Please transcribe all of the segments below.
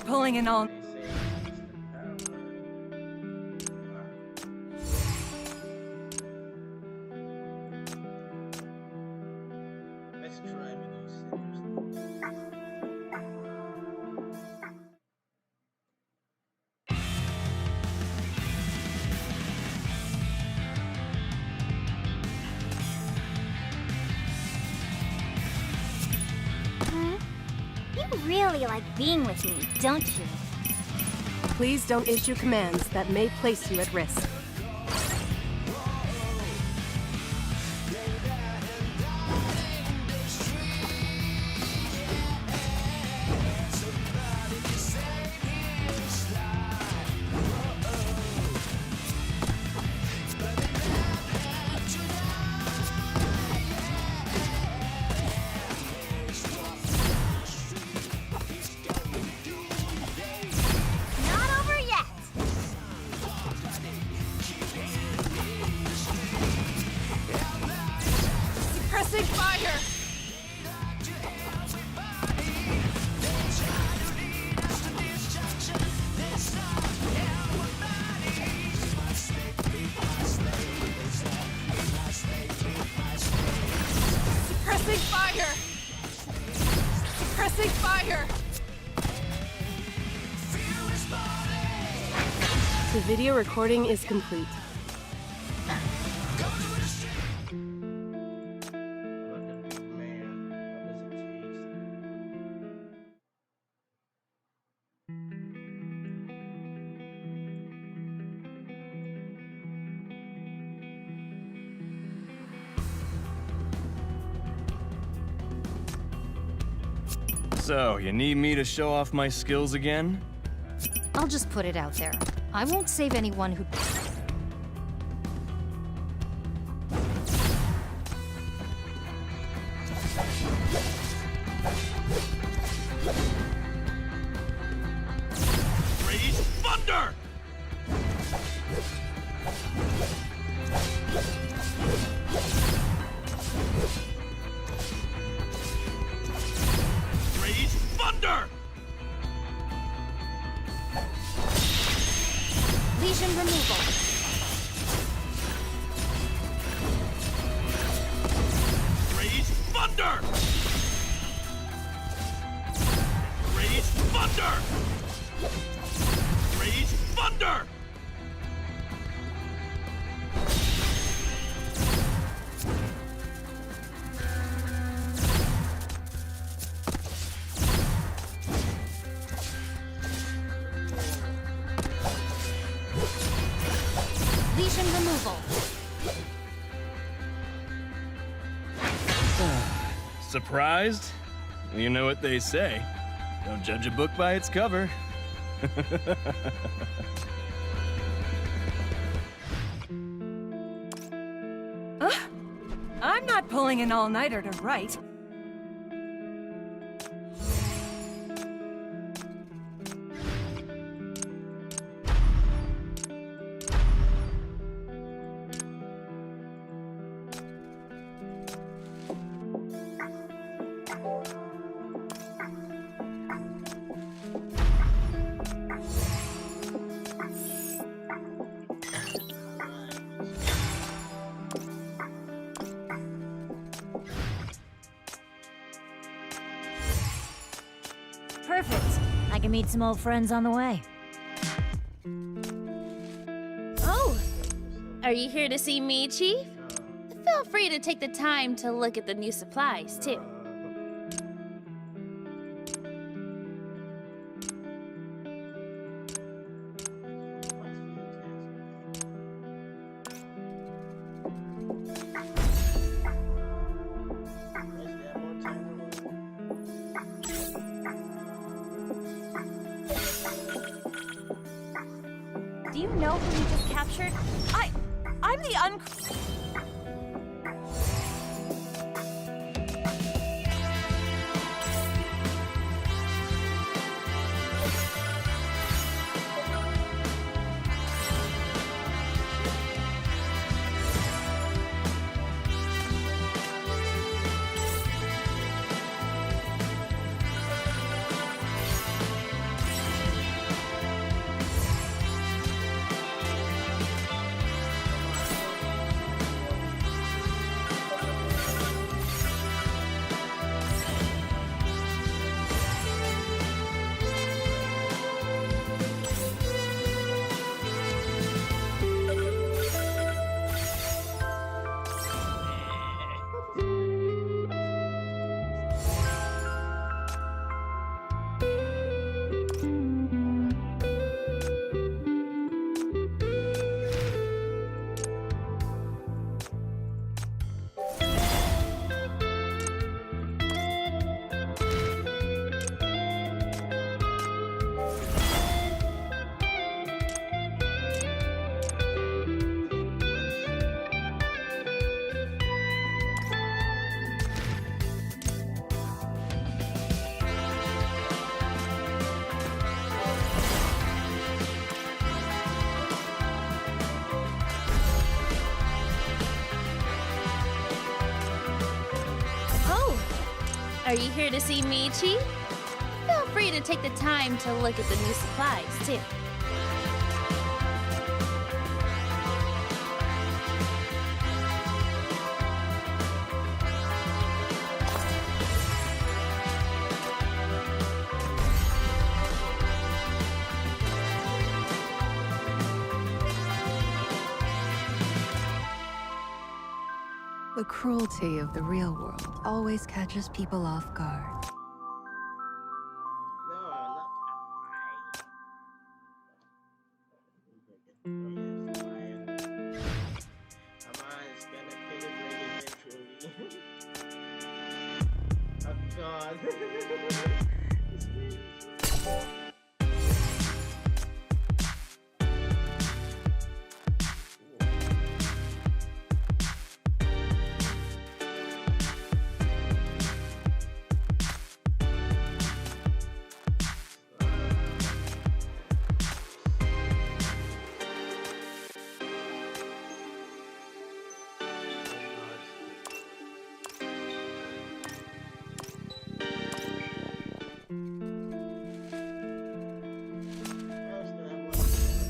pulling an all. Let's try with those sinners. You really like being with me, don't you? Please don't issue commands that may place you at risk. Not over yet! Suppressing fire! Suppressing fire! Suppressing fire! The video recording is complete. Look at this man. How does it taste? So, you need me to show off my skills again? I'll just put it out there. I won't save anyone who... Raise thunder! Raise thunder! Lesion removal. Raise thunder! Raise thunder! Raise thunder! Lesion removal. Surprised? You know what they say. Don't judge a book by its cover. I'm not pulling an all-nighter to write. Perfect. I can meet some old friends on the way. Oh, are you here to see me, Chief? Feel free to take the time to look at the new supplies, too. Do you know who you just captured? I'm the Are you here to see me, Chief? Feel free to take the time to look at the new supplies, too. The cruelty of the real world always catches people off guard. No, not. Oh, yes, lion. Come on, it's gonna pay the break eventually. Oh, God.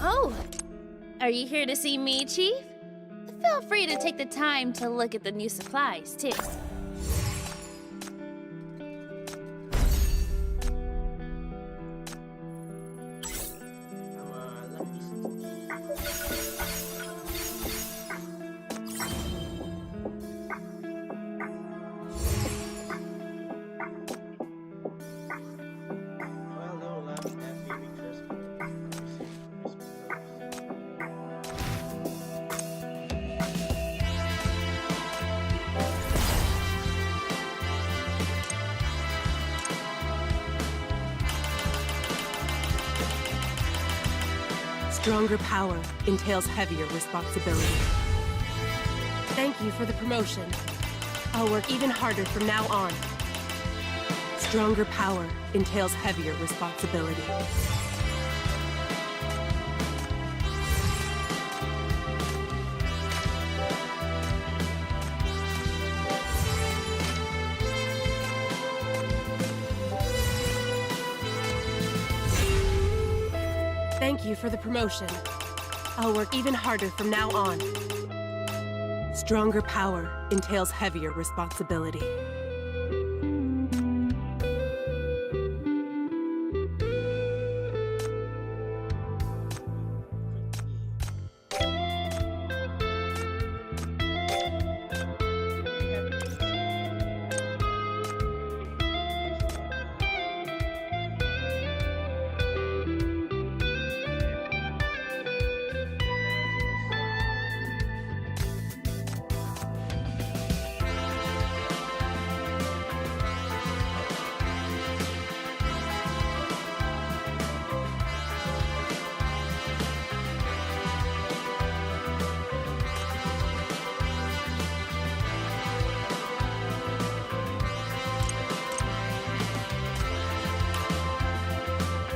Oh, are you here to see me, Chief? Feel free to take the time to look at the new supplies, too. Come on, let me see. Well, no, love, that baby Christmas. Stronger power entails heavier responsibility. Thank you for the promotion. I'll work even harder from now on. Stronger power entails heavier responsibility. Thank you for the promotion. I'll work even harder from now on. Stronger power entails heavier responsibility.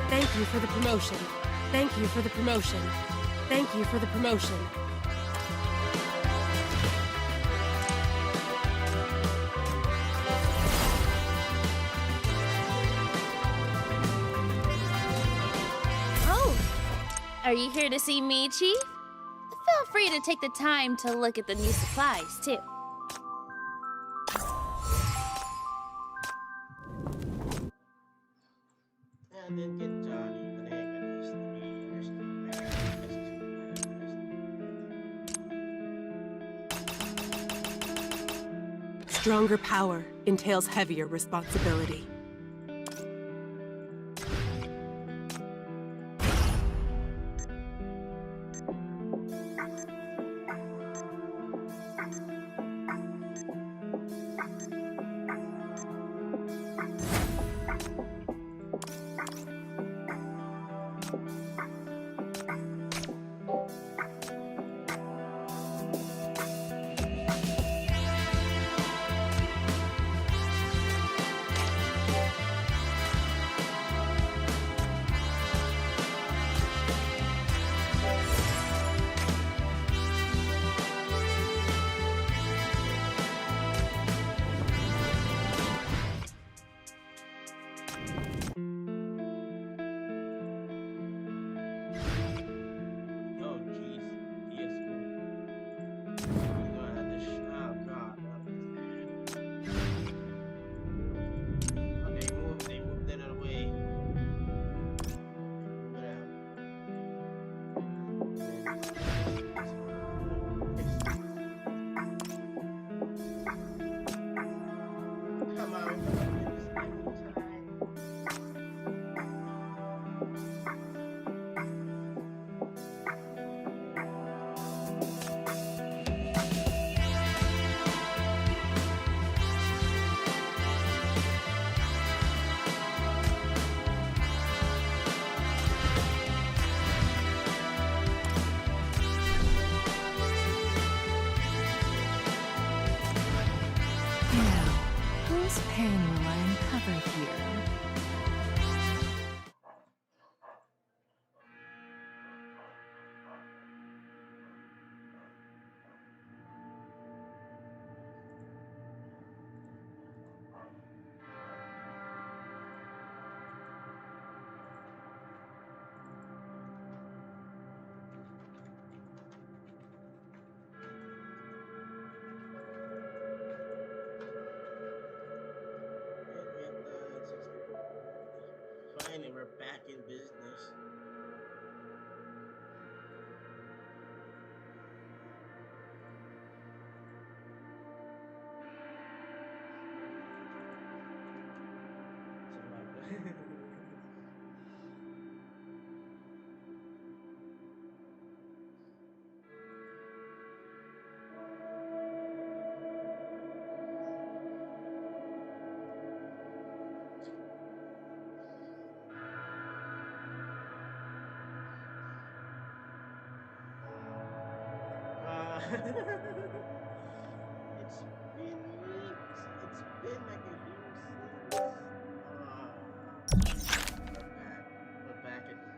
Thank you for the promotion. Thank you for the promotion. Thank you for the promotion. Oh, are you here to see me, Chief? Feel free to take the time to look at the new supplies, too. And then get Johnny, but I ain't gonna use the years. Stronger power entails heavier responsibility. serious pain will I uncover here? Finally, we're back in business. It's been weeks. It's been like a year since. We're back. We're back in the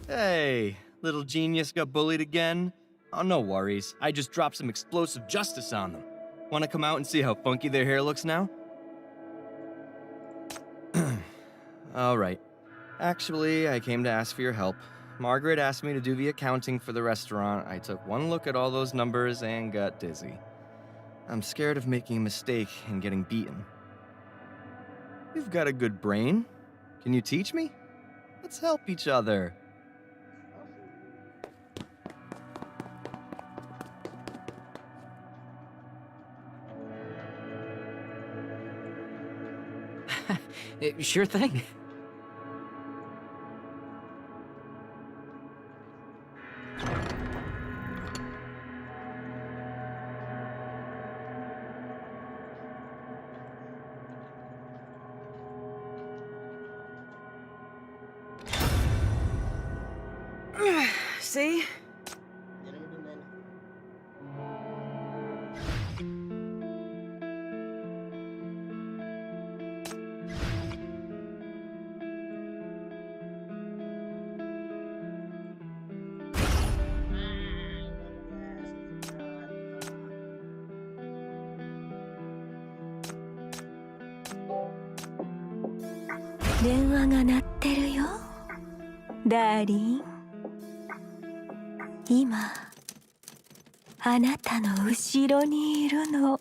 Hey, little genius got bullied again? Oh, no worries. I just dropped some explosive justice on them. Want to come out and see how funky their hair looks now? Alright. Actually, I came to ask for your help. Margaret asked me to do the accounting for the restaurant. I took one look at all those numbers and got dizzy. I'm scared of making a mistake and getting beaten. You've got a good brain. Can you teach me? Let's help each other. Sure thing. See? 電話が鳴ってるよ、ダーリン。今、あなたの後ろにいるの。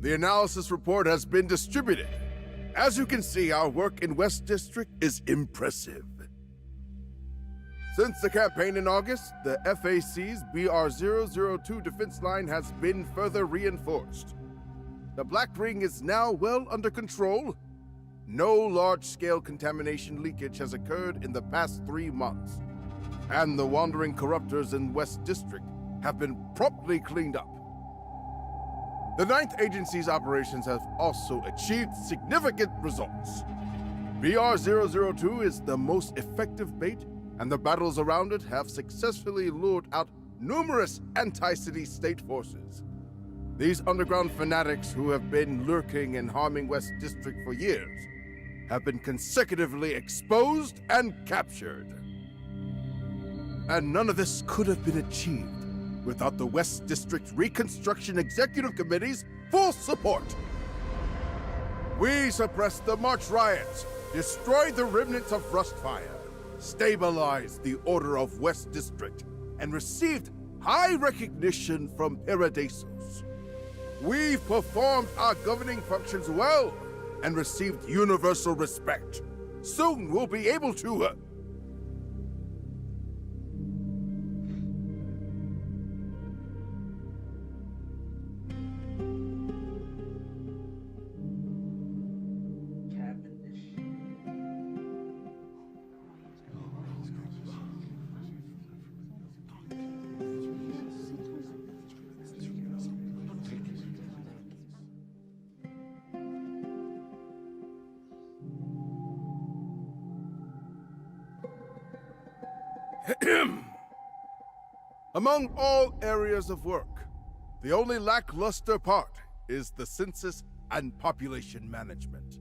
The analysis report has been distributed. As you can see, our work in West District is impressive. Since the campaign in August, the FAC's BR-002 defense line has been further reinforced. The Black Ring is now well under control. No large-scale contamination leakage has occurred in the past 3 months. And the wandering corruptors in West District have been promptly cleaned up. The 9th Agency's operations have also achieved significant results. BR-002 is the most effective bait, and the battles around it have successfully lured out numerous anti-city state forces. These underground fanatics who have been lurking and harming West District for years have been consecutively exposed and captured. And none of this could have been achieved without the West District Reconstruction Executive Committee's full support. We suppressed the March riots, destroyed the remnants of Rustfire, stabilized the order of West District, and received high recognition from Paradisos. We've performed our governing functions well and received universal respect. Soon we'll be able to Among all areas of work, the only lackluster part is the census and population management.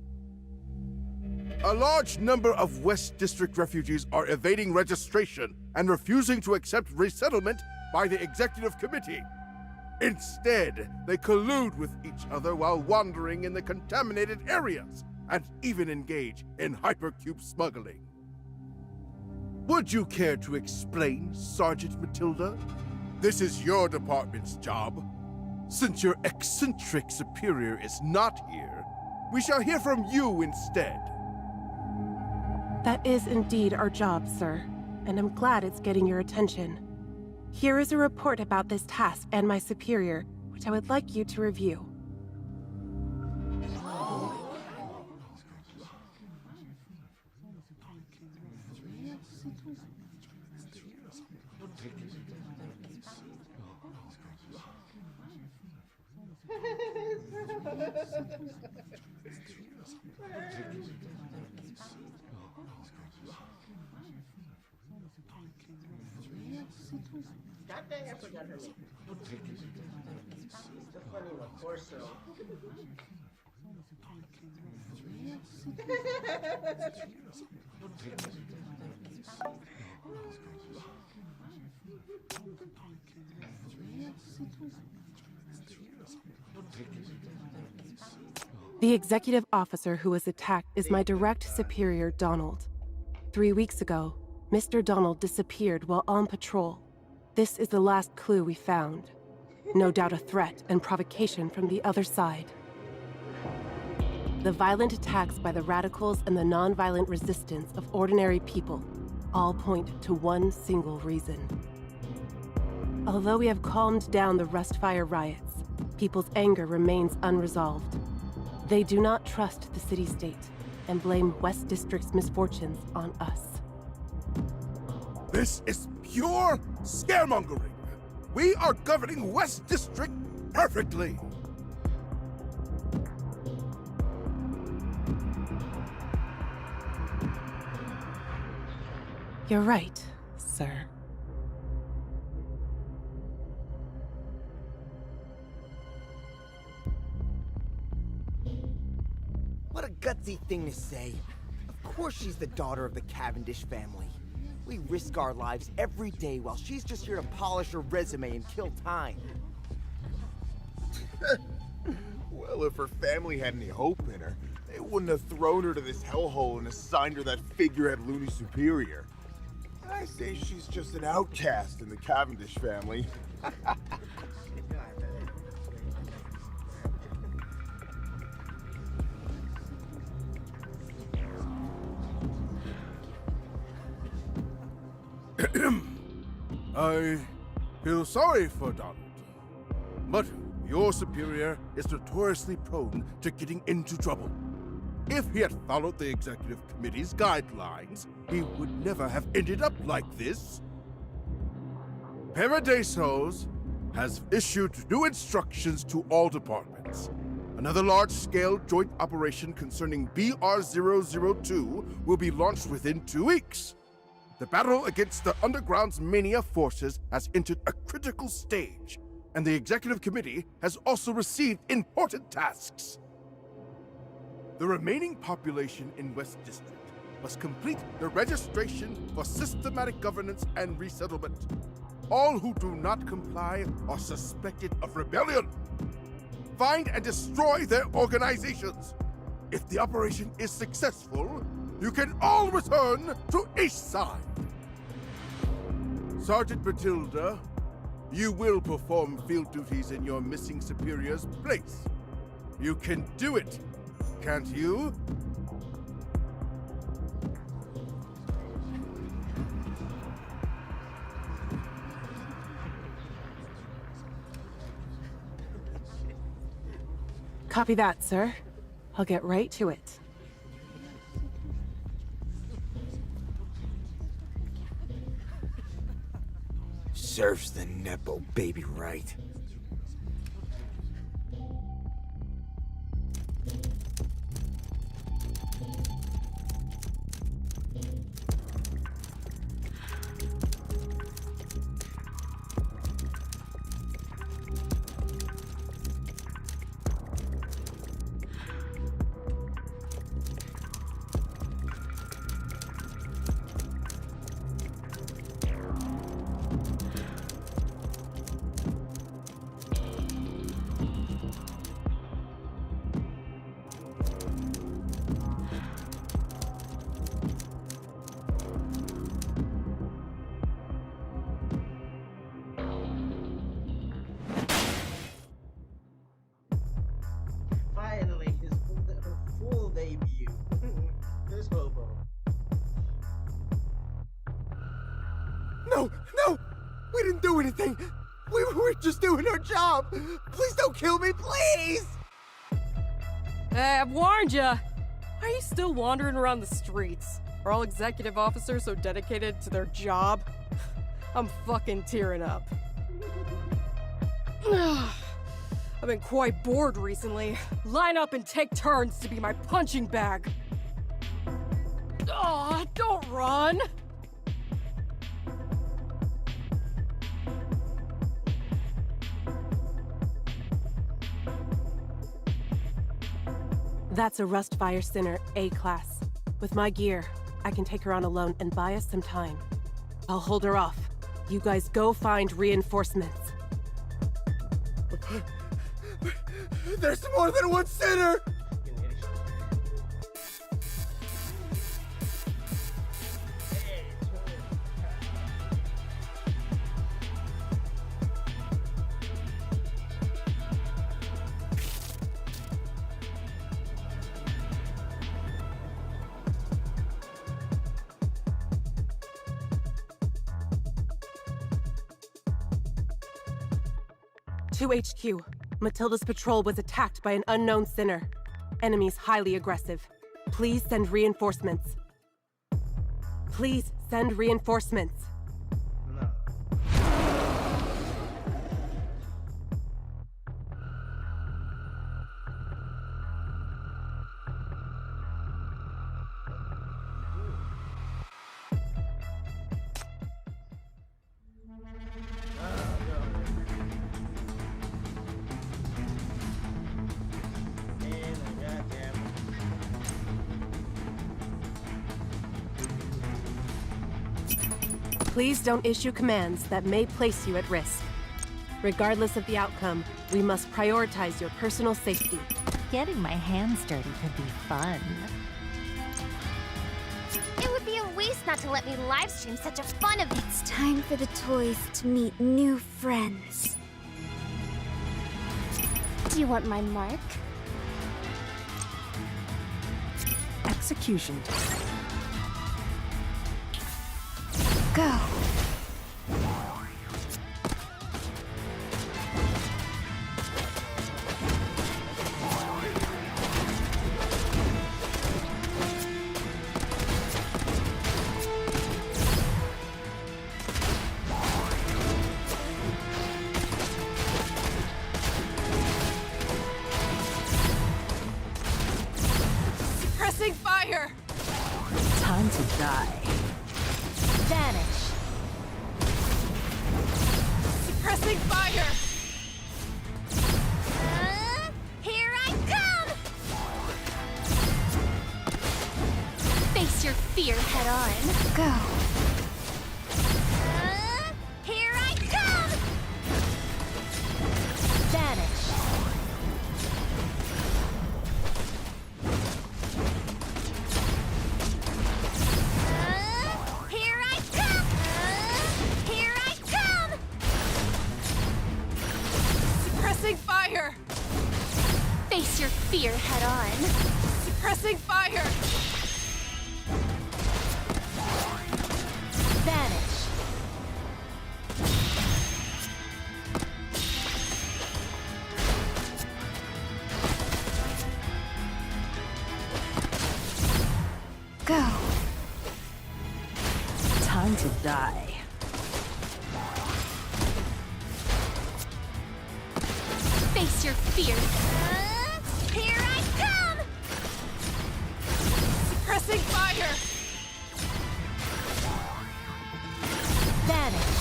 A large number of West District refugees are evading registration and refusing to accept resettlement by the Executive Committee. Instead, they collude with each other while wandering in the contaminated areas and even engage in hypercube smuggling. Would you care to explain, Sergeant Matilda? This is your department's job. Since your eccentric superior is not here, we shall hear from you instead. That is indeed our job, sir, and I'm glad it's getting your attention. Here is a report about this task and my superior, which I would like you to review. God dang, I forgot her name. The funny one, Corso. The executive officer who was attacked is my direct superior, Donald. 3 weeks ago, Mr. Donald disappeared while on patrol. This is the last clue we found. No doubt a threat and provocation from the other side. The violent attacks by the radicals and the non-violent resistance of ordinary people all point to one single reason. Although we have calmed down the Rustfire riots, people's anger remains unresolved. They do not trust the city-state and blame West District's misfortunes on us. This is pure scaremongering. We are governing West District perfectly. You're right, sir. What a gutsy thing to say. Of course she's the daughter of the Cavendish family. We risk our lives every day while she's just here to polish her resume and kill time. Well, if her family had any hope in her, they wouldn't have thrown her to this hellhole and assigned her that figurehead loony superior. I say she's just an outcast in the Cavendish family. I feel sorry for Donald. But your superior is notoriously prone to getting into trouble. If he had followed the executive committee's guidelines, he would never have ended up like this. Paradisos has issued new instructions to all departments. Another large-scale joint operation concerning BR-002 will be launched within 2 weeks. The battle against the Underground's mania forces has entered a critical stage, and the Executive Committee has also received important tasks. The remaining population in West District must complete the registration for systematic governance and resettlement. All who do not comply are suspected of rebellion. Find and destroy their organizations. If the operation is successful, you can all return to Eastside. Sergeant Matilda, you will perform field duties in your missing superior's place. You can do it, can't you? Copy that, sir. I'll get right to it. Serves the Nepo baby right. Finally, his full debut. This hobo. No! No! We didn't do anything! We were just doing our job! Please don't kill me, please! Hey, I've warned ya! Why are you still wandering around the streets? Are all executive officers so dedicated to their job? I'm fucking tearing up. I've been quite bored recently. Line up and take turns to be my punching bag. Aw, don't run! That's a Rustfire Sinner A-class. With my gear, I can take her on alone and buy us some time. I'll hold her off. You guys go find reinforcements. There's more than one sinner! To HQ. Matilda's patrol was attacked by an unknown sinner. Enemies highly aggressive. Please send reinforcements. Please send reinforcements. Please don't issue commands that may place you at risk. Regardless of the outcome, we must prioritize your personal safety. Getting my hands dirty could be fun. It would be a waste not to let me livestream such a fun event. It's time for the toys to meet new friends. Do you want my mark? Execution. Go. Suppressing fire! Time to die. Vanish. Suppressing fire! Here I come! Face your fear head on. Go. Here I come! Vanish. Here I come! Here I come! Suppressing fire! Face your fear head on. Suppressing fire! Vanish. Go. Time to die. Face your fear. Here I come! Suppressing fire! Vanish.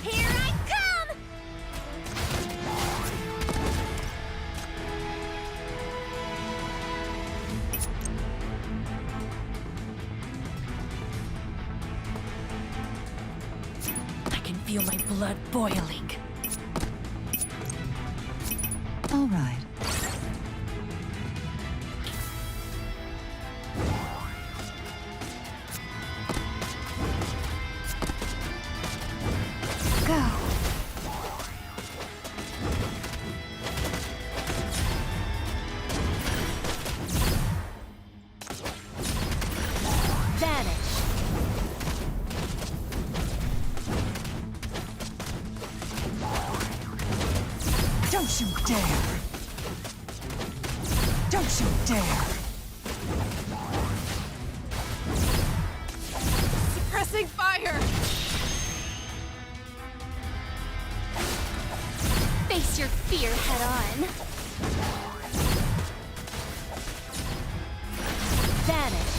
Here I come! I can feel my blood boiling. All right. Go. Vanish. Don't you dare! Don't you dare! Suppressing fire! Face your fear head on. Vanish.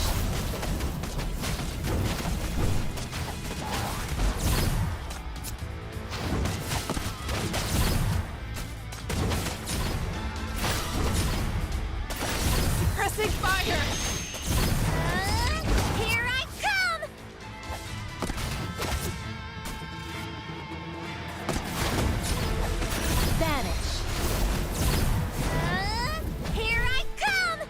Suppressing fire! Here I come! Vanish. Here I come!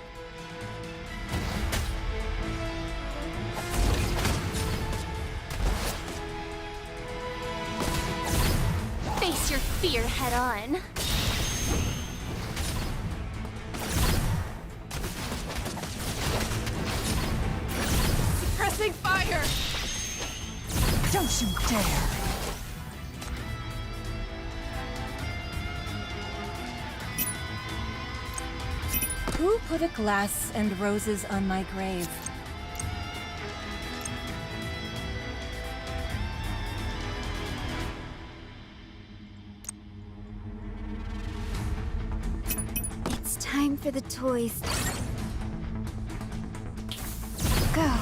Face your fear head on. Suppressing you dare! Who put a glass and roses on my grave? It's time for the toys. Go.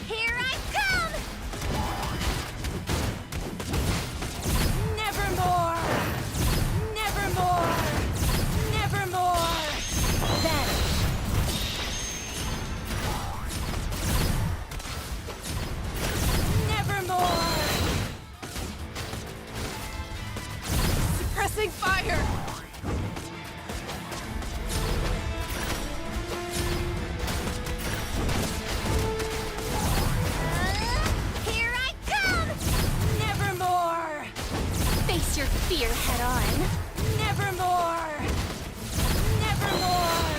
Here I come! Nevermore! Nevermore! Nevermore! Vanish! Nevermore! Suppressing fire! Here I come! Nevermore! Face your fear head on. Nevermore! Nevermore!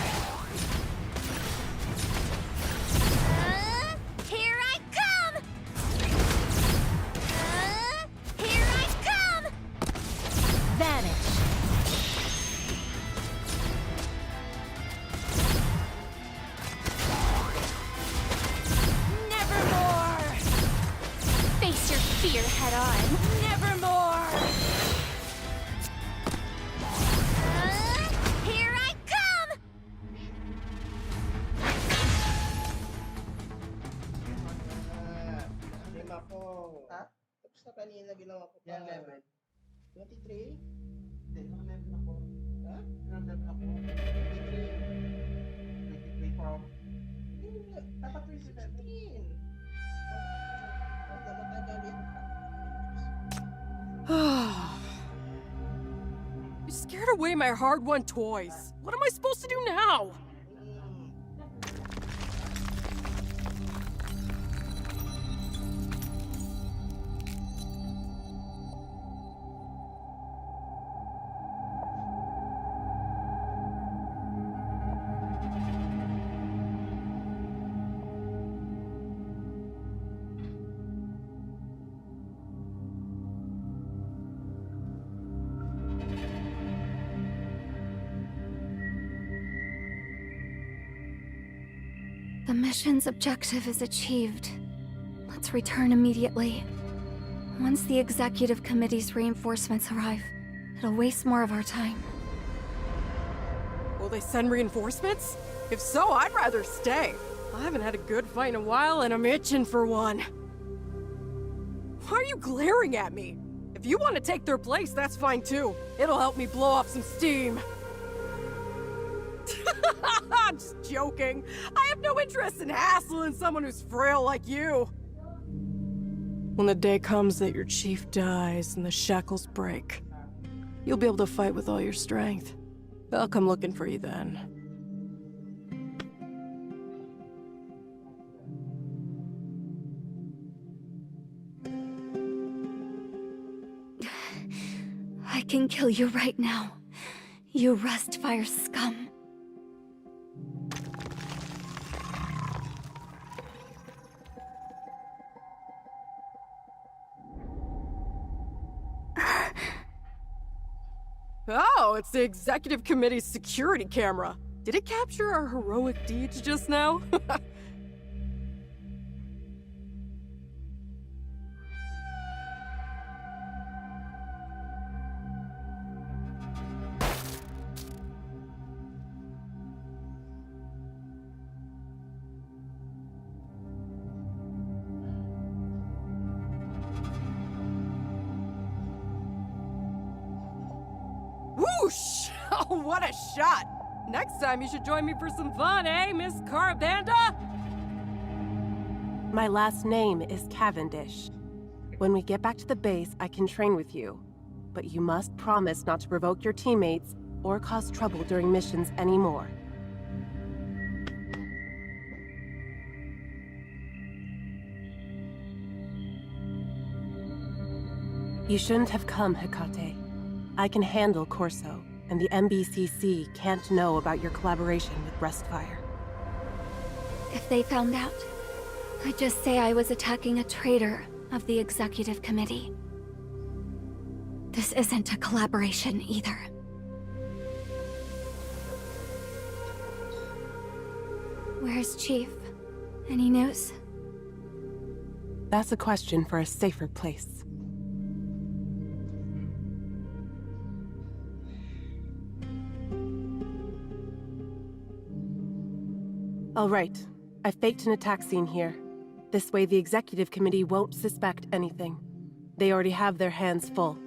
Here I come! Here I come! Vanish. Nevermore! Face your fear head on. Nevermore! Here I come! Lima po. Ha? Tapos na kanina ginawa ko pa. Yan level. 23? Hindi, naka-level na po. Ha? Naka-level na po. 23 po. Hindi, dapat 316. Dapat nagalit. You scared away my hard-won toys. What am I supposed to do now? The mission's objective is achieved. Let's return immediately. Once the executive committee's reinforcements arrive, it'll waste more of our time. Will they send reinforcements? If so, I'd rather stay. I haven't had a good fight in a while, and I'm itching for one. Why are you glaring at me? If you want to take their place, that's fine too. It'll help me blow off some steam. I'm just joking. I have no interest in hassling someone who's frail like you. When the day comes that your chief dies and the shackles break, you'll be able to fight with all your strength. I'll come looking for you then. I can kill you right now. You Rustfire scum. Oh, it's the executive committee's security camera. Did it capture our heroic deeds just now? Whoosh! Oh, what a shot! Next time you should join me for some fun, eh, Miss Carabanda? My last name is Cavendish. When we get back to the base, I can train with you. But you must promise not to provoke your teammates or cause trouble during missions anymore. You shouldn't have come, Hecate. I can handle Corso, and the MBCC can't know about your collaboration with Restfire. If they found out, I'd just say I was attacking a traitor of the executive committee. This isn't a collaboration either. Where's Chief? Any news? That's a question for a safer place. All right. I faked an attack scene here. This way the executive committee won't suspect anything. They already have their hands full.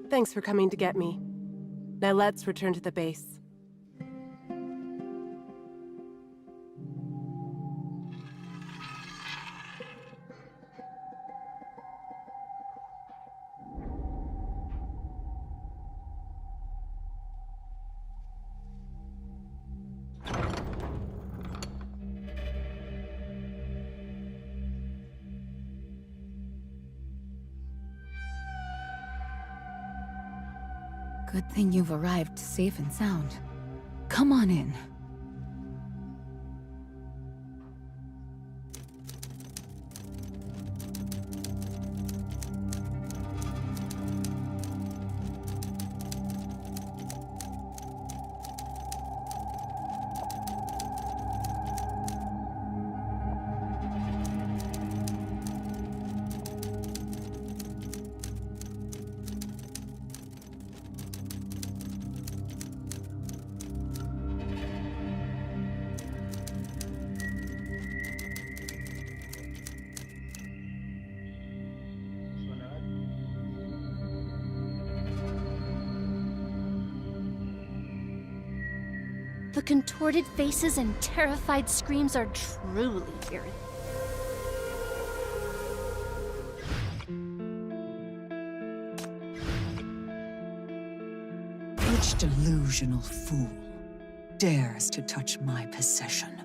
Thanks for coming to get me. Now let's return to the base. Good thing you've arrived safe and sound. Come on in. The contorted faces and terrified screams are truly eerie. Which delusional fool dares to touch my possession?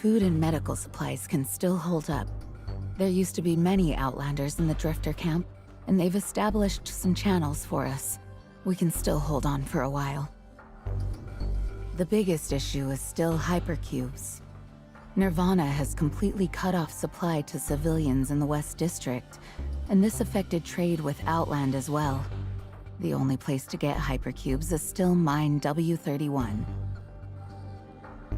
Food and medical supplies can still hold up. There used to be many Outlanders in the Drifter camp, and they've established some channels for us. We can still hold on for a while. The biggest issue is still hypercubes. Nirvana has completely cut off supply to civilians in the West District, and this affected trade with Outland as well. The only place to get hypercubes is still Mine W31.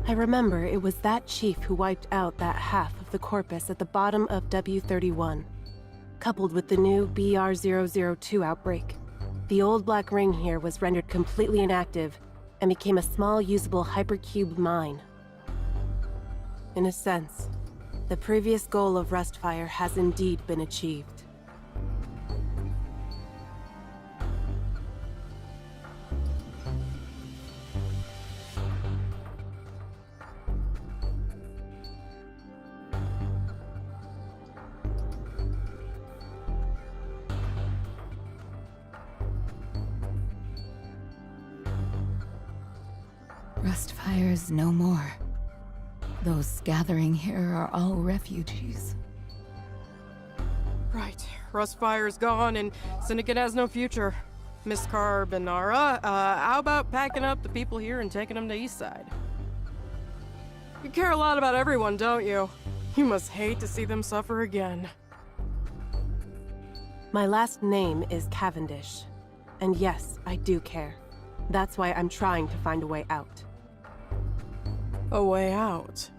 I remember it was that chief who wiped out that half of the corpus at the bottom of W31. Coupled with the new BR002 outbreak, the old Black Ring here was rendered completely inactive and became a small usable hypercube mine. In a sense, the previous goal of Restfire has indeed been achieved. Restfire's no more. Those gathering here are all refugees. Right. Rustfire's gone and Syndicate has no future. Miss Carbonara, how about packing up the people here and taking them to Eastside? You care a lot about everyone, don't you? You must hate to see them suffer again. My last name is Cavendish. And yes, I do care. That's why I'm trying to find a way out. A way out?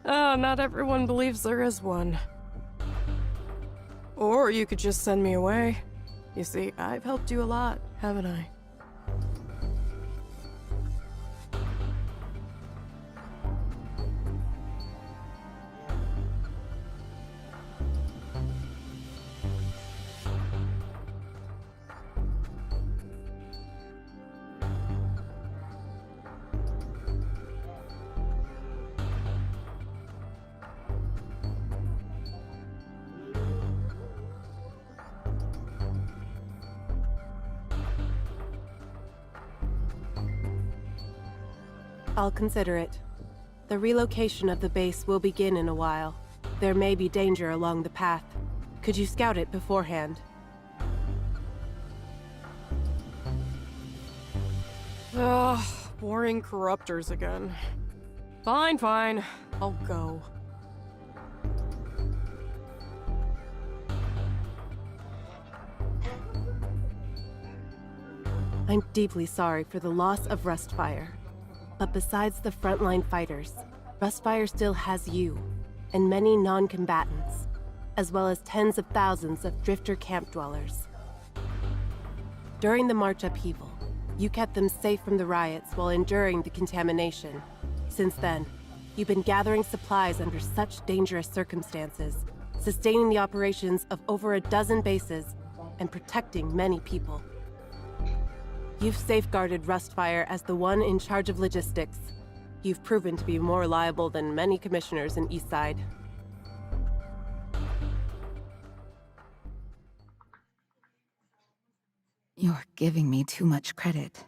Oh, not everyone believes there is one. Or you could just send me away. You see, I've helped you a lot, haven't I? I'll consider it. The relocation of the base will begin in a while. There may be danger along the path. Could you scout it beforehand? Ugh, boring corruptors again. Fine, fine. I'll go. I'm deeply sorry for the loss of Rustfire. But besides the frontline fighters, Rustfire still has you, and many non-combatants, as well as tens of thousands of Drifter camp dwellers. During the March upheaval, you kept them safe from the riots while enduring the contamination. Since then, you've been gathering supplies under such dangerous circumstances, sustaining the operations of over a dozen bases, and protecting many people. You've safeguarded Rustfire as the one in charge of logistics. You've proven to be more reliable than many commissioners in Eastside. You're giving me too much credit.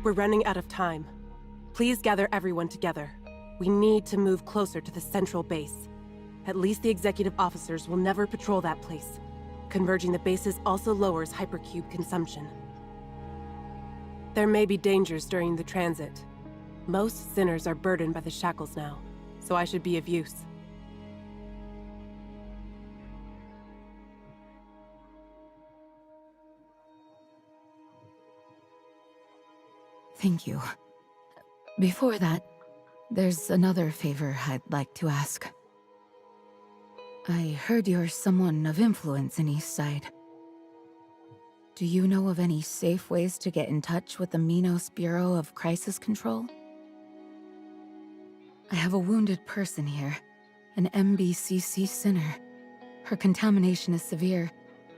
We're running out of time. Please gather everyone together. We need to move closer to the central base. At least the executive officers will never patrol that place. Converging the bases also lowers hypercube consumption. There may be dangers during the transit. Most sinners are burdened by the shackles now, so I should be of use. Thank you. Before that, there's another favor I'd like to ask. I heard you're someone of influence in Eastside. Do you know of any safe ways to get in touch with the Minos Bureau of Crisis Control? I have a wounded person here, an MBCC sinner. Her contamination is severe,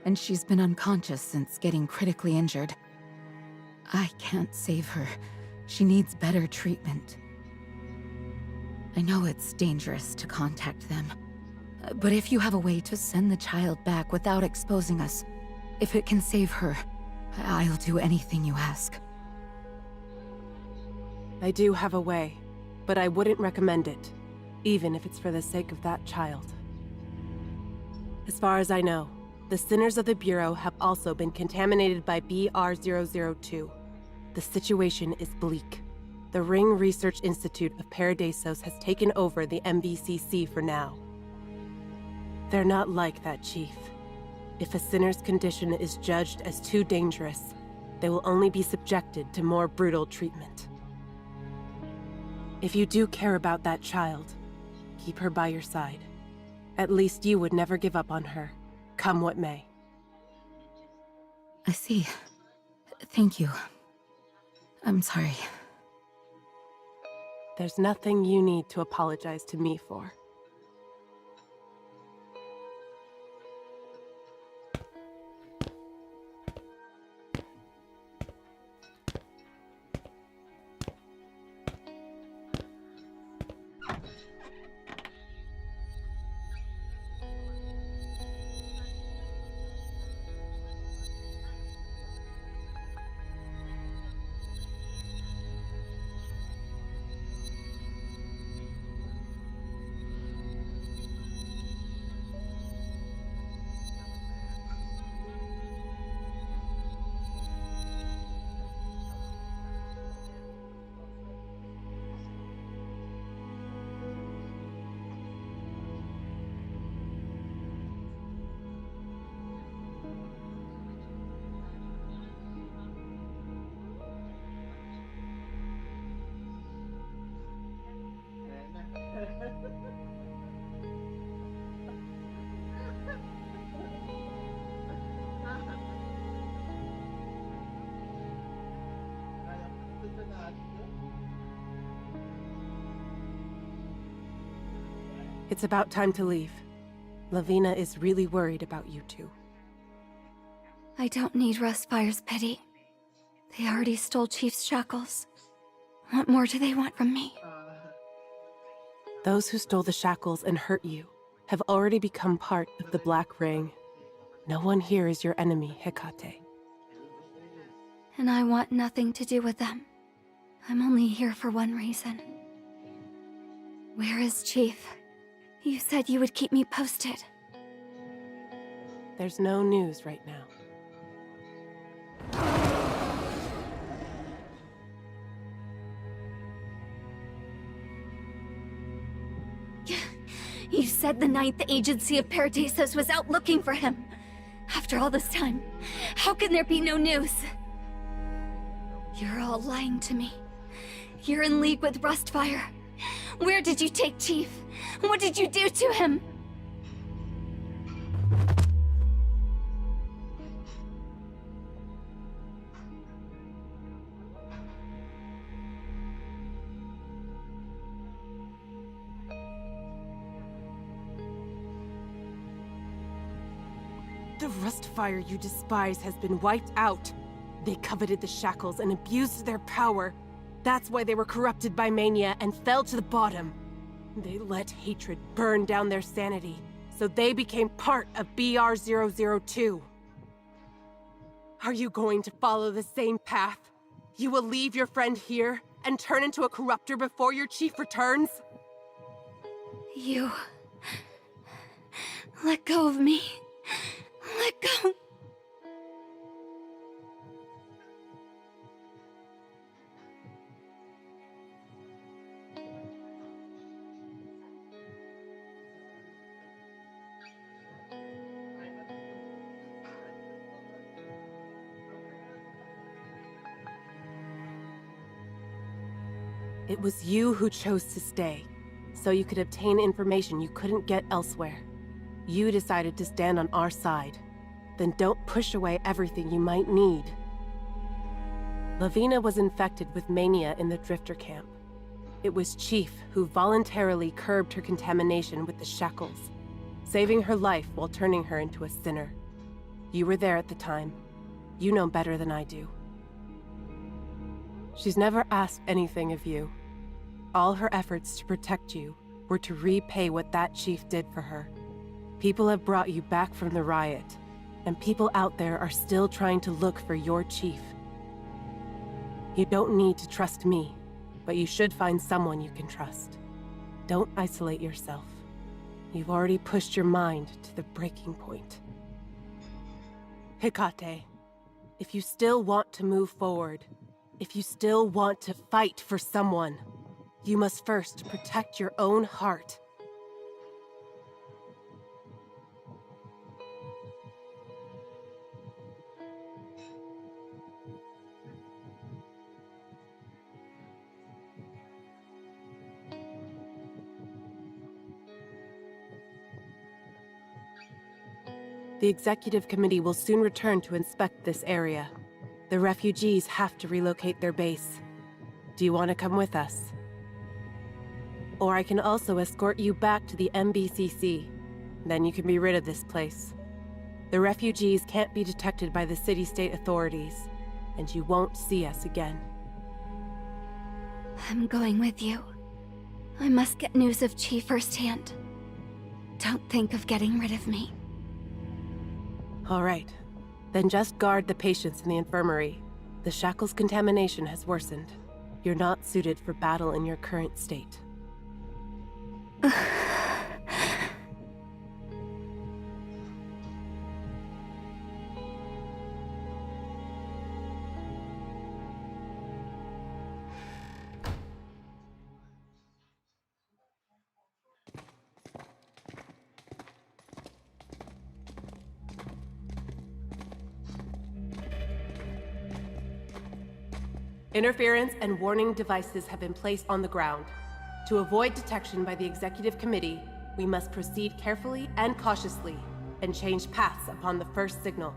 and she's been unconscious since getting critically injured. I can't save her. She needs better treatment. I know it's dangerous to contact them, but if you have a way to send the child back without exposing us, if it can save her, I'll do anything you ask. I do have a way, but I wouldn't recommend it, even if it's for the sake of that child. As far as I know, the sinners of the Bureau have also been contaminated by BR-002. The situation is bleak. The Ring Research Institute of Paradisos has taken over the MVCC for now. They're not like that, Chief. If a sinner's condition is judged as too dangerous, they will only be subjected to more brutal treatment. If you do care about that child, keep her by your side. At least you would never give up on her, come what may. I see. Thank you. I'm sorry. There's nothing you need to apologize to me for. It's about time to leave. Lavina is really worried about you two. I don't need Rustfire's pity. They already stole Chief's shackles. What more do they want from me? Those who stole the shackles and hurt you have already become part of the Black Ring. No one here is your enemy, Hecate. And I want nothing to do with them. I'm only here for one reason. Where is Chief? You said you would keep me posted. There's no news right now. You said the night the agency of Paradisos was out looking for him. After all this time, how can there be no news? You're all lying to me. You're in league with Rustfire. Where did you take Chief? What did you do to him? The Rustfire you despise has been wiped out. They coveted the shackles and abused their power. That's why they were corrupted by mania and fell to the bottom. They let hatred burn down their sanity, so they became part of BR-002. Are you going to follow the same path? You will leave your friend here and turn into a corruptor before your chief returns? You... let go of me. Let go. It was you who chose to stay, so you could obtain information you couldn't get elsewhere. You decided to stand on our side. Then don't push away everything you might need. Lavina was infected with mania in the Drifter camp. It was Chief who voluntarily curbed her contamination with the shackles, saving her life while turning her into a sinner. You were there at the time. You know better than I do. She's never asked anything of you. All her efforts to protect you were to repay what that chief did for her. People have brought you back from the riot, and people out there are still trying to look for your chief. You don't need to trust me, but you should find someone you can trust. Don't isolate yourself. You've already pushed your mind to the breaking point. Hecate, if you still want to move forward, if you still want to fight for someone, you must first protect your own heart. The Executive Committee will soon return to inspect this area. The refugees have to relocate their base. Do you want to come with us? Or I can also escort you back to the MBCC. Then you can be rid of this place. The refugees can't be detected by the city-state authorities, and you won't see us again. I'm going with you. I must get news of Chief firsthand. Don't think of getting rid of me. All right. Then just guard the patients in the infirmary. The shackle's contamination has worsened. You're not suited for battle in your current state. Interference and warning devices have been placed on the ground. To avoid detection by the Executive Committee, we must proceed carefully and cautiously, and change paths upon the first signal.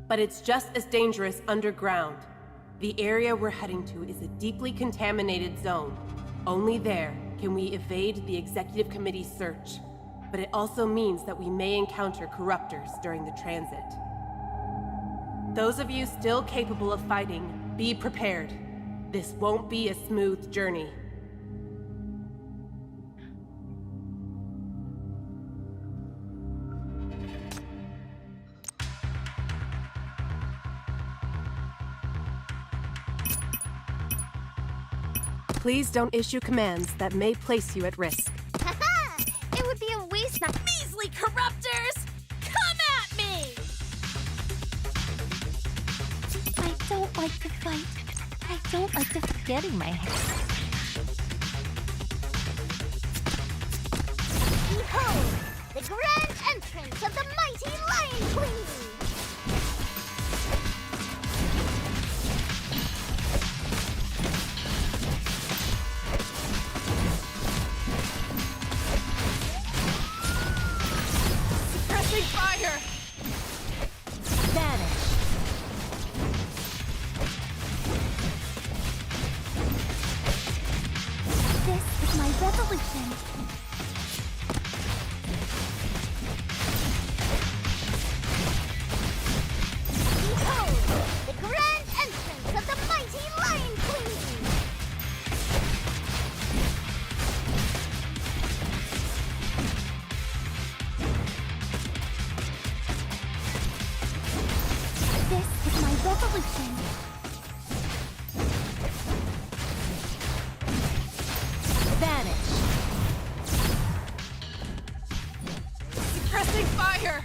But it's just as dangerous underground. The area we're heading to is a deeply contaminated zone. Only there can we evade the Executive Committee's search. But it also means that we may encounter corruptors during the transit. Those of you still capable of fighting, be prepared. This won't be a smooth journey. Please don't issue commands that may place you at risk. Haha! It would be a waste not measly corruptors! Come at me! I don't like to fight. I don't like to getting my head. Behold, the grand entrance of the mighty Lion Queen! Suppressing fire! Vanish. This is my revolution. Behold, the grand entrance of the mighty Lion Queen! This is my revolution. Vanish. Suppressing fire!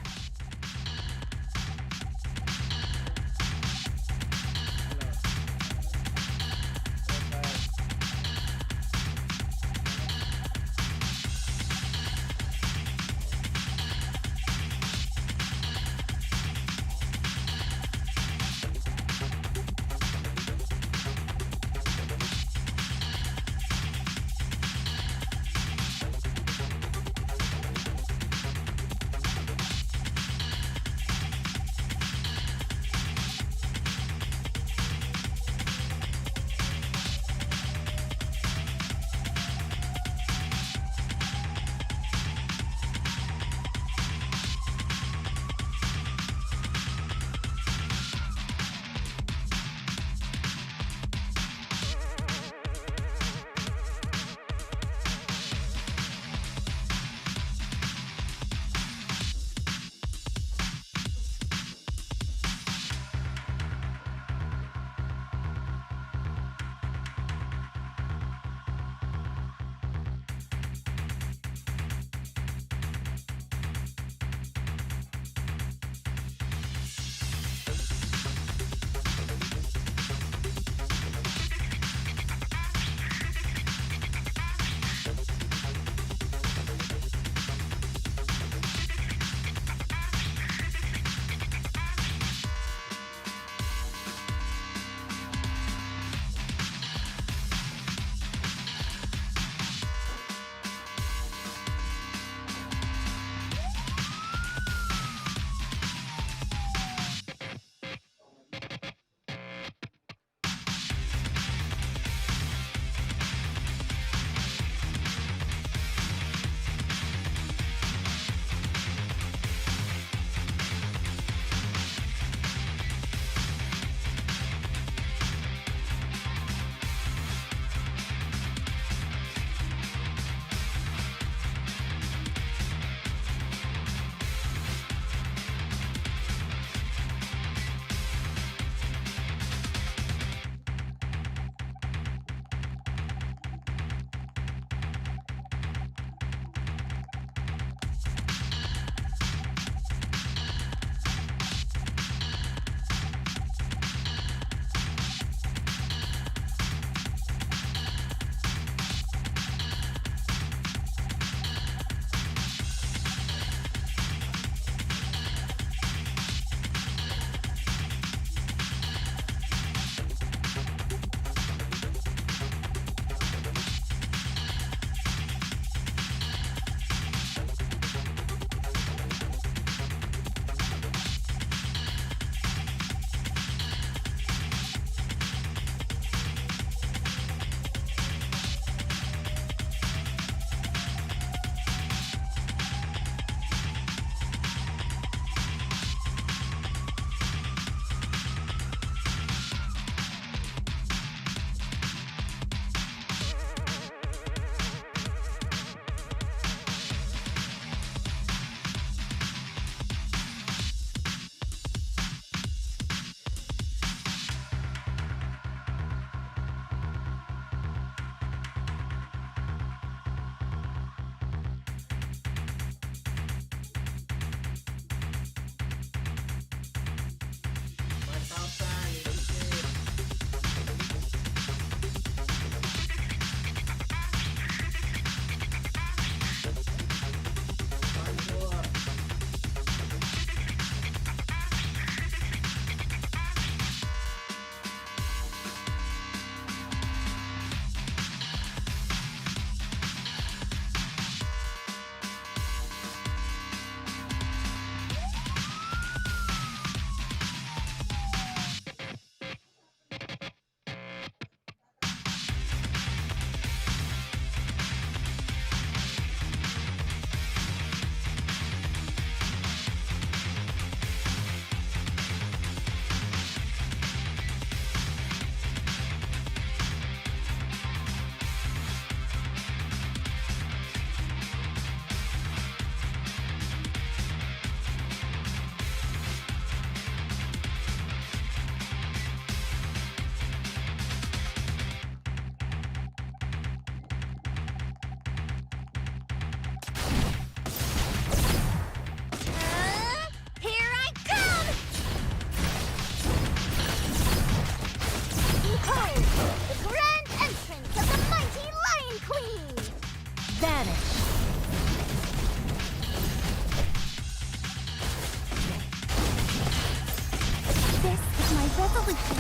resolution.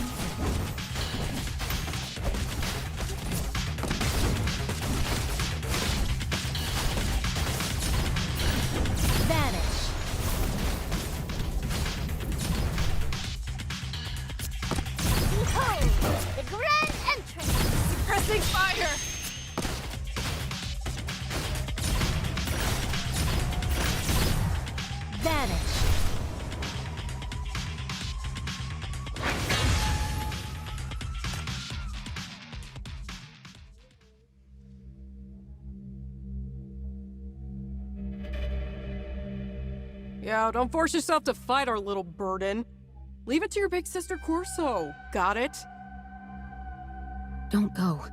Vanish. Behold, the grand entrance. Suppressing fire! Vanish. Yeah, don't force yourself to fight our little burden. Leave it to your big sister Corso. Got it? Don't go.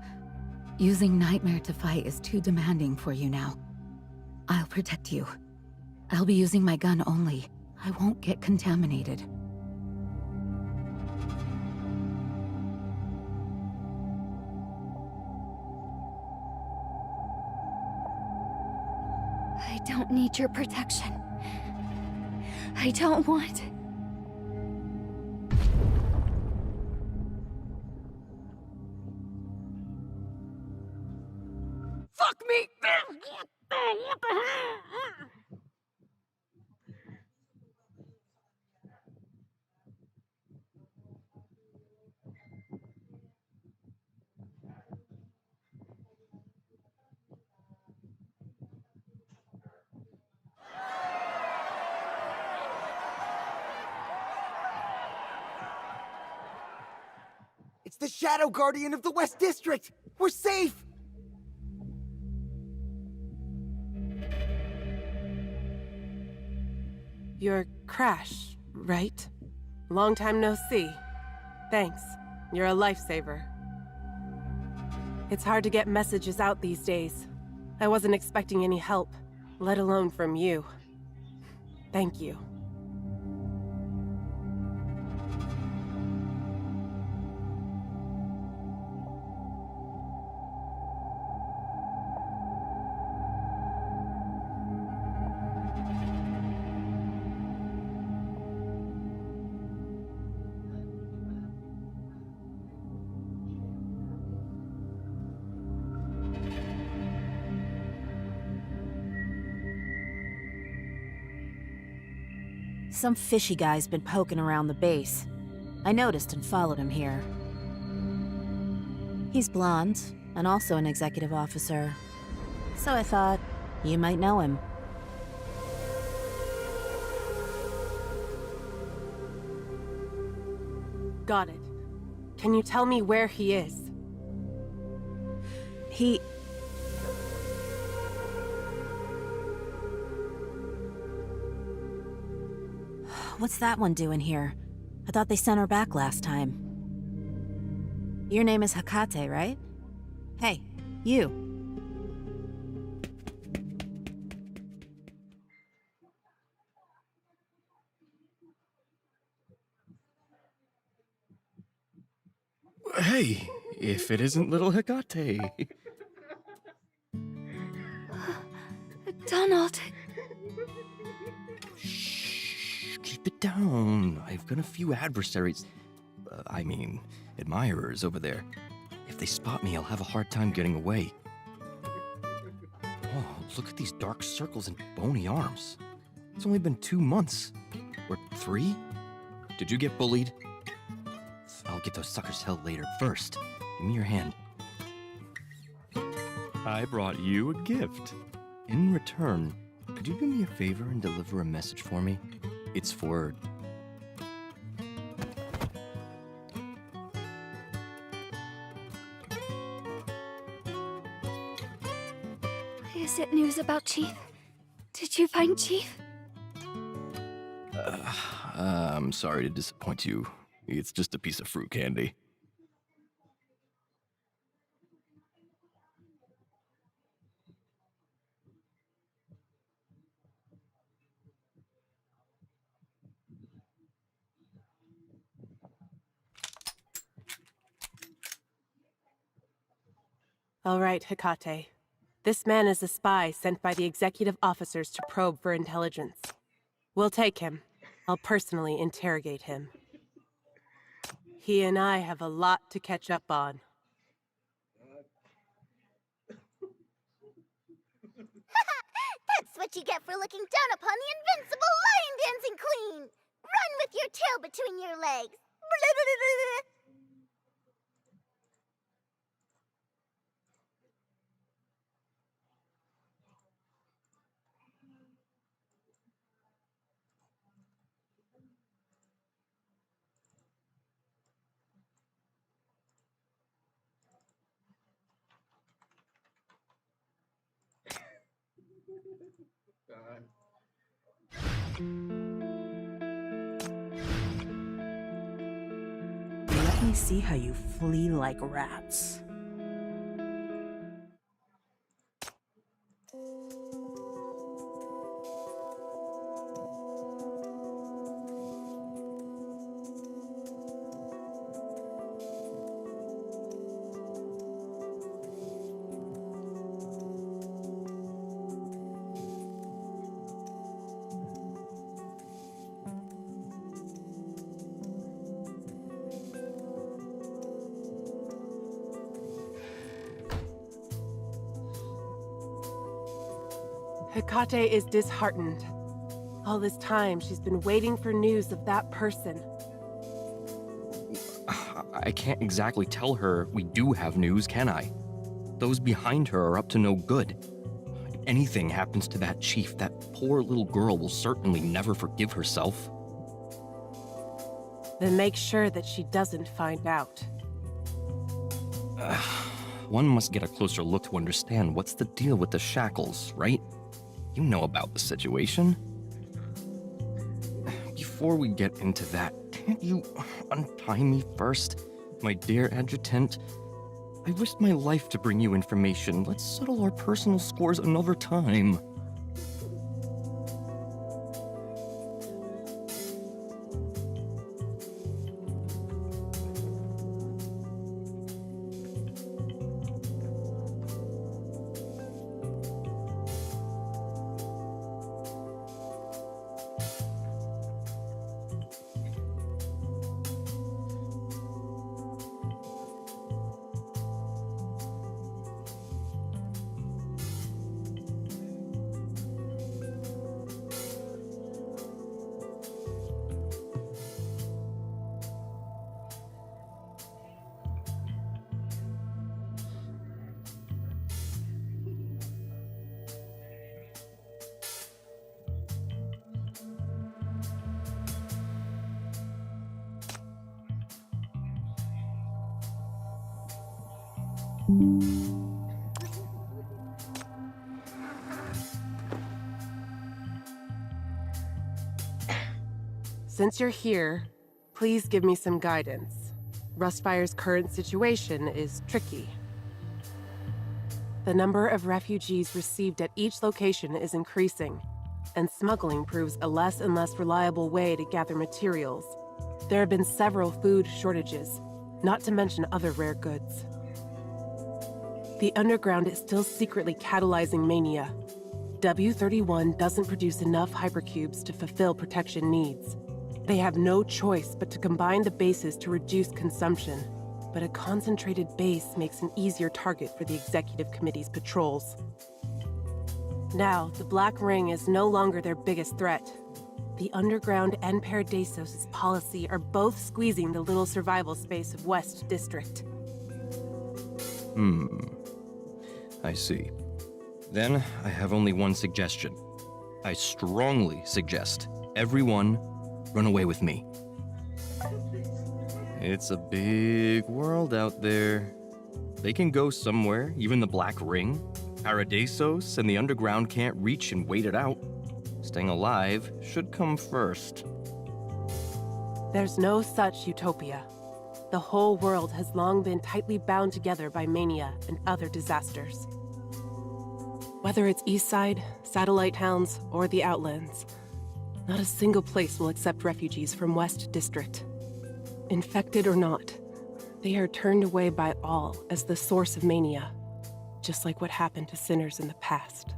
Using Nightmare to fight is too demanding for you now. I'll protect you. I'll be using my gun only. I won't get contaminated. I don't need your protection. I don't want... Fuck me! It's the Shadow Guardian of the West District! We're safe! You're Crash, right? Long time no see. Thanks. You're a lifesaver. It's hard to get messages out these days. I wasn't expecting any help, let alone from you. Thank you. Some fishy guy's been poking around the base. I noticed and followed him here. He's blonde, and also an executive officer. So I thought, you might know him. Got it. Can you tell me where he is? He... What's that one doing here? I thought they sent her back last time. Your name is Hekate, right? Hey, you. Hey, if it isn't little Hekate. Donald. Keep it down. I've got a few adversaries. Admirers over there. If they spot me, I'll have a hard time getting away. Oh, look at these dark circles and bony arms. It's only been 2 months. Or 3? Did you get bullied? I'll get those suckers held later. First, give me your hand. I brought you a gift. In return, could you do me a favor and deliver a message for me? It's for... Is it news about Chief? Did you find Chief? I'm sorry to disappoint you. It's just a piece of fruit candy. All right, Hekate. This man is a spy sent by the executive officers to probe for intelligence. We'll take him. I'll personally interrogate him. He and I have a lot to catch up on. That's what you get for looking down upon the invincible lion-dancing queen! Run with your tail between your legs! Blah, blah, blah, blah. Let me see how you flee like rats. Hecate is disheartened. All this time, she's been waiting for news of that person. I can't exactly tell her we do have news, can I? Those behind her are up to no good. If anything happens to that chief, that poor little girl will certainly never forgive herself. Then make sure that she doesn't find out. One must get a closer look to understand what's the deal with the shackles, right? You know about the situation. Before we get into that, can't you untie me first? My dear adjutant, I risked my life to bring you information. Let's settle our personal scores another time. Since you're here, please give me some guidance. Rustfire's current situation is tricky. The number of refugees received at each location is increasing, and smuggling proves a less and less reliable way to gather materials. There have been several food shortages, not to mention other rare goods. The underground is still secretly catalyzing mania. W31 doesn't produce enough hypercubes to fulfill protection needs. They have no choice but to combine the bases to reduce consumption, but a concentrated base makes an easier target for the Executive Committee's patrols. Now, the Black Ring is no longer their biggest threat. The Underground and Paradisos' policy are both squeezing the little survival space of West District. I see. Then, I have only one suggestion. I strongly suggest everyone run away with me. It's a big world out there. They can go somewhere, even the Black Ring. Paradisos and the Underground can't reach and wait it out. Staying alive should come first. There's no such utopia. The whole world has long been tightly bound together by mania and other disasters. Whether it's Eastside, Satellite Towns, or the Outlands, not a single place will accept refugees from West District. Infected or not, they are turned away by all as the source of mania, just like what happened to sinners in the past.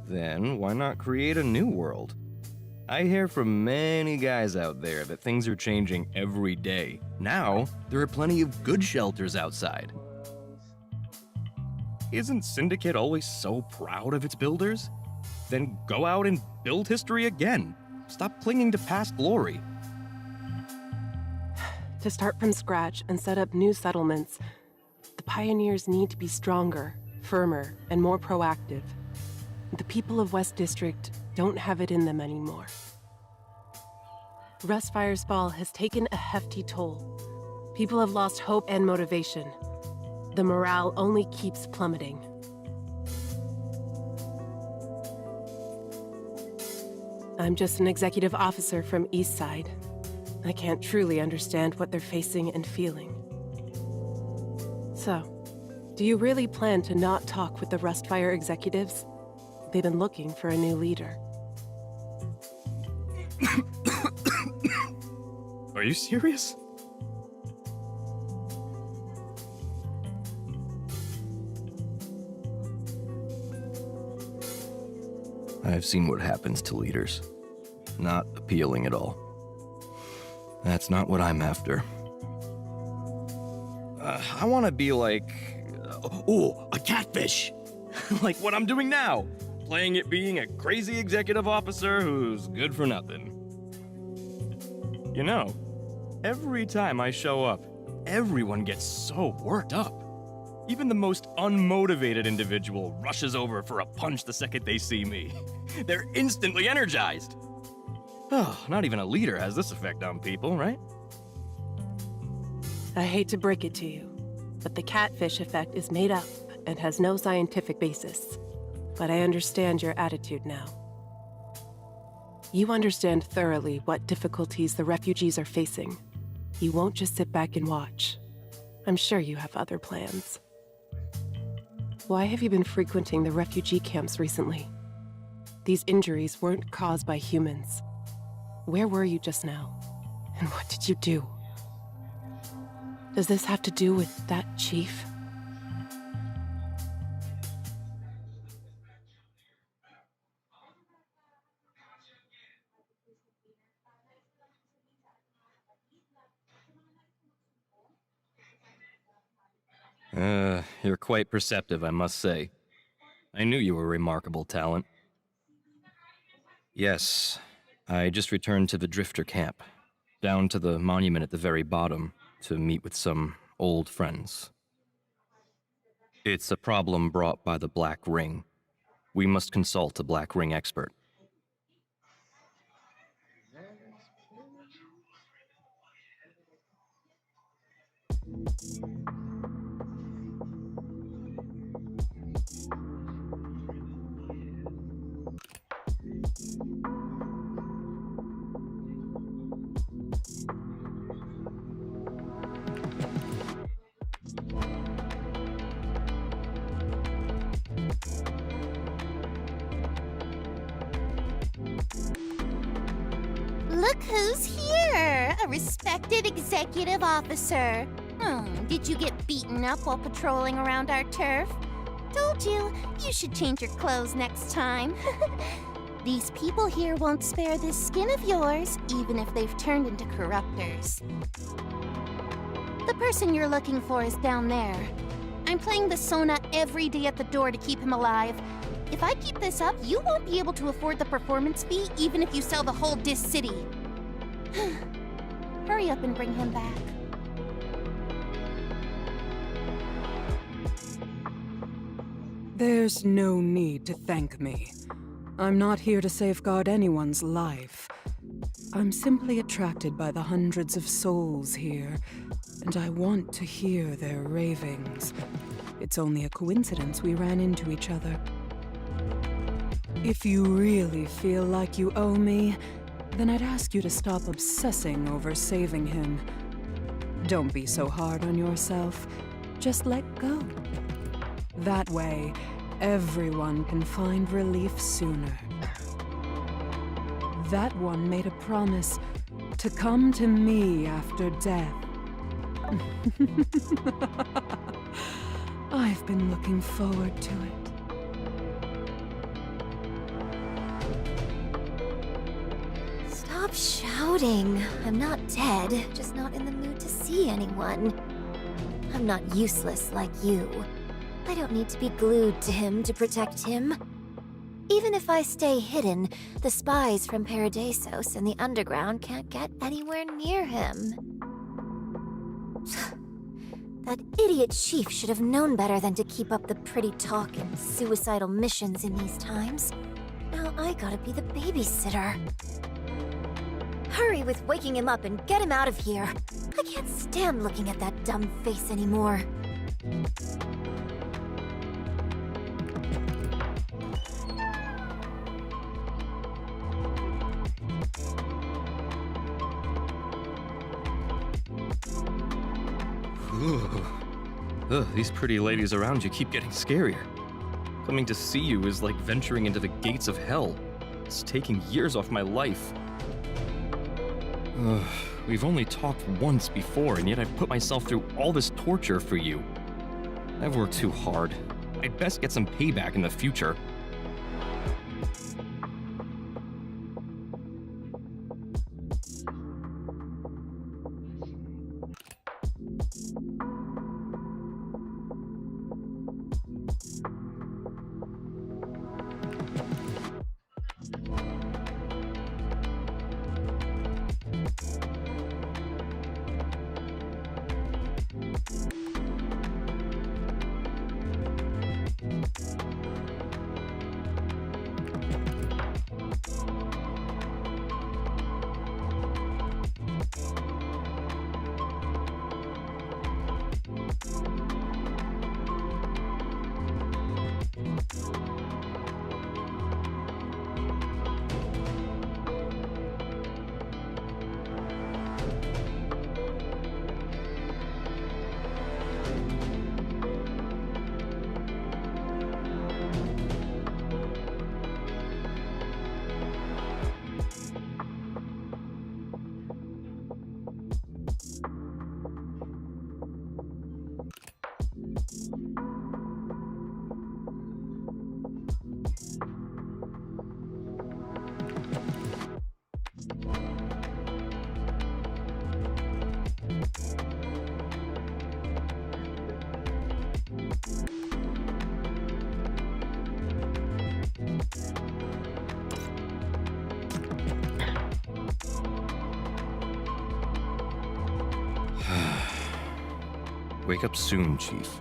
Then why not create a new world? I hear from many guys out there that things are changing every day. Now, there are plenty of good shelters outside. Isn't Syndicate always so proud of its builders? Then go out and build history again. Stop clinging to past glory. To start from scratch and set up new settlements, the pioneers need to be stronger, firmer, and more proactive. The people of West District don't have it in them anymore. Rustfire's fall has taken a hefty toll. People have lost hope and motivation. The morale only keeps plummeting. I'm just an executive officer from Eastside. I can't truly understand what they're facing and feeling. So, do you really plan to not talk with the Rustfire executives? They've been looking for a new leader. Are you serious? I've seen what happens to leaders. Not appealing at all. That's not what I'm after. I want to be like... a catfish! Like what I'm doing now. Playing it being a crazy executive officer who's good for nothing. You know, every time I show up, everyone gets so worked up. Even the most unmotivated individual rushes over for a punch the second they see me. They're instantly energized. Oh, not even a leader has this effect on people, right? I hate to break it to you, but the catfish effect is made up and has no scientific basis. But I understand your attitude now. You understand thoroughly what difficulties the refugees are facing. You won't just sit back and watch. I'm sure you have other plans. Why have you been frequenting the refugee camps recently? These injuries weren't caused by humans. Where were you just now? And what did you do? Does this have to do with that chief? You're quite perceptive, I must say. I knew you were a remarkable talent. Yes, I just returned to the Drifter camp, down to the monument at the very bottom, to meet with some old friends. It's a problem brought by the Black Ring. We must consult a Black Ring expert. Look who's here! A respected executive officer. Did you get beaten up while patrolling around our turf? Told you, you should change your clothes next time. These people here won't spare this skin of yours, even if they've turned into corruptors. The person you're looking for is down there. I'm playing the Sona every day at the door to keep him alive. If I keep this up, you won't be able to afford the performance fee, even if you sell the whole Dis City. Hurry up and bring him back. There's no need to thank me. I'm not here to safeguard anyone's life. I'm simply attracted by the hundreds of souls here, and I want to hear their ravings. It's only a coincidence we ran into each other. If you really feel like you owe me, then I'd ask you to stop obsessing over saving him. Don't be so hard on yourself. Just let go. That way, everyone can find relief sooner. That one made a promise to come to me after death. I've been looking forward to it. Reloading. I'm not dead, just not in the mood to see anyone. I'm not useless like you. I don't need to be glued to him to protect him. Even if I stay hidden, the spies from Paradisos and the underground can't get anywhere near him. That idiot chief should have known better than to keep up the pretty talk and suicidal missions in these times. Now I gotta be the babysitter. Hurry with waking him up and get him out of here. I can't stand looking at that dumb face anymore. Ugh, these pretty ladies around you keep getting scarier. Coming to see you is like venturing into the gates of hell. It's taking years off my life. Ugh, we've only talked once before, and yet I've put myself through all this torture for you. I've worked too hard. I'd best get some payback in the future. Wake up soon, Chief.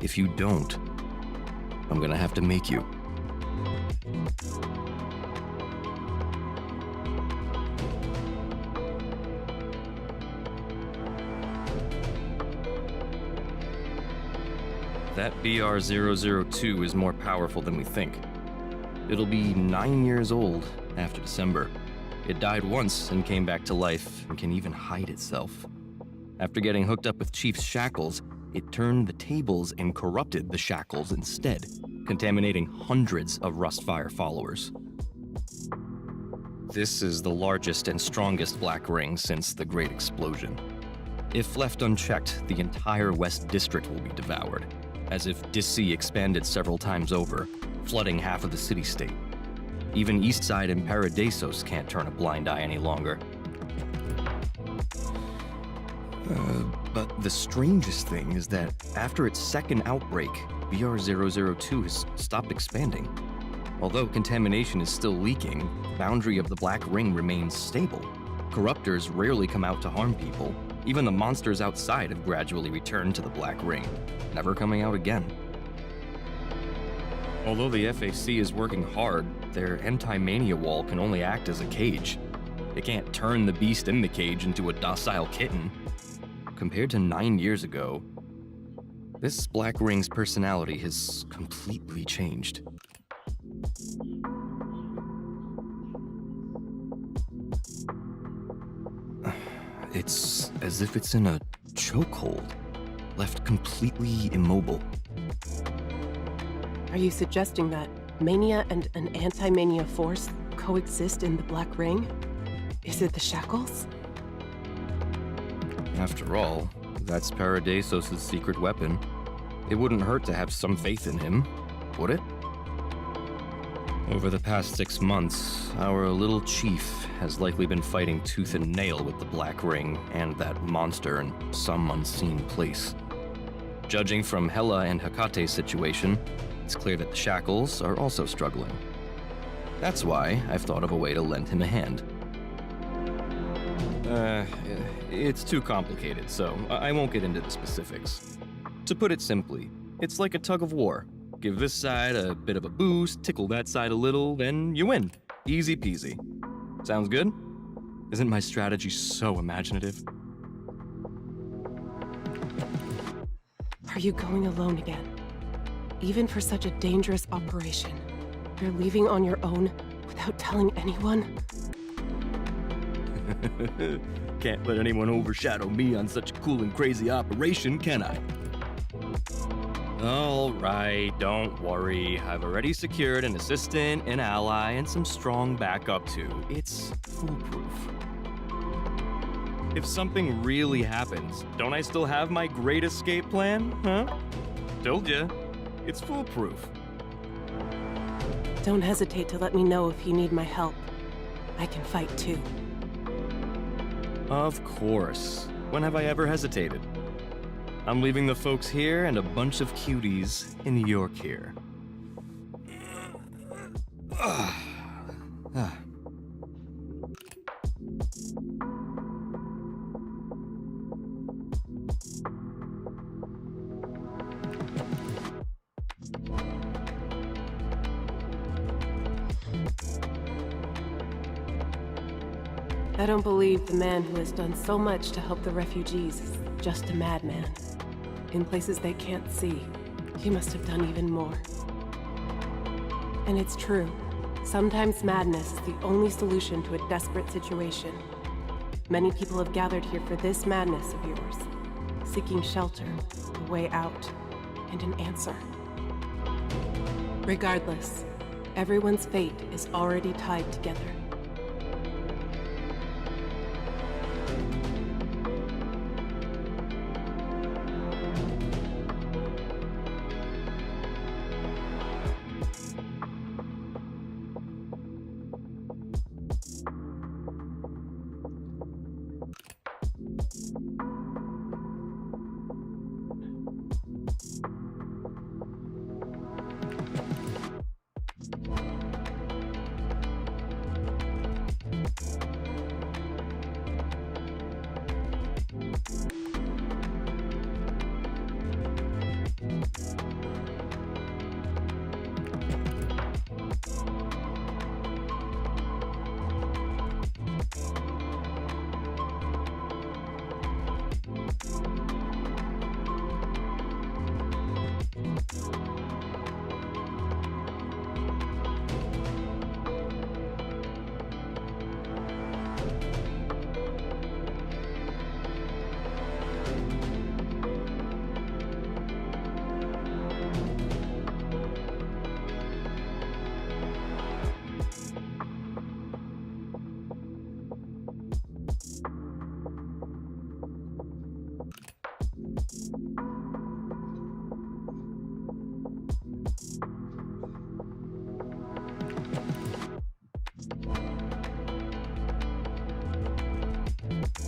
If you don't, I'm gonna have to make you. That BR-002 is more powerful than we think. It'll be 9 years old after December. It died once and came back to life and can even hide itself. After getting hooked up with Chief's shackles, it turned the tables and corrupted the shackles instead, contaminating hundreds of Rustfire followers. This is the largest and strongest Black Ring since the Great Explosion. If left unchecked, the entire West District will be devoured, as if Dissea expanded several times over, flooding half of the city-state. Even Eastside and Paradisos can't turn a blind eye any longer. But the strangest thing is that after its second outbreak, BR-002 has stopped expanding. Although contamination is still leaking, the boundary of the Black Ring remains stable. Corruptors rarely come out to harm people. Even the monsters outside have gradually returned to the Black Ring, never coming out again. Although the FAC is working hard, their anti-mania wall can only act as a cage. It can't turn the beast in the cage into a docile kitten. Compared to 9 years ago, this Black Ring's personality has completely changed. It's as if it's in a chokehold, left completely immobile. Are you suggesting that mania and an anti-mania force coexist in the Black Ring? Is it the shackles? After all, that's Paradisos' secret weapon. It wouldn't hurt to have some faith in him, would it? Over the past 6 months, our little chief has likely been fighting tooth and nail with the Black Ring and that monster in some unseen place. Judging from Hela and Hakate's situation, it's clear that the Shackles are also struggling. That's why I've thought of a way to lend him a hand. It's too complicated, so I won't get into the specifics. To put it simply, it's like a tug of war. Give this side a bit of a boost, tickle that side a little, then you win. Easy peasy. Sounds good? Isn't my strategy so imaginative? Are you going alone again? Even for such a dangerous operation, you're leaving on your own without telling anyone? Can't let anyone overshadow me on such a cool and crazy operation, can I? All right, don't worry. I've already secured an assistant, an ally, and some strong backup too. It's foolproof. If something really happens, don't I still have my great escape plan, huh? Told ya. It's foolproof. Don't hesitate to let me know if you need my help. I can fight too. Of course. When have I ever hesitated? I'm leaving the folks here and a bunch of cuties in New York here. I don't believe the man who has done so much to help the refugees is just a madman. In places they can't see, he must have done even more. And it's true. Sometimes madness is the only solution to a desperate situation. Many people have gathered here for this madness of yours, seeking shelter, a way out, and an answer. Regardless, everyone's fate is already tied together.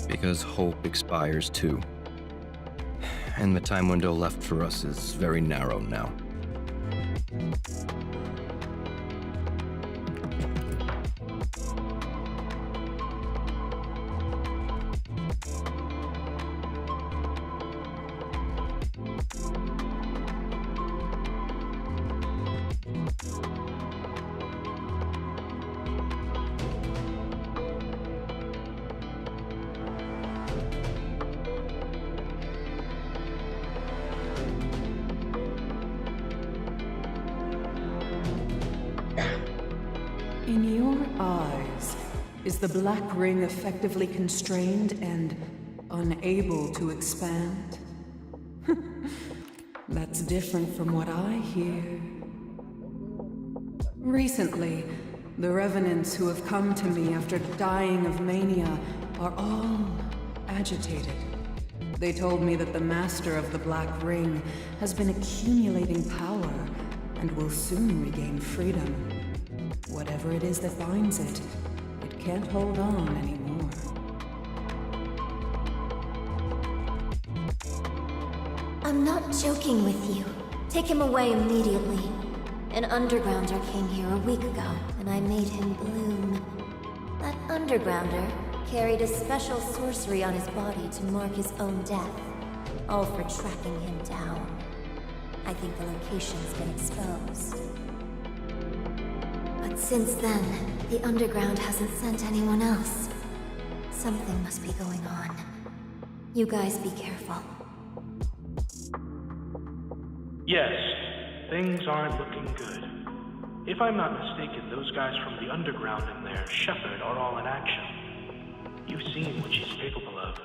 Because hope expires too. And the time window left for us is very narrow now. In your eyes, is the Black Ring effectively constrained and unable to expand? That's different from what I hear. Recently, the revenants who have come to me after dying of mania are all agitated. They told me that the master of the Black Ring has been accumulating power and will soon regain freedom. Whatever it is that binds it, it can't hold on anymore. I'm not joking with you. Take him away immediately. An undergrounder came here a week ago, and I made him bloom. That undergrounder carried a special sorcery on his body to mark his own death, all for tracking him down. I think the location's been exposed. But since then, the underground hasn't sent anyone else. Something must be going on. You guys be careful. Yes, things aren't looking good. If I'm not mistaken, those guys from the underground and their shepherd are all in action. You've seen what she's capable of.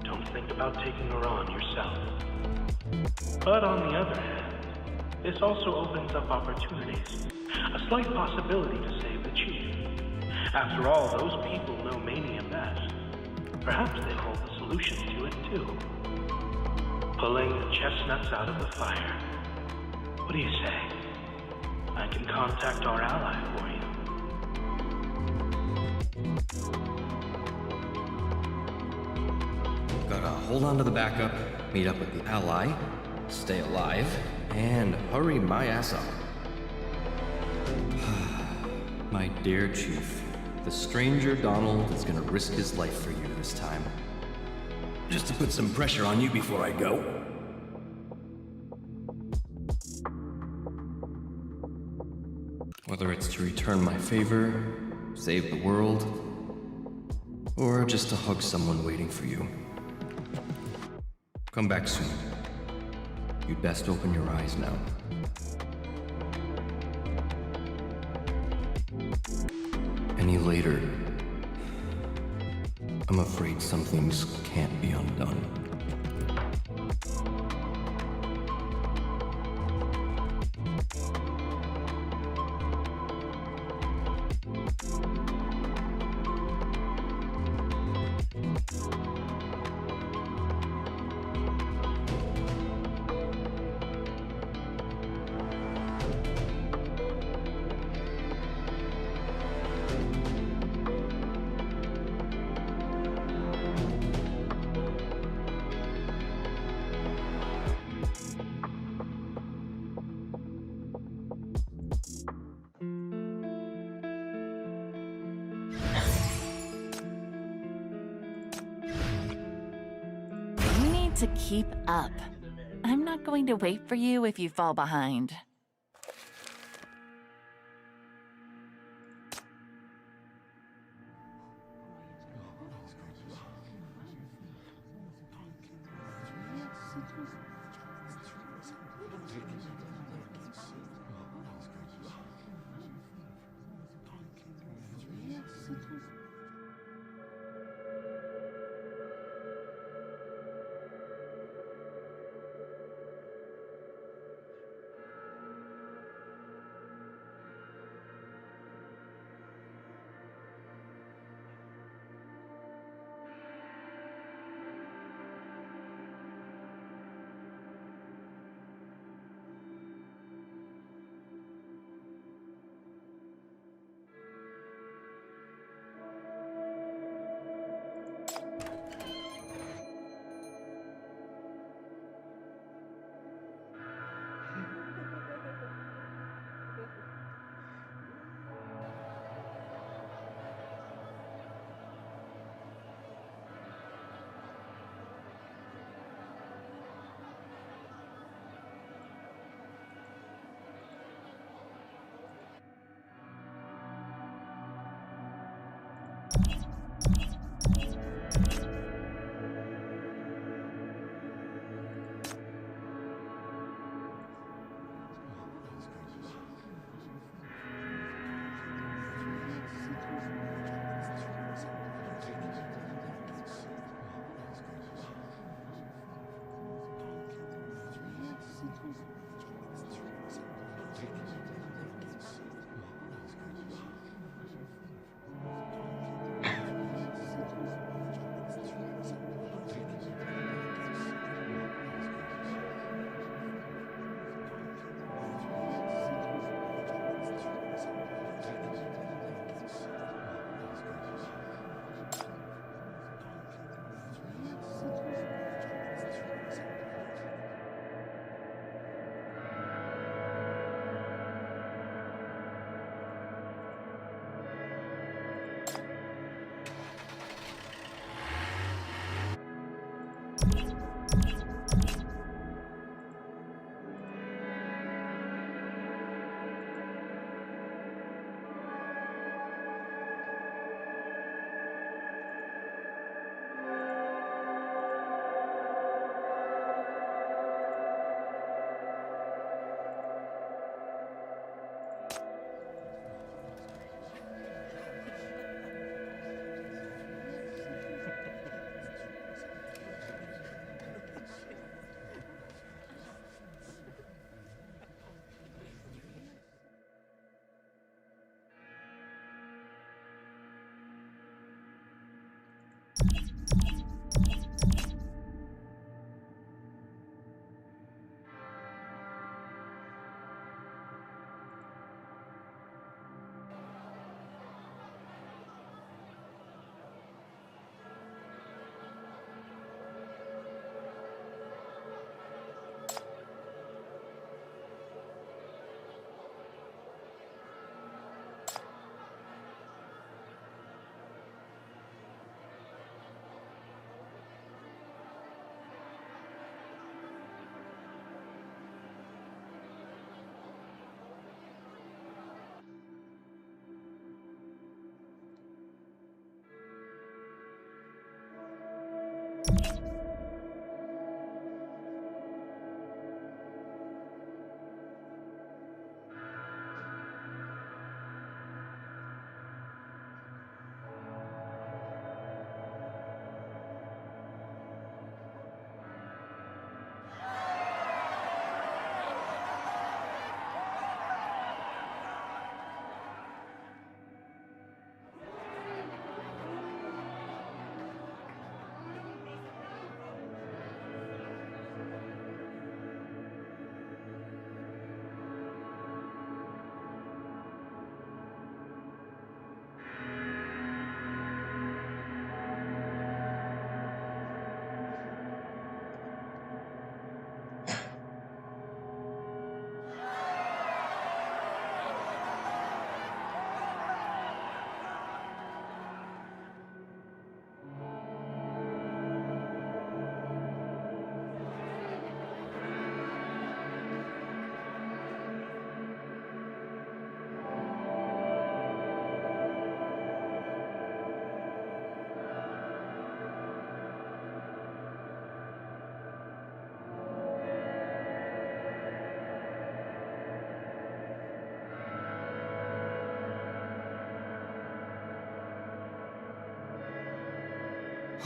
Don't think about taking her on yourself. But on the other hand, this also opens up opportunities. A slight possibility to save the chief. After all, those people know Mania best. Perhaps they hold the solution to it too. Pulling the chestnuts out of the fire. What do you say? I can contact our ally for you. Gotta hold on to the backup, meet up with the ally, stay alive, and hurry my ass up. My dear Chief, the stranger Donald is gonna risk his life for you this time. Just to put some pressure on you before I go. Whether it's to return my favor, save the world, or just to hug someone waiting for you. Come back soon. You'd best open your eyes now. Any later, I'm afraid some things can't be undone. You need to keep up. I'm not going to wait for you if you fall behind.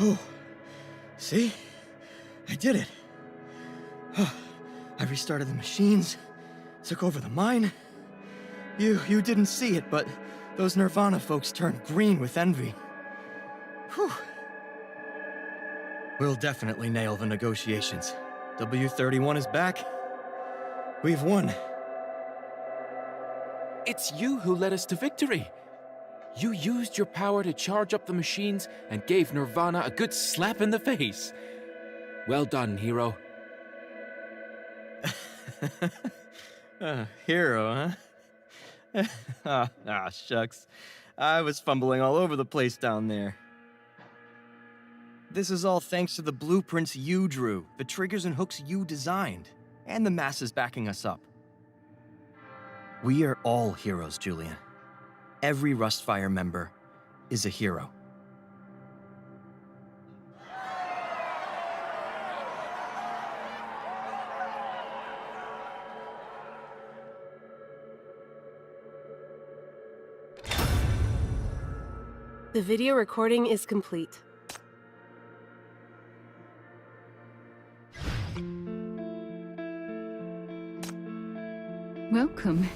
Oh, see? I did it. I restarted the machines, took over the mine. You didn't see it, but those Nirvana folks turned green with envy. Whew. We'll definitely nail the negotiations. W31 is back. We've won. It's you who led us to victory. You used your power to charge up the machines and gave Nirvana a good slap in the face. Well done, hero. Hero, huh? Shucks. I was fumbling all over the place down there. This is all thanks to the blueprints you drew, the triggers and hooks you designed, and the masses backing us up. We are all heroes, Julian. Every Rustfire member is a hero. The video recording is complete. Welcome.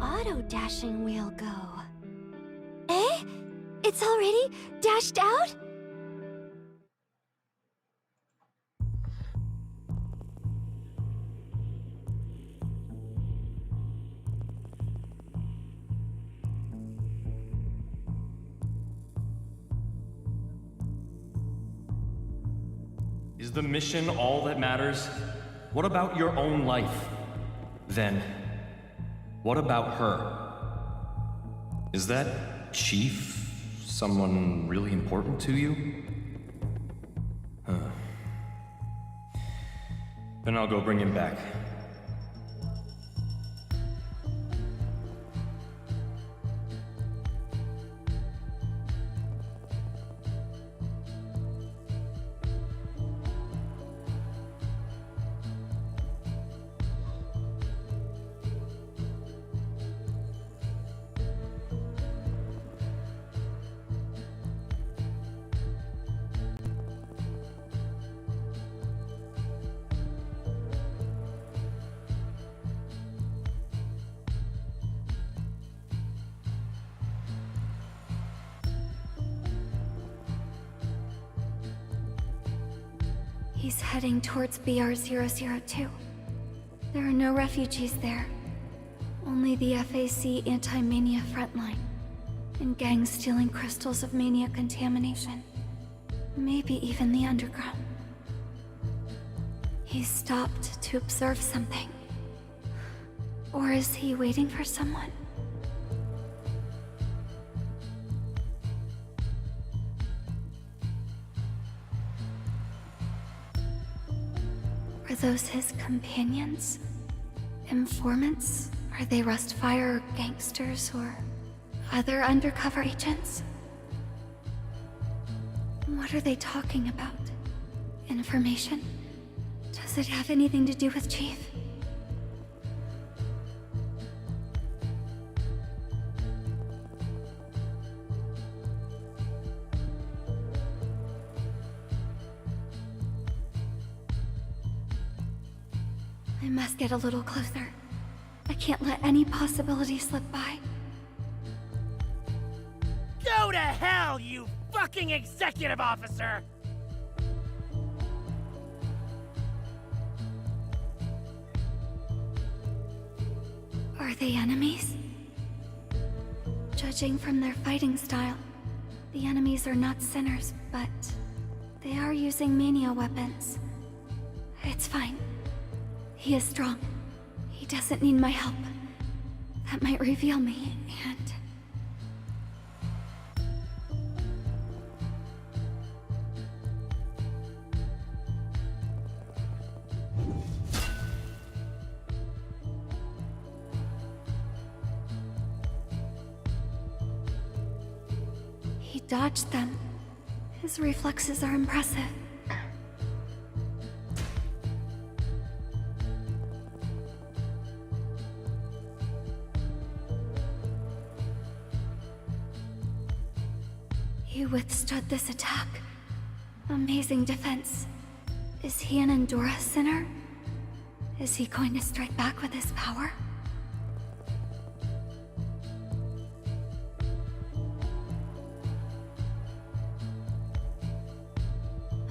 auto-dashing wheel go? Eh? It's already dashed out? Is the mission all that matters? What about your own life? Then, what about her? Is that Chief someone really important to you? Then I'll go bring him back. He's heading towards BR-002. There are no refugees there. Only the FAC anti-mania frontline. And gangs stealing crystals of mania contamination. Maybe even the underground. He's stopped to observe something. Or is he waiting for someone? Are those his companions? Informants? Are they Rustfire or gangsters or other undercover agents? What are they talking about? Information? Does it have anything to do with Chief? I must get a little closer. I can't let any possibility slip by. Go to hell, you fucking executive officer! Are they enemies? Judging from their fighting style, the enemies are not sinners, but they are using mania weapons. It's fine. He is strong. He doesn't need my help. That might reveal me, and... He dodged them. His reflexes are impressive. He withstood this attack. Amazing defense. Is he an Endora sinner? Is he going to strike back with his power?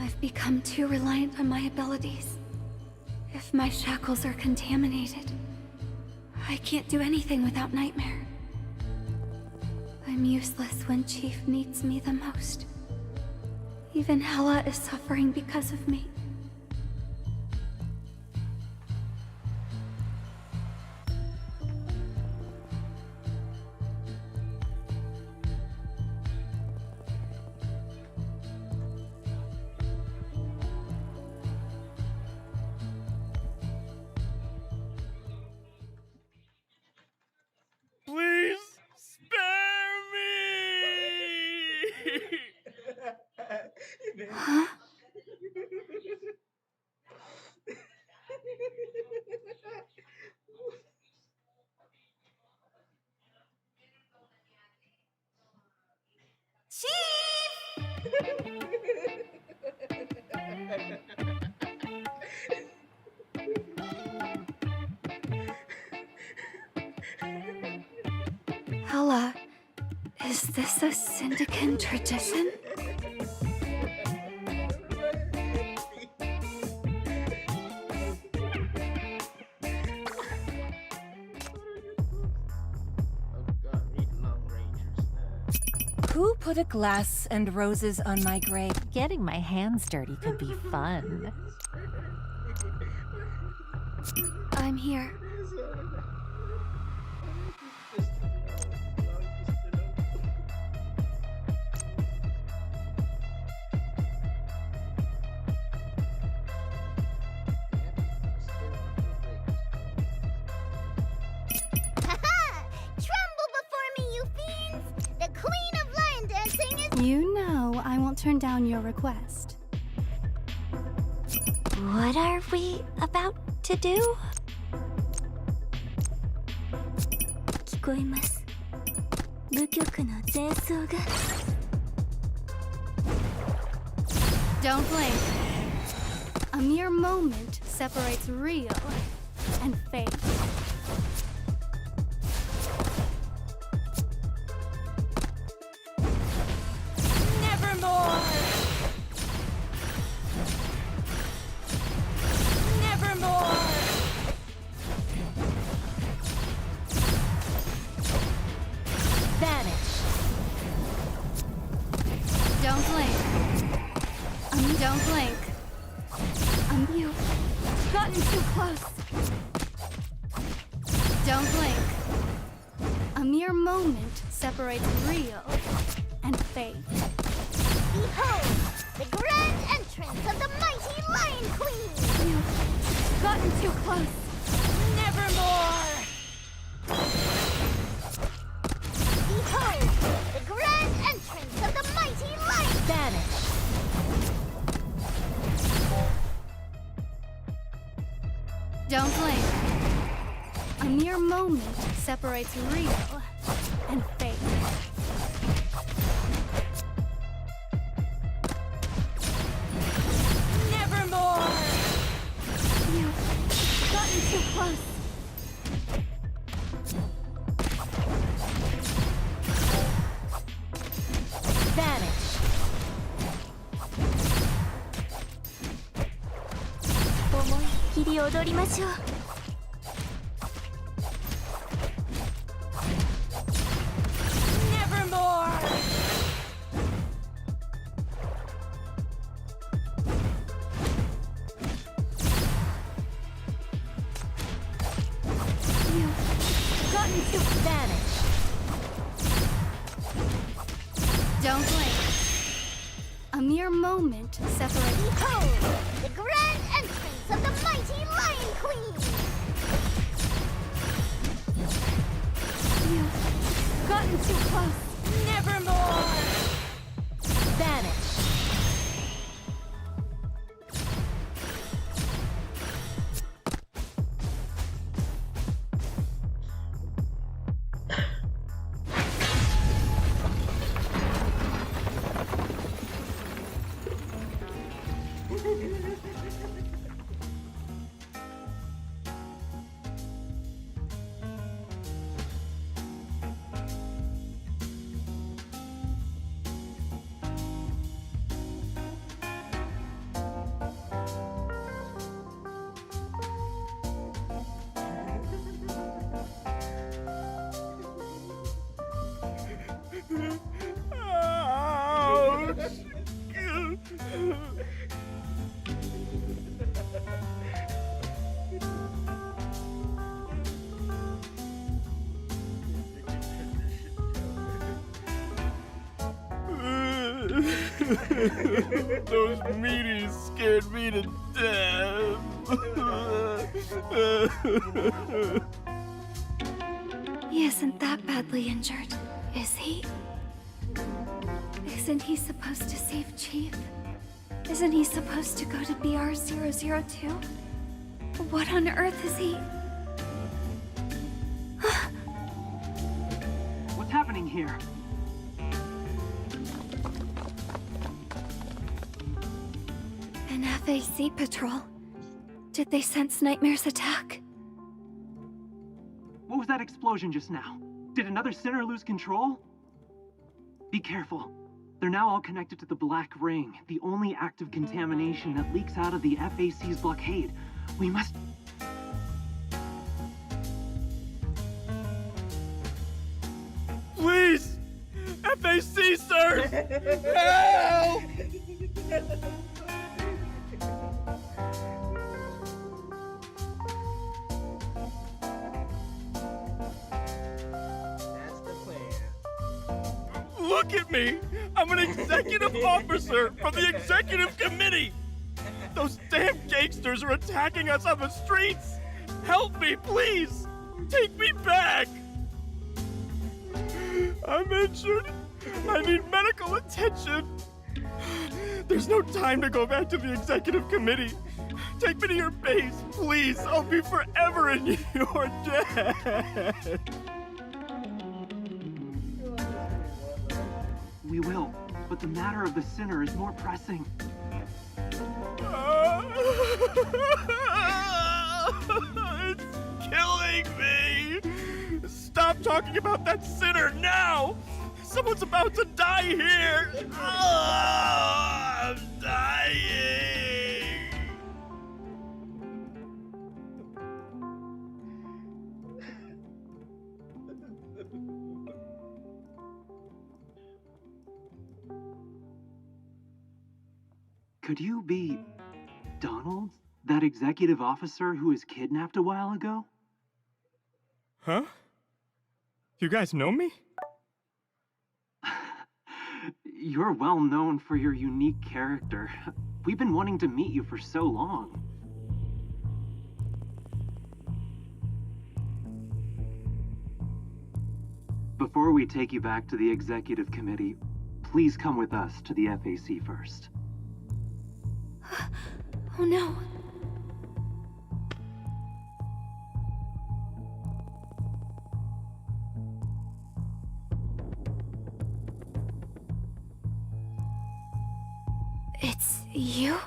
I've become too reliant on my abilities. If my shackles are contaminated, I can't do anything without Nightmare. I'm useless when Chief needs me the most. Even Hela is suffering because of me. Please spare me! Huh? Ella, is this a Syndican tradition? Who put a glass and roses on my grave? Getting my hands dirty could be fun. I'm here. Tremble before me, you fiends! The queen of lion dancing is— You know I won't turn down your request. What are we about to do? 聞こえます。舞曲の前奏が。Don't blink. A mere moment separates real and fake. Nevermore! Nevermore! Vanish. Don't blink. Don't blink. You've gotten too close. Don't blink. A mere moment separates real and fake. Behold, the grand entrance of the mighty Lion Queen! You've gotten too close. Nevermore! Behold, the grand entrance of the mighty Lion! Vanish. Don't blink. A mere moment separates real and fake. Nevermore! You've gotten too close. Vanish. 思いっきり踊りましょう。Nevermore! You've gotten too Vanish. Don't blink. A mere moment separates. Behold, the grand entrance of the mighty Lion Queen! You've gotten too close. Nevermore! Vanish. Those meteors scared me to death. He isn't that badly injured, is he? Isn't he supposed to save Chief? Isn't he supposed to go to BR-002? What on earth is he? What's happening here? An FAC patrol. Did they sense Nightmare's attack? What was that explosion just now? Did another sinner lose control? Be careful. They're now all connected to the Black Ring, the only active contamination that leaks out of the FAC's blockade. We must... Please! FAC, sirs! Help! Look at me! I'm an executive officer from the executive committee! Those damn gangsters are attacking us on the streets! Help me, please! Take me back! I'm injured. I need medical attention. There's no time to go back to the executive committee. Take me to your base, please. I'll be forever in your debt. We will, but the matter of the sinner is more pressing. It's killing me. Stop talking about that sinner now. Someone's about to die here. I'm dying. Could you be Donald, that executive officer who was kidnapped a while ago? Huh? You guys know me? You're well known for your unique character. We've been wanting to meet you for so long. Before we take you back to the executive committee, please come with us to the FAC first. Oh no. It's you?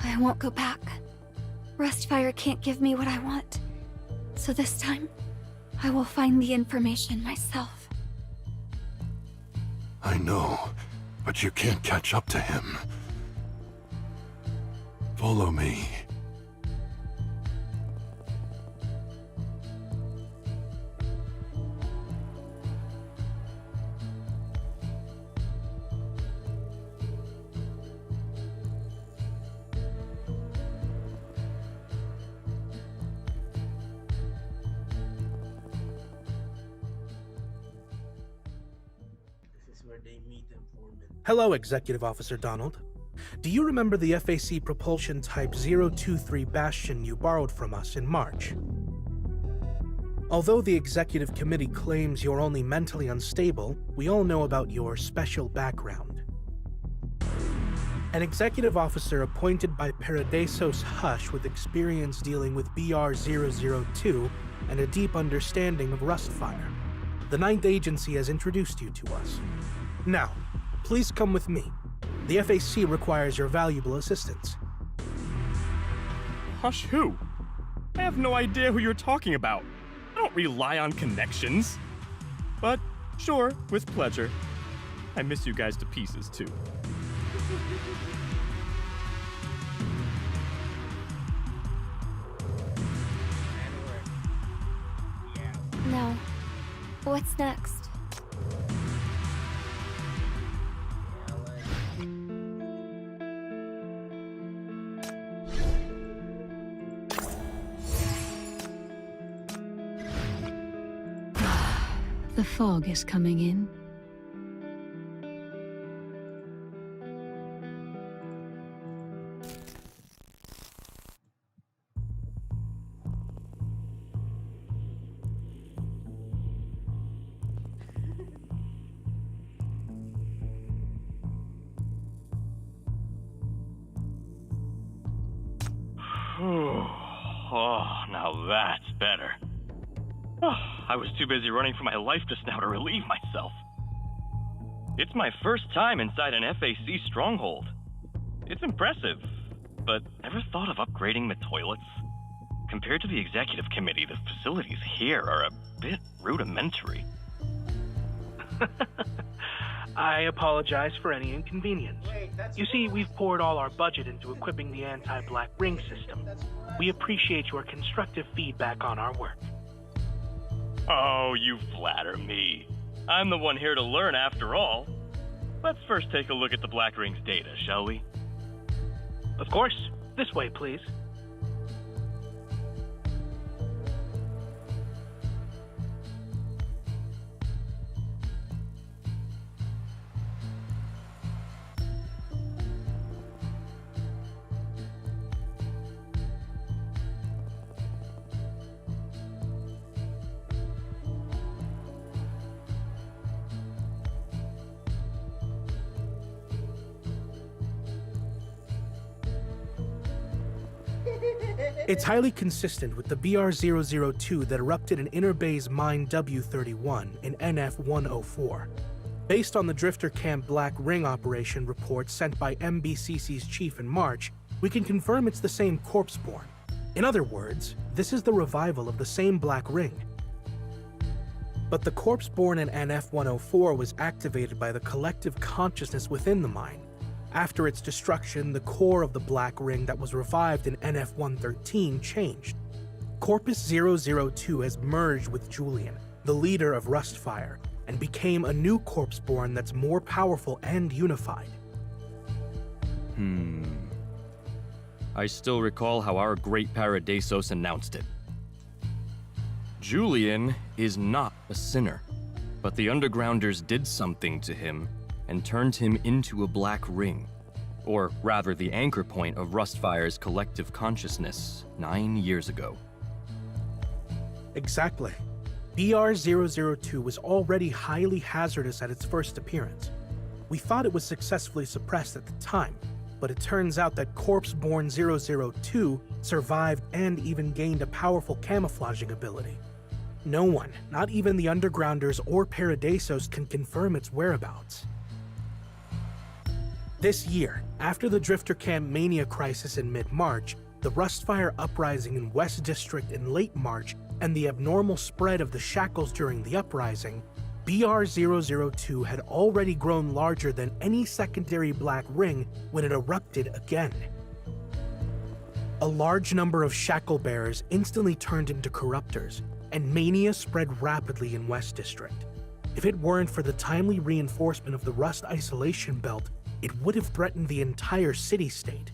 I won't go back. Rustfire can't give me what I want. So this time, I will find the information myself. I know, but you can't catch up to him. Follow me. Hello, Executive Officer Donald. Do you remember the FAC propulsion type 023 Bastion you borrowed from us in March? Although the Executive Committee claims you're only mentally unstable, we all know about your special background. An executive officer appointed by Paradisos Hush with experience dealing with BR-002 and a deep understanding of Rustfire. The Ninth Agency has introduced you to us. Now, please come with me. The FAC requires your valuable assistance. Hush who? I have no idea who you're talking about. I don't rely on connections. But sure, with pleasure. I miss you guys to pieces, too. No. What's next? The fog is coming in. Oh, now that's better. Oh, I was too busy running for my life just now to relieve myself. It's my first time inside an FAC stronghold. It's impressive, but ever thought of upgrading the toilets? Compared to the executive committee, the facilities here are a bit rudimentary. I apologize for any inconvenience. You see, we've poured all our budget into equipping the anti-black ring system. We appreciate your constructive feedback on our work. Oh, you flatter me. I'm the one here to learn after all. Let's first take a look at the Black Ring's data, shall we? Of course. This way, please. It's highly consistent with the BR-002 that erupted in Inner Bay's Mine W-31 in NF-104. Based on the Drifter Camp Black Ring operation report sent by MBCC's chief in March, we can confirm it's the same corpse-born. In other words, this is the revival of the same Black Ring. But the corpse-born in NF-104 was activated by the collective consciousness within the mine. After its destruction, the core of the Black Ring that was revived in NF-113 changed. Corpus 002 has merged with Julian, the leader of Rustfire, and became a new corpse-born that's more powerful and unified. I still recall how our great Paradisos announced it. Julian is not a sinner, but the Undergrounders did something to him and turned him into a Black Ring, or rather the anchor point of Rustfire's collective consciousness 9 years ago. Exactly. BR-002 was already highly hazardous at its first appearance. We thought it was successfully suppressed at the time, but it turns out that Corpse-born 002 survived and even gained a powerful camouflaging ability. No one, not even the Undergrounders or Paradisos, can confirm its whereabouts. This year, after the Drifter Camp Mania crisis in mid-March, the Rustfire uprising in West District in late March, and the abnormal spread of the shackles during the uprising, BR-002 had already grown larger than any secondary Black Ring when it erupted again. A large number of shackle bearers instantly turned into corruptors, and mania spread rapidly in West District. If it weren't for the timely reinforcement of the Rust Isolation Belt, it would have threatened the entire city-state.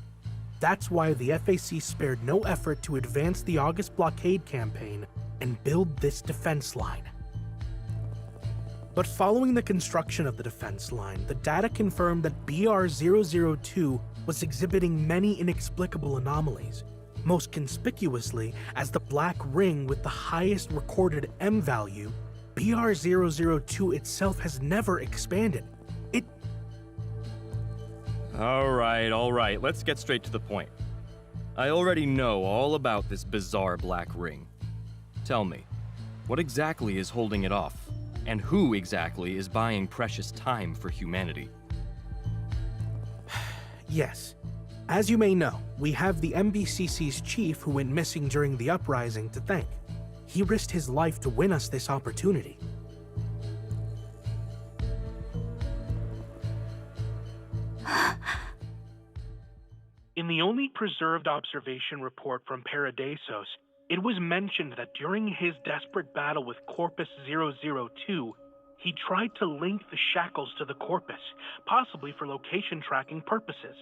That's why the FAC spared no effort to advance the August blockade campaign and build this defense line. But following the construction of the defense line, the data confirmed that BR-002 was exhibiting many inexplicable anomalies, most conspicuously as the Black Ring with the highest recorded M value. BR-002 itself has never expanded. All right, let's get straight to the point. I already know all about this bizarre Black Ring. Tell me, what exactly is holding it off? And who exactly is buying precious time for humanity? Yes. As you may know, we have the MBCC's chief who went missing during the uprising to thank. He risked his life to win us this opportunity. In the only preserved observation report from Paradisos, it was mentioned that during his desperate battle with Corpus 002, he tried to link the shackles to the Corpus, possibly for location tracking purposes.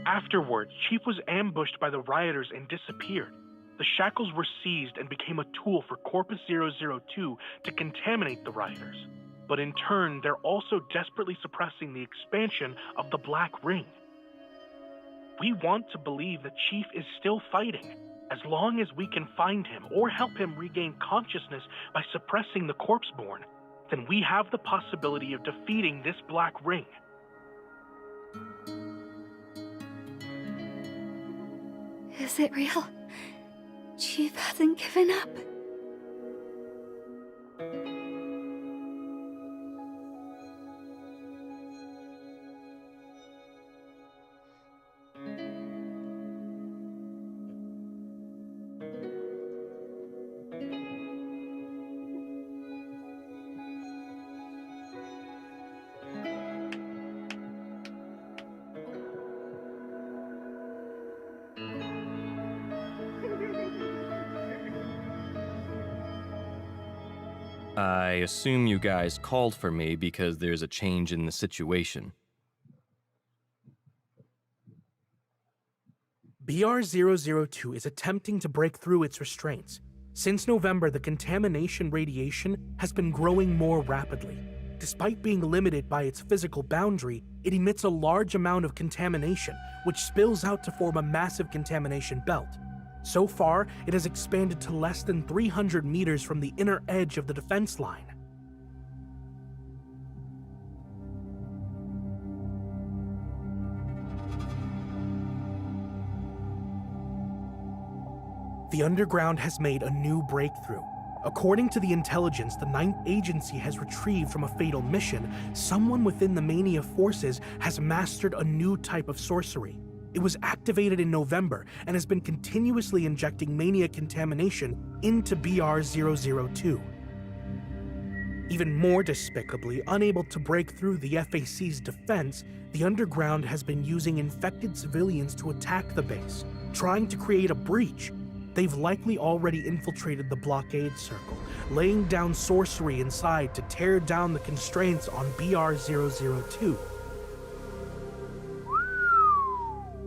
Afterwards, Chief was ambushed by the rioters and disappeared. The shackles were seized and became a tool for Corpus 002 to contaminate the rioters. But in turn, they're also desperately suppressing the expansion of the Black Ring. We want to believe that Chief is still fighting, as long as we can find him or help him regain consciousness by suppressing the Corpse-born, then we have the possibility of defeating this Black Ring. Is it real? Chief hasn't given up. I assume you guys called for me because there's a change in the situation. BR-002 is attempting to break through its restraints. Since November, the contamination radiation has been growing more rapidly. Despite being limited by its physical boundary, it emits a large amount of contamination, which spills out to form a massive contamination belt. So far, it has expanded to less than 300 meters from the inner edge of the defense line. The Underground has made a new breakthrough. According to the intelligence the 9th Agency has retrieved from a fatal mission, someone within the Mania forces has mastered a new type of sorcery. It was activated in November and has been continuously injecting Mania contamination into BR-002. Even more despicably, unable to break through the FAC's defense, the Underground has been using infected civilians to attack the base, trying to create a breach. They've likely already infiltrated the blockade circle, laying down sorcery inside to tear down the constraints on BR-002.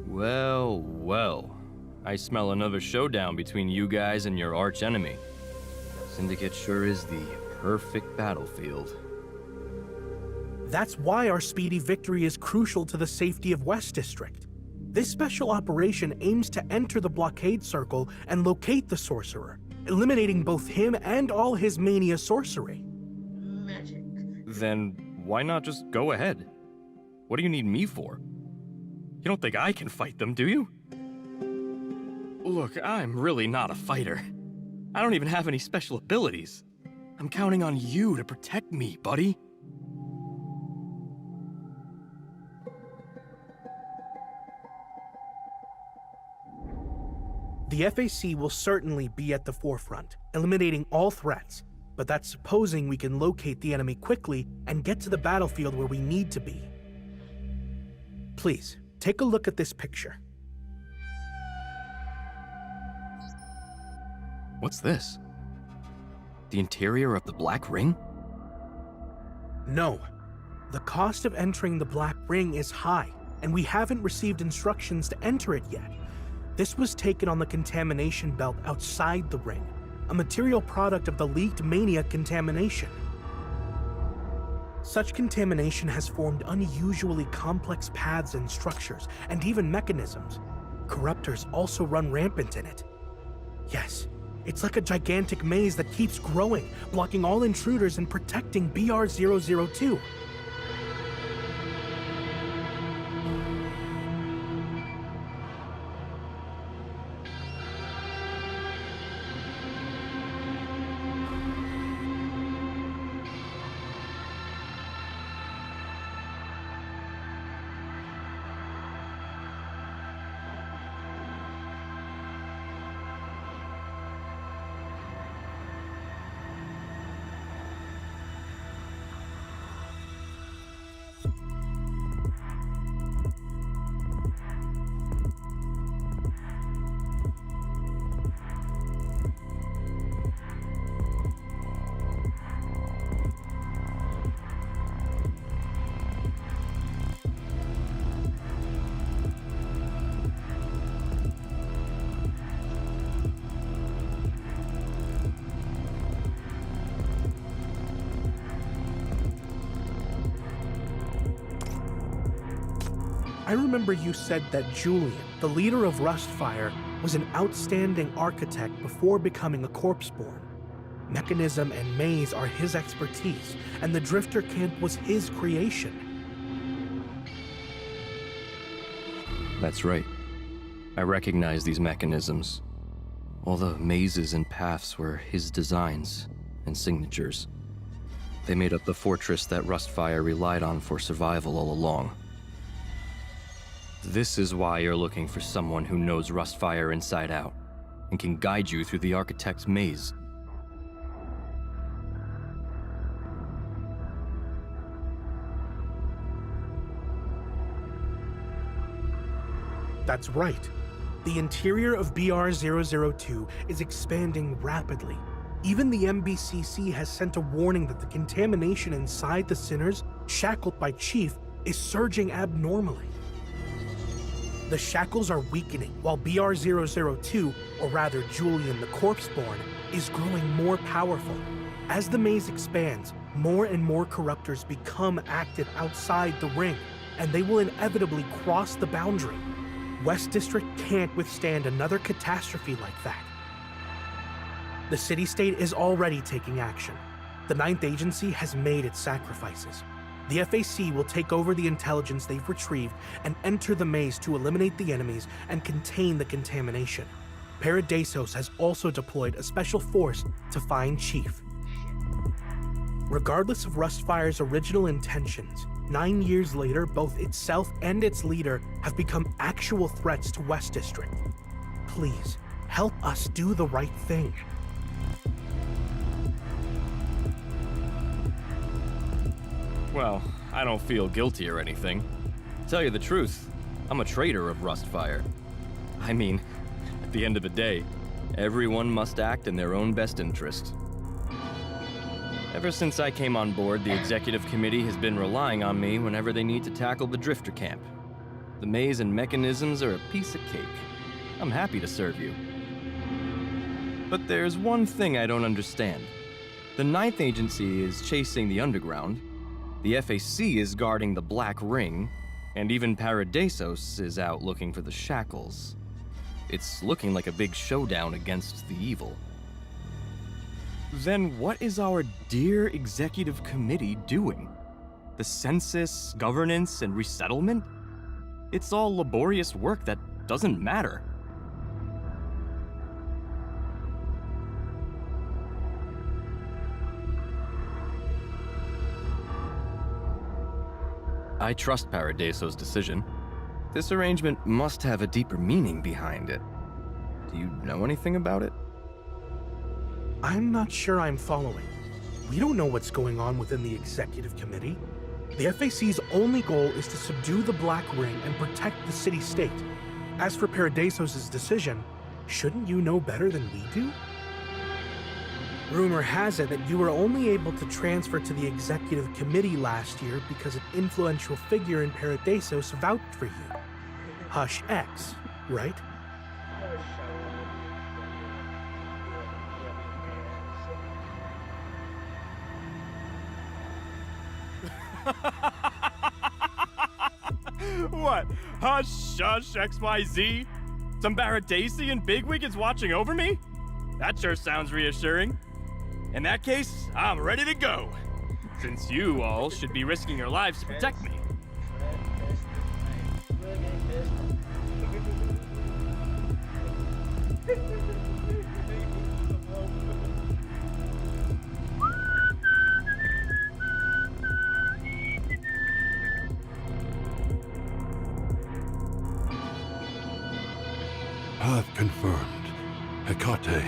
Well, well. I smell another showdown between you guys and your arch-enemy. Syndicate sure is the perfect battlefield. That's why our speedy victory is crucial to the safety of West District. This special operation aims to enter the blockade circle and locate the sorcerer, eliminating both him and all his Mania sorcery. Then why not just go ahead? What do you need me for? You don't think I can fight them, do you? Look, I'm really not a fighter. I don't even have any special abilities. I'm counting on you to protect me, buddy. The FAC will certainly be at the forefront, eliminating all threats, but that's supposing we can locate the enemy quickly and get to the battlefield where we need to be. Please, take a look at this picture. What's this? The interior of the Black Ring? No. The cost of entering the Black Ring is high, and we haven't received instructions to enter it yet. This was taken on the contamination belt outside the ring, a material product of the leaked Mania contamination. Such contamination has formed unusually complex paths and structures, and even mechanisms. Corruptors also run rampant in it. Yes, it's like a gigantic maze that keeps growing, blocking all intruders and protecting BR-002. I remember you said that Julian, the leader of Rustfire, was an outstanding architect before becoming a corpseborn. Mechanism and maze are his expertise, and the Drifter Camp was his creation. That's right. I recognize these mechanisms. All the mazes and paths were his designs and signatures. They made up the fortress that Rustfire relied on for survival all along. This is why you're looking for someone who knows Rustfire inside out and can guide you through the architect's maze. That's right. The interior of BR-002 is expanding rapidly. Even the MBCC has sent a warning that the contamination inside the Sinners, shackled by Chief, is surging abnormally. The shackles are weakening, while BR-002, or rather Julian the Corpseborn, is growing more powerful. As the maze expands, more and more corruptors become active outside the ring, and they will inevitably cross the boundary. West District can't withstand another catastrophe like that. The city-state is already taking action. The Ninth Agency has made its sacrifices. The FAC will take over the intelligence they've retrieved and enter the maze to eliminate the enemies and contain the contamination. Paradisos has also deployed a special force to find Chief. Regardless of Rustfire's original intentions, 9 years later, both itself and its leader have become actual threats to West District. Please, help us do the right thing. Well, I don't feel guilty or anything. To tell you the truth, I'm a traitor of Rustfire. I mean, at the end of the day, everyone must act in their own best interest. Ever since I came on board, the executive committee has been relying on me whenever they need to tackle the drifter camp. The maze and mechanisms are a piece of cake. I'm happy to serve you. But there's one thing I don't understand. The Ninth Agency is chasing the Underground, the FAC is guarding the Black Ring, and even Paradisos is out looking for the Shackles. It's looking like a big showdown against the evil. Then what is our dear executive committee doing? The census, governance, and resettlement? It's all laborious work that doesn't matter. I trust Paradiso's decision. This arrangement must have a deeper meaning behind it. Do you know anything about it? I'm not sure I'm following. We don't know what's going on within the executive committee. The FAC's only goal is to subdue the Black Ring and protect the city-state. As for Paradisos' decision, shouldn't you know better than we do? Rumor has it that you were only able to transfer to the executive committee last year because an influential figure in Paradisos vouched for you. Hush X, right? What? Hush, shush, XYZ? Some Baradasian bigwig is watching over me? That sure sounds reassuring. In that case, I'm ready to go. Since you all should be risking your lives to protect me. Path confirmed. Hecate,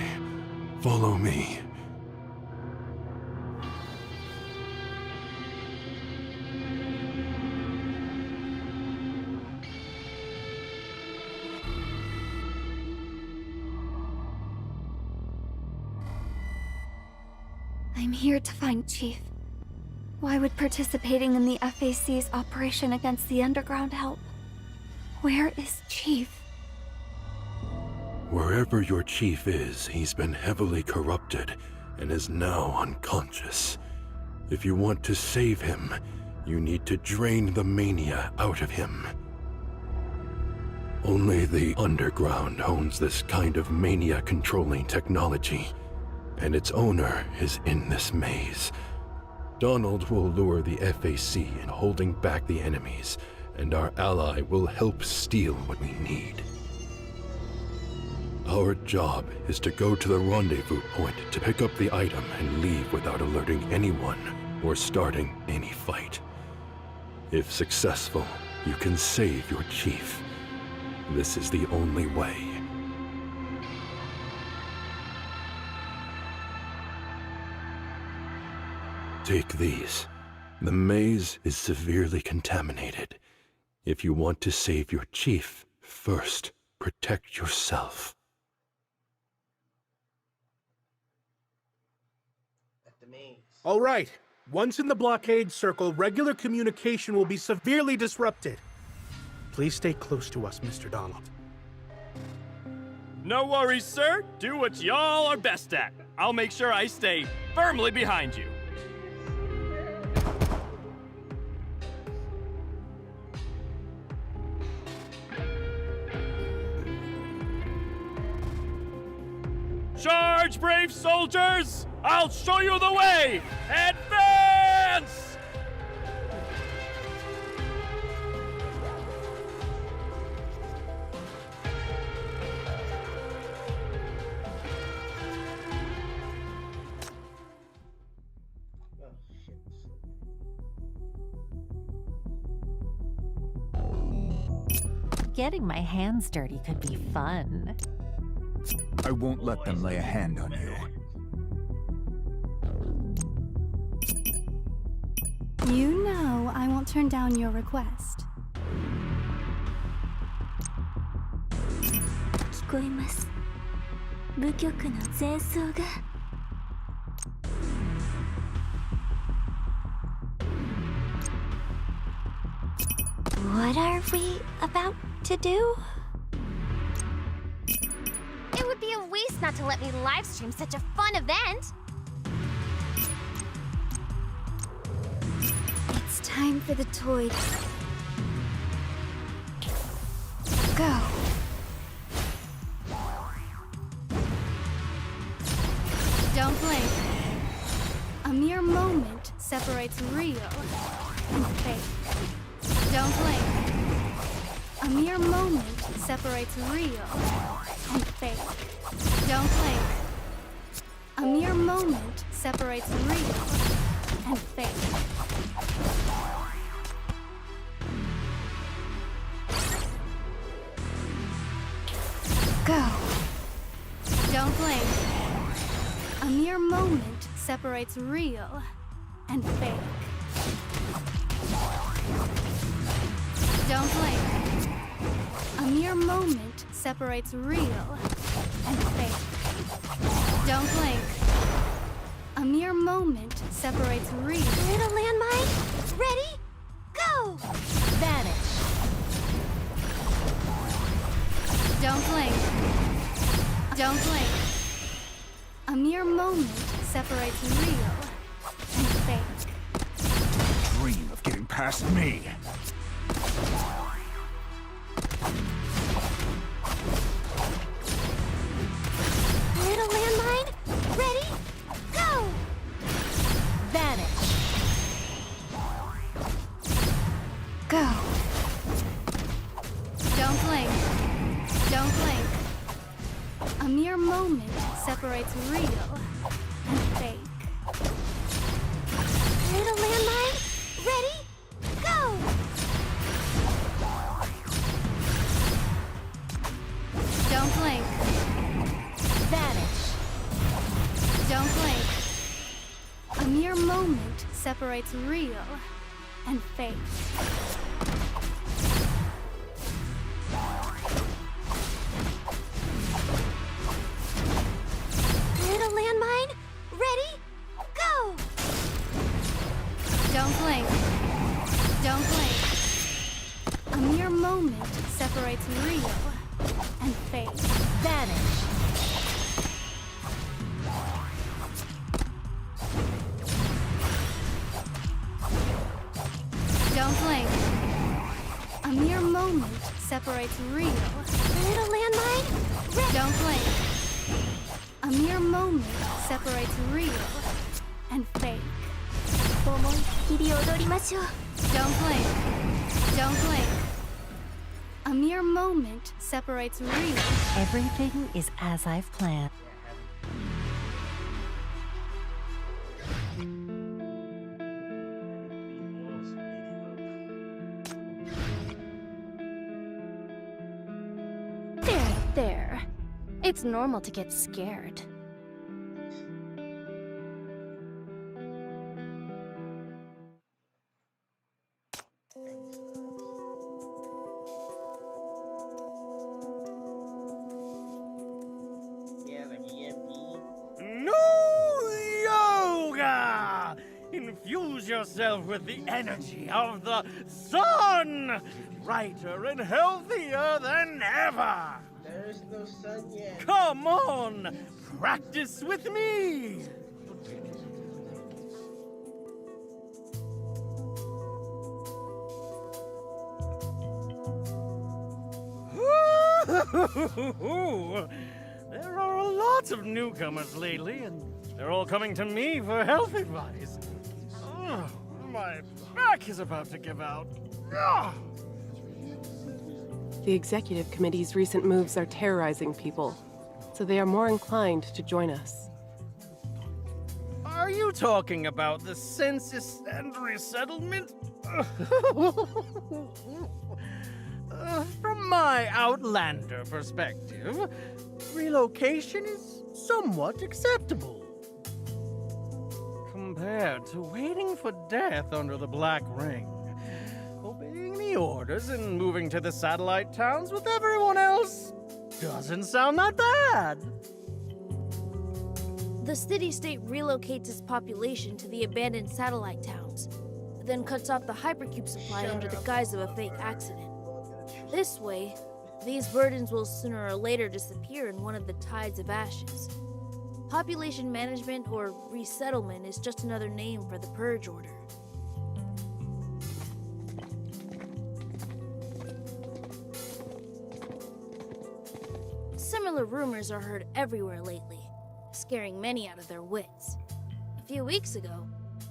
follow me. I'm here to find Chief. Why would participating in the FAC's operation against the Underground help? Where is Chief? Wherever your chief is, he's been heavily corrupted and is now unconscious. If you want to save him, you need to drain the mania out of him. Only the Underground owns this kind of mania-controlling technology, and its owner is in this maze. Donald will lure the FAC in holding back the enemies, and our ally will help steal what we need. Our job is to go to the rendezvous point to pick up the item and leave without alerting anyone or starting any fight. If successful, you can save your chief. This is the only way. Take these. The maze is severely contaminated. If you want to save your chief, first, protect yourself. All right. Once in the blockade circle, regular communication will be severely disrupted. Please stay close to us, Mr. Donald. No worries, sir. Do what y'all are best at. I'll make sure I stay firmly behind you. Charge, brave soldiers! I'll show you the way! Advance! Getting my hands dirty could be fun. I won't let them lay a hand on you. You know I won't turn down your request. 聞こえます。部局の前奏が。What are we about to do? It would be a waste not to let me live stream such a fun event. It's time for the toy. Go. Don't blink. A mere moment separates real and fake. Don't blink. A mere moment separates real and fake. Don't blink. A mere moment separates real and fake. Go. Don't blink. A mere moment separates real and fake. Don't blink. A mere moment separates real and fake. Don't blink. A mere moment separates real. Little landmine, ready, go! Vanish. Don't blink. Don't blink. A mere moment separates real and fake. Dream of getting past me. Little landmine, ready, go! Vanish. Go. Don't blink. Don't blink. A mere moment separates real and fake. Little landmine, ready, go! Don't blink. Vanish. Don't blink. A mere moment separates real and fake. Little landmine, ready, go! Don't blink. Don't blink. A mere moment separates real and fake. Vanish. Don't blink. A mere moment separates real. Little landmine, ready. Don't blink. A mere moment separates real and fake. 思いっきり踊りましょう。 Don't blink. Don't blink. A A mere moment separates real. Everything is as I've planned. There. It's normal to get scared. No yoga! Infuse yourself with the energy of the sun! Brighter and healthier than ever! There's no sun yet. Come on! Practice with me! There are a lot of newcomers lately, and they're all coming to me for health advice. Oh, my back is about to give out. Ah! The executive committee's recent moves are terrorizing people, so they are more inclined to join us. Are you talking about the census and resettlement? From my Outlander perspective, relocation is somewhat acceptable. Compared to waiting for death under the Black Ring, obeying the orders and moving to the satellite towns with everyone else doesn't sound that bad. The city-state relocates its population to the abandoned satellite towns, then cuts off the hypercube supply under the guise of a fake accident. This way, these burdens will sooner or later disappear in one of the tides of ashes. Population management or resettlement is just another name for the Purge Order. Similar rumors are heard everywhere lately, scaring many out of their wits. A few weeks ago,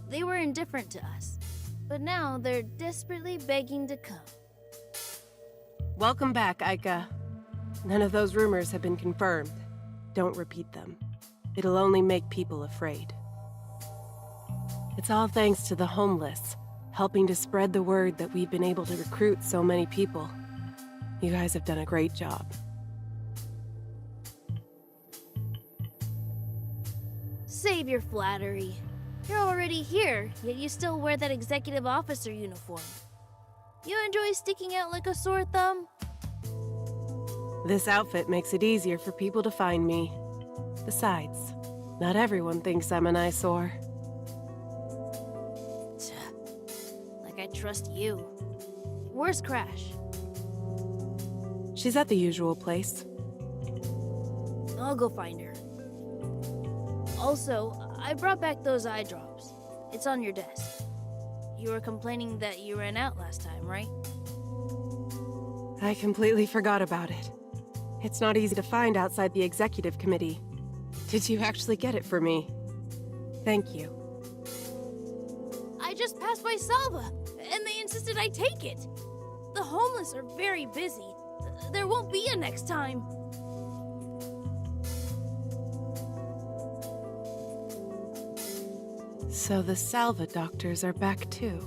they were indifferent to us, but now they're desperately begging to come. Welcome back, Aika. None of those rumors have been confirmed. Don't repeat them. It'll only make people afraid. It's all thanks to the homeless, helping to spread the word that we've been able to recruit so many people. You guys have done a great job. Save your flattery. You're already here, yet you still wear that executive officer uniform. You enjoy sticking out like a sore thumb? This outfit makes it easier for people to find me. Besides, not everyone thinks I'm an eyesore. Like I trust you. Where's Crash? She's at the usual place. I'll go find her. Also, I brought back those eye drops. It's on your desk. You were complaining that you ran out last time, right? I completely forgot about it. It's not easy to find outside the executive committee. Did you actually get it for me? Thank you. I just passed by Salva, and they insisted I take it. The homeless are very busy. There won't be a next time. So the Salva doctors are back too.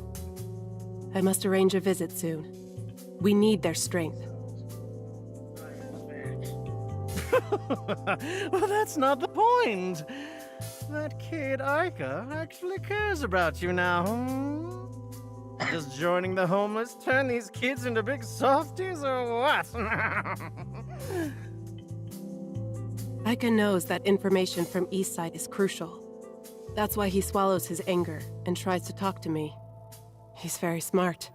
I must arrange a visit soon. We need their strength. Well, that's not the point. That kid Aika actually cares about you now, hmm? Does joining the homeless turn these kids into big softies or what? Aika knows that information from Eastside is crucial. That's why he swallows his anger and tries to talk to me. He's very smart.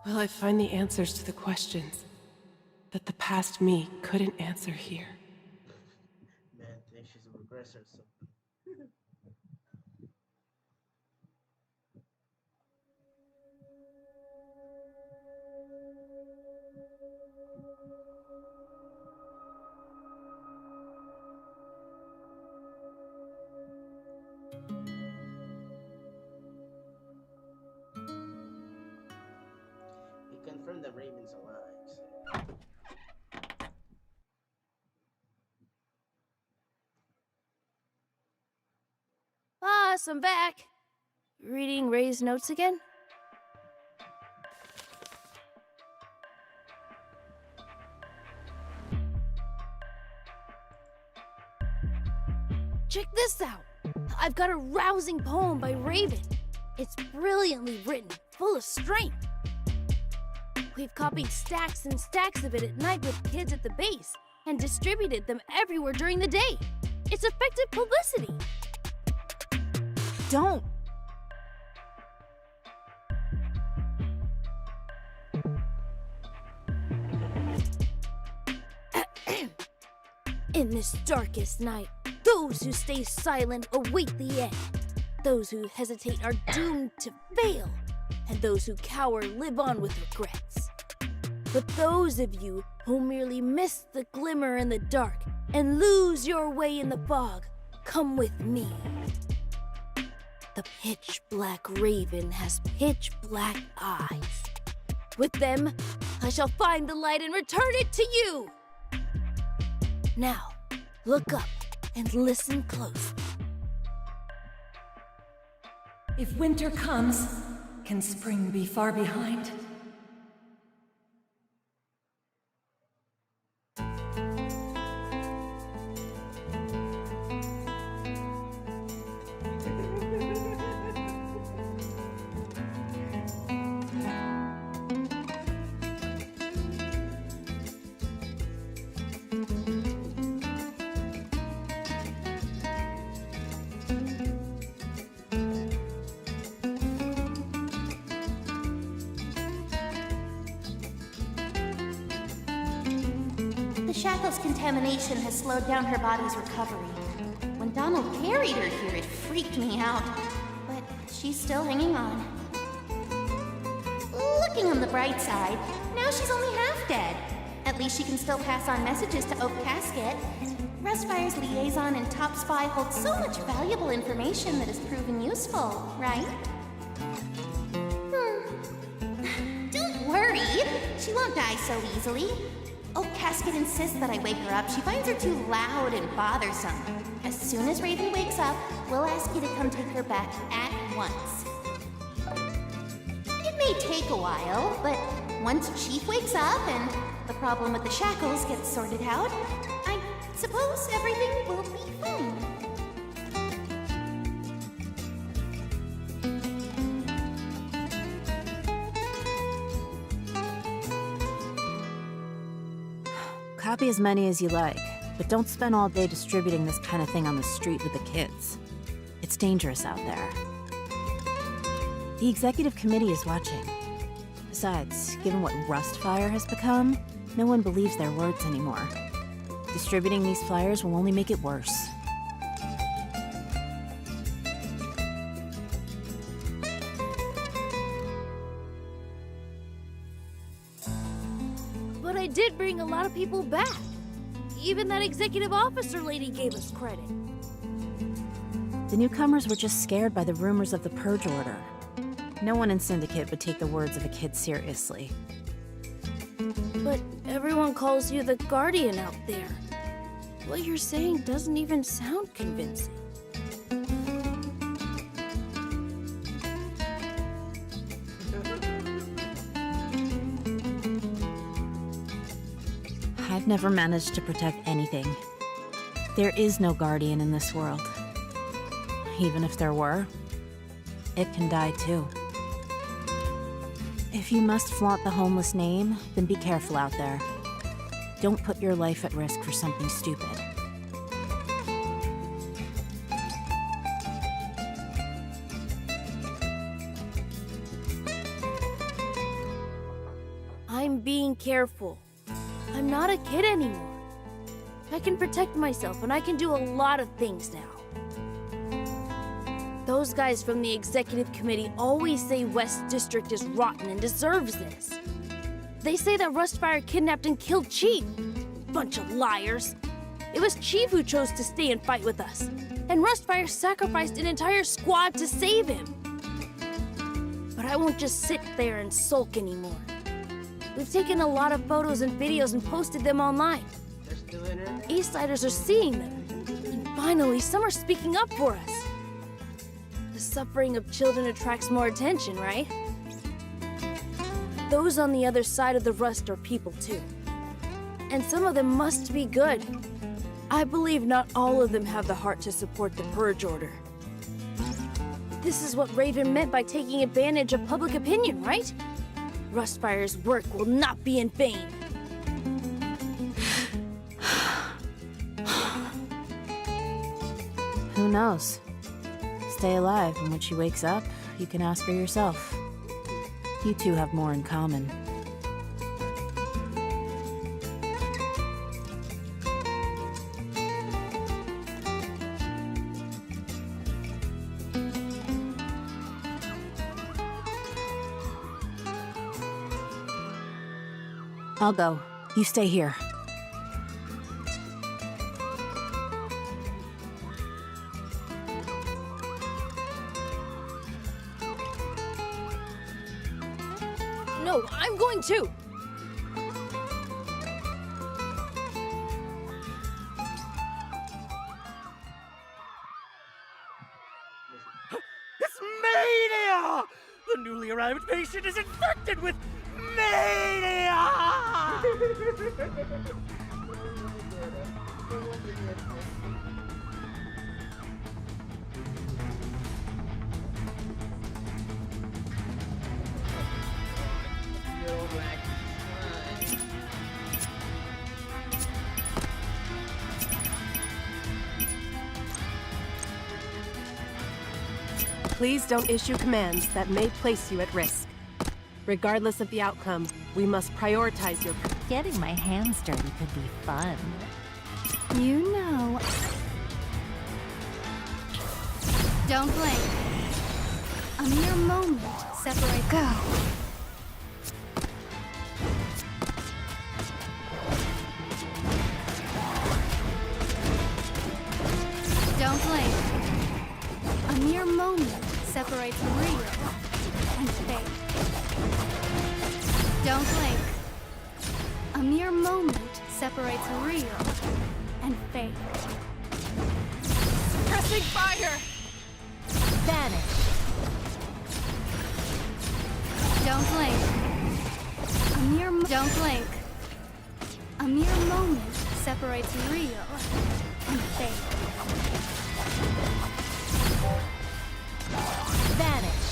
Will I find the answers to the questions that the past me couldn't answer here? Man, I think she's a regressor or something. He confirmed that Raven's alive, so. Boss, I'm back. Reading Ray's notes again? Check this out. I've got a rousing poem by Raven. It's brilliantly written, full of strength. We've copied stacks and stacks of it at night with kids at the base and distributed them everywhere during the day. It's effective publicity. Don't. In this darkest night, those who stay silent await the end. Those who hesitate are doomed to fail, and those who cower live on with regrets. But those of you who merely miss the glimmer in the dark and lose your way in the fog, come with me. The pitch black raven has pitch black eyes. With them, I shall find the light and return it to you. Now, look up and listen closely. If winter comes, can spring be far behind? The shackle's contamination has slowed down her body's recovery. When Donald carried her here, it freaked me out. But she's still hanging on. Looking on the bright side, now she's only half dead. At least she can still pass on messages to Oak Casket. Rustfire's liaison and top spy holds so much valuable information that has proven useful, right? Don't worry, she won't die so easily. Oak Casket insists that I wake her up. She finds her too loud and bothersome. As soon as Raven wakes up, we'll ask you to come take her back at once. It may take a while, but once Chief wakes up and the problem with the shackles gets sorted out, I suppose everything will be fine. Copy as many as you like, but don't spend all day distributing this kind of thing on the street with the kids. It's dangerous out there. The executive committee is watching. Besides, given what Rustfire has become, no one believes their words anymore. Distributing these flyers will only make it worse. But I did bring a lot of people back. Even that executive officer lady gave us credit. The newcomers were just scared by the rumors of the purge order. No one in Syndicate would take the words of a kid seriously. But everyone calls you the Guardian out there. What you're saying doesn't even sound convincing. I've never managed to protect anything. There is no Guardian in this world. Even if there were, it can die too. If you must flaunt the homeless name, then be careful out there. Don't put your life at risk for something stupid. careful. I'm not a kid anymore. I can protect myself, and I can do a lot of things now. Those guys from the executive committee always say West District is rotten and deserves this. They say that Rustfire kidnapped and killed Chief. Bunch of liars. It was Chief who chose to stay and fight with us, and Rustfire sacrificed an entire squad to save him. But I won't just sit there and sulk anymore. We've taken a lot of photos and videos and posted them online. Eastsiders are seeing them, and finally some are speaking up for us. The suffering of children attracts more attention, right? Those on the other side of the rust are people too. And some of them must be good. I believe not all of them have the heart to support the Purge Order. This is what Raven meant by taking advantage of public opinion, right? Rustfire's work will not be in vain. Who knows? Stay alive, and when she wakes up, you can ask her yourself. You two have more in common. I'll go. You stay here. No, I'm going too. It's mania! The newly arrived patient is infected with mania! Please don't issue commands that may place you at risk. Regardless of the outcome, we must prioritize your... Getting my hands dirty could be fun. You know. Don't blink. A mere moment separate. Go. Don't blink. A mere moment separates real and fake. Don't blink. A mere moment separates real and fake. Pressing fire! Vanish. Don't blink. Don't blink. A mere moment separates real and fake. Vanish.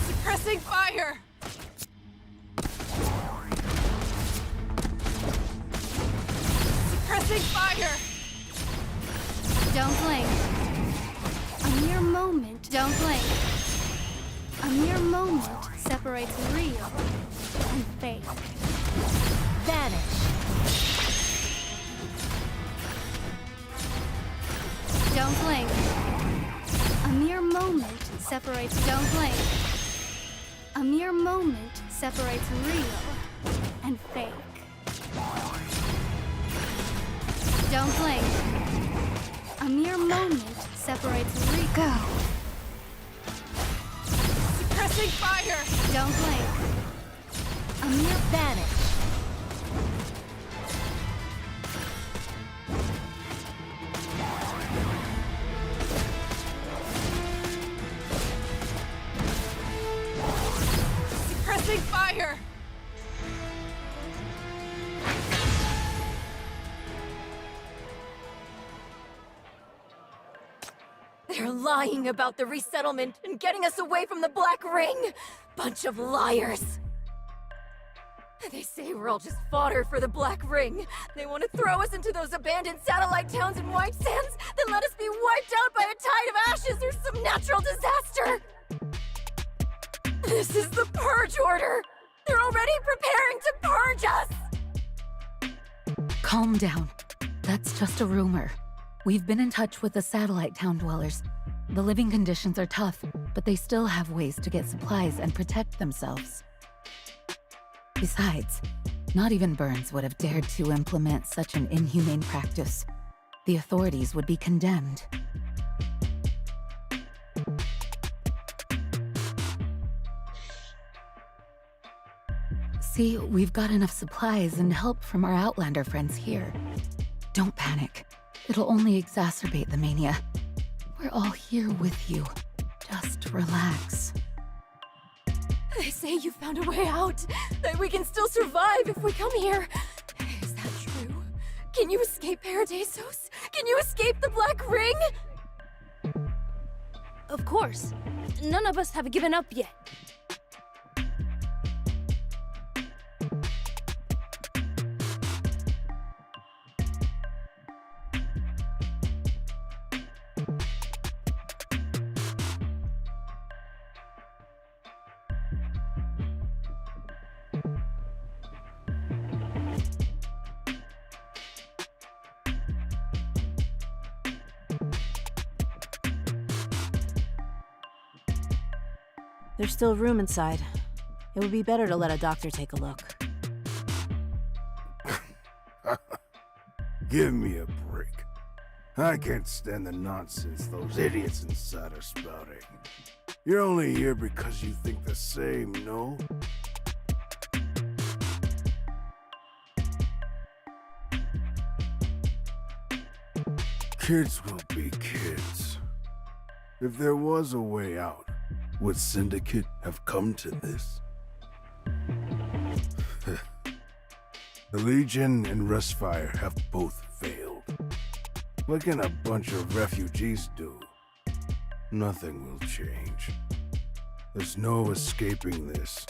Suppressing fire! Suppressing fire! Don't blink. A mere moment. Don't blink. A mere moment separates real and fake. Vanish. Don't blink. A mere moment separates. Don't blink. A mere moment separates real and fake. Don't blink. A mere moment separates Go. Suppressing fire! Don't blink. A mere vanish. Suppressing fire! They're lying about the resettlement and getting us away from the Black Ring! Bunch of liars! They say we're all just fodder for the Black Ring. They want to throw us into those abandoned satellite towns in White Sands, then let us be wiped out by a tide of ashes or some natural disaster! This is the purge order! They're already preparing to purge us! Calm down. That's just a rumor. We've been in touch with the satellite town dwellers. The living conditions are tough, but they still have ways to get supplies and protect themselves. Besides, not even Burns would have dared to implement such an inhumane practice. The authorities would be condemned. See, we've got enough supplies and help from our Outlander friends here. Don't panic. It'll only exacerbate the mania. We're all here with you. Just relax. They say you found a way out, that we can still survive if we come here. Is that true? Can you escape Paradisos? Can you escape the Black Ring? Of course. None of us have given up yet. There's still room inside. It would be better to let a doctor take a look. Give me a break. I can't stand the nonsense those idiots inside are spouting. You're only here because you think the same, no? Kids will be kids. If there was a way out, would Syndicate have come to this? The Legion and Rustfire have both failed. What can a bunch of refugees do? Nothing will change. There's no escaping this.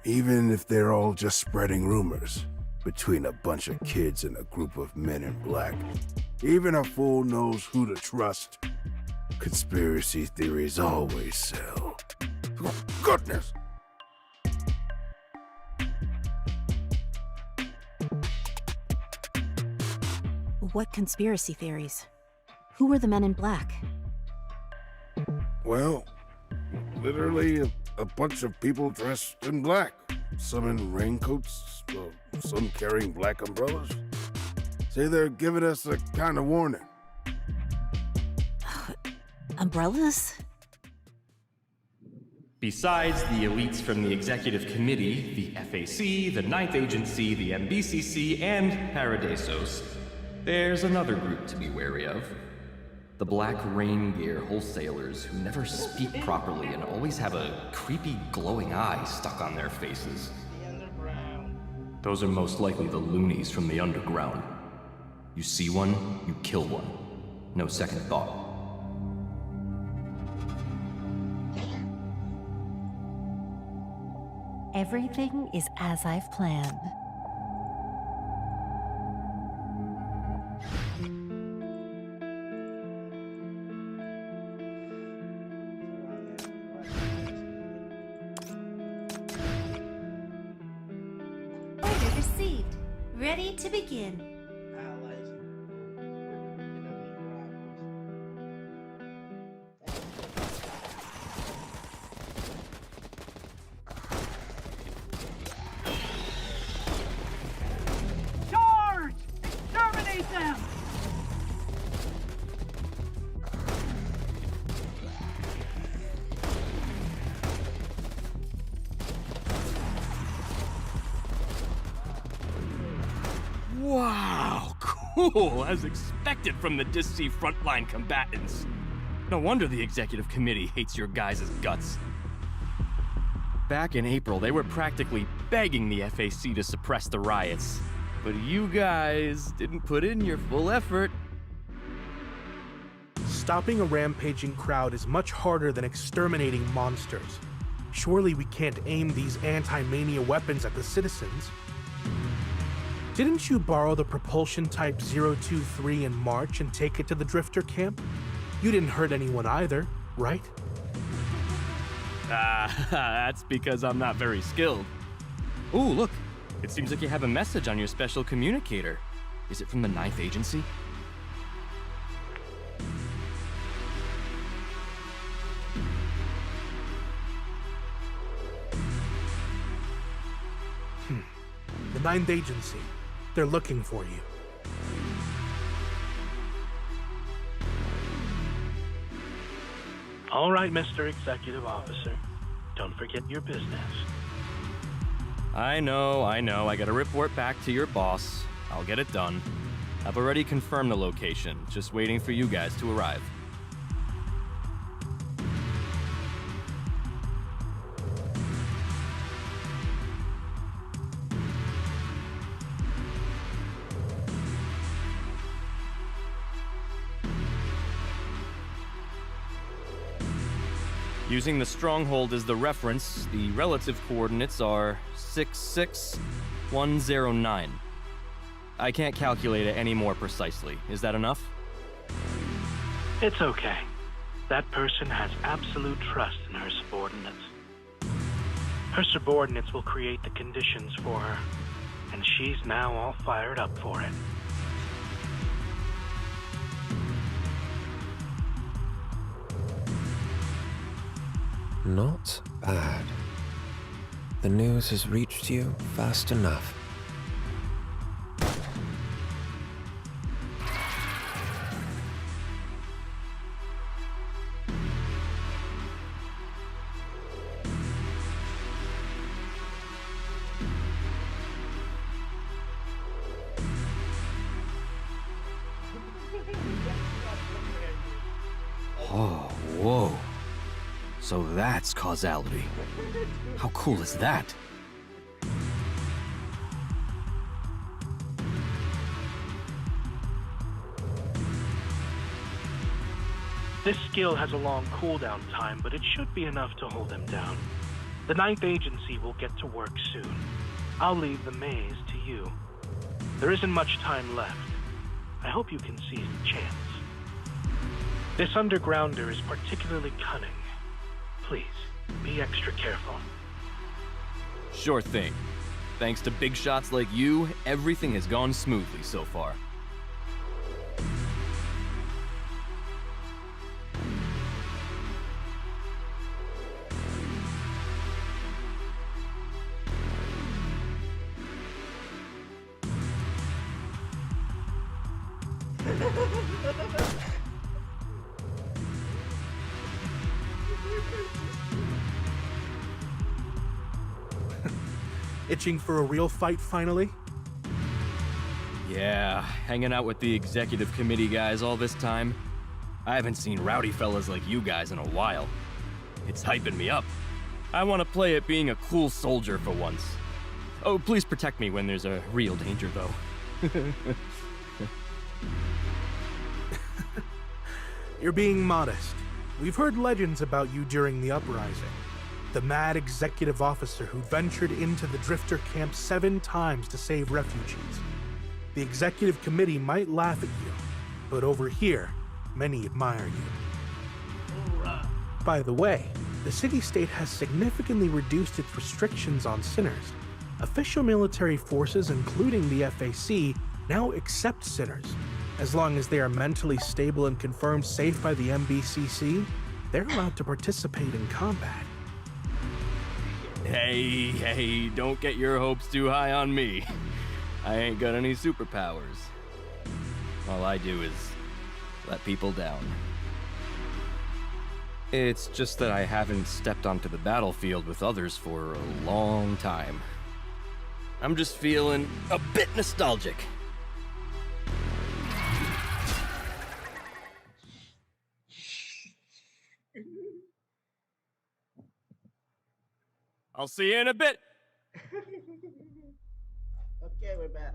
Even if they're all just spreading rumors between a bunch of kids and a group of men in black, even a fool knows who to trust. Conspiracy theories always sell. Oh, goodness! What conspiracy theories? Who were the men in black? Well, literally a bunch of people dressed in black. Some in raincoats, some carrying black umbrellas. Say they're giving us a kind of warning. Umbrellas? Besides the elites from the Executive Committee, the FAC, the Ninth Agency, the MBCC, and Paradisos, there's another group to be wary of. The Black Rain Gear wholesalers who never speak properly and always have a creepy glowing eye stuck on their faces. Those are most likely the loonies from the underground. You see one, you kill one. No second thought. Everything is as I've planned. Order received. Ready to begin. Charge! Exterminate them! Wow, cool, as expected from the Disc-C frontline combatants. No wonder the Executive Committee hates your guys' guts. Back in April, they were practically begging the FAC to suppress the riots. But you guys didn't put in your full effort. Stopping a rampaging crowd is much harder than exterminating monsters. Surely we can't aim these anti-mania weapons at the citizens. Didn't you borrow the propulsion type 023 in March and take it to the Drifter camp? You didn't hurt anyone either, right? That's because I'm not very skilled. Ooh, look. It seems like you have a message on your special communicator. Is it from the 9th Agency? The 9th Agency. They're looking for you. All right, Mr. Executive Officer. Don't forget your business. I know. I gotta report back to your boss. I'll get it done. I've already confirmed the location, just waiting for you guys to arrive. Using the stronghold as the reference, the relative coordinates are 66109. I can't calculate it any more precisely. Is that enough? It's okay. That person has absolute trust in her subordinates. Her subordinates will create the conditions for her, and she's now all fired up for it. Not bad. The news has reached you fast enough. Oh, whoa. So that's causality. How cool is that? This skill has a long cooldown time, but it should be enough to hold him down. The 9th Agency will get to work soon. I'll leave the maze to you. There isn't much time left. I hope you can seize the chance. This undergrounder is particularly cunning. Please, be extra careful. Sure thing. Thanks to big shots like you, everything has gone smoothly so far. Itching for a real fight finally? Yeah, hanging out with the executive committee guys all this time. I haven't seen rowdy fellas like you guys in a while. It's hyping me up. I want to play at being a cool soldier for once. Oh, please protect me when there's a real danger, though. You're being modest. We've heard legends about you during the uprising. The mad executive officer who ventured into the Drifter camp 7 times to save refugees. The executive committee might laugh at you, but over here, many admire you. By the way, the city-state has significantly reduced its restrictions on sinners. Official military forces, including the FAC, now accept sinners. As long as they are mentally stable and confirmed safe by the MBCC, they're allowed to participate in combat. Hey, don't get your hopes too high on me. I ain't got any superpowers. All I do is let people down. It's just that I haven't stepped onto the battlefield with others for a long time. I'm just feeling a bit nostalgic. I'll see you in a bit. Okay, we're back.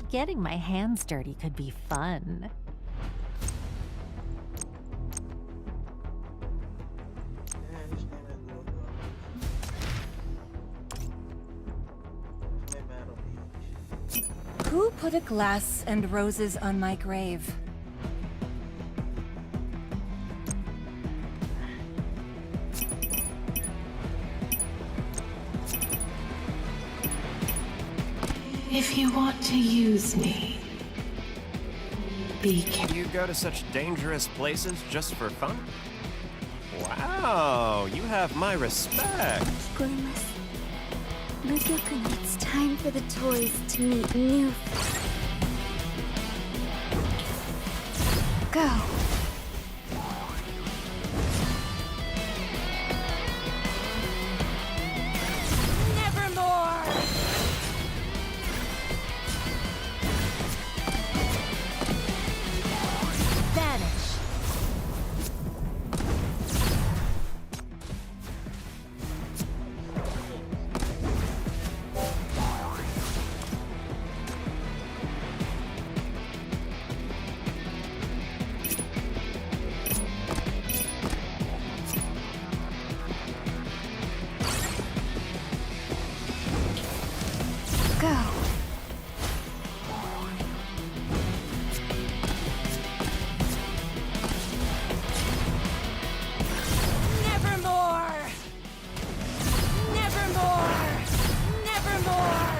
Getting my hands dirty could be fun. Who put a glass and roses on my grave? If you want to use me, be careful. You go to such dangerous places just for fun? Wow, you have my respect. It's time for the toys to meet new. Go. Nevermore! Vanish. Go. Nevermore! Nevermore! Nevermore!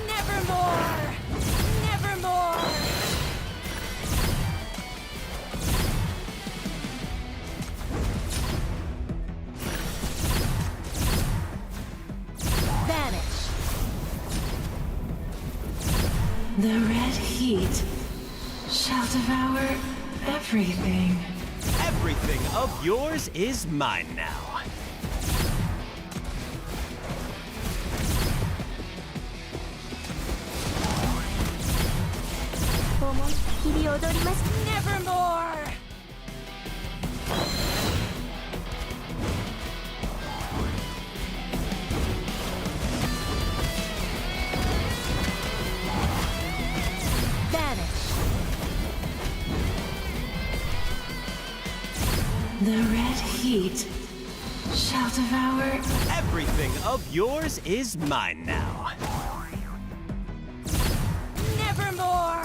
Nevermore! Nevermore! Vanish. The red heat shall devour everything. Everything of yours is mine now. Nevermore! Vanish. The red heat shall devour. Everything of yours is mine now. Nevermore!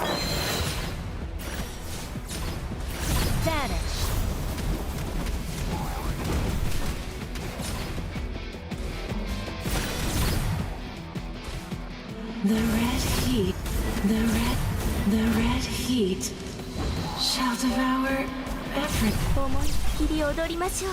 Vanish. The red heat, the red heat shall devour everything. 切り踊りましょう。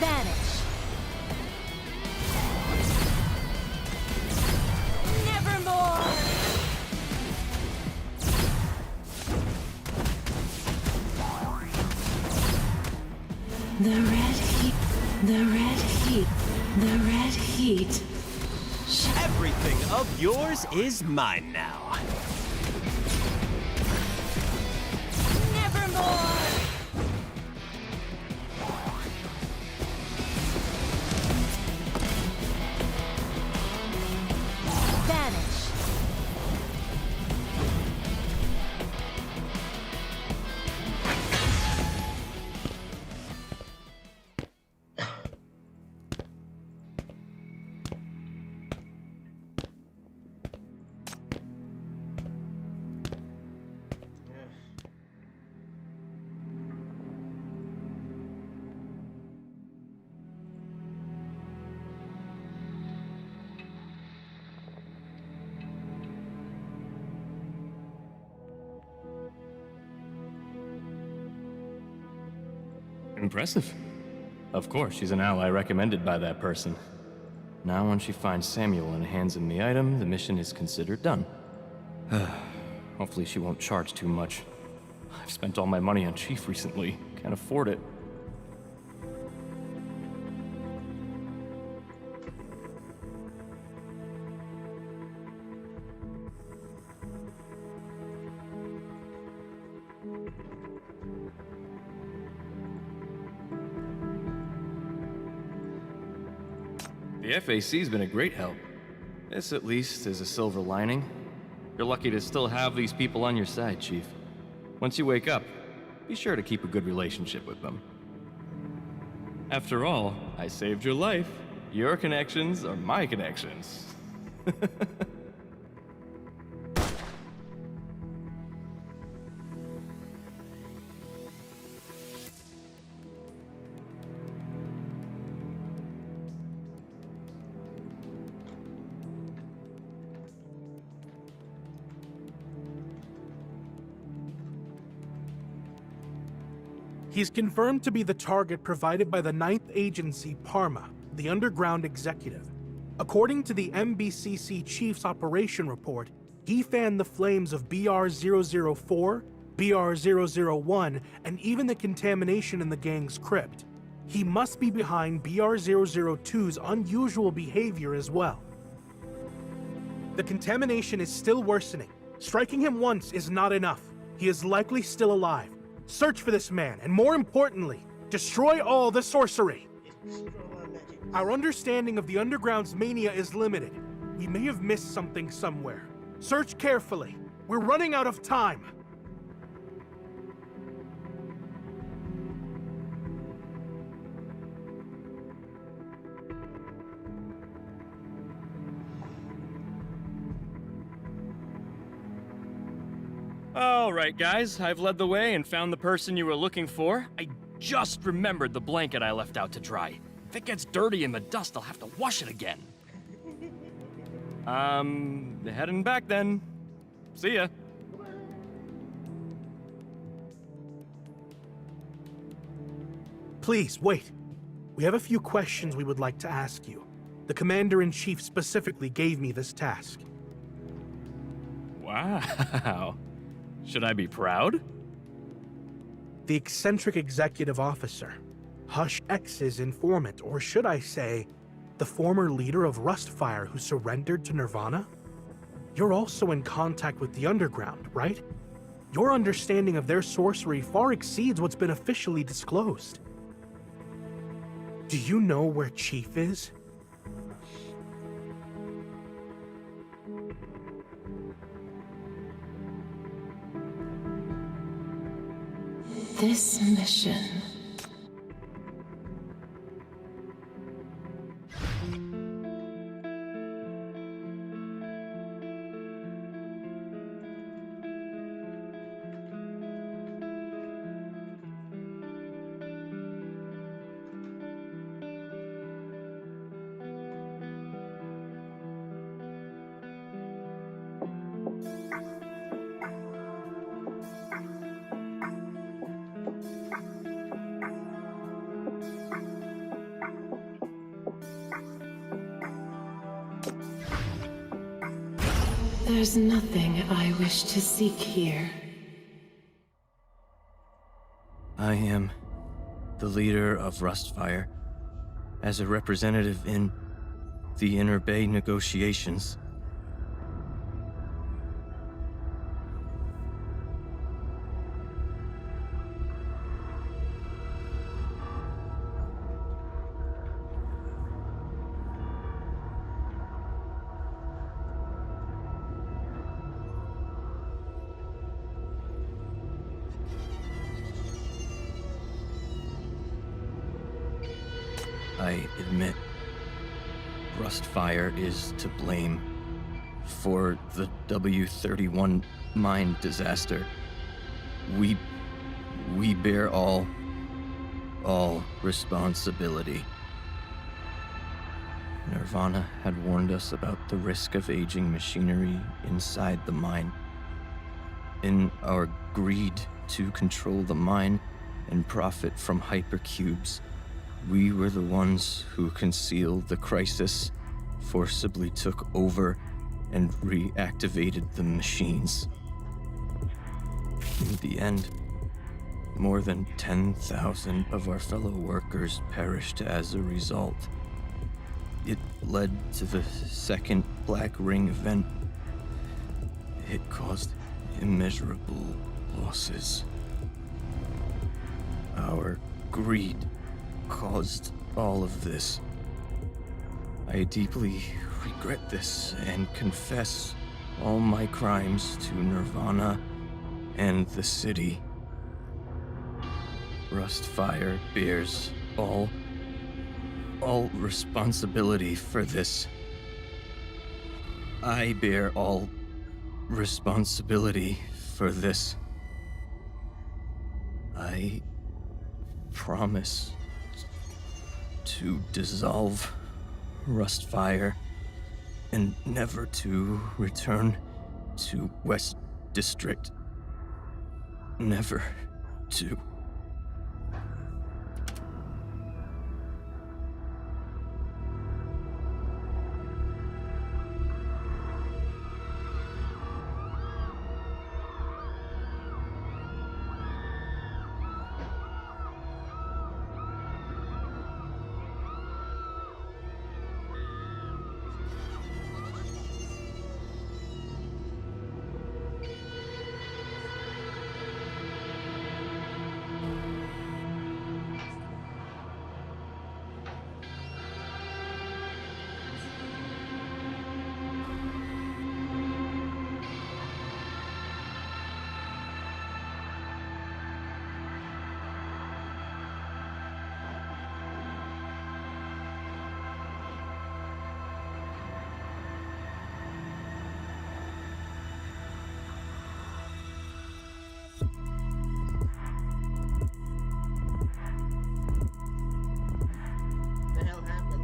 Vanish. Nevermore! The red heat, the red heat, the red heat. Everything of yours is mine now. Nevermore! Vanish. Impressive. Of course, she's an ally recommended by that person. Now when she finds Samuel and hands him the item, the mission is considered done. Hopefully she won't charge too much. I've spent all my money on Chief recently. Can't afford it. The FAC's been a great help. This, at least, is a silver lining. You're lucky to still have these people on your side, Chief. Once you wake up, be sure to keep a good relationship with them. After all, I saved your life. Your connections are my connections. He's confirmed to be the target provided by the 9th Agency Parma, the underground executive. According to the MBCC Chief's operation report, he fanned the flames of BR-004, BR-001, and even the contamination in the gang's crypt. He must be behind BR-002's unusual behavior as well. The contamination is still worsening. Striking him once is not enough. He is likely still alive. Search for this man, and more importantly, destroy all the sorcery. Our understanding of the Underground's mania is limited. We may have missed something somewhere. Search carefully. We're running out of time. All right, guys, I've led the way and found the person you were looking for. I just remembered the blanket I left out to dry. If it gets dirty in the dust, I'll have to wash it again. Heading back then. See ya. Please, wait. We have a few questions we would like to ask you. The Commander-in-Chief specifically gave me this task. Wow. Should I be proud? The eccentric executive officer, Hush X's informant, or should I say, the former leader of Rustfire who surrendered to Nirvana? You're also in contact with the Underground, right? Your understanding of their sorcery far exceeds what's been officially disclosed. Do you know where Chief is? This mission. There's nothing I wish to seek here. I am the leader of Rustfire. As a representative in the Inner Bay negotiations. I admit, Rustfire is to blame for the W-31 mine disaster. We bear all responsibility. Nirvana had warned us about the risk of aging machinery inside the mine. In our greed to control the mine and profit from hypercubes, we were the ones who concealed the crisis, forcibly took over, and reactivated the machines. In the end, more than 10,000 of our fellow workers perished as a result. It led to the second Black Ring event. It caused immeasurable losses. Our greed caused all of this. I deeply regret this and confess all my crimes to Nirvana and the city. Rustfire bears all responsibility for this. I bear all responsibility for this. I promise to dissolve Rustfire and never to return to West District. Never to. The hell happened?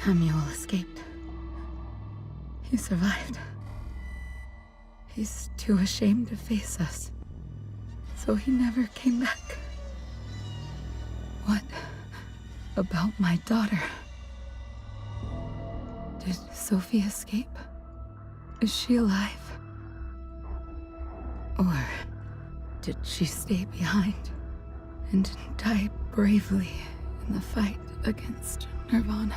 Samuel escaped. He survived. He's too ashamed to face us, so he never came back. What about my daughter? Did Sophie escape? Is she alive? Or did she stay behind and die bravely in the fight against Nirvana?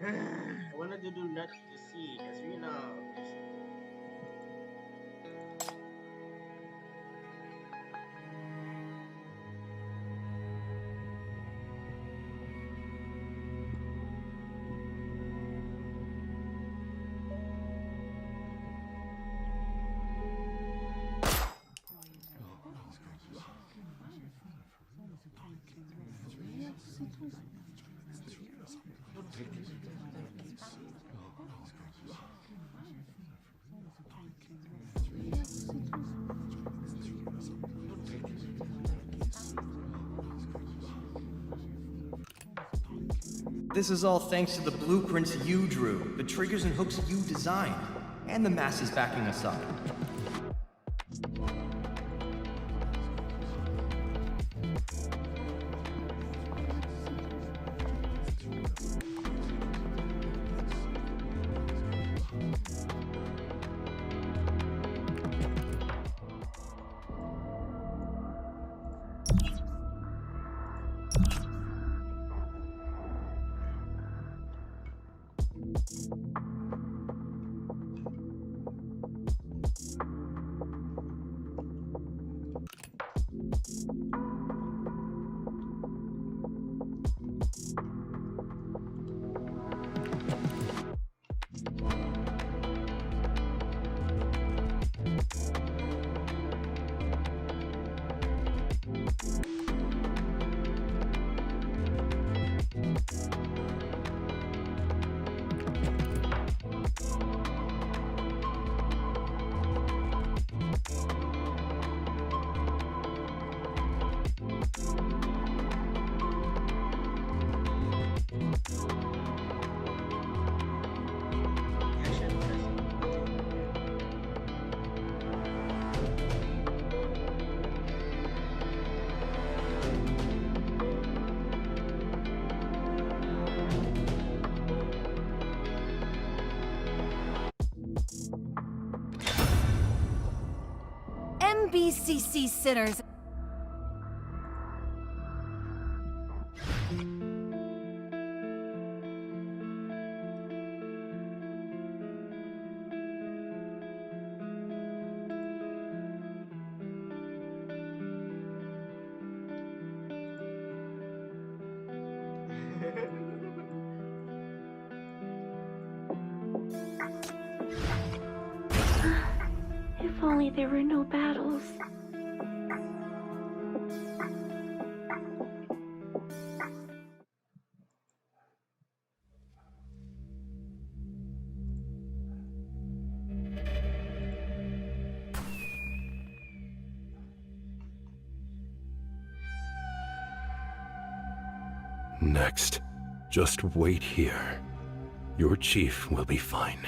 I wanted to do not to see, because you know. This is all thanks to the blueprints you drew, the triggers and hooks you designed, and the masses backing us up. MBCC sitters. If only there were no battles. Next, just wait here. Your chief will be fine.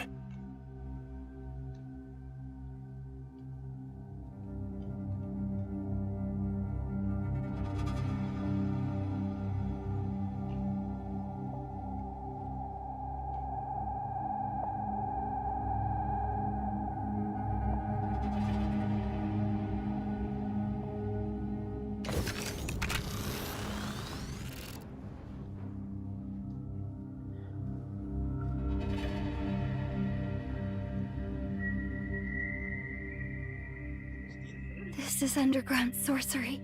This is underground sorcery.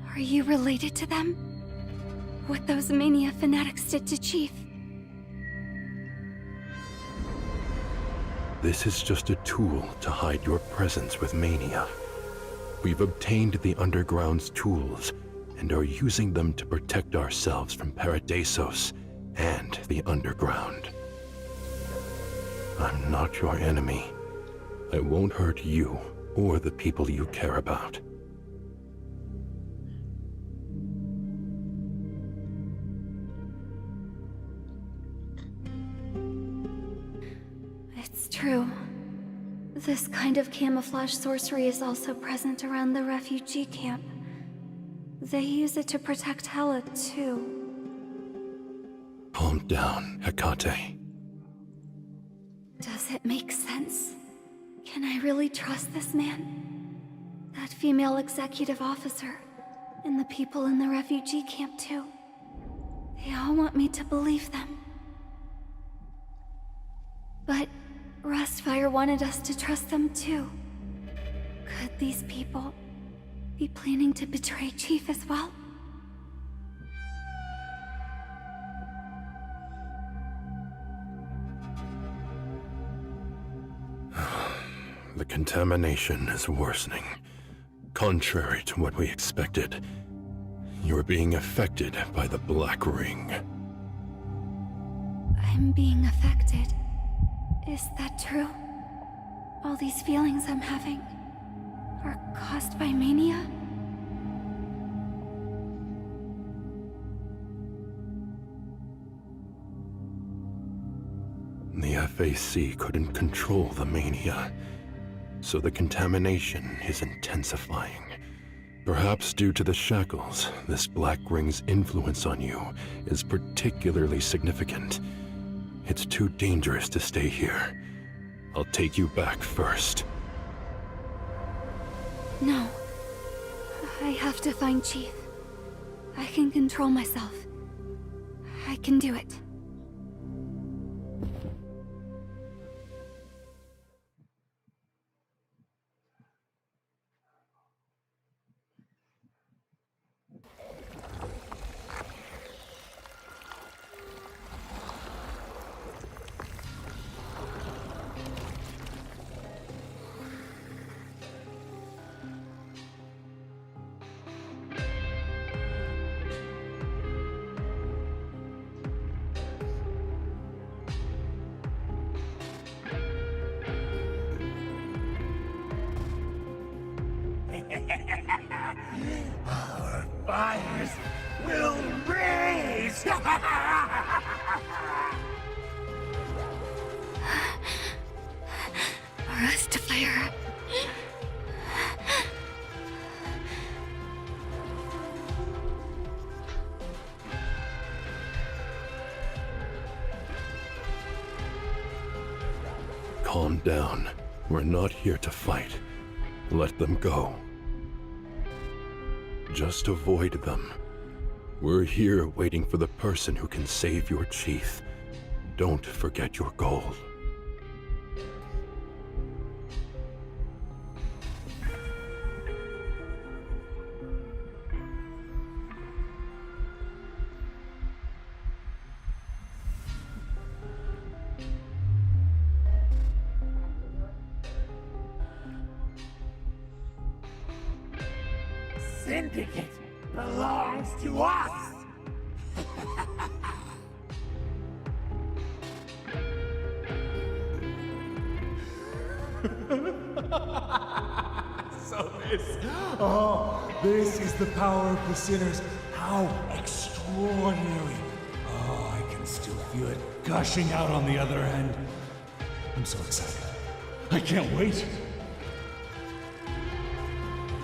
Are you related to them? What those mania fanatics did to Chief? This is just a tool to hide your presence with Mania. We've obtained the Underground's tools and are using them to protect ourselves from Paradisos and the Underground. I'm not your enemy. I won't hurt you or the people you care about. It's true. This kind of camouflage sorcery is also present around the refugee camp. They use it to protect Hela, too. Calm down, Hecate. Does it make sense? Can I really trust this man? That female executive officer, and the people in the refugee camp, too. They all want me to believe them. But Rustfire wanted us to trust them too. Could these people be planning to betray Chief as well? The contamination is worsening. Contrary to what we expected, you're being affected by the Black Ring. I'm being affected. Is that true? All these feelings I'm having are caused by mania? The FAC couldn't control the mania, so the contamination is intensifying. Perhaps due to the shackles, this Black Ring's influence on you is particularly significant. It's too dangerous to stay here. I'll take you back first. No. I have to find Chief. I can control myself. I can do it. Our fires will raise! Rustfire. Calm down. We're not here to fight. Let them go. Just avoid them. We're here waiting for the person who can save your chief. Don't forget your goal. Syndicate belongs to us! This is the power of the sinners. How extraordinary. Oh, I can still feel it gushing out on the other end. I'm so excited. I can't wait.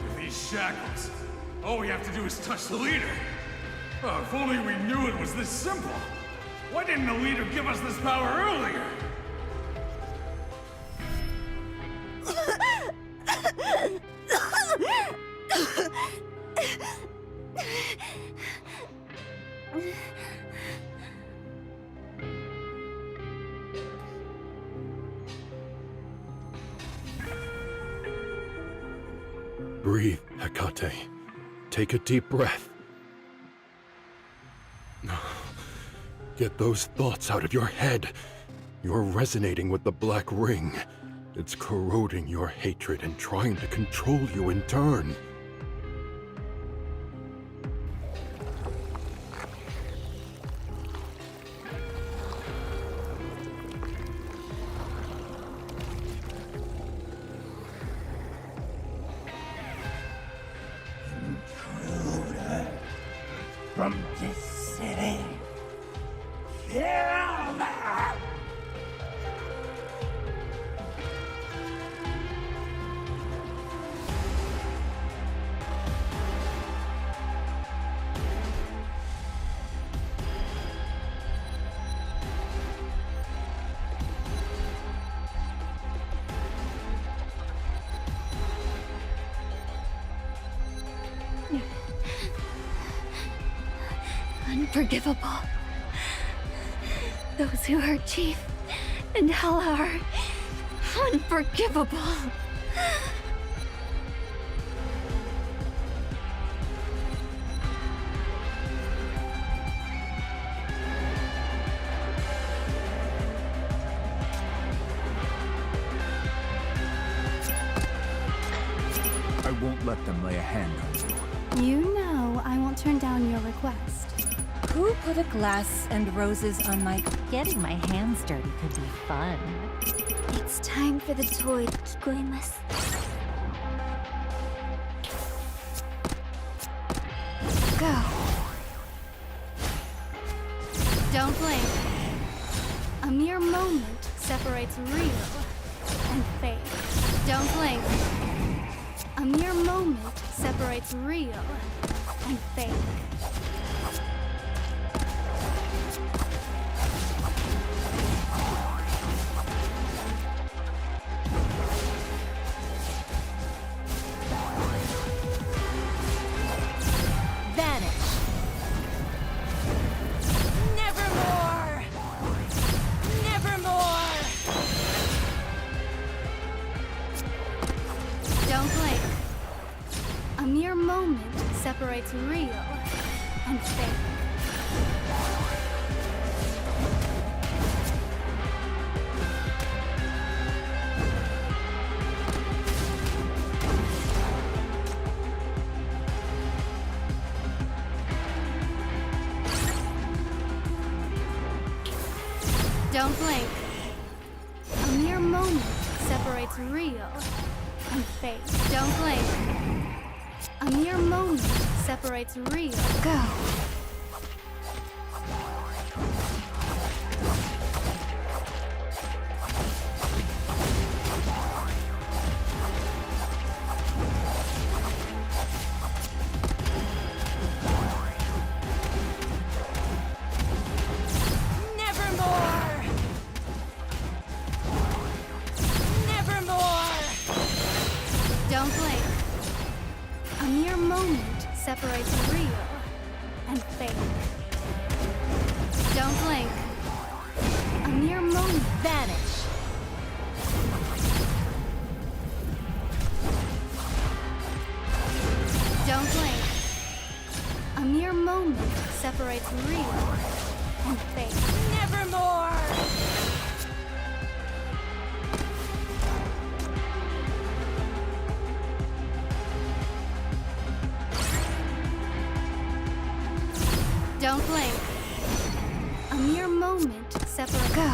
With these shackles, all we have to do is touch the leader. Oh, if only we knew it was this simple. Why didn't the leader give us this power earlier? Breathe, Hecate. Take a deep breath. Get those thoughts out of your head. You're resonating with the Black Ring. It's corroding your hatred and trying to control you in turn. From this city. Kill them! Unforgivable. Those who hurt Chief and hell are unforgivable. I won't let them lay a hand on you. You know I won't turn down your request. Who put a glass and roses on my... Getting my hands dirty could be fun. It's time for the toy. 聞こえます。Go. Don't blink. A mere moment separates real and fake. Don't blink. A mere moment separates real and fake. Separates real and fake. Don't blink. A mere moment separates real and fake. Don't blink. A mere moment separates real. Go. Nevermore! Nevermore! Don't blink. A mere moment separates real and fake. Don't blink. A mere moment. Vanish. Don't blink. A mere moment separates real and fake. Nevermore! Don't blink. A mere moment separate. Go.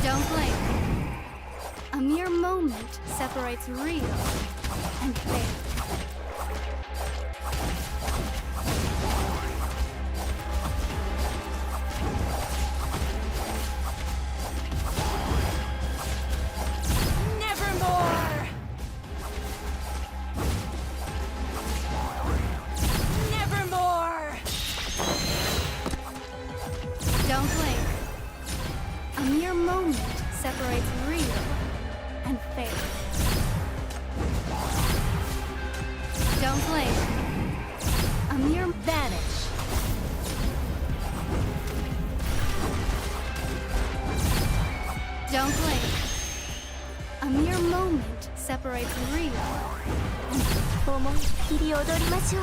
Don't blink. A mere moment separates real and fake. Don't blink. A mere moment separates real and fake. Don't blink. A mere vanish. Don't blink. A mere moment separates real and fake. 思いっきり踊りましょう。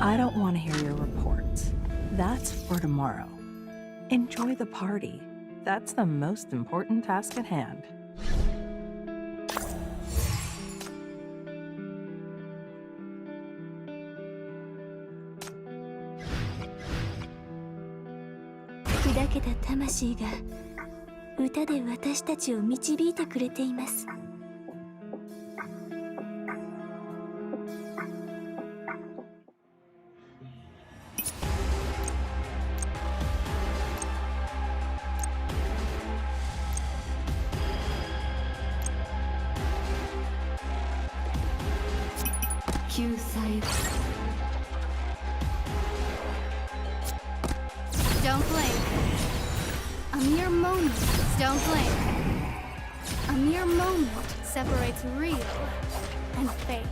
I don't want to hear your reports. That's for tomorrow. Enjoy the party. That's the most important task at hand.砕けた魂が歌で私たちを導いてくれています。救済 Don't blink. A mere moment. Don't blink. A mere moment separates real and fake.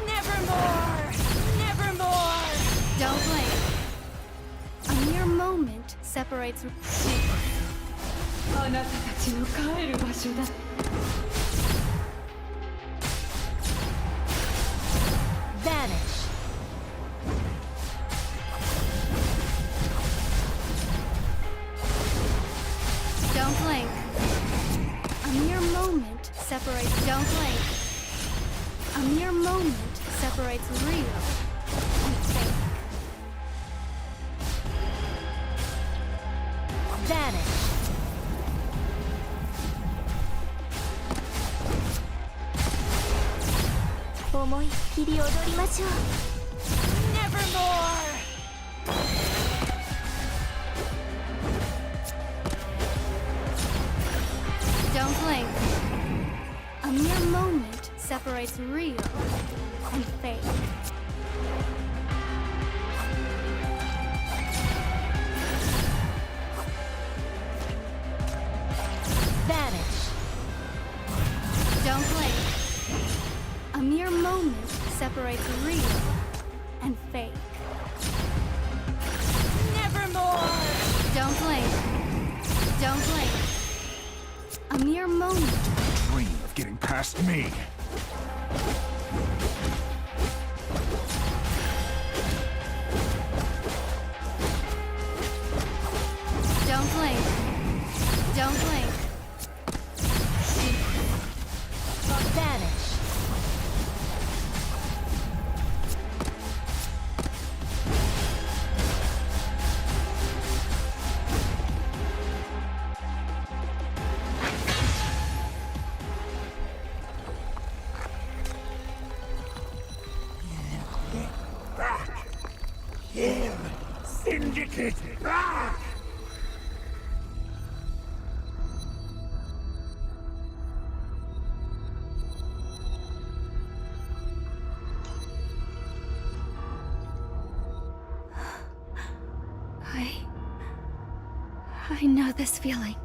Nevermore! Nevermore! Don't blink. A mere moment separates. あなたたちの帰る場所だ。Vanish. Don't blink. A mere moment separates. Don't blink. A mere moment separates real and fake. Vanish. 思いっきり踊りましょう。Nevermore! Don't blink. A mere moment separates real and fake. Vanish. Don't blink. A mere moment separates real and fake. Nevermore! Don't blink. Don't blink. A mere moment. Dream of getting past me. Don't blink. Don't blink. Vanish. Back! Give Syndicate back! I know this feeling.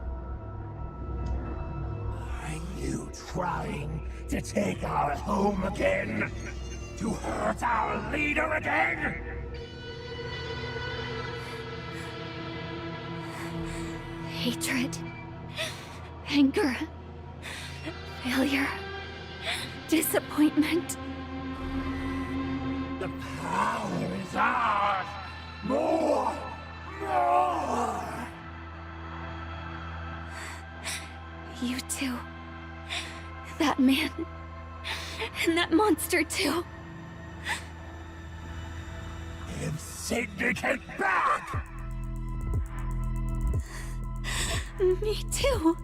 Are you trying to take our home again? To hurt our leader again? Hatred, anger, failure, disappointment. The power is ours! More! More! You too. That man. And that monster too. Give Syndicate back! Me too.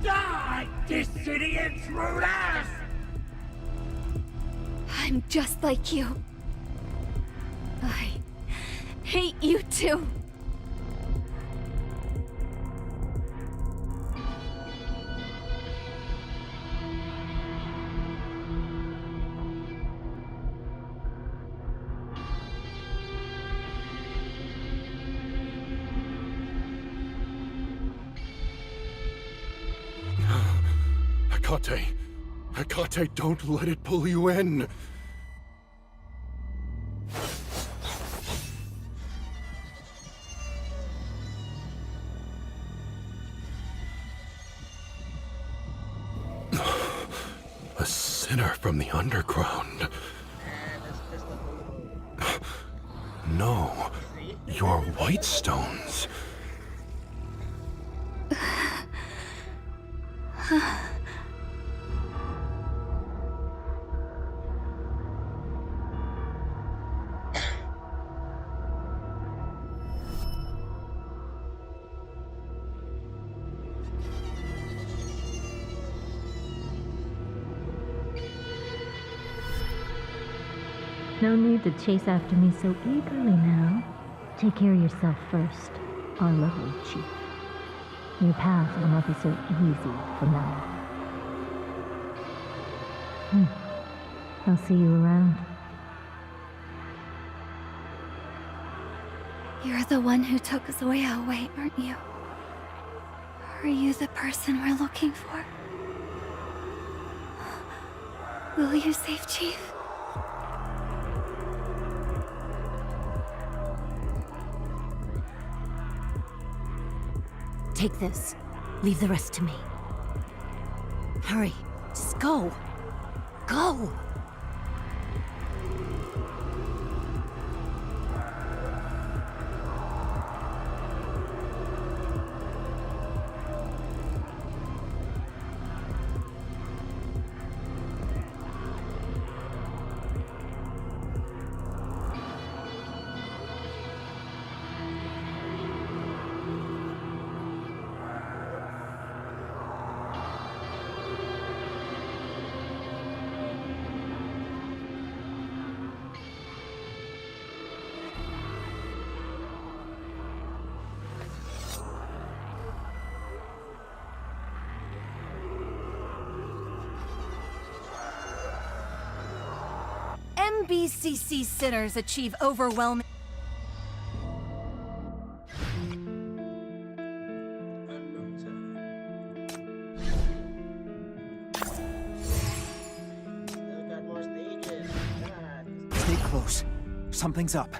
Die, Destiny intruders! I'm just like you. I hate you too. Hecate, don't let it pull you in. A sinner from the underground. No, you're Whitestones. No need to chase after me so eagerly now. Take care of yourself first, our lovely chief. Your path will not be so easy from now on. I'll see you around. You're the one who took Zoya away, aren't you? Are you the person we're looking for? Will you save Chief? Take this. Leave the rest to me. Hurry. Just go. Go! MBCC sinners achieve overwhelming... Stay close. Something's up.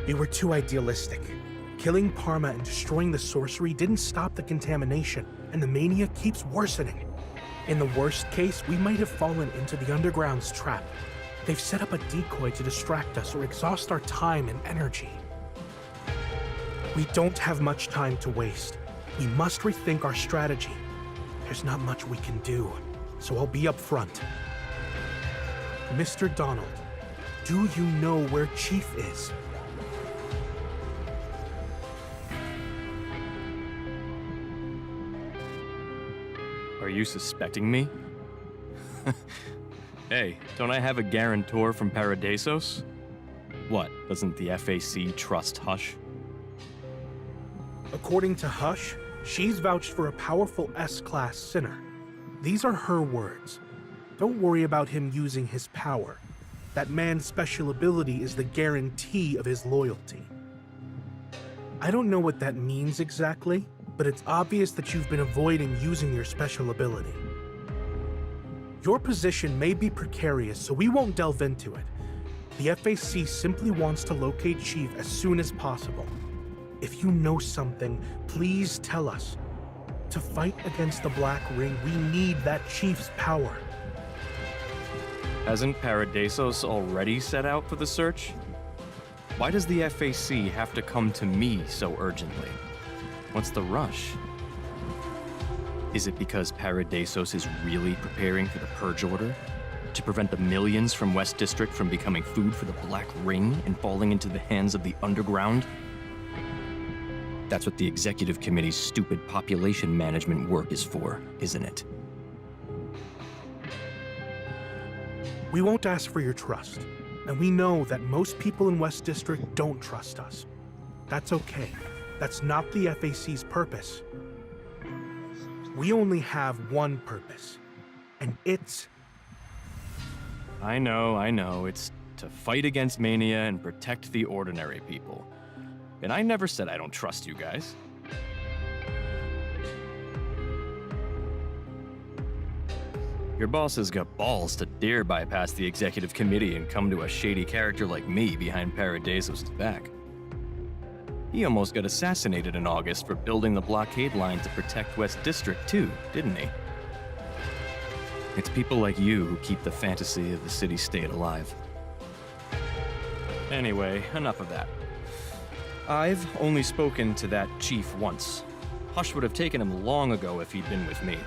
We were too idealistic. Killing Parma and destroying the sorcery didn't stop the contamination, and the mania keeps worsening. In the worst case, we might have fallen into the underground's trap. They've set up a decoy to distract us or exhaust our time and energy. We don't have much time to waste. We must rethink our strategy. There's not much we can do, so I'll be upfront. Mr. Donald, do you know where Chief is? Are you suspecting me? Hey, don't I have a guarantor from Paradisos? What, doesn't the FAC trust Hush? According to Hush, she's vouched for a powerful S-class sinner. These are her words. Don't worry about him using his power. That man's special ability is the guarantee of his loyalty. I don't know what that means exactly, but it's obvious that you've been avoiding using your special ability. Your position may be precarious, so we won't delve into it. The FAC simply wants to locate Chief as soon as possible. If you know something, please tell us. To fight against the Black Ring, we need that Chief's power. Hasn't Paradisos already set out for the search? Why does the FAC have to come to me so urgently? What's the rush? Is it because Paradisos is really preparing for the Purge Order? To prevent the millions from West District from becoming food for the Black Ring and falling into the hands of the Underground? That's what the Executive Committee's stupid population management work is for, isn't it? We won't ask for your trust. And we know that most people in West District don't trust us. That's okay. That's not the FAC's purpose. We only have one purpose, and it's... I know. It's to fight against Mania and protect the ordinary people. And I never said I don't trust you guys. Your boss has got balls to dare bypass the executive committee and come to a shady character like me behind Paradisos' back. He almost got assassinated in August for building the blockade line to protect West District too, didn't he? It's people like you who keep the fantasy of the city-state alive. Anyway, enough of that. I've only spoken to that chief once. Hush would have taken him long ago if he'd been with me.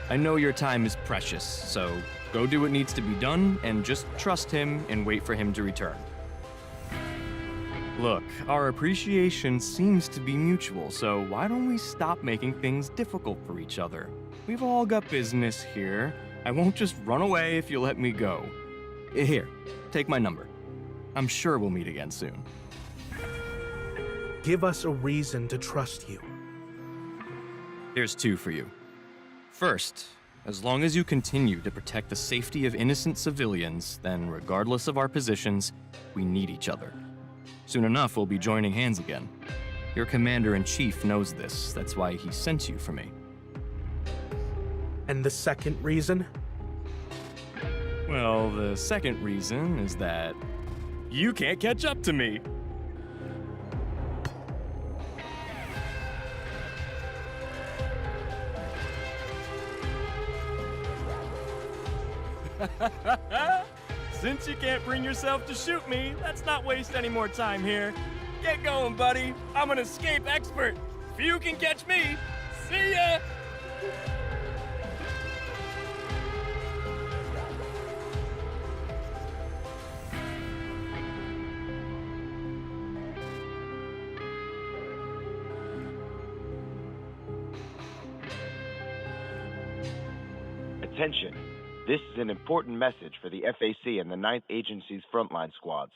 I know your time is precious, so go do what needs to be done and just trust him and wait for him to return. Look, our appreciation seems to be mutual, so why don't we stop making things difficult for each other? We've all got business here. I won't just run away if you let me go. Here, take my number. I'm sure we'll meet again soon. Give us a reason to trust you. Here's 2 for you. First, as long as you continue to protect the safety of innocent civilians, then regardless of our positions, we need each other. Soon enough, we'll be joining hands again. Your commander-in-chief knows this. That's why he sent you for me. And the second reason? Well, the second reason is that you can't catch up to me. Since you can't bring yourself to shoot me, let's not waste any more time here. Get going, buddy. I'm an escape expert. If you can catch me, see ya! Attention. This is an important message for the FAC and the 9th Agency's frontline squads.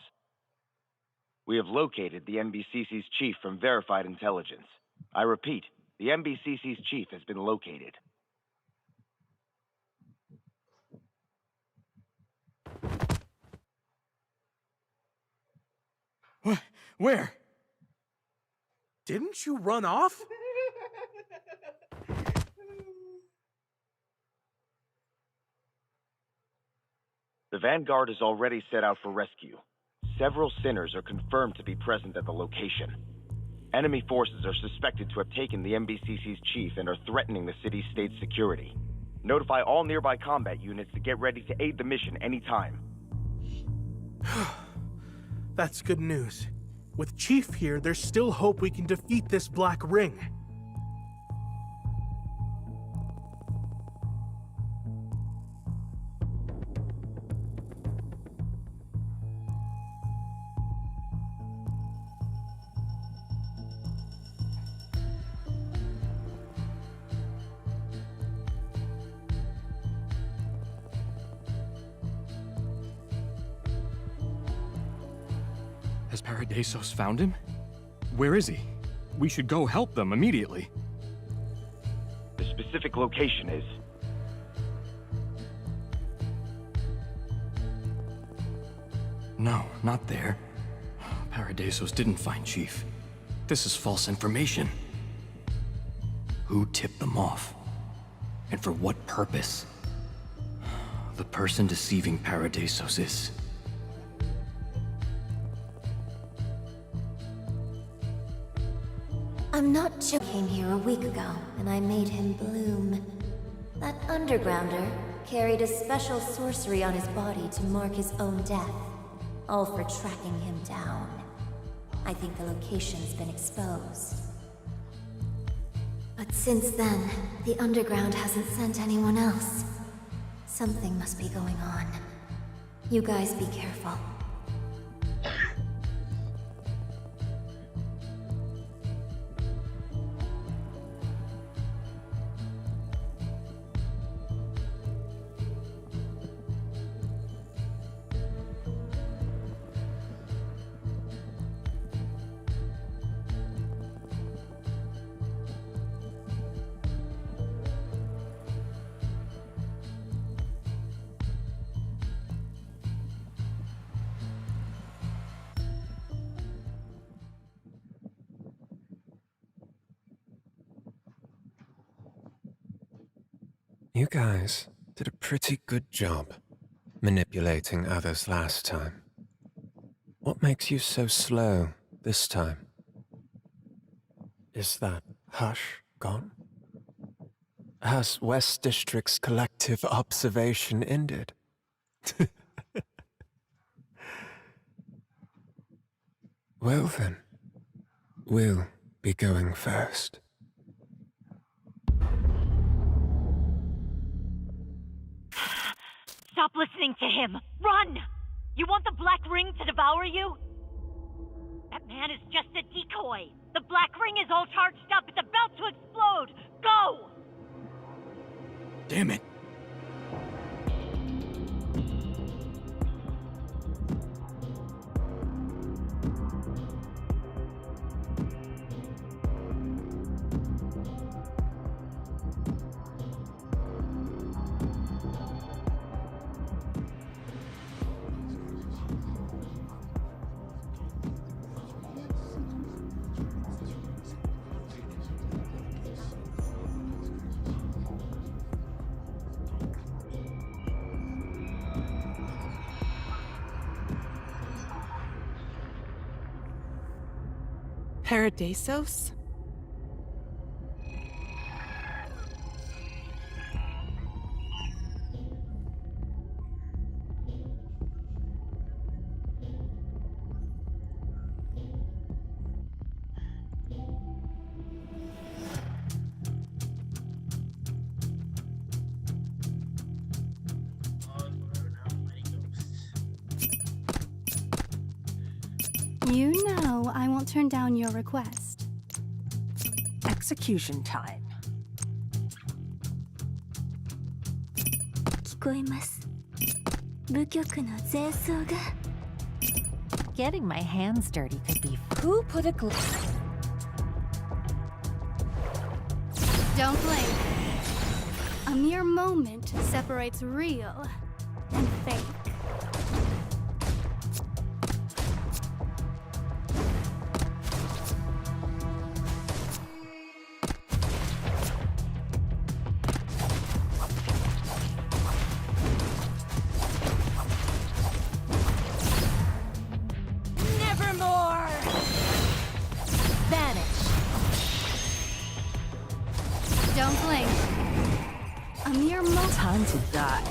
We have located the MBCC's chief from verified intelligence. I repeat, the MBCC's chief has been located. Where? Didn't you run off? The Vanguard is already set out for rescue. Several sinners are confirmed to be present at the location. Enemy forces are suspected to have taken the MBCC's chief and are threatening the city-state's security. Notify all nearby combat units to get ready to aid the mission anytime. That's good news. With Chief here, there's still hope we can defeat this Black Ring. Has Paradisos found him? Where is he? We should go help them immediately. The specific location is... No, not there. Paradisos didn't find Chief. This is false information. Who tipped them off? And for what purpose? The person deceiving Paradisos is... I'm not sure. Came here a week ago, and I made him bloom. That undergrounder carried a special sorcery on his body to mark his own death, all for tracking him down. I think the location's been exposed. But since then, the underground hasn't sent anyone else. Something must be going on. You guys be careful. You guys did a pretty good job manipulating others last time. What makes you so slow this time? Is that hush gone? Has West District's collective observation ended? Well then, we'll be going first. Stop listening to him! Run! You want the Black Ring to devour you? That man is just a decoy! The Black Ring is all charged up! It's about to explode! Go! Damn it! Paradisos? You know I won't turn down your request. Execution time. 聞こえます。部局の前奏が。 Getting my hands dirty could be who put a glove. Don't blink. A mere moment separates real and fake. Nevermore! Vanish! Don't blink. A mere moment. Time to die.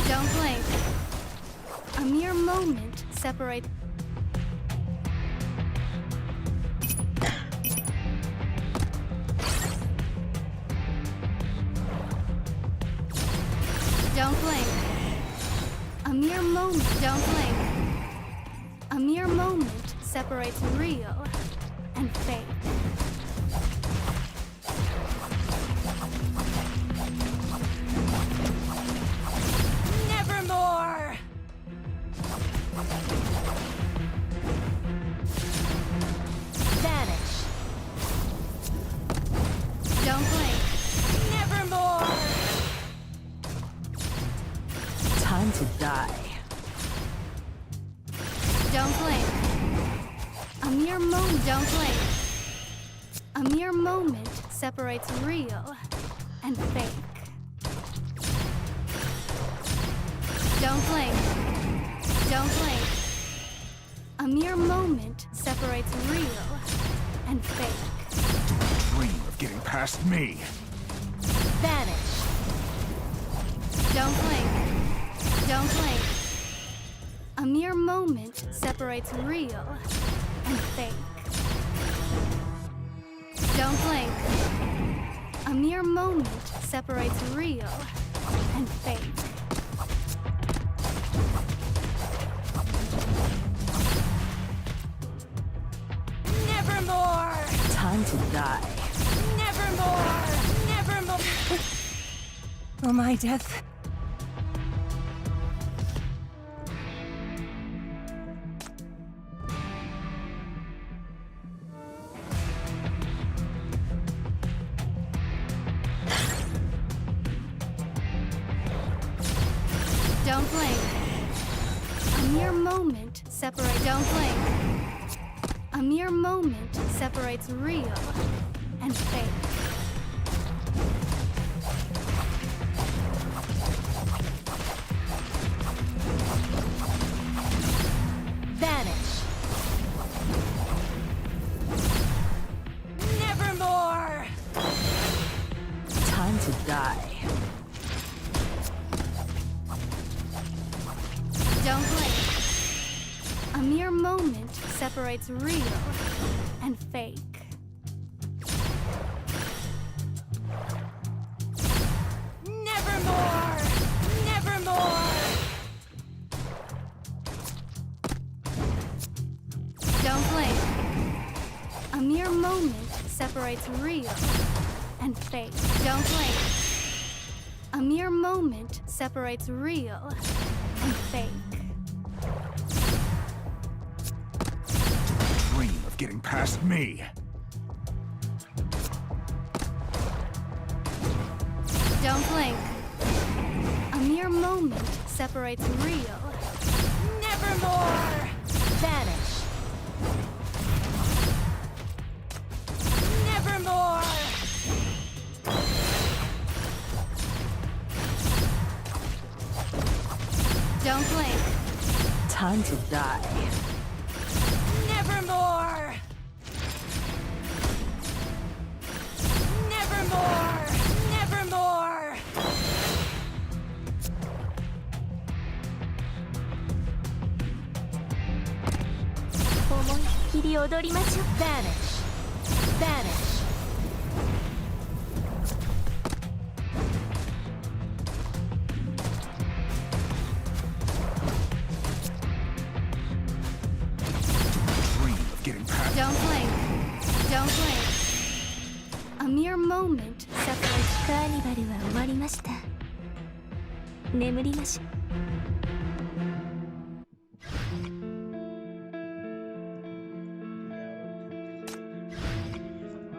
Don't blink. A mere moment separates. Don't blink. A mere moment. Don't blink. A mere moment separates real and fake. Nevermore! Vanish! Don't blink. Nevermore! Time to die. Don't blink. A mere moment. Don't blink. A mere moment separates real and fake. Don't blink. Don't blink. A mere moment separates real and fake. Dream of getting past me. Vanish! Don't blink. Don't blink. A mere moment separates real and fake. Don't blink. A mere moment separates real and fake. Nevermore! Time to die. Nevermore! Nevermore! Oh, my death. Don't blink. A mere moment separate. Don't blink. A A mere moment separates real and fake. Vanish. Nevermore! Time to die. Don't blink. A mere moment separates real and fake. Nevermore! Nevermore! Don't blink. A mere moment separates real and fake. Don't blink. A mere moment separates real and fake. Dream of getting past me. Don't blink. A mere moment separates real. Nevermore! Vanish. Nevermore! Don't blink. Time to die. Nevermore! Nevermore! Nevermore! Vanish. Vanish. Dream of getting past. Don't blink. Don't blink. A mere moment separates. カーニバルは終わりました。眠りましょう。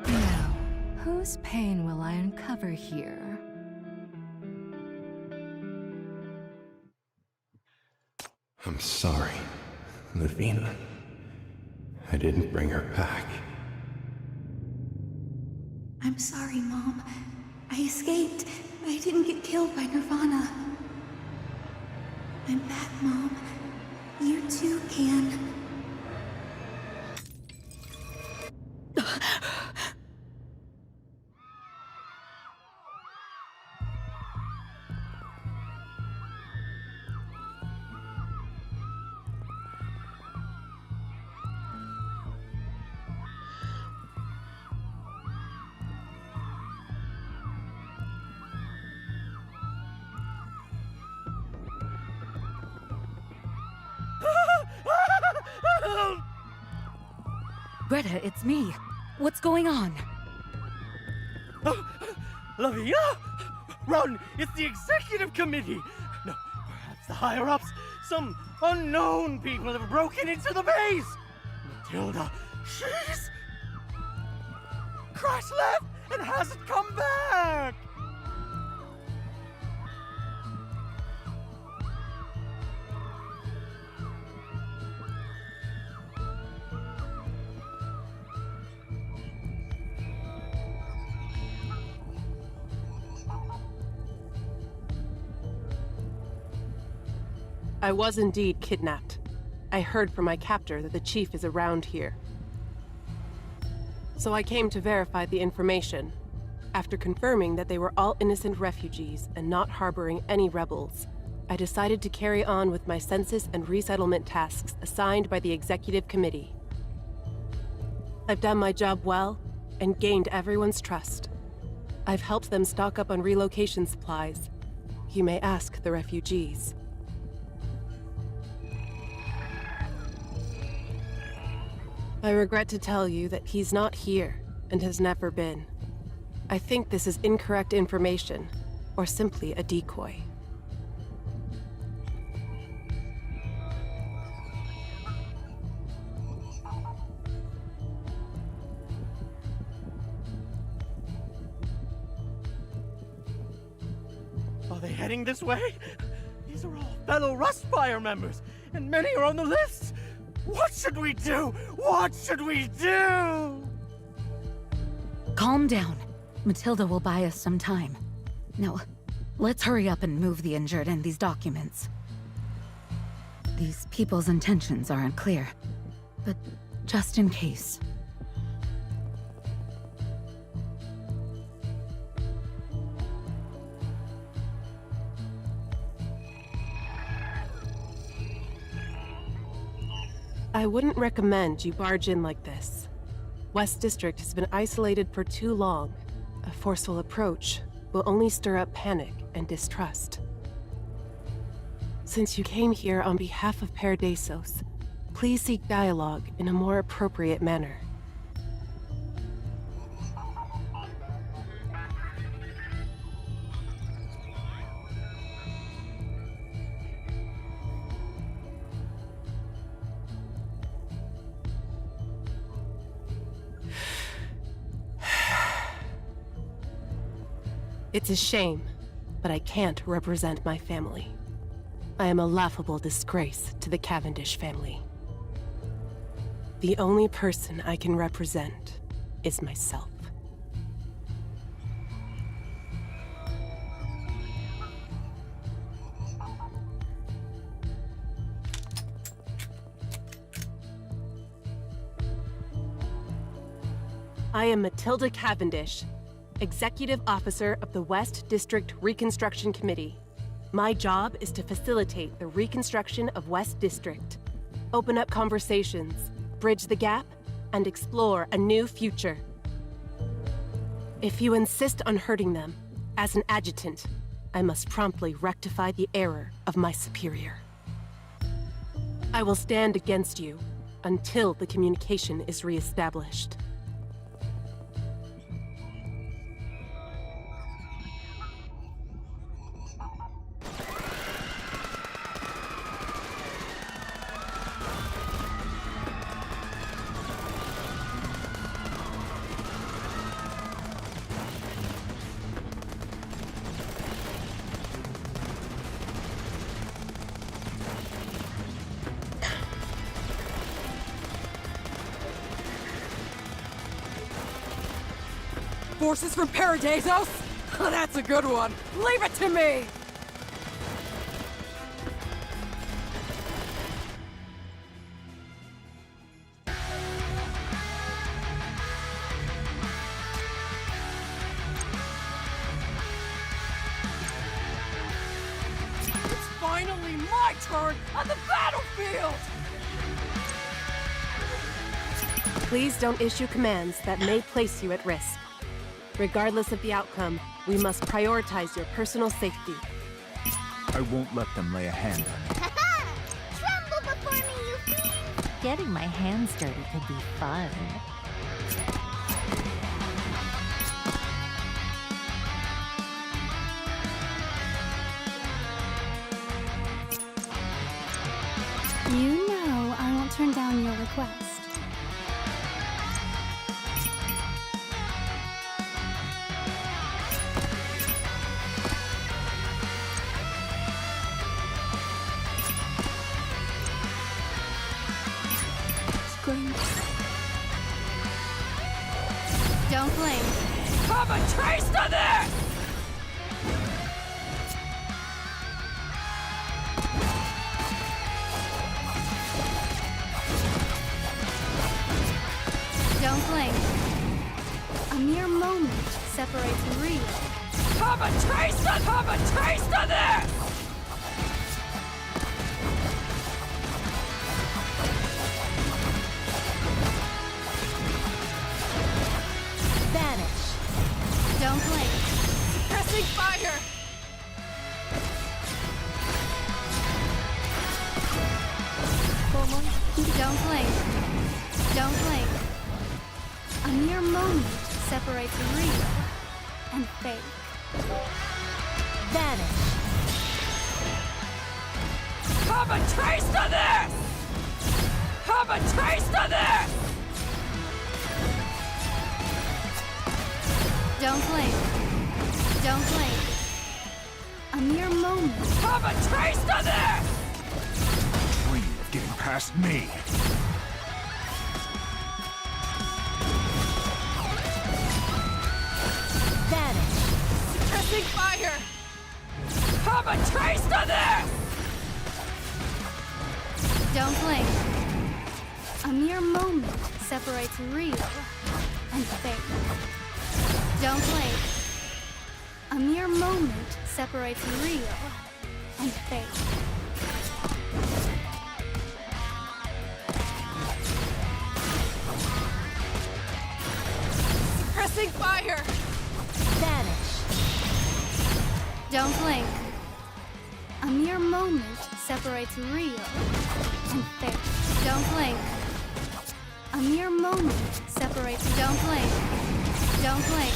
Now, whose pain will I uncover here? I'm sorry, Lavina. I didn't bring her back. I'm sorry, Mom. I escaped. I didn't get killed by Nirvana. I'm back, Mom. You too can. Greta, it's me. What's going on? Lavia? Run! It's the executive committee! No, perhaps the higher-ups? Some unknown people have broken into the base! Matilda, she's... Crash left and hasn't come back! I was indeed kidnapped. I heard from my captor that the chief is around here. So I came to verify the information. After confirming that they were all innocent refugees and not harboring any rebels, I decided to carry on with my census and resettlement tasks assigned by the executive committee. I've done my job well and gained everyone's trust. I've helped them stock up on relocation supplies. You may ask the refugees. I regret to tell you that he's not here and has never been. I think this is incorrect information, or simply a decoy. Are they heading this way? These are all fellow Rustfire members, and many are on the list! What should we do? What should we do? Calm down. Matilda will buy us some time. Now, let's hurry up and move the injured and these documents. These people's intentions aren't clear, but just in case. I wouldn't recommend you barge in like this. West District has been isolated for too long. A forceful approach will only stir up panic and distrust. Since you came here on behalf of Paradeisos, please seek dialogue in a more appropriate manner. It's a shame, but I can't represent my family. I am a laughable disgrace to the Cavendish family. The only person I can represent is myself. I am Matilda Cavendish, Executive Officer of the West District Reconstruction Committee. My job is to facilitate the reconstruction of West District, open up conversations, bridge the gap, and explore a new future. If you insist on hurting them, as an adjutant, I must promptly rectify the error of my superior. I will stand against you until the communication is reestablished. Forces from Paradeisos? That's a good one. Leave it to me! It's finally my turn on the battlefield! Please don't issue commands that may place you at risk. Regardless of the outcome, we must prioritize your personal safety. I won't let them lay a hand on you. Tremble before me, you fiend! Getting my hands dirty could be fun. You know I won't turn down your request. Don't blink. Have a taste of this! Don't blink. A mere moment separates real. Have a taste of this! Vanish. Don't blink. Pressing fire! Don't blink. Don't blink. A mere moment separates real and fake. Vanish. Have a taste of this! Have a taste of this! Don't blink. Don't blink. A mere moment. Have a taste of this! Dream of getting past me. Vanish. Suppressing fire! Have a taste of this! Don't blink. A mere moment separates real and fake. Don't blink. A mere moment separates real and fake. Suppressing fire! Vanish. Don't blink. A mere moment separates real and fake. Don't blink. A mere moment separates. Don't blink. Don't blink.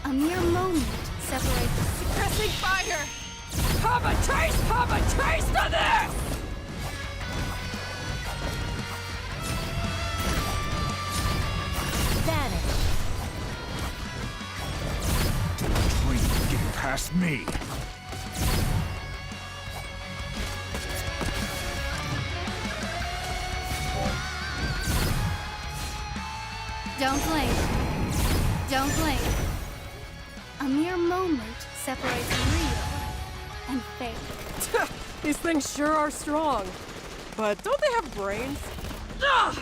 A mere moment separates. Suppressing fire! Have a taste of this! Vanish. Dream of getting past me. Don't blink. Don't blink. A mere moment separates real and fake. These things sure are strong. But don't they have brains? Ugh!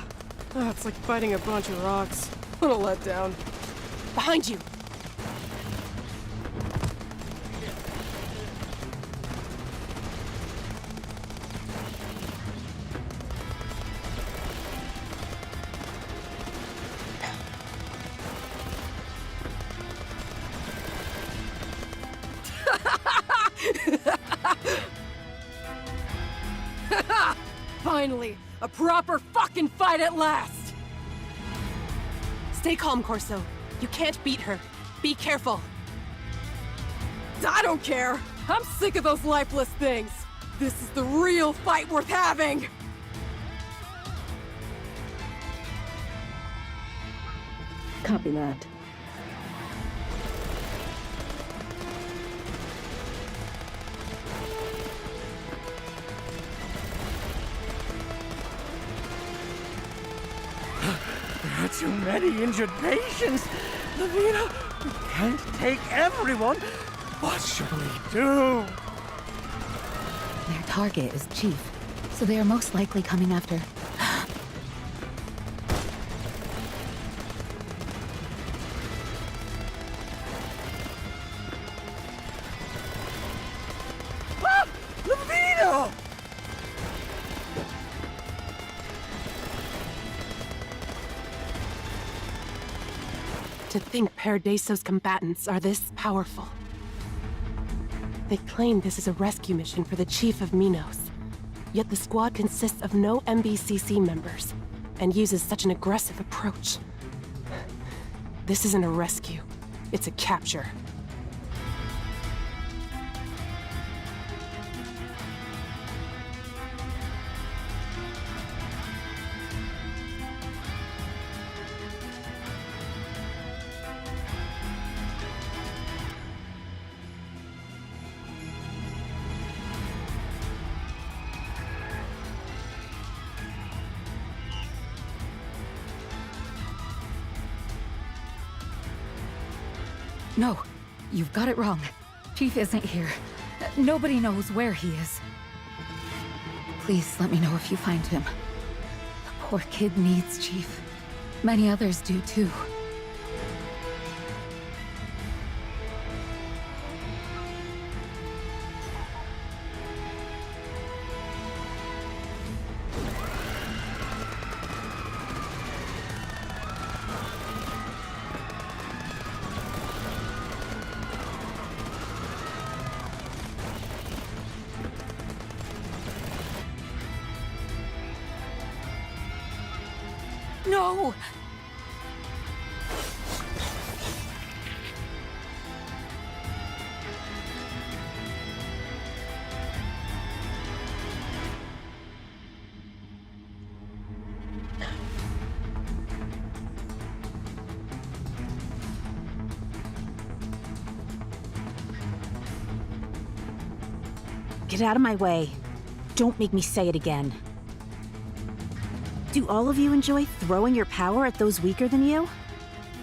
Oh, it's like fighting a bunch of rocks. What a letdown. Behind you! Finally, a proper fucking fight at last! Stay calm, Corso. You can't beat her. Be careful. I don't care! I'm sick of those lifeless things! This is the real fight worth having! Copy that. There are too many injured patients. Lavina, we can't take everyone. What should we do? Their target is Chief, so they are most likely coming after... Ah! Lavina! To think Paradiso's combatants are this powerful. They claim this is a rescue mission for the Chief of Minos. Yet the squad consists of no MBCC members, and uses such an aggressive approach. This isn't a rescue, it's a capture. No, you've got it wrong. Chief isn't here. Nobody knows where he is. Please let me know if you find him. The poor kid needs Chief. Many others do too. No! Get out of my way. Don't make me say it again. Do all of you enjoy throwing your power at those weaker than you?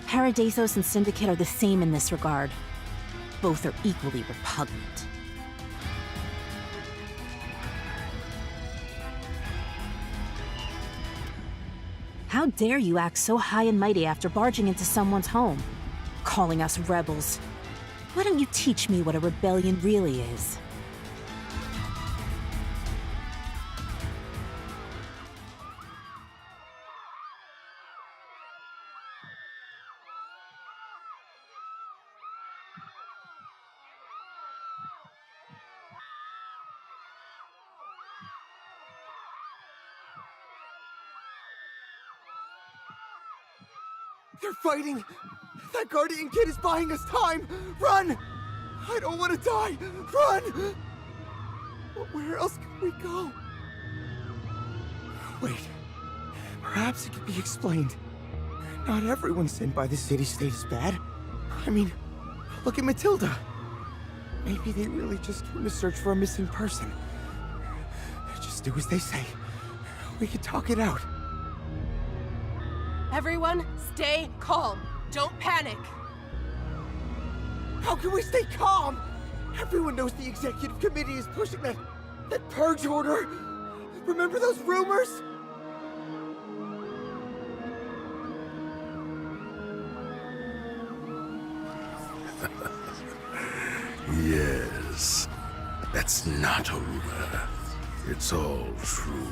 Paradeisos and Syndicate are the same in this regard. Both are equally repugnant. How dare you act so high and mighty after barging into someone's home? Calling us rebels. Why don't you teach me what a rebellion really is? They're fighting! That Guardian kid is buying us time! Run! I don't want to die! Run! Where else can we go? Wait. Perhaps it could be explained. Not everyone sent by the city-state is bad. I mean, look at Matilda. Maybe they really just came to search for a missing person. Just do as they say. We can talk it out. Everyone, stay calm. Don't panic. How can we stay calm? Everyone knows the executive committee is pushing that purge order. Remember those rumors? Yes. That's not a rumor. It's all true.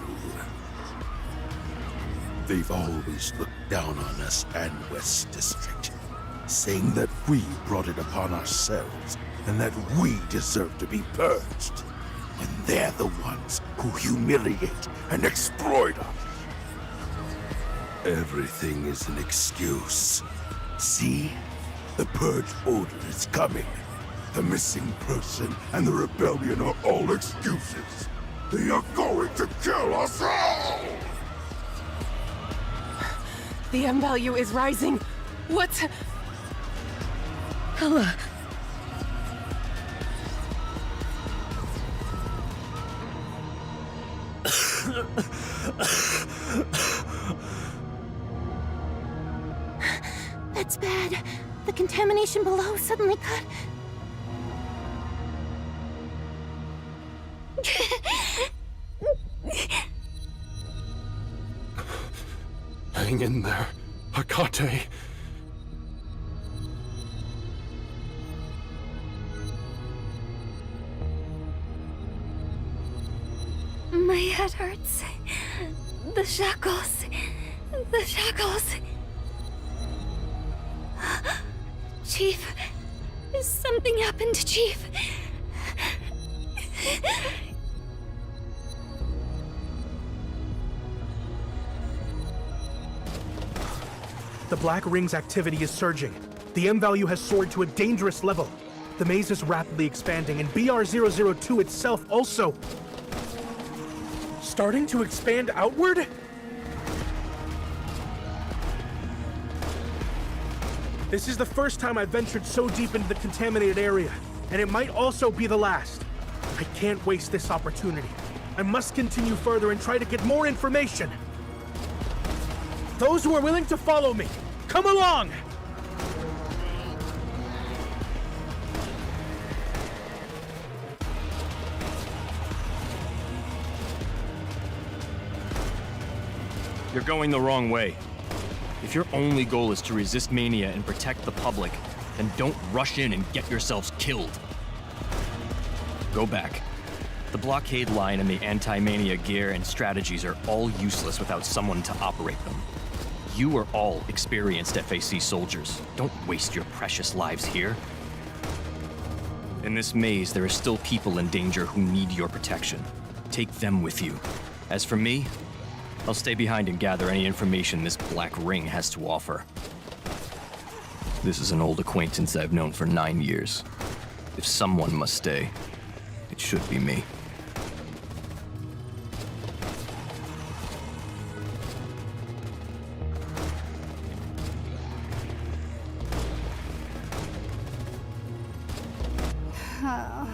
They've always looked down on us and West District, saying that we brought it upon ourselves and that we deserve to be purged, when they're the ones who humiliate and exploit us. Everything is an excuse. See? The purge order is coming. The missing person and the rebellion are all excuses. They are going to kill us all! The M value is rising. What? Ella. That's bad. The contamination below suddenly cut. Hang in there, Hakate. My head hurts. The shackles. The shackles. Chief, something happened to Chief. The Black Ring's activity is surging. The M value has soared to a dangerous level. The maze is rapidly expanding, and BR-002 itself also starting to expand outward? This is the first time I've ventured so deep into the contaminated area, and it might also be the last. I can't waste this opportunity. I must continue further and try to get more information. Those who are willing to follow me, come along! You're going the wrong way. If your only goal is to resist Mania and protect the public, then don't rush in and get yourselves killed. Go back. The blockade line and the anti-Mania gear and strategies are all useless without someone to operate them. You are all experienced FAC soldiers. Don't waste your precious lives here. In this maze, there are still people in danger who need your protection. Take them with you. As for me, I'll stay behind and gather any information this Black Ring has to offer. This is an old acquaintance I've known for 9 years. If someone must stay, it should be me. Oh,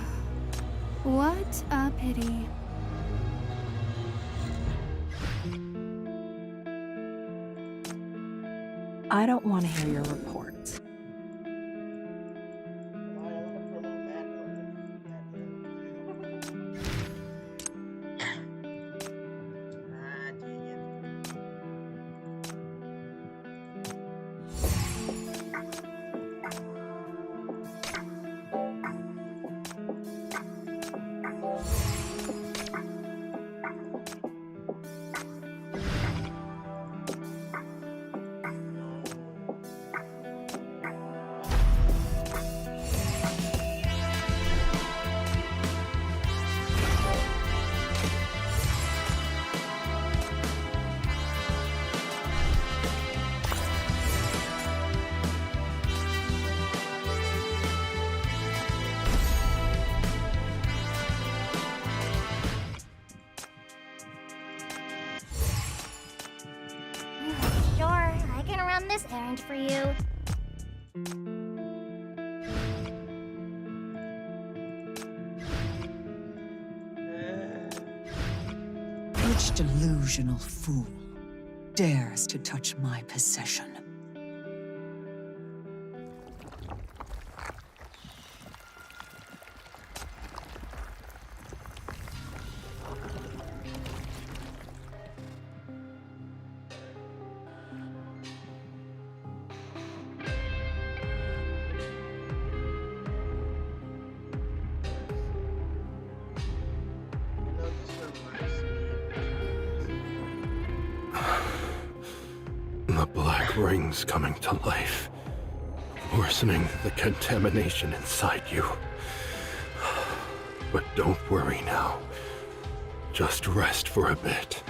what a pity. I don't want to hear your reports. Sure, I can run this errand for you. Which delusional fool dares to touch my possession? The black ring's coming to life, worsening the contamination inside you. But don't worry now. Just rest for a bit.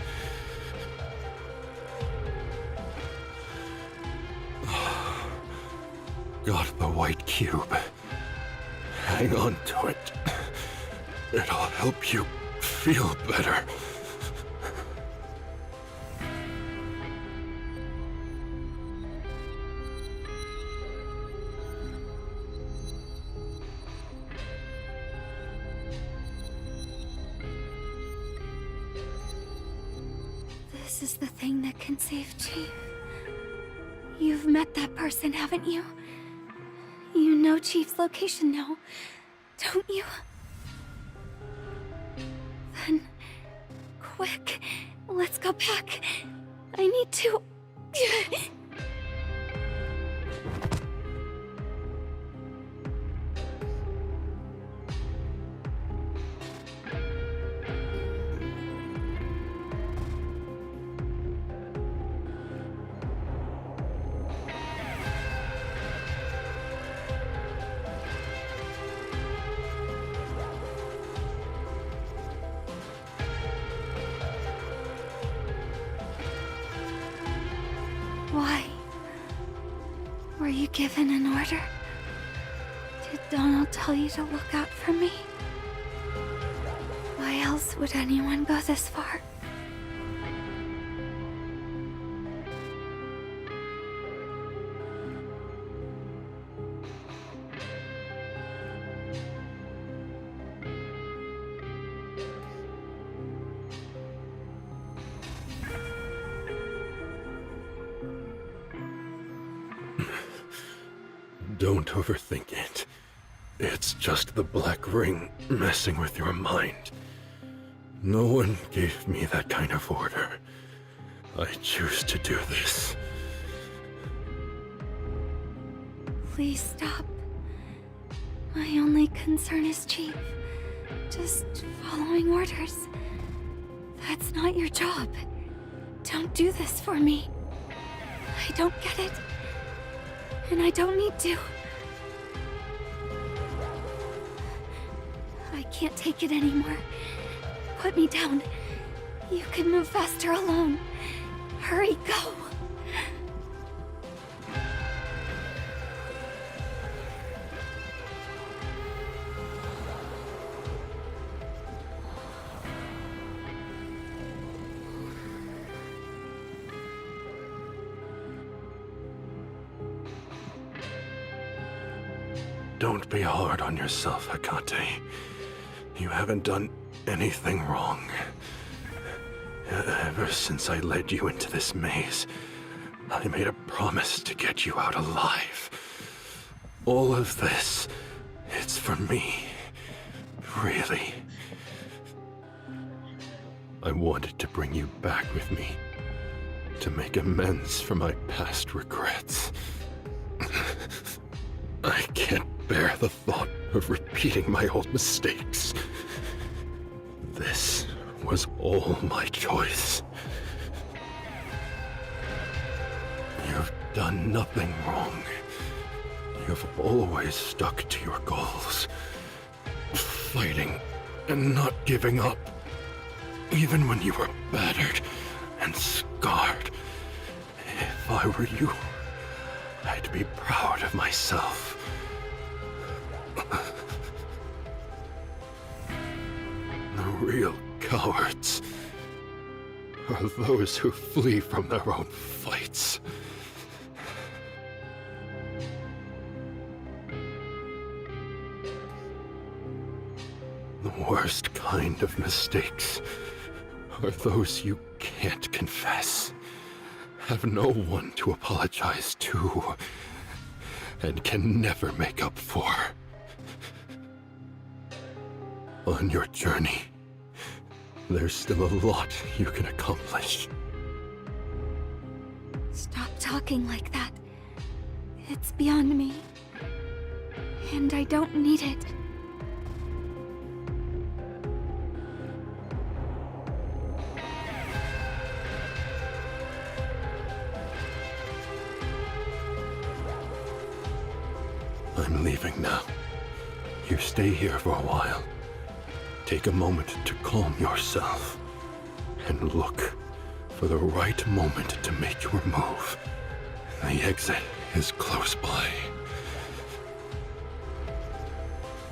Got the white cube. Hang on to it. It'll help you feel better. This is the thing that can save Chief. You've met that person, haven't you? You know Chief's location now, don't you? Then, quick, let's go back. I need to... Why? Were you given an order? Did Donald tell you to look out for me? Why else would anyone go this far? Don't overthink it. It's just the black ring messing with your mind. No one gave me that kind of order. I choose to do this. Please stop. My only concern is Chief. Just following orders. That's not your job. Don't do this for me. I don't get it. And I don't need to. I can't take it anymore. Put me down. You can move faster alone. Hurry, go. Don't be hard on yourself, Hekate. You haven't done anything wrong. Ever since I led you into this maze, I made a promise to get you out alive. All of this, it's for me. Really. I wanted to bring you back with me, to make amends for my past regrets. I can't bear the thought of repeating my old mistakes. This was all my choice. You've done nothing wrong. You've always stuck to your goals, fighting and not giving up, even when you were battered and scarred. If I were you, I'd be proud of myself. The real cowards are those who flee from their own fights. The worst kind of mistakes are those you can't confess, have no one to apologize to, and can never make up for. On your journey, there's still a lot you can accomplish. Stop talking like that. It's beyond me. And I don't need it. I'm leaving now. You stay here for a while. Take a moment to calm yourself. And look for the right moment to make your move. The exit is close by.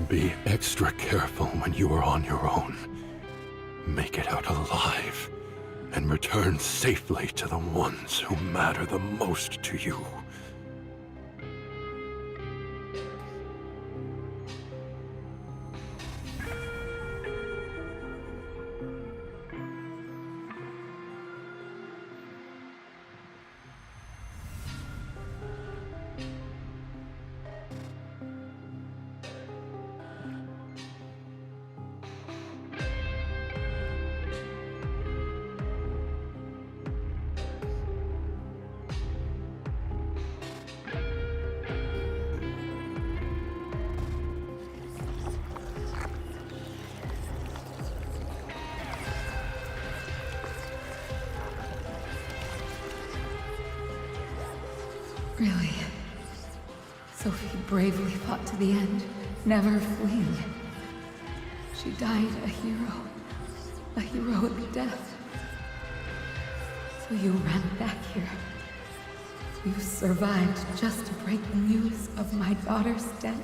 Be extra careful when you are on your own. Make it out alive, and return safely to the ones who matter the most to you. Really? Sophie bravely fought to the end, never fleeing. She died a heroic death. So you ran back here. You survived just to break the news of my daughter's death.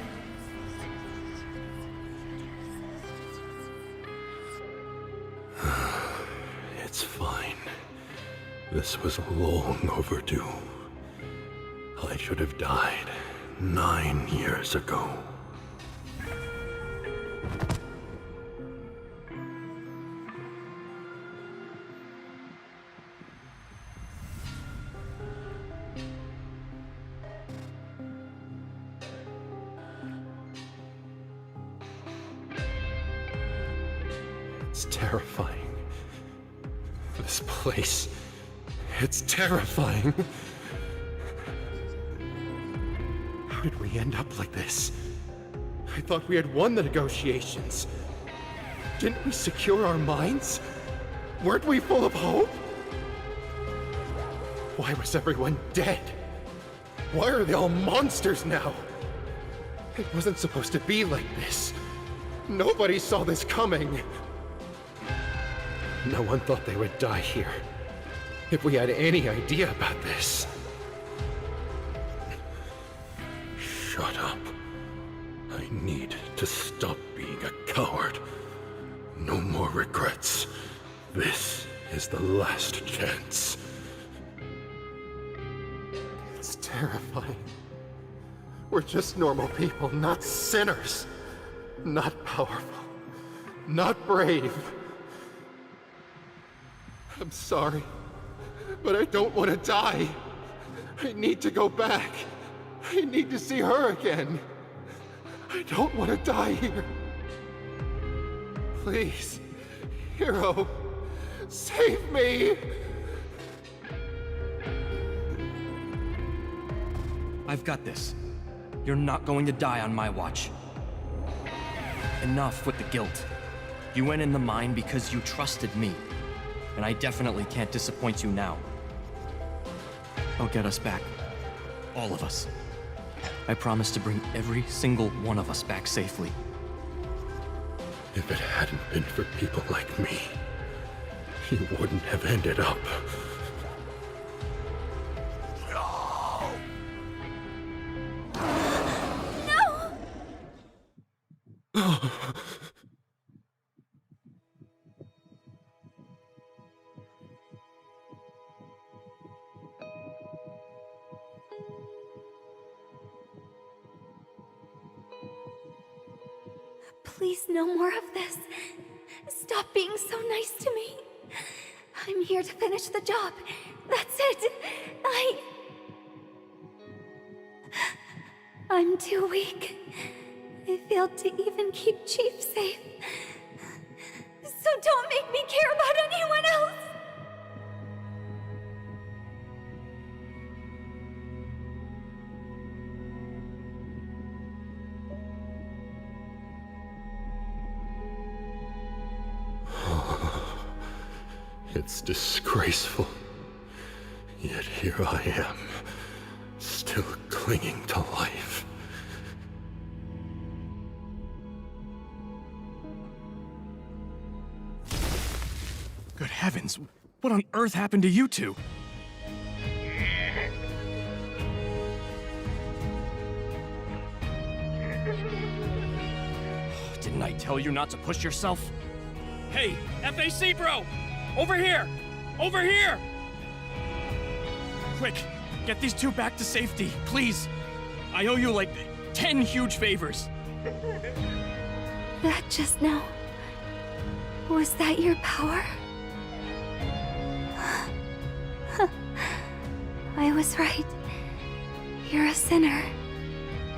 It's fine. This was long overdue. I should have died 9 years ago. It's terrifying. This place. It's terrifying. How did we end up like this? I thought we had won the negotiations. Didn't we secure our mines? Weren't we full of hope? Why was everyone dead? Why are they all monsters now? It wasn't supposed to be like this. Nobody saw this coming. No one thought they would die here. If we had any idea about this. Shut up. I need to stop being a coward. No more regrets. This is the last chance. It's terrifying. We're just normal people, not sinners. Not powerful. Not brave. I'm sorry, but I don't want to die. I need to go back. I need to see her again. I don't want to die here. Please, Hero, save me! I've got this. You're not going to die on my watch. Enough with the guilt. You went in the mine because you trusted me, and I definitely can't disappoint you now. I'll get us back. All of us. I promise to bring every single one of us back safely. If it hadn't been for people like me, he wouldn't have ended up. Please, no more of this. Stop being so nice to me. I'm here to finish the job. That's it. I'm too weak. I failed to even keep Chief safe. So don't make me care about anyone else! It's disgraceful. Yet here I am, still clinging to life. Good heavens, what on earth happened to you two? Didn't I tell you not to push yourself? Hey, FAC bro! Over here! Over here! Quick, get these two back to safety, please. I owe you like 10 huge favors. That just now... was that your power? I was right. You're a sinner.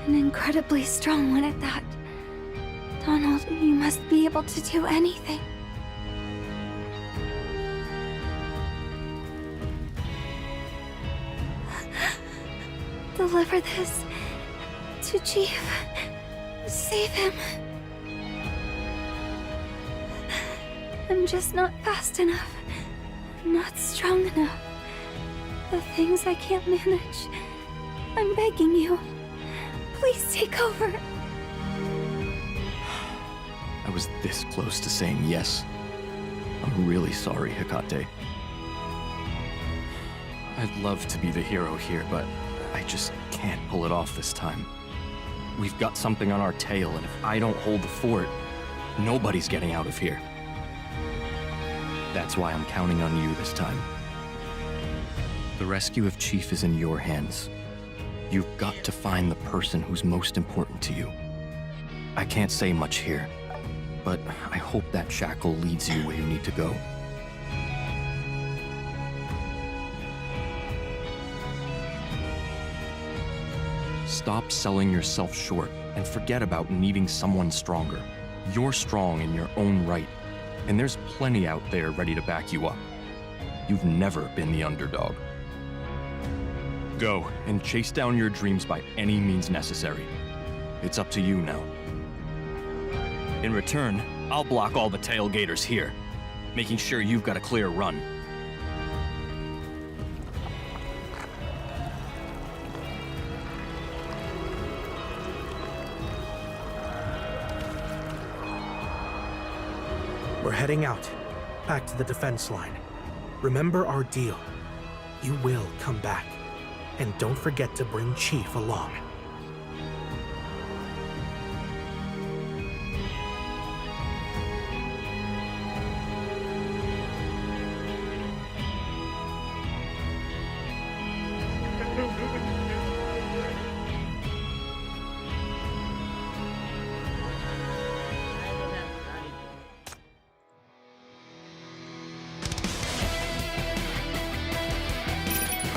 An incredibly strong one at that. Donald, you must be able to do anything. Deliver this to Chief. Save him. I'm just not fast enough. Not strong enough. The things I can't manage. I'm begging you. Please take over. I was this close to saying yes. I'm really sorry, Hecate. I'd love to be the hero here, but I just can't pull it off this time. We've got something on our tail, and if I don't hold the fort, nobody's getting out of here. That's why I'm counting on you this time. The rescue of Chief is in your hands. You've got to find the person who's most important to you. I can't say much here, but I hope that shackle leads you where you need to go. Stop selling yourself short and forget about needing someone stronger. You're strong in your own right, and there's plenty out there ready to back you up. You've never been the underdog. Go and chase down your dreams by any means necessary. It's up to you now. In return, I'll block all the tailgaters here, making sure you've got a clear run. We're heading out, back to the defense line. Remember our deal. You will come back. And don't forget to bring Chief along.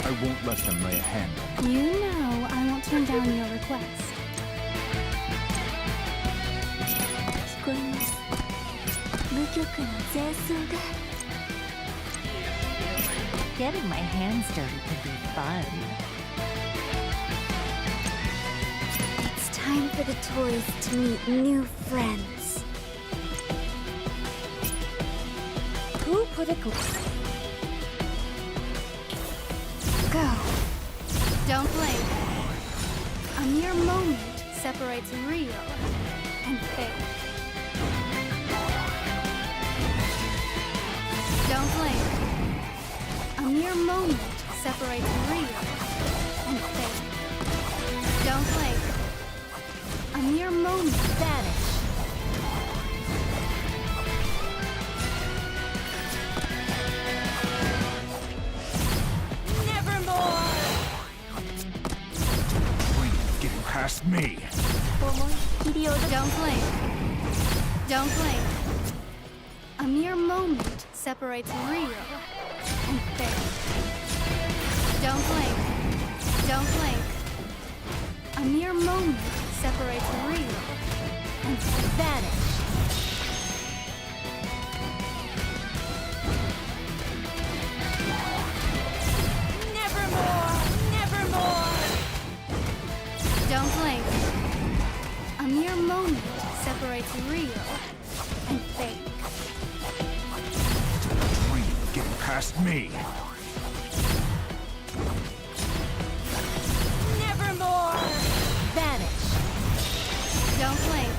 I won't let them lay a hand on you. You know I won't turn down your request. 聞こえます。無曲の前奏が。Getting my hands dirty could be fun. It's time for the toys to meet new friends. Who put a Go. Don't blink. A mere moment separates real and fake. Don't blink. A mere moment separates real and fake. Don't blink. A mere moment vanish. Nevermore! Please, getting past me. Don't blink. Don't blink. A mere moment separates real and fake. Don't blink. Don't blink. A mere moment separates real and vanish. Nevermore! Nevermore! Don't blink. A mere moment separates real and fake. Please, getting past me. Nevermore! Vanish. Don't blink.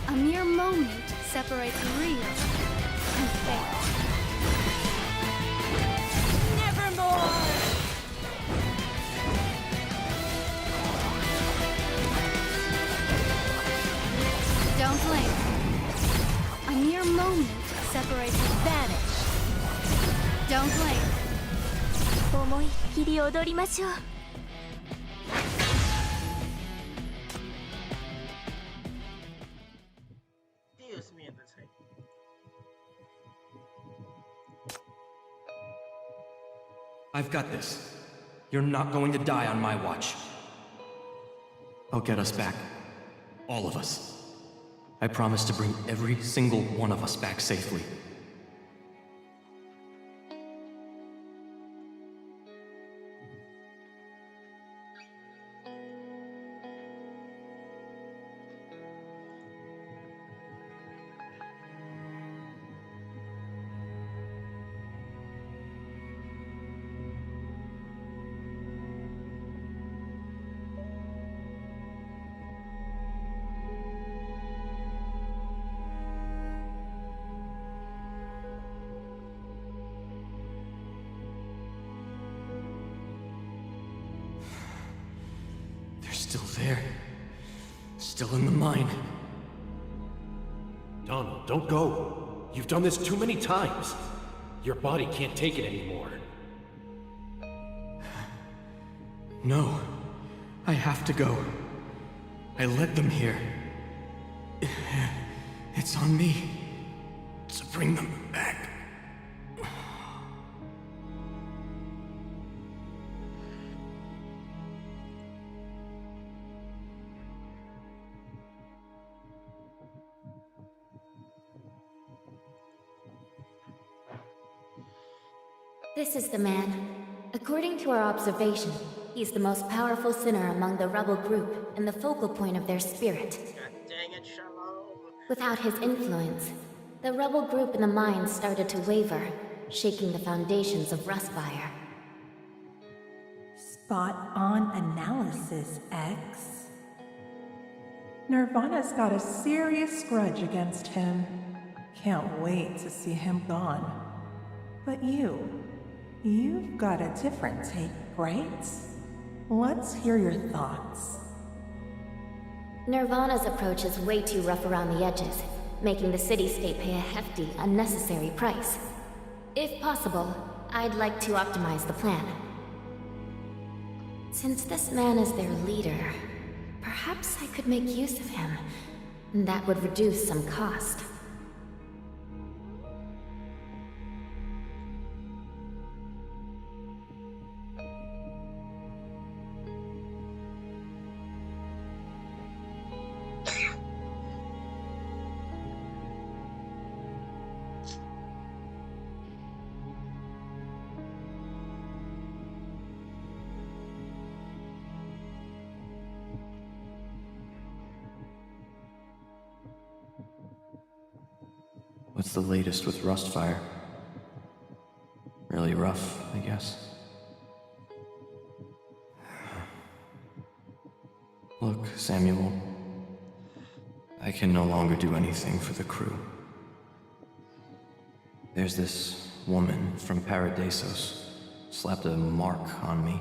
A mere moment separates real and fake. Nevermore! Don't blink. A mere moment separates vanish. Don't blink. 思いっきり踊りましょう。I've got this. You're not going to die on my watch. I'll get us back. All of us. I promise to bring every single one of us back safely. Still there. Still in the mine. Donald, don't go. You've done this too many times. Your body can't take it anymore. No. I have to go. I led them here. It's on me to bring them back. This is the man. According to our observation, he's the most powerful sinner among the rebel group and the focal point of their spirit. Dang it, Shalom. Without his influence, the rebel group in the mines started to waver, shaking the foundations of Rustfire. Spot on analysis, X. Nirvana's got a serious grudge against him. Can't wait to see him gone. But you've got a different take, right? Let's hear your thoughts. Nirvana's approach is way too rough around the edges, making the city-state pay a hefty, unnecessary price. If possible, I'd like to optimize the plan. Since this man is their leader, perhaps I could make use of him. That would reduce some cost. What's the latest with Rustfire? Really rough, I guess. Look, Samuel. I can no longer do anything for the crew. There's this woman from Paradisos. Slapped a mark on me.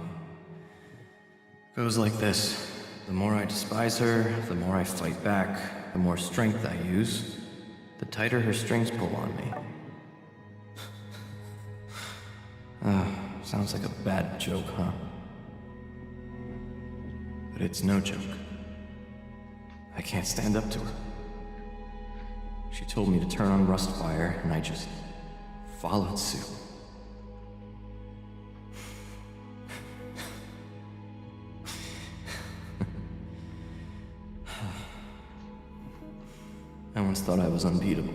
Goes like this. The more I despise her, the more I fight back, the more strength I use, the tighter her strings pull on me. Sounds like a bad joke, huh? But it's no joke. I can't stand up to her. She told me to turn on Rustfire, and I just followed suit. I once thought I was unbeatable.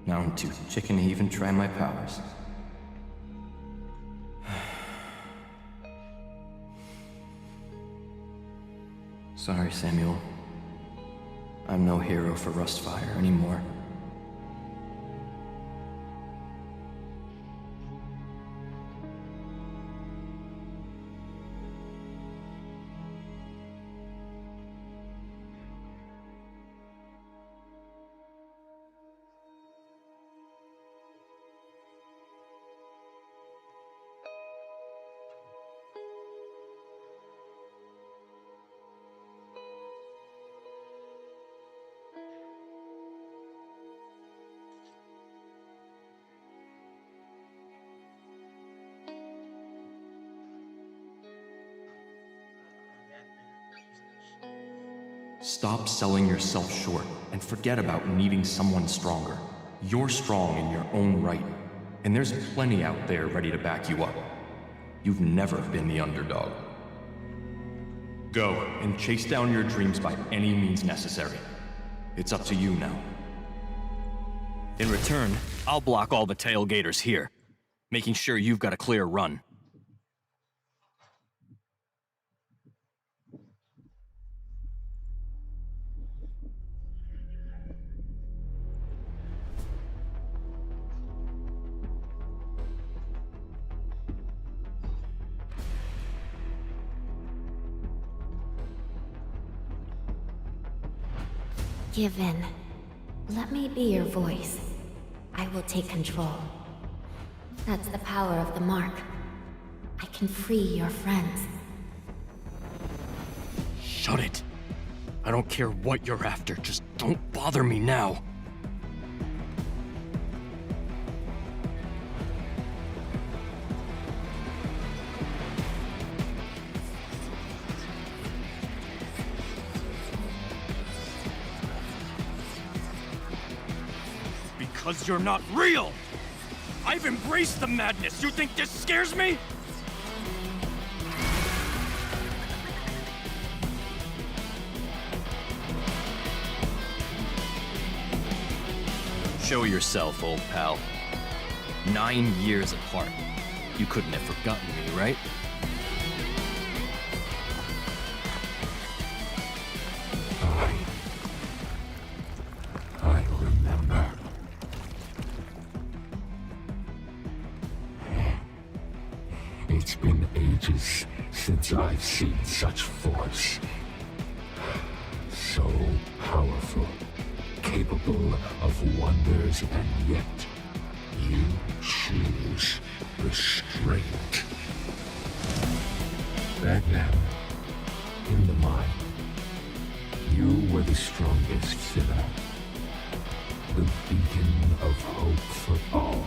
Now I'm too chicken to even try my powers. Sorry, Samuel. I'm no hero for Rustfire anymore. Stop selling yourself short and forget about needing someone stronger. You're strong in your own right, and there's plenty out there ready to back you up. You've never been the underdog. Go and chase down your dreams by any means necessary. It's up to you now. In return, I'll block all the tailgaters here, making sure you've got a clear run. Give in. Let me be your voice. I will take control. That's the power of the mark. I can free your friends. Shut it. I don't care what you're after, just don't bother me now. Because you're not real! I've embraced the madness! You think this scares me? Show yourself, old pal. 9 years apart. You couldn't have forgotten me, right? I remember. It's been ages since I've seen such force. So powerful, capable of wonders, and yet you choose restraint. Back then, in the mine, you were the strongest sinner, the beacon of hope for all.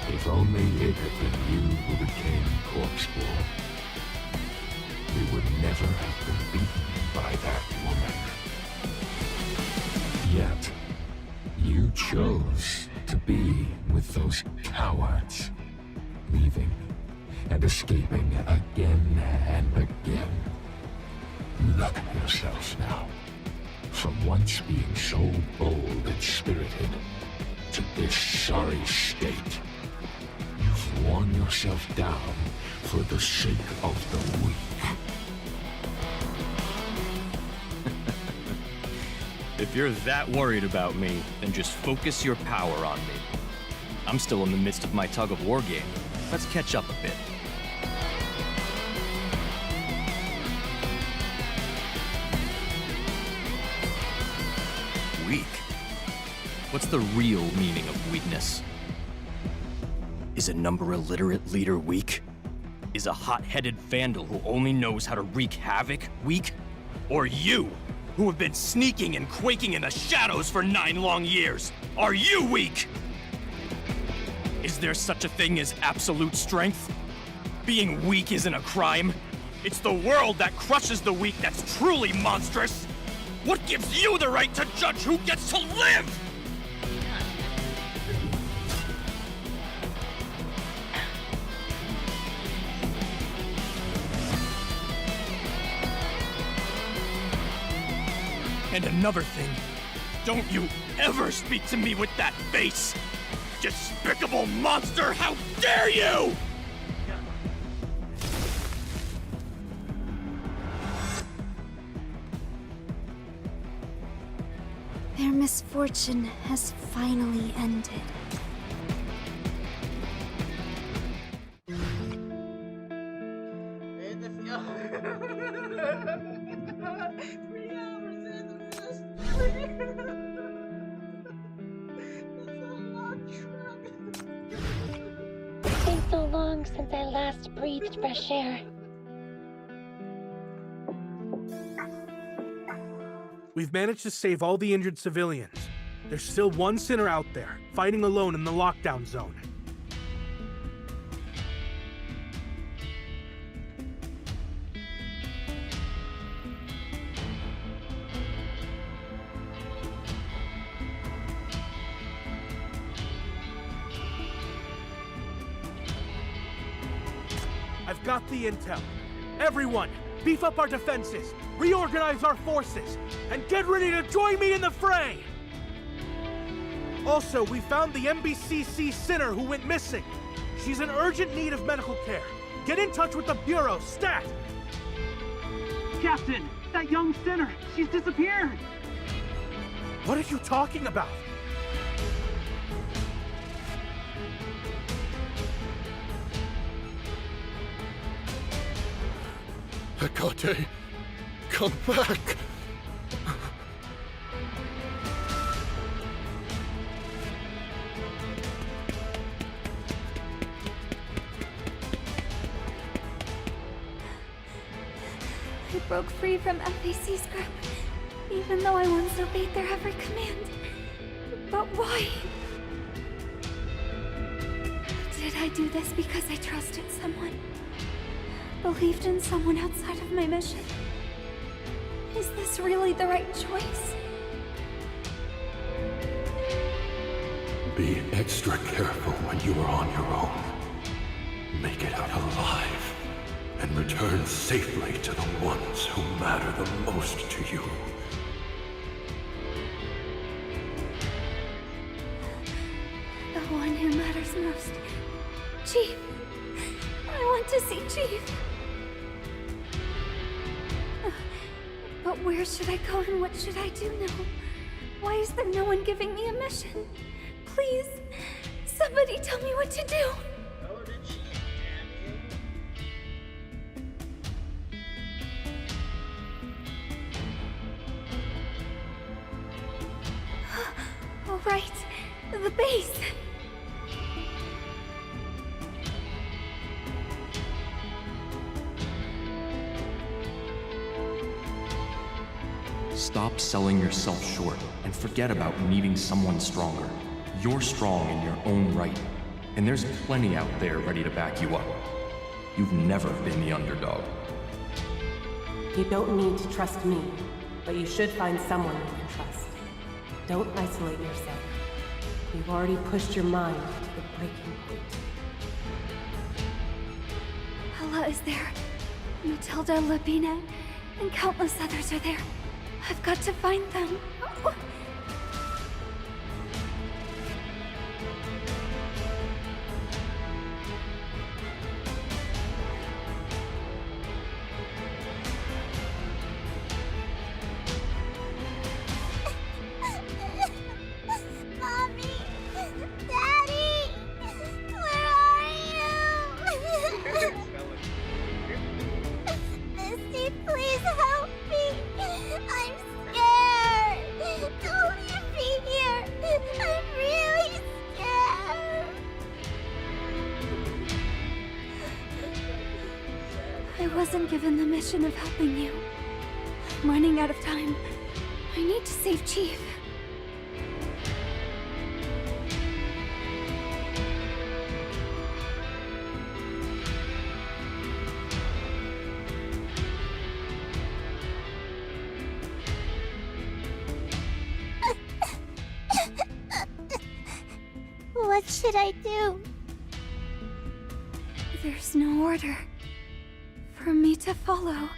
If only it had been you who became corpseborn, we would never have been beaten by that woman. Yet, you chose to be with those cowards, leaving and escaping again and again. Look at yourself now. From once being so bold and spirited, to this sorry state. You've worn yourself down for the sake of the weak. If you're that worried about me, then just focus your power on me. I'm still in the midst of my tug-of-war game. Let's catch up a bit. Weak? What's the real meaning of weakness? Is a number-illiterate leader weak? Is a hot-headed vandal who only knows how to wreak havoc weak? Or you, who have been sneaking and quaking in the shadows for 9 long years? Are you weak? Is there such a thing as absolute strength? Being weak isn't a crime. It's the world that crushes the weak that's truly monstrous. What gives you the right to judge who gets to live? And another thing, don't you ever speak to me with that face! Despicable monster, how dare you! Their misfortune has finally ended. It's been so long since I last breathed fresh air. We've managed to save all the injured civilians. There's still one sinner out there, fighting alone in the lockdown zone. I've got the intel. Everyone, beef up our defenses, reorganize our forces, and get ready to join me in the fray! Also, we found the MBCC sinner who went missing. She's in urgent need of medical care. Get in touch with the Bureau, stat! Captain, that young sinner, she's disappeared! What are you talking about? Hecate, come back! I broke free from FAC's grip, even though I once obeyed their every command. But why? Did I do this because I trusted someone? Believed in someone outside of my mission? Is this really the right choice? Be extra careful when you are on your own. Make it out alive, and return safely to the ones who matter the most to you. The one who matters most. Chief! I want to see Chief! But where should I go and what should I do now? Why is there no one giving me a mission? Please, somebody tell me what to do! All right, the base! Stop selling yourself short and forget about needing someone stronger. You're strong in your own right, and there's plenty out there ready to back you up. You've never been the underdog. You don't need to trust me, but you should find someone you can trust. Don't isolate yourself. You've already pushed your mind to the breaking point. Ella is there. Matilda, Labina, and countless others are there. I've got to find them. I wasn't given the mission of helping you. I'm running out of time. I need to save Chief. What should I do? There's no order for me to follow.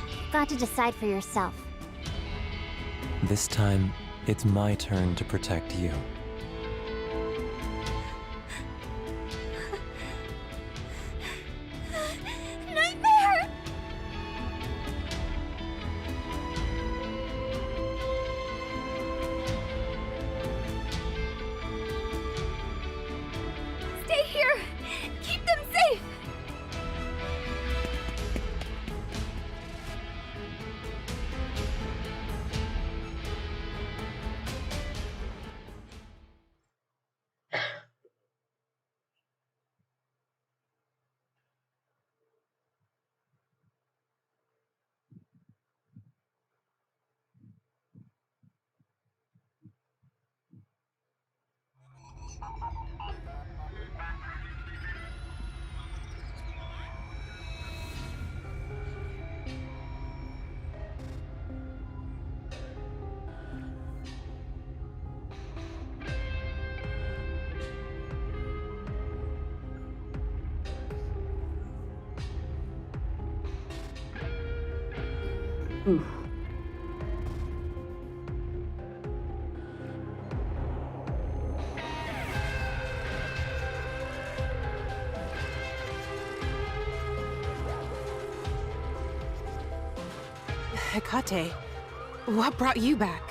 You've got to decide for yourself. This time, it's my turn to protect you. Nightmare! Stay here! Keep them safe! Oof. Hekate, what brought you back?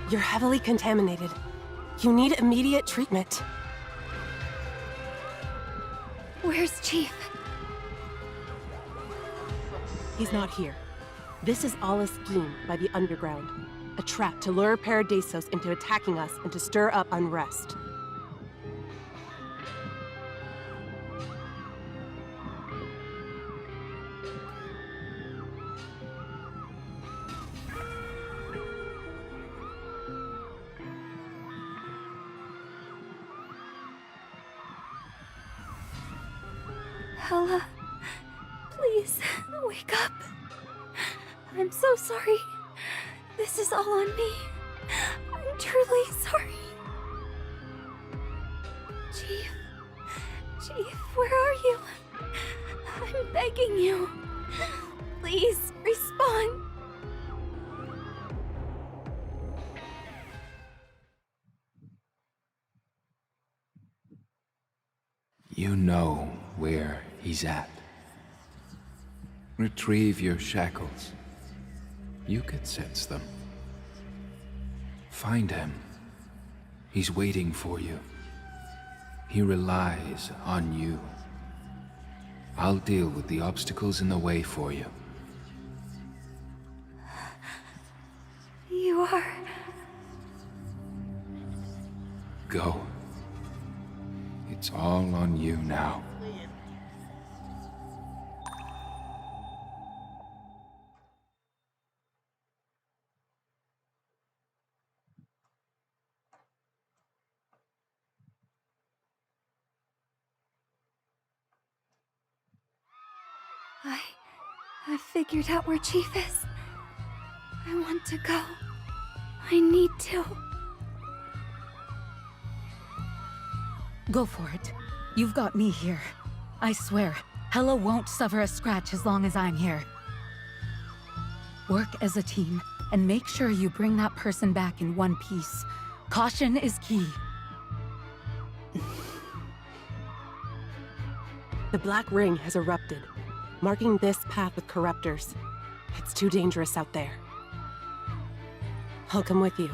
You're heavily contaminated. You need immediate treatment. Where's Chief? He's not here. This is all a scheme by the Underground. A trap to lure Paradisos into attacking us and to stir up unrest. Hella, please, wake up. I'm so sorry. This is all on me. I'm truly sorry. Chief, where are you? I'm begging you. Please, respond. You know where he's at. Retrieve your shackles. You could sense them. Find him. He's waiting for you. He relies on you. I'll deal with the obstacles in the way for you. You are... Go. It's all on you now. I figured out where Chief is. I want to go. I need to. Go for it. You've got me here. I swear, Hela won't suffer a scratch as long as I'm here. Work as a team, and make sure you bring that person back in one piece. Caution is key. The Black Ring has erupted, marking this path with corruptors. It's too dangerous out there. I'll come with you.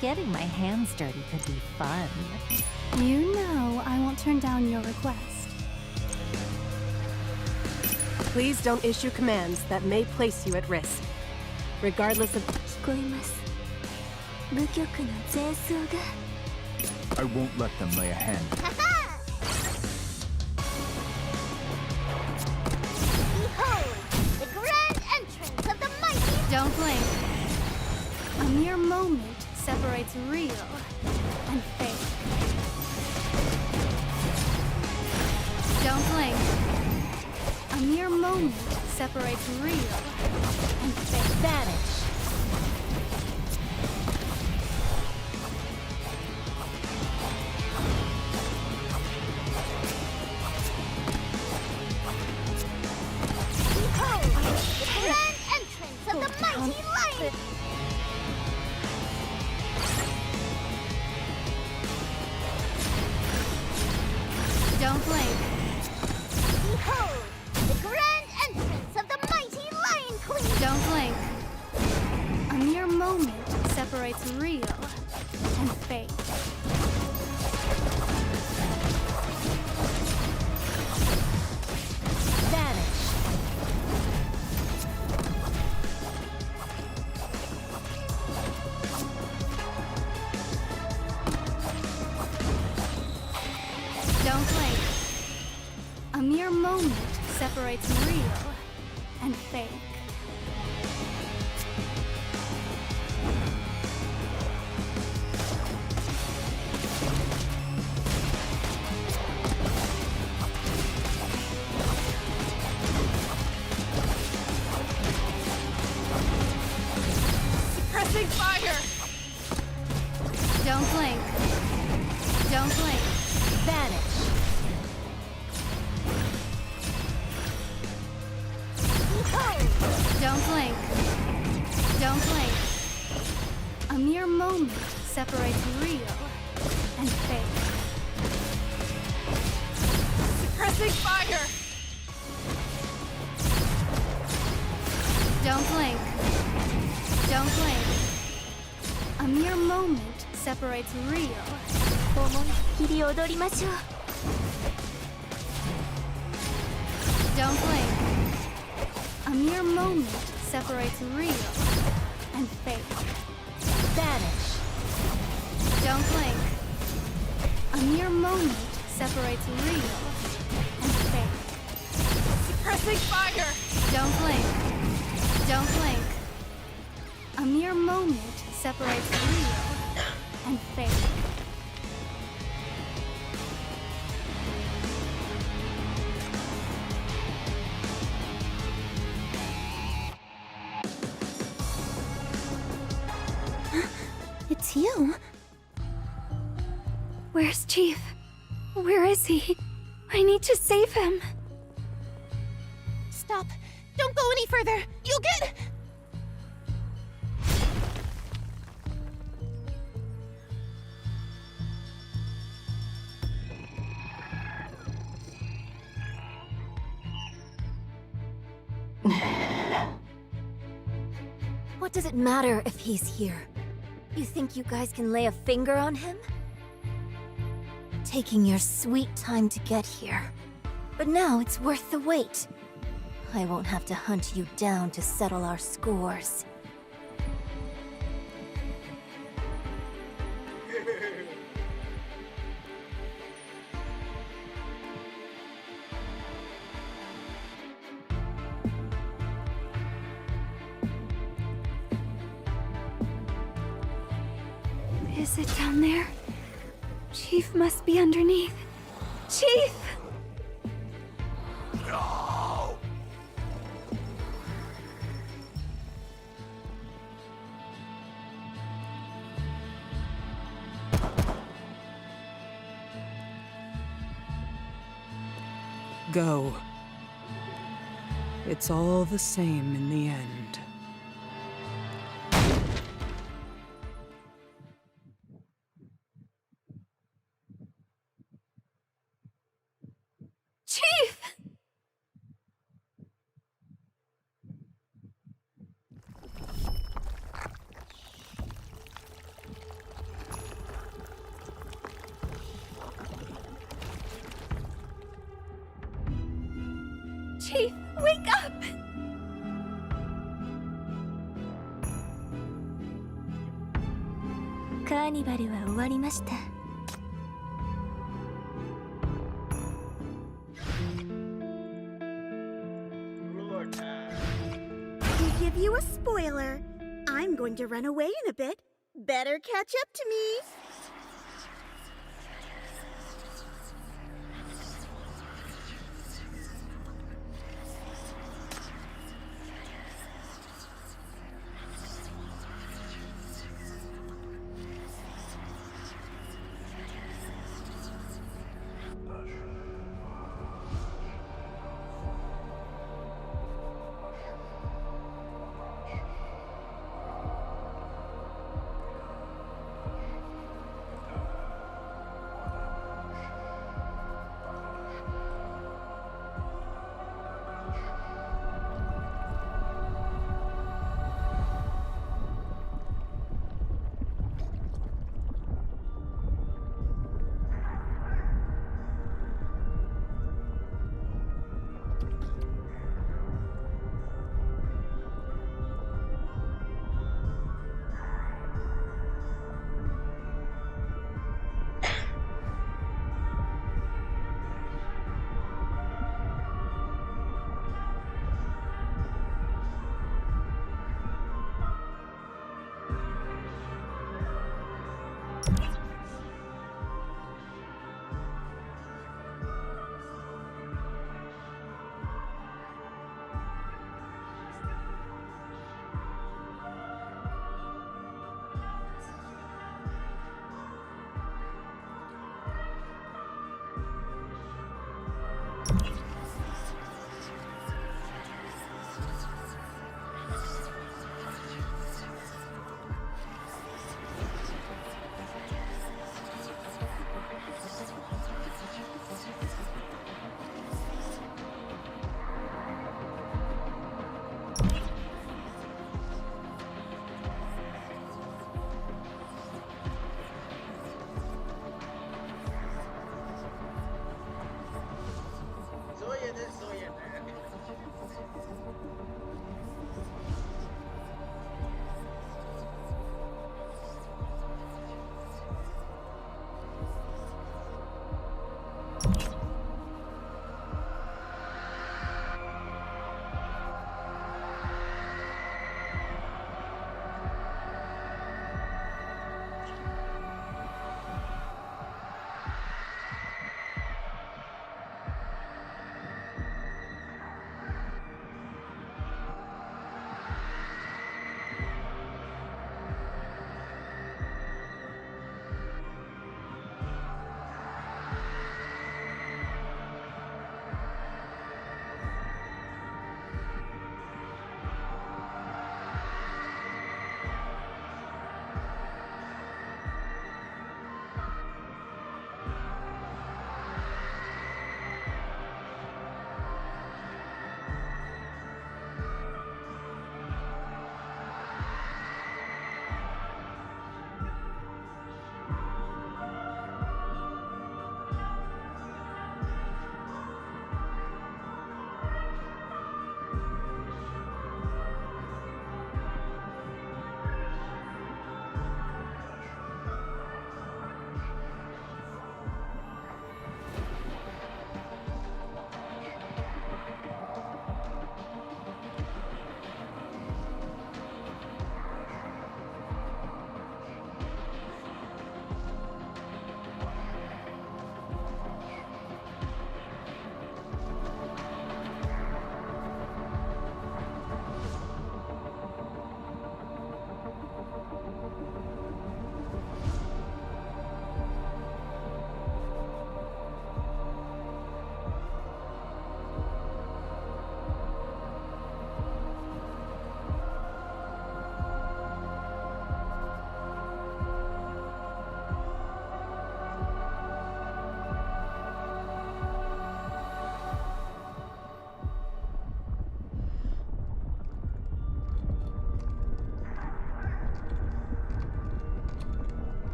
Getting my hands dirty could be fun. You know I won't turn down your request. Please don't issue commands that may place you at risk. Regardless of... 聞こえます。部局の前奏が。I won't let them lay a hand. Behold, the grand entrance of the mighty... Don't blink. A mere moment separates real and fake. Don't blink. A mere moment separates real and fake. Vanish. Behold, the grand entrance of the mighty lion! Don't blink. Behold, the grand entrance of the mighty lion queen! Don't blink. A mere moment separates real and fake. Vanish. Don't blink. A mere moment separates real and fake. Pressing fire! Don't blink. Don't blink. Vanish. Don't blink. Don't blink. A mere moment separates real and fake. Pressing fire! Don't blink. Don't blink. A mere moment separates real. 思いっきり踊りましょう。Don't blink. A mere moment separates real and fake. Vanish. Don't blink. A mere moment separates real and fake. Pressing fire! Don't blink. Don't blink. A mere moment separates real and fake. It's you. Where's Chief? Where is he? I need to save him. Stop! Don't go any further! You'll get... What does it matter if he's here? You think you guys can lay a finger on him? Taking your sweet time to get here. But now it's worth the wait. I won't have to hunt you down to settle our scores. Is it down there? Chief must be underneath. Chief! No! Go. It's all the same in the end. Chief! Wake up! To give you a spoiler, I'm going to run away in a bit. Better catch up to me.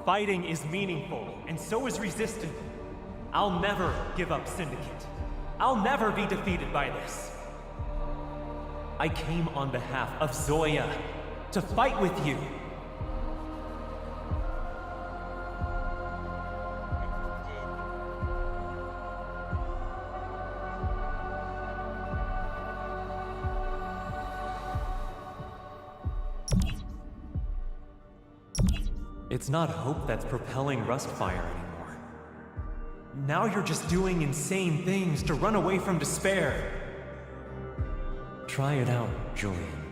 Fighting is meaningful, and so is resistance. I'll never give up Syndicate. I'll never be defeated by this. I came on behalf of Zoya to fight with you. It's not hope that's propelling Rustfire anymore. Now you're just doing insane things to run away from despair. Try it out, Julian.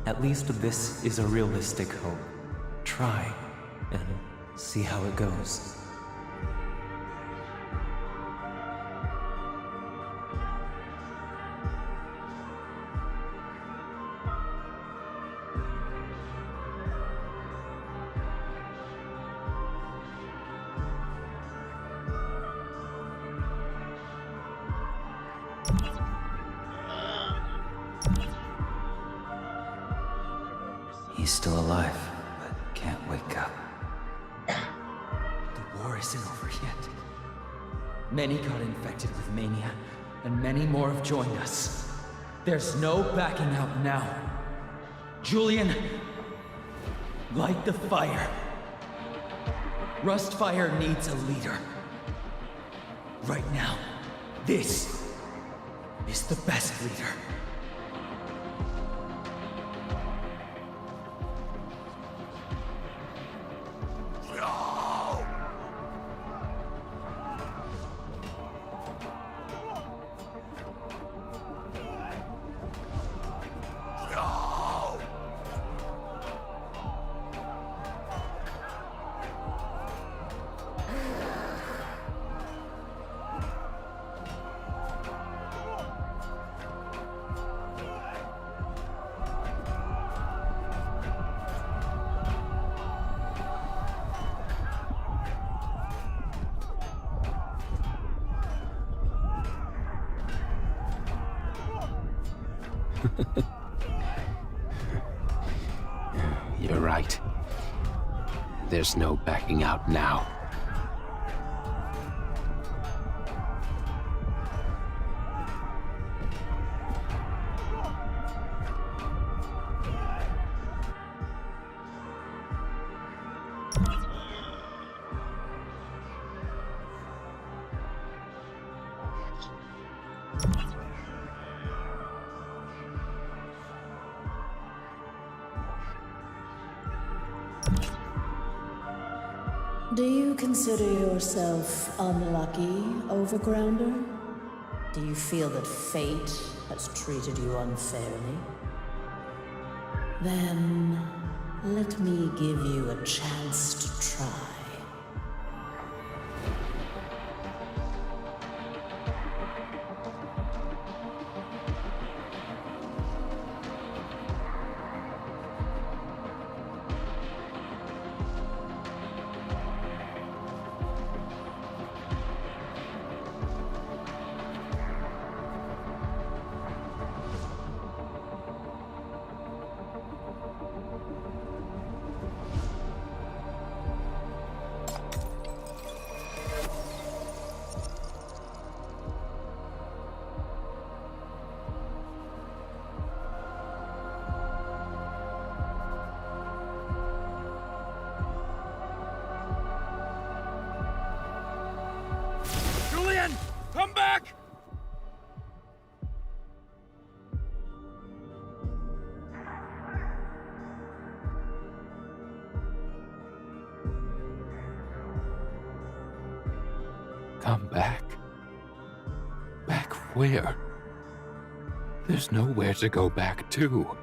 At least this is a realistic hope. Try, and see how it goes. He's still alive, but can't wake up. The war isn't over yet. Many got infected with mania, and many more have joined us. There's no backing out now. Julian, light the fire. Rustfire needs a leader. Right now, this is the best leader. You're right. There's no backing out now. Do you consider yourself unlucky, Overgrounder? Do you feel that fate has treated you unfairly? Then, let me give you a chance to try. Come back? Back where? There's nowhere to go back to.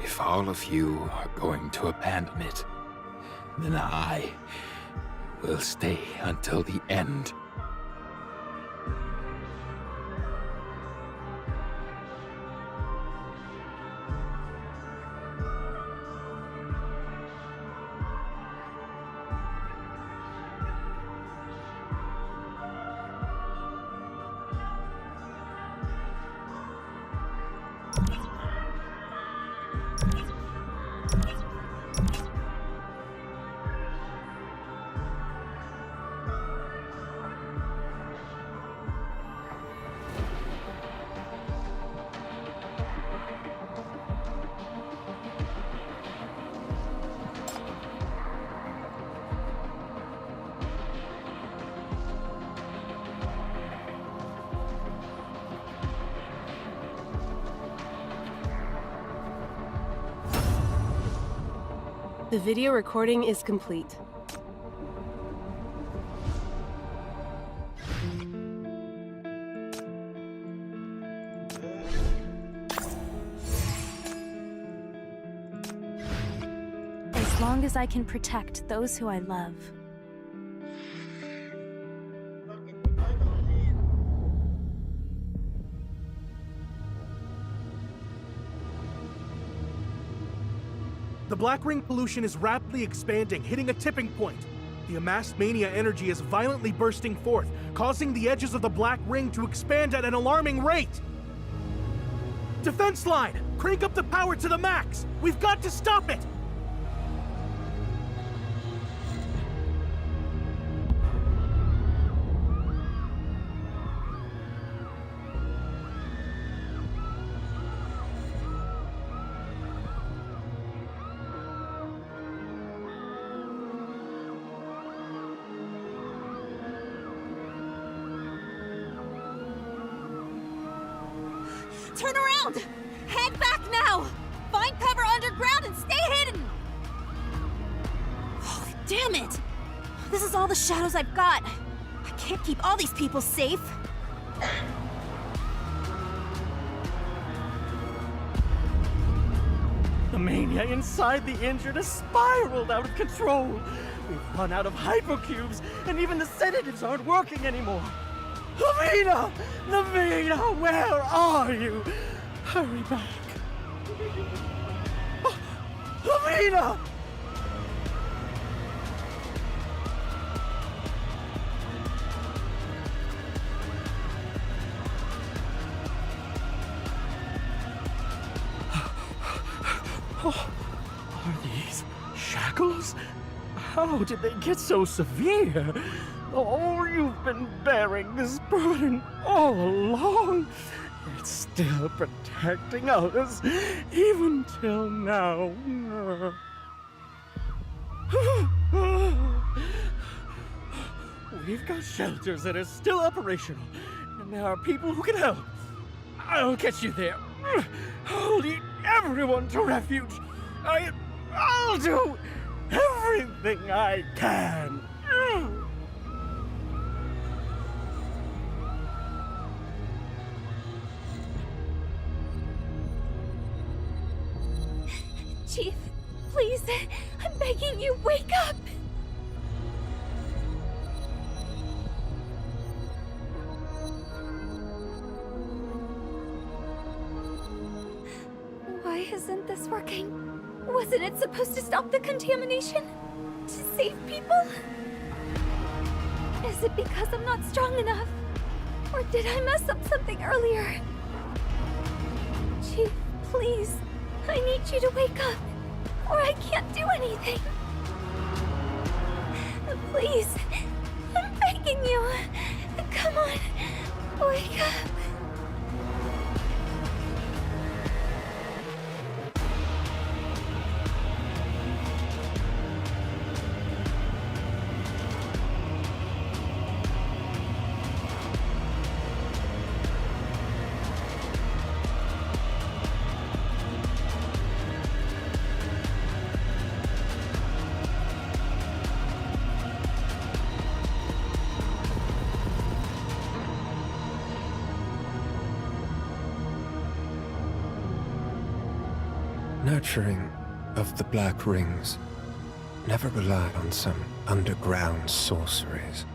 If all of you are going to abandon it, then I will stay until the end. The video recording is complete. As long as I can protect those who I love. The Black Ring pollution is rapidly expanding, hitting a tipping point. The amassed mania energy is violently bursting forth, causing the edges of the Black Ring to expand at an alarming rate. Defense line! Crank up the power to the max! We've got to stop it! Turn around! Head back now! Find cover underground and stay hidden! Oh, damn it! This is all the shadows I've got. I can't keep all these people safe. The mania inside the injured has spiraled out of control. We've run out of hypocubes, and even the sedatives aren't working anymore. Lavina! Lavina, where are you? Hurry back. Oh, Lavina! Oh, are these shackles? How did they get so severe? Oh, you've been bearing this burden all along. It's still protecting us, even till now. We've got shelters that are still operational, and there are people who can help. I'll get you there. I'll lead everyone to refuge. I'll do everything I can. Chief, please, I'm begging you, wake up! Why isn't this working? Wasn't it supposed to stop the contamination? To save people? Is it because I'm not strong enough? Or did I mess up something earlier? Chief, please. I need you to wake up, or I can't do anything. Please, I'm begging you. Come on, wake up. nurturing of the Black Rings never relied on some underground sorceries.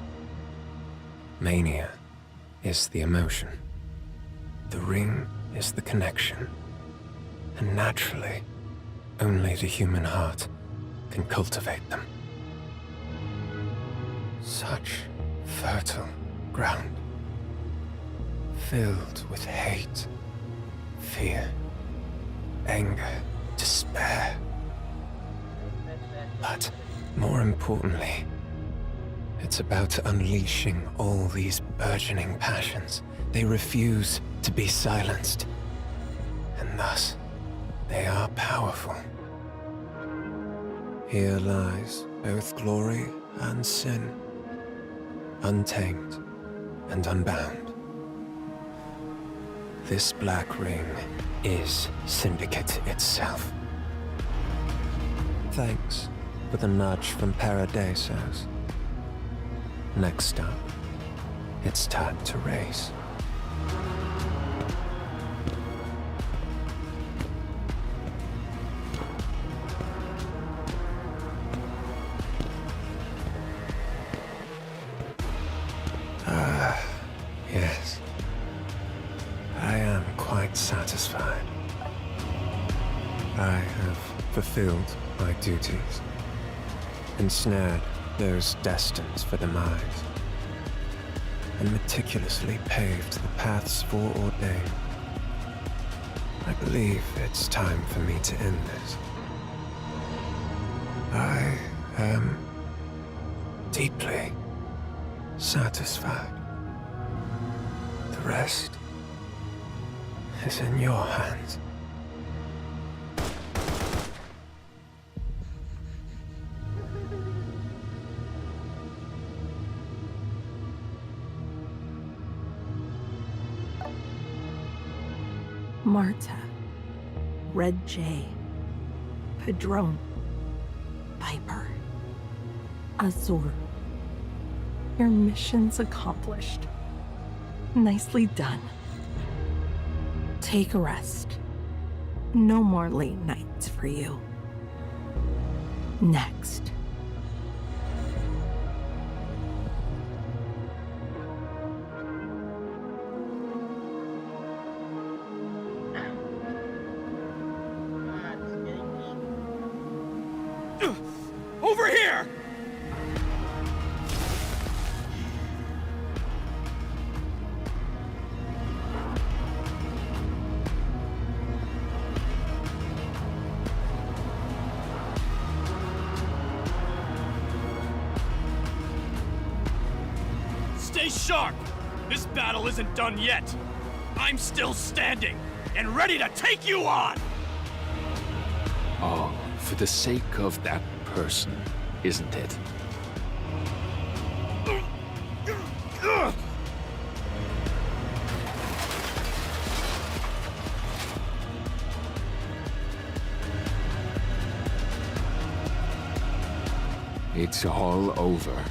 Mania is the emotion. The ring is the connection. And naturally, only the human heart can cultivate them. Such fertile ground, filled with hate, fear, anger, despair. But more importantly, it's about unleashing all these burgeoning passions. They refuse to be silenced, and thus they are powerful. Here lies both glory and sin, untamed and unbound. This Black Ring is Syndicate itself. Thanks for the nudge from Paradisos. Next up, it's time to race. Yes. I am quite satisfied. I have fulfilled my duties, ensnared those destined for demise, and meticulously paved the paths foreordained. I believe it's time for me to end this. I am deeply satisfied. The rest is in your hands. Marta, Red Jay, Padrone, Viper, Azur. Your mission's accomplished. Nicely done. Take a rest. No more late nights for you. Next. Over here! Stay sharp! This battle isn't done yet! I'm still standing, and ready to take you on! All for the sake of that person, isn't it? It's all over.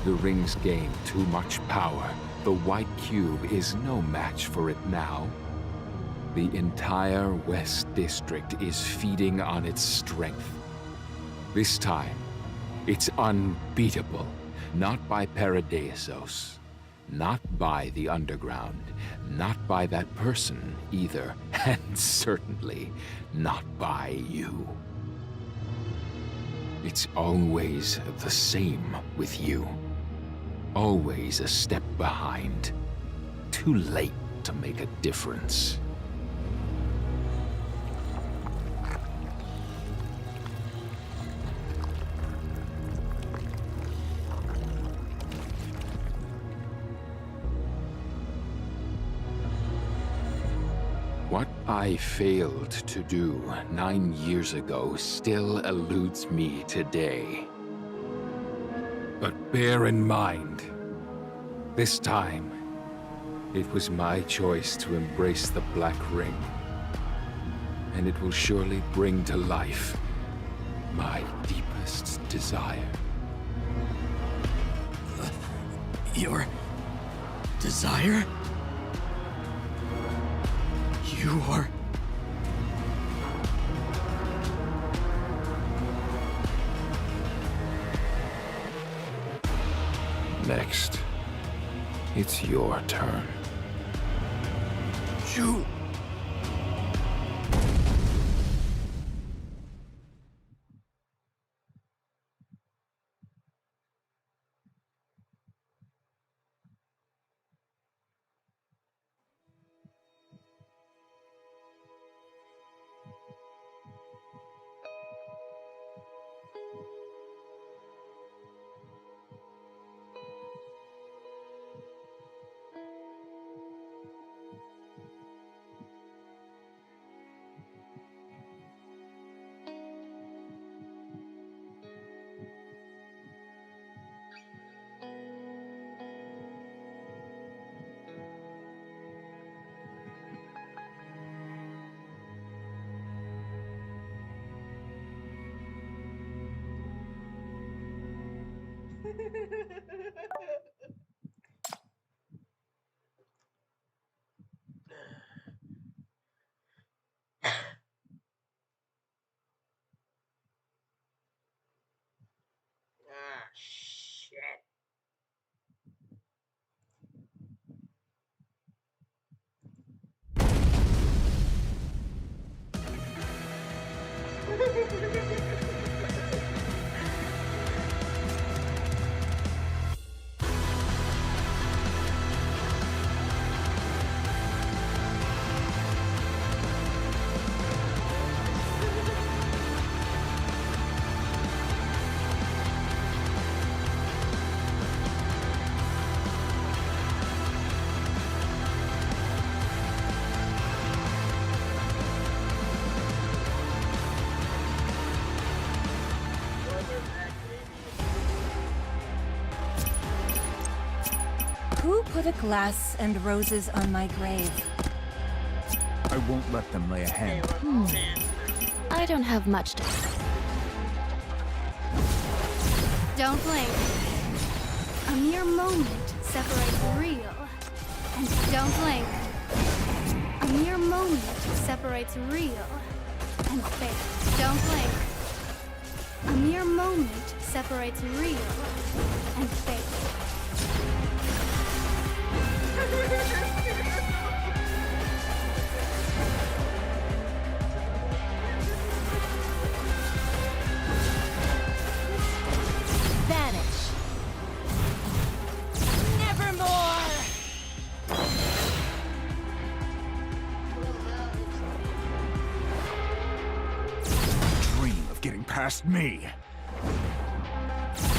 The ring's gained too much power. The White Cube is no match for it now. The entire West District is feeding on its strength. This time, it's unbeatable. Not by Paradisos, not by the Underground, not by that person either, and certainly not by you. It's always the same with you. Always a step behind. Too late to make a difference. What I failed to do 9 years ago still eludes me today. But bear in mind, this time, it was my choice to embrace the Black Ring. And it will surely bring to life my deepest desire. Your desire? next. It's your turn. Shoot! Shit. Who put a glass and roses on my grave? I won't let them lay a hand. I don't have much to... Don't blink. A mere moment separates real and don't blink. A mere moment separates real and fake. Don't blink. A mere moment separates real and fake. Vanish. Nevermore. Dream of getting past me.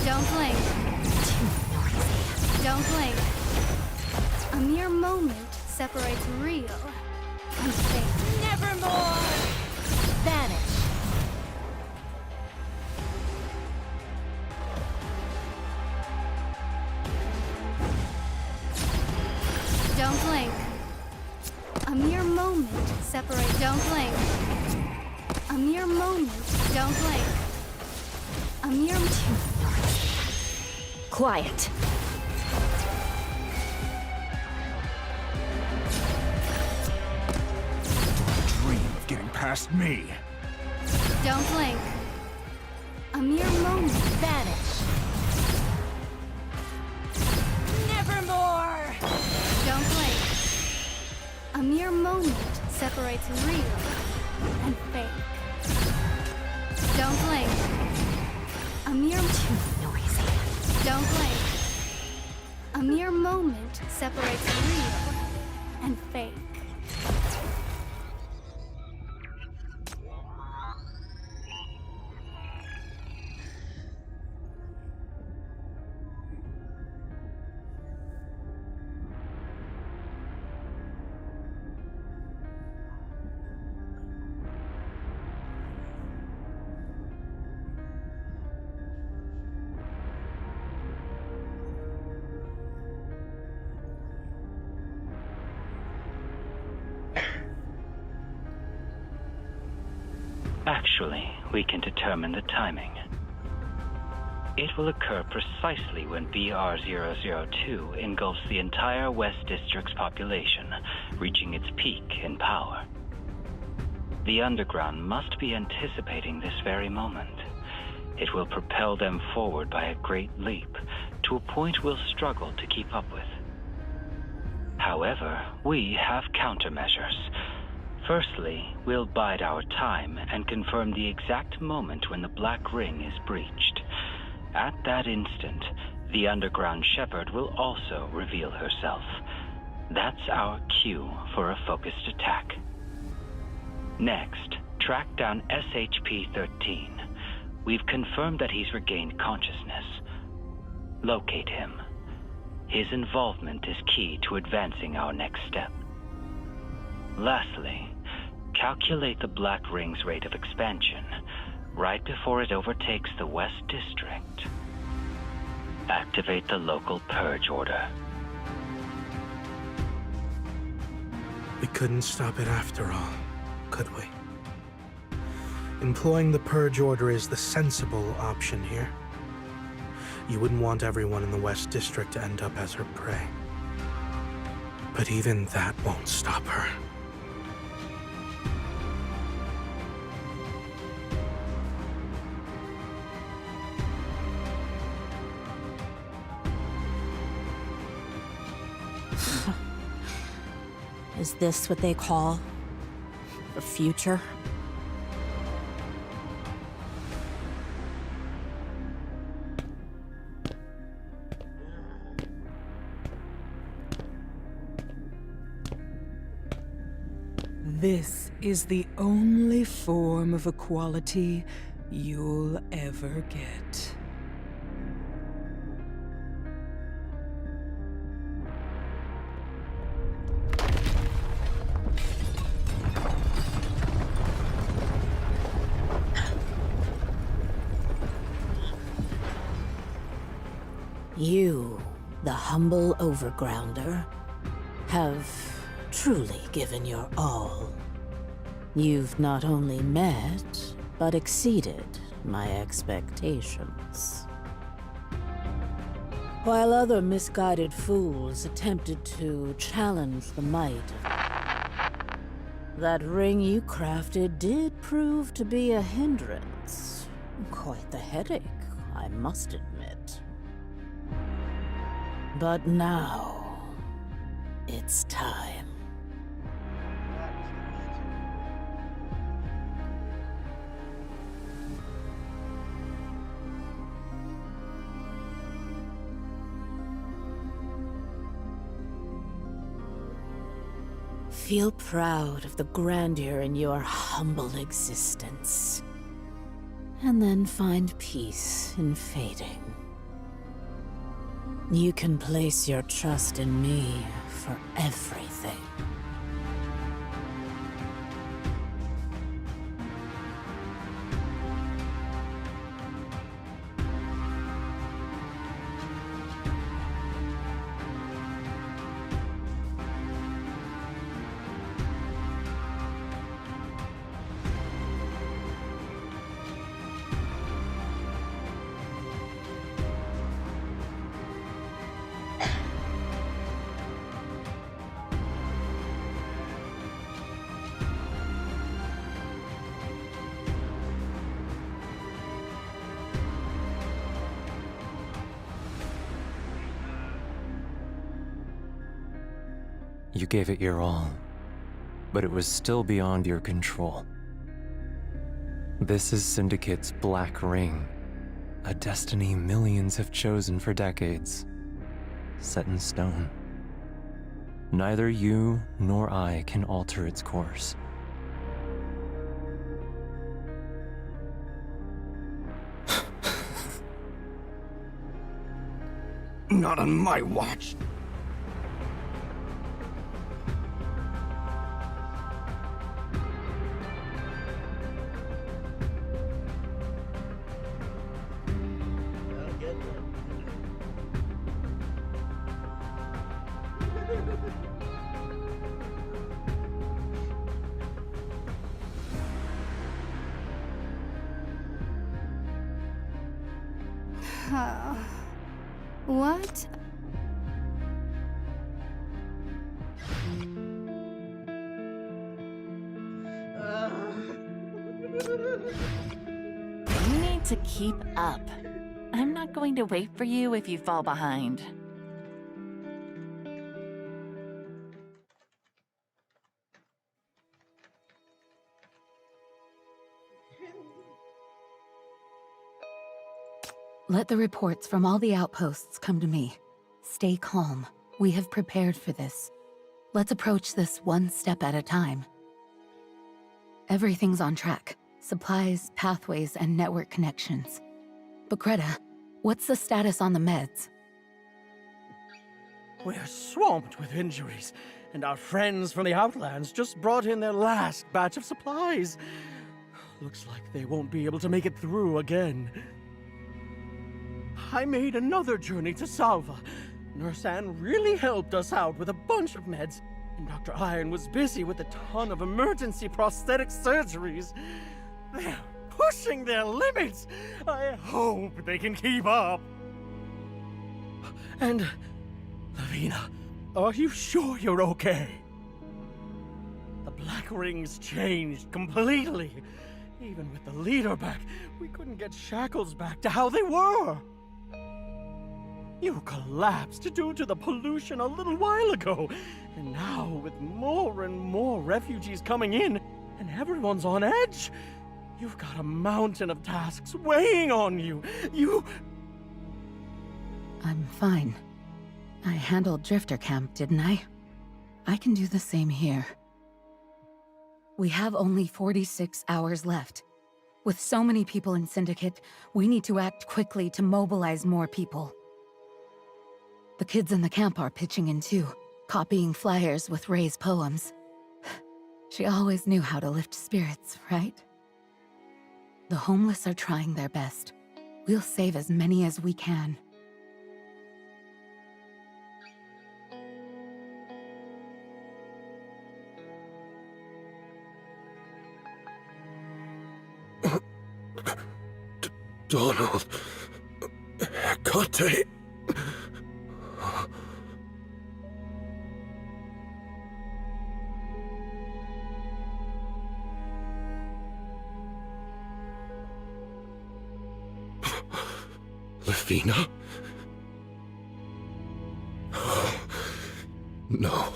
Don't blink. Don't blink. A mere moment separates real and fake. Nevermore. Vanish. Don't blink. A mere moment separates. Don't blink. A mere moment. Don't blink. A mere. Quiet. Dream of getting past me. Don't blink. A mere moment. Vanish. Nevermore. Don't blink. A mere moment separates real and fake. Don't blink. A mere. Don't blink. A mere moment separates real and fake. Actually, we can determine the timing. It will occur precisely when BR-002 engulfs the entire West District's population, reaching its peak in power. The Underground must be anticipating this very moment. It will propel them forward by a great leap to a point we'll struggle to keep up with. However, we have countermeasures. Firstly, we'll bide our time and confirm the exact moment when the Black Ring is breached. At that instant, the underground shepherd will also reveal herself. That's our cue for a focused attack. Next, track down SHP-13. We've confirmed that he's regained consciousness. Locate him. His involvement is key to advancing our next step. Lastly, calculate the Black Ring's rate of expansion right before it overtakes the West District. Activate the local purge order. We couldn't stop it after all, could we? Employing the purge order is the sensible option here. You wouldn't want everyone in the West District to end up as her prey. But even that won't stop her. Is this what they call the future? This is the only form of equality you'll ever get. You, the humble overgrounder, have truly given your all. You've not only met, but exceeded my expectations. While other misguided fools attempted to challenge the might of that ring you crafted did prove to be a hindrance. Quite the headache, I must admit. But now, it's time. Feel proud of the grandeur in your humble existence. And then find peace in fading. You can place your trust in me for everything. You gave it your all, but it was still beyond your control. This is Syndicate's Black Ring, a destiny millions have chosen for decades, set in stone. Neither you nor I can alter its course. Not on my watch. What? You need to keep up. I'm not going to wait for you if you fall behind. Let the reports from all the outposts come to me. Stay calm. We have prepared for this. Let's approach this one step at a time. Everything's on track. Supplies, pathways, and network connections. But Greta, what's the status on the meds? We're swamped with injuries, and our friends from the Outlands just brought in their last batch of supplies. Looks like they won't be able to make it through again. I made another journey to Salva. Nurse Anne really helped us out with a bunch of meds, and Dr. Iron was busy with a ton of emergency prosthetic surgeries. They're pushing their limits. I hope they can keep up. And, Lavina, are you sure you're okay? The Black Ring's changed completely. Even with the leader back, we couldn't get Shackles back to how they were. You collapsed due to the pollution a little while ago, and now with more and more refugees coming in, and everyone's on edge, you've got a mountain of tasks weighing on you. I'm fine. I handled Drifter Camp, didn't I? I can do the same here. We have only 46 hours left. With so many people in Syndicate, we need to act quickly to mobilize more people. The kids in the camp are pitching in too, copying flyers with Ray's poems. She always knew how to lift spirits, right? The homeless are trying their best. We'll save as many as we can. Donald... Hecate... Lavina? No.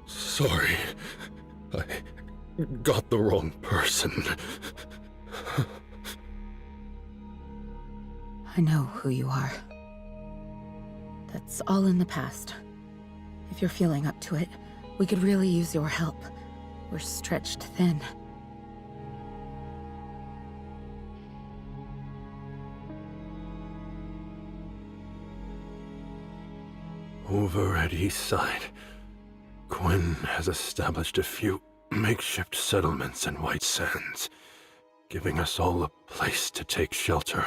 Sorry. I got the wrong person. I know who you are. That's all in the past. If you're feeling up to it, we could really use your help. We're stretched thin. Over at Eastside, Quinn has established a few makeshift settlements in White Sands, giving us all a place to take shelter.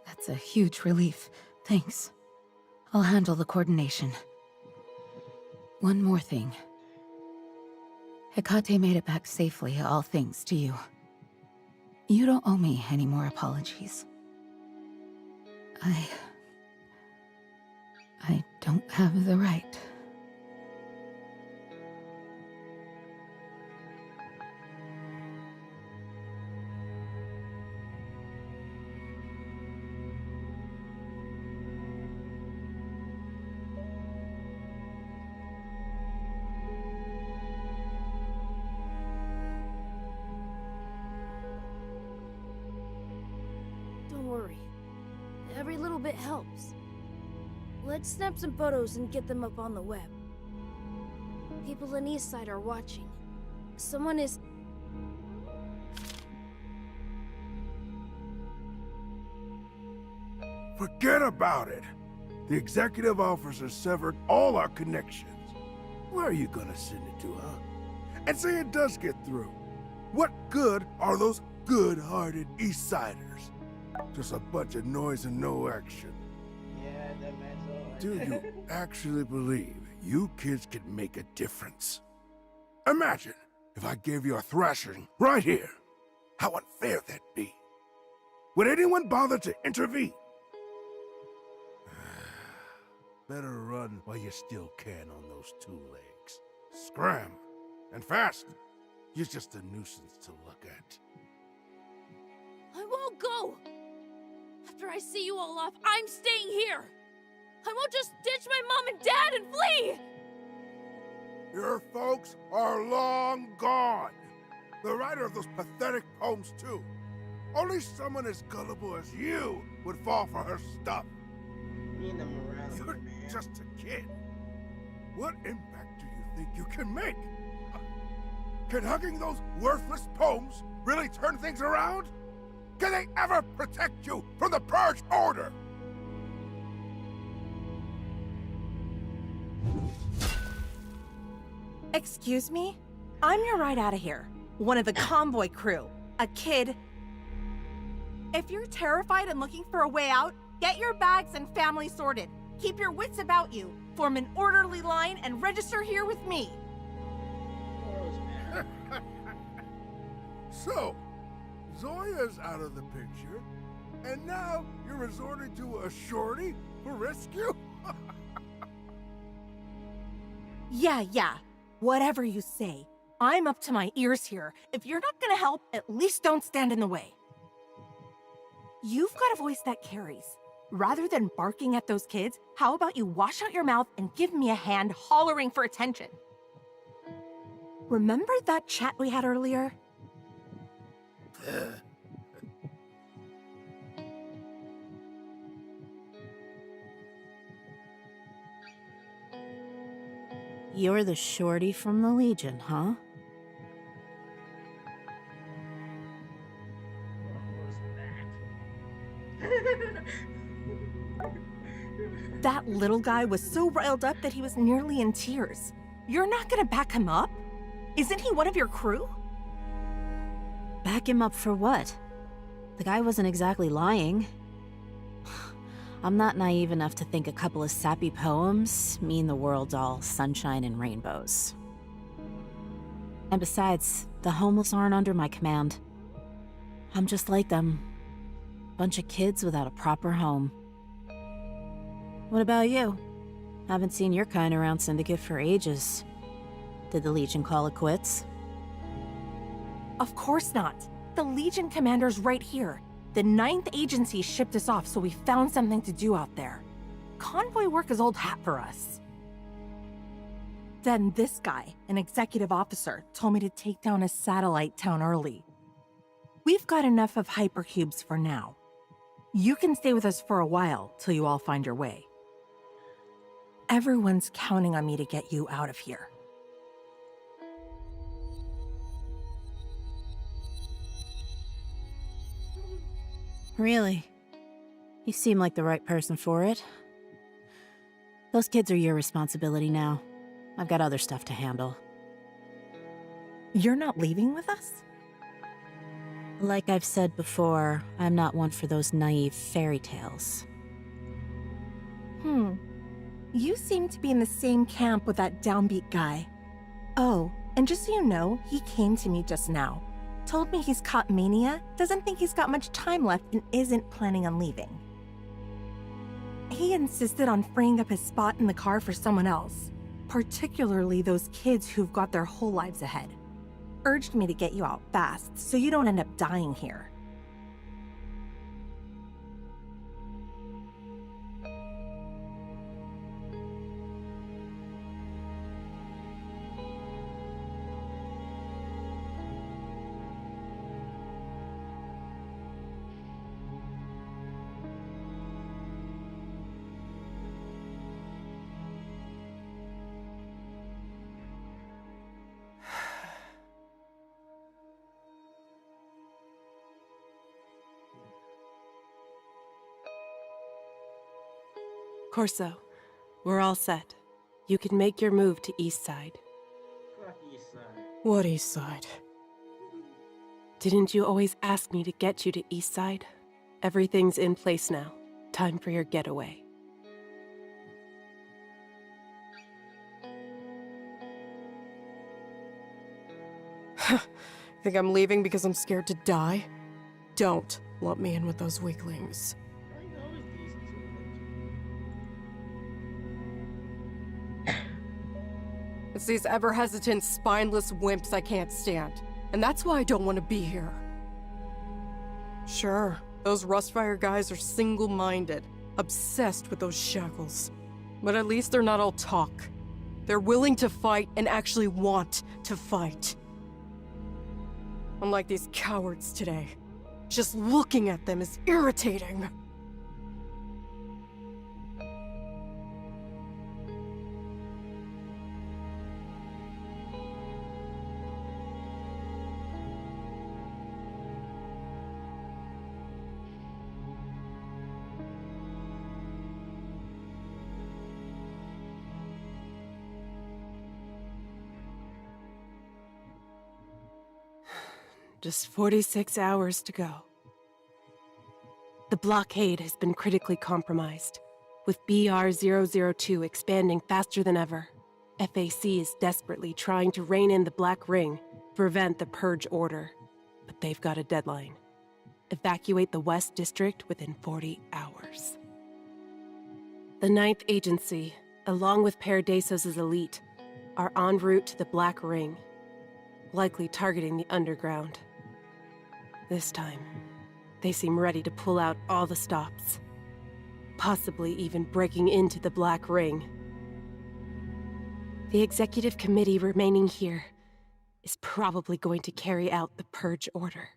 That's a huge relief. Thanks. I'll handle the coordination. One more thing. Hecate made it back safely, all thanks to you. You don't owe me any more apologies. I don't have the right. Don't worry. Every little bit helps. Let's snap some photos and get them up on the web. People in Eastside are watching. Someone is... Forget about it! The executive officer severed all our connections. Where are you gonna send it to, huh? And say it does get through. What good are those good-hearted Eastsiders? Just a bunch of noise and no action. Yeah, that man's alright. Do you actually believe you kids can make a difference? Imagine if I gave you a thrashing right here. How unfair that'd be. Would anyone bother to intervene? Better run while you still can on those two legs. Scram! And fast! You're just a nuisance to look at. I won't go! After I see you all off, I'm staying here! I won't just ditch my mom and dad and flee! Your folks are long gone. The writer of those pathetic poems, too. Only someone as gullible as you would fall for her stuff. You're just a kid. What impact do you think you can make? Can hugging those worthless poems really turn things around? Can they ever protect you from the Purge Order? Excuse me? I'm your ride out of here. One of the convoy crew. A kid. If you're terrified and looking for a way out, get your bags and family sorted. Keep your wits about you. Form an orderly line and register here with me. So, Zoya's out of the picture, and now you're resorting to a shorty for rescue? Yeah. Whatever you say. I'm up to my ears here. If you're not gonna help, at least don't stand in the way. You've got a voice that carries. Rather than barking at those kids, how about you wash out your mouth and give me a hand hollering for attention? Remember that chat we had earlier? You're the shorty from the Legion, huh? That little guy was so riled up that he was nearly in tears. You're not gonna back him up? Isn't he one of your crew? Back him up for what? The guy wasn't exactly lying. I'm not naive enough to think a couple of sappy poems mean the world's all sunshine and rainbows. And besides, the homeless aren't under my command. I'm just like them. Bunch of kids without a proper home. What about you? Haven't seen your kind around Syndicate for ages. Did the Legion call it quits? Of course not. The Legion commander's right here. The 9th Agency shipped us off, so we found something to do out there. Convoy work is old hat for us. Then this guy, an executive officer, told me to take down a satellite town early. We've got enough of hypercubes for now. You can stay with us for a while, till you all find your way. Everyone's counting on me to get you out of here. Really? You seem like the right person for it. Those kids are your responsibility now. I've got other stuff to handle. You're not leaving with us? Like I've said before, I'm not one for those naive fairy tales. You seem to be in the same camp with that downbeat guy. Oh, and just so you know, he came to me just now. Told me he's caught mania, doesn't think he's got much time left, and isn't planning on leaving. He insisted on freeing up his spot in the car for someone else, particularly those kids who've got their whole lives ahead. Urged me to get you out fast, so you don't end up dying here. Corso, we're all set. You can make your move to East Side. What East Side? Didn't you always ask me to get you to East Side? Everything's in place now. Time for your getaway. Think I'm leaving because I'm scared to die? Don't lump me in with those weaklings. It's these ever-hesitant, spineless wimps I can't stand. And that's why I don't want to be here. Sure, Those Rustfire guys are single-minded, obsessed with those shackles. But at least they're not all talk. They're willing to fight and actually want to fight. Unlike these cowards today. Just looking at them is irritating. Just 46 hours to go. The blockade has been critically compromised, with BR-002 expanding faster than ever. FAC is desperately trying to rein in the Black Ring to prevent the Purge Order, but they've got a deadline. Evacuate the West District within 40 hours. The Ninth Agency, along with Paradeisos' elite, are en route to the Black Ring, likely targeting the underground. This time, they seem ready to pull out all the stops, possibly even breaking into the Black Ring. The Executive Committee remaining here is probably going to carry out the Purge Order.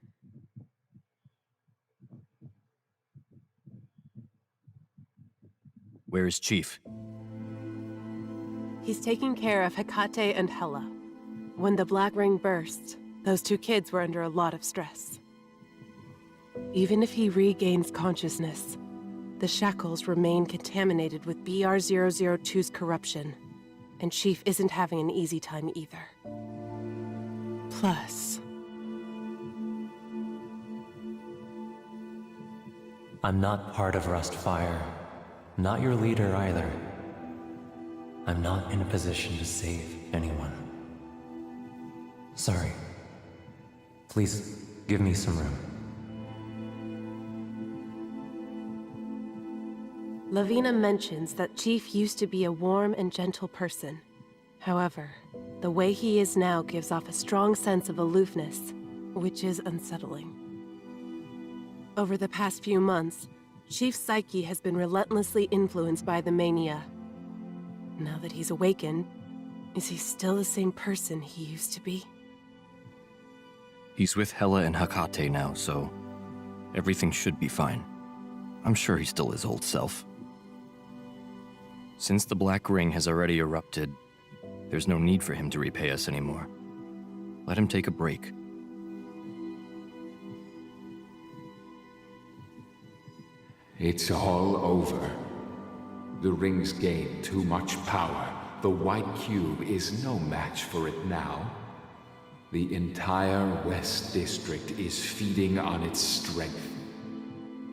Where is Chief? He's taking care of Hecate and Hela. When the Black Ring burst, those two kids were under a lot of stress. Even if he regains consciousness, the shackles remain contaminated with BR-002's corruption, and Chief isn't having an easy time either. Plus, I'm not part of Rustfire. Not your leader either. I'm not in a position to save anyone. Sorry. Please, give me some room. Lavina mentions that Chief used to be a warm and gentle person. However, the way he is now gives off a strong sense of aloofness, which is unsettling. Over the past few months, Chief's psyche has been relentlessly influenced by the mania. Now that he's awakened, is he still the same person he used to be? He's with Hela and Hecate now, so everything should be fine. I'm sure he's still his old self. Since the Black Ring has already erupted, there's no need for him to repay us anymore. Let him take a break. It's all over. The ring's gained too much power. The White Cube is no match for it now. The entire West District is feeding on its strength.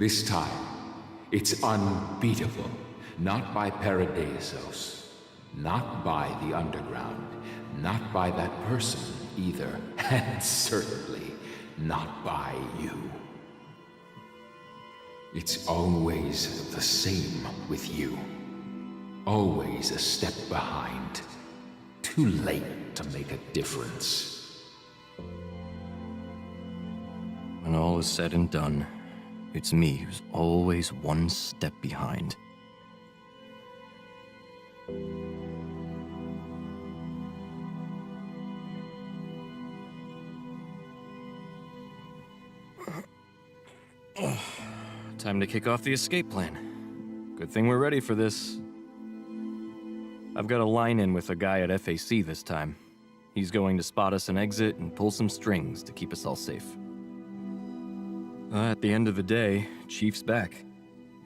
This time, it's unbeatable. Not by Paradeisos, not by the Underground, not by that person either, and certainly not by you. It's always the same with you. Always a step behind. Too late to make a difference. When all is said and done, it's me who's always one step behind. Time to kick off the escape plan. Good thing we're ready for this. I've got a line-in with a guy at FAC this time. He's going to spot us an exit and pull some strings to keep us all safe. At the end of the day, Chief's back.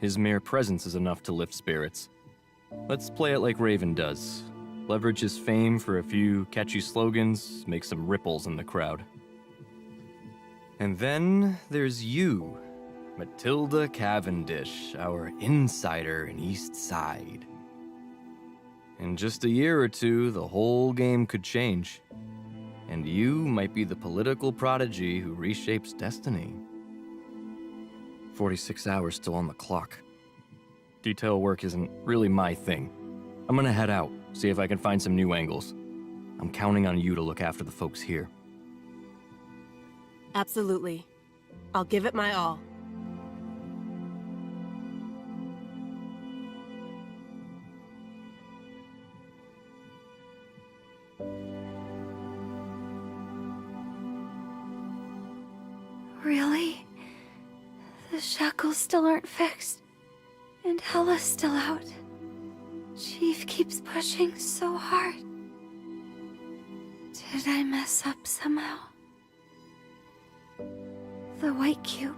His mere presence is enough to lift spirits. Let's play it like Raven does. Leverage his fame for a few catchy slogans, make some ripples in the crowd. And then there's you, Matilda Cavendish, our insider in East Side. In just a year or two, the whole game could change. And you might be the political prodigy who reshapes destiny. 46 hours still on the clock. Detail work isn't really my thing. I'm gonna head out, see if I can find some new angles. I'm counting on you to look after the folks here. Absolutely. I'll give it my all. Really? The shackles still aren't fixed, and Hella's still out. Chief keeps pushing so hard. Did I mess up somehow? The white cube,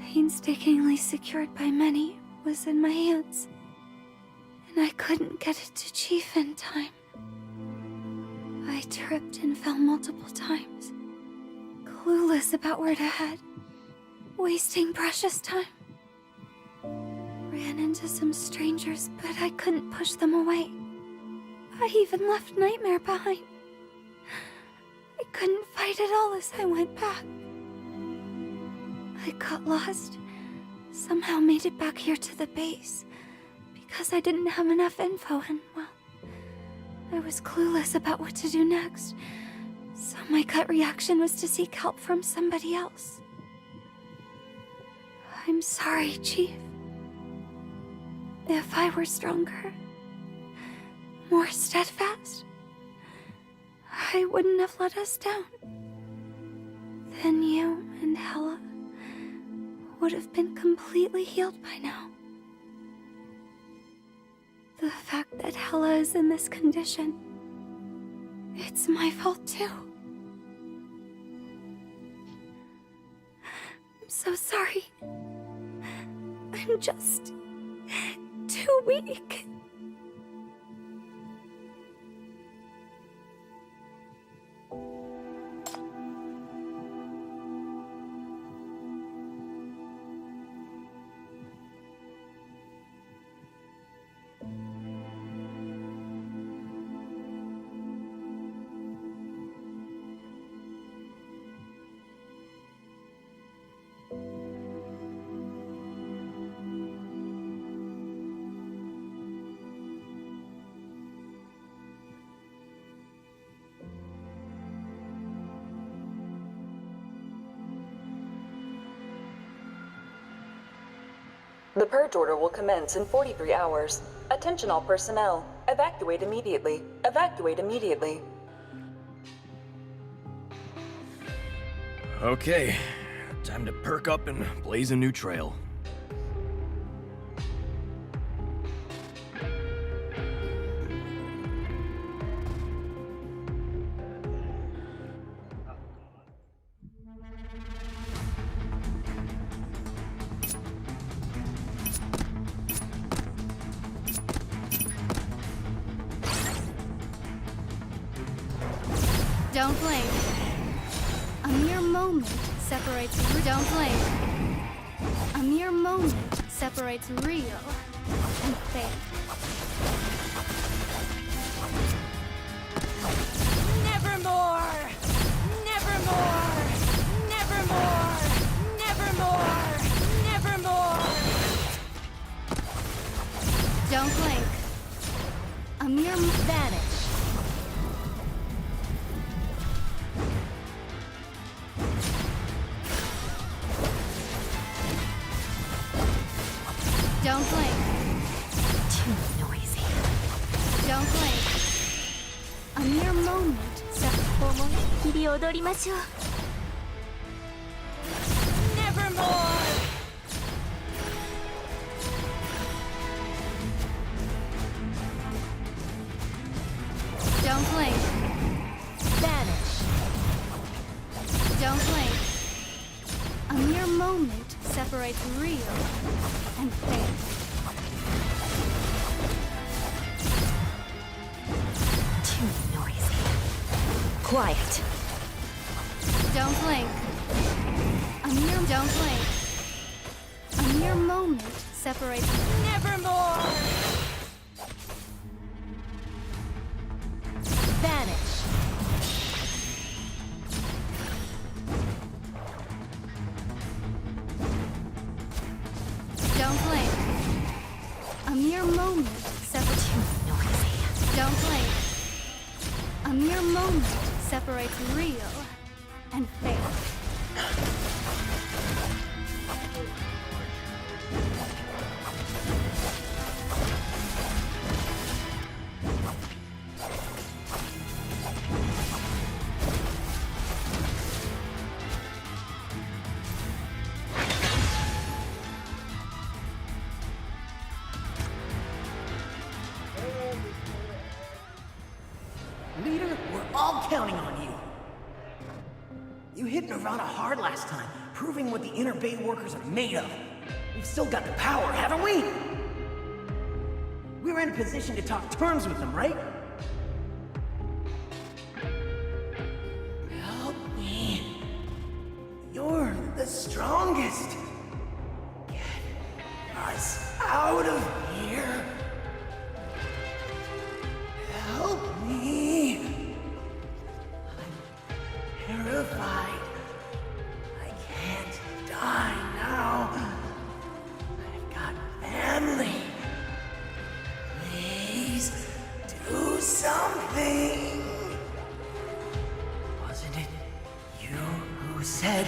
painstakingly secured by many, was in my hands, and I couldn't get it to Chief in time. I tripped and fell multiple times, clueless about where to head, wasting precious time. Ran into some strangers, but I couldn't push them away. I even left Nightmare behind. I couldn't fight at all as I went back. I got lost, somehow made it back here to the base, because I didn't have enough info and, well, I was clueless about what to do next, so my gut reaction was to seek help from somebody else. I'm sorry, Chief. If I were stronger, more steadfast, I wouldn't have let us down. Then you and Hella would have been completely healed by now. The fact that Hella is in this condition, it's my fault too. I'm so sorry. I'm just too weak. The purge order will commence in 43 hours. Attention all personnel. Evacuate immediately. Evacuate immediately. Okay, time to perk up and blaze a new trail. Don't blink. A mere moment separates don't blink. A mere moment separates real and fake. Nevermore! Nevermore! Nevermore! Nevermore! Nevermore! Don't blink. A mere vanish. Don't blink. Too noisy. Don't blink. A mere moment. 思いっきり踊りましょう。Nevermore! Don't blink. Vanish. Don't blink. A mere moment separates real and fake. Too noisy. Quiet. Don't blink. A mere don't blink. A mere moment separates Nevermore! Vanish. Don't blink. A mere moment separates Too noisy. Don't blink. A mere moment separates real and fake. counting on you. You hit Nirvana hard last time, proving what the inner Bay workers are made of. We've still got the power, haven't we? We're in a position to talk terms with them, right? Help me. You're the strongest. Get us out of here. Help me. I'm terrified. I can't die now. I've got family. Please do something. Wasn't it you who said,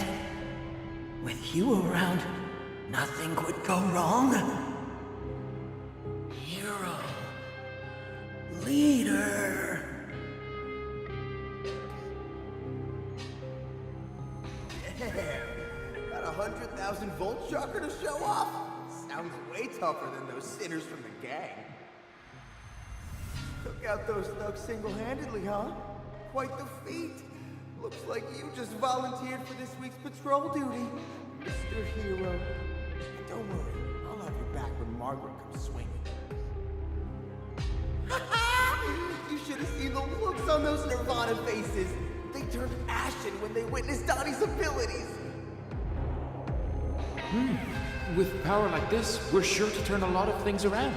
with you around, nothing could go wrong? Hero. Leader. Damn. Got a 100,000 volt shocker to show off? Sounds way tougher than those sinners from the gang. Took out those thugs single-handedly, huh? Quite the feat. Looks like you just volunteered for this week's patrol duty, Mr. Hero. And don't worry, I'll have you back when Margaret comes swinging. You should have seen the looks on those Nirvana faces. They turned ashen when they witnessed Donnie's abilities. With power like this, we're sure to turn a lot of things around.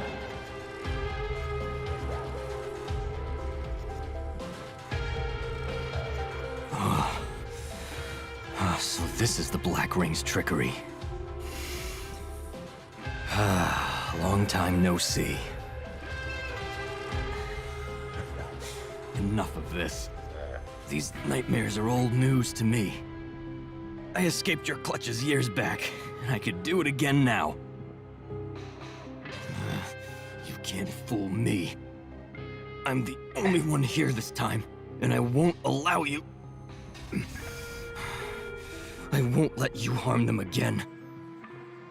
So this is the Black Ring's trickery. Long time no see. Enough of this. These nightmares are old news to me. I escaped your clutches years back, and I could do it again now. You can't fool me. I'm the only one here this time, and I won't allow you. I won't let you harm them again.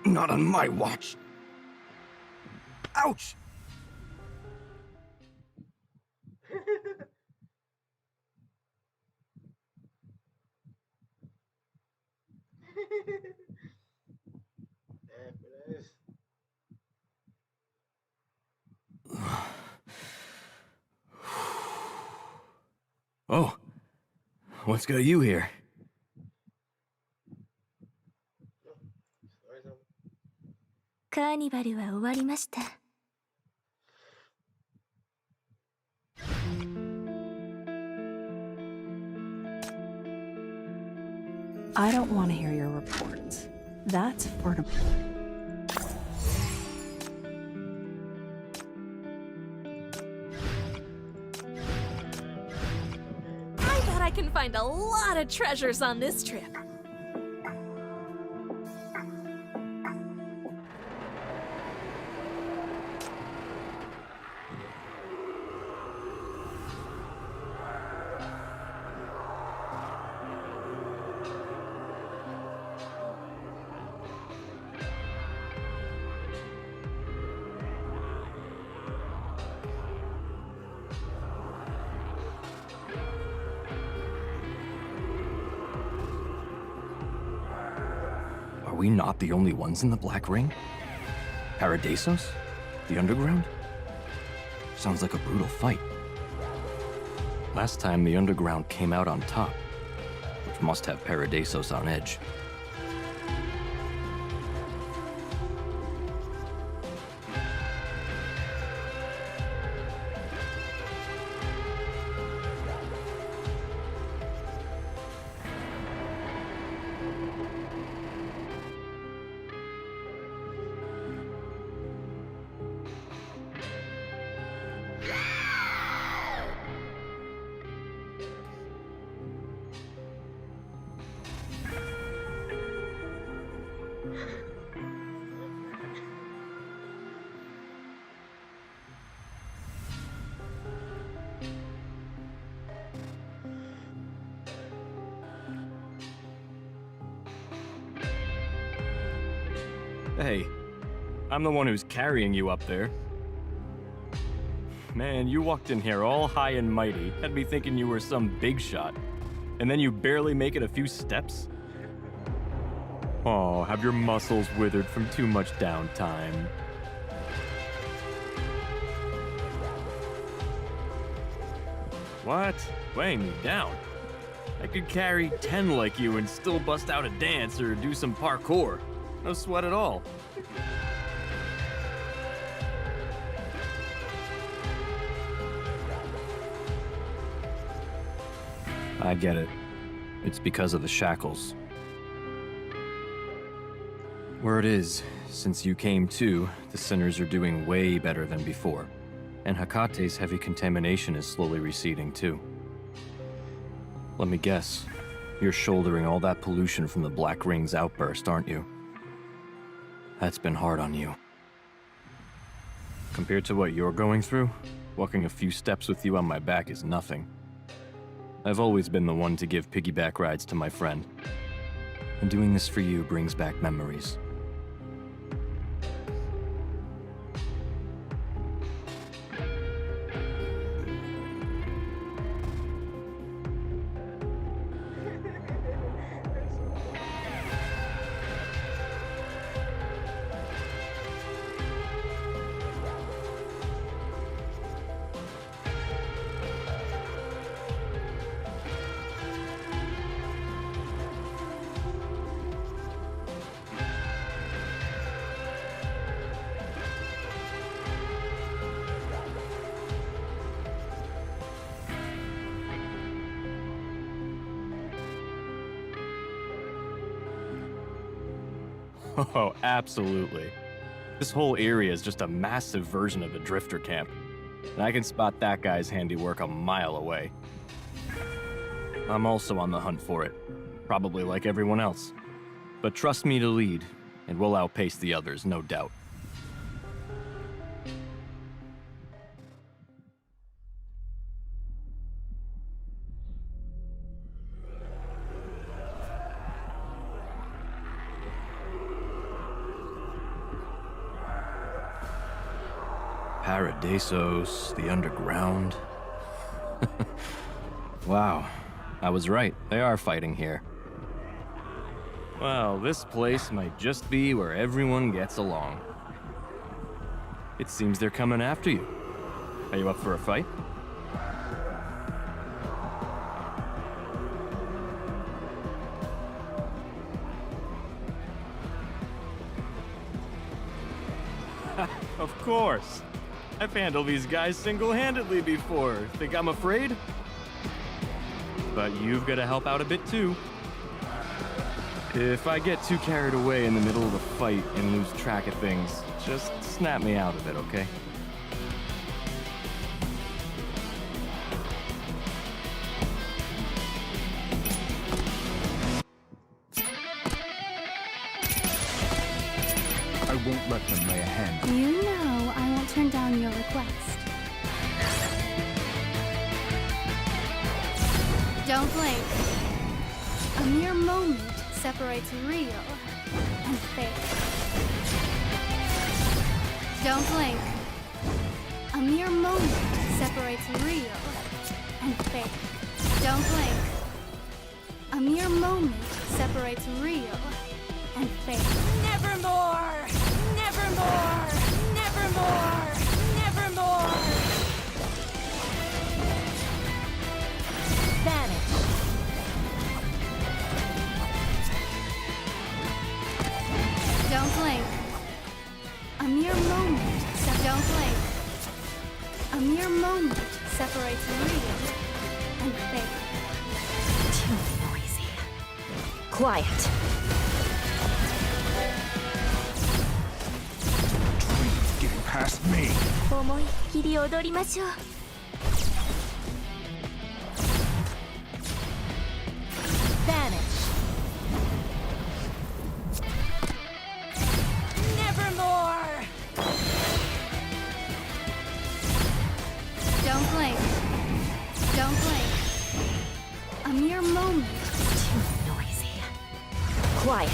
Not on my watch. Ouch! Oh, what's got you here? Carnival は終わりました。I don't want to hear your reports. That's for I bet I can find a lot of treasures on this trip. Are we not the only ones in the Black Ring? Paradisos? The Underground? Sounds like a brutal fight. Last time the Underground came out on top, which must have Paradisos on edge. Hey, I'm the one who's carrying you up there. Man, you walked in here all high and mighty, had me thinking you were some big shot. And then you barely make it a few steps? Oh, have your muscles withered from too much downtime? What? Weighing me down? I could carry 10 like you and still bust out a dance or do some parkour. No sweat at all. I get it. It's because of the shackles. Word is, since you came too, the sinners are doing way better than before. And Hekate's heavy contamination is slowly receding too. Let me guess, you're shouldering all that pollution from the Black Ring's outburst, aren't you? That's been hard on you. Compared to what you're going through, walking a few steps with you on my back is nothing. I've always been the one to give piggyback rides to my friend. And doing this for you brings back memories. Oh, absolutely. This whole area is just a massive version of a drifter camp, and I can spot that guy's handiwork a mile away. I'm also on the hunt for it, probably like everyone else. But trust me to lead, and we'll outpace the others, no doubt. Paradisos, the underground. Wow, I was right. They are fighting here. Well, this place might just be where everyone gets along. It seems they're coming after you. Are you up for a fight? Of course. I've handled these guys single-handedly before. Think I'm afraid? But you've got to help out a bit too. If I get too carried away in the middle of the fight and lose track of things, just snap me out of it, okay? I won't let them lay a hand. You know I won't turn down your request. Don't blink. A mere moment separates real and fake. Don't blink. A mere moment separates real and fake. Don't blink. A mere moment separates real and fake. Nevermore! Nevermore! Nevermore! Nevermore! Vanish. Don't blink. A mere moment. Don't blink. A mere moment separates real and fake. Too noisy. Quiet. Getting past me. 思いっきり踊りましょう。Vanish. Nevermore! Don't blink. Don't blink. A mere moment. Too noisy. Quiet.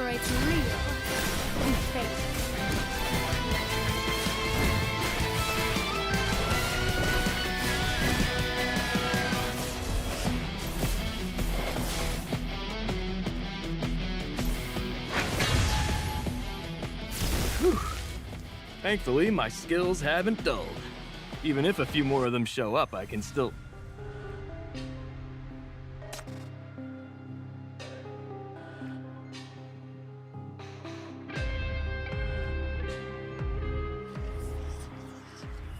writes Rio in the face. Whew. Thankfully, my skills haven't dulled. Even if a few more of them show up, I can still...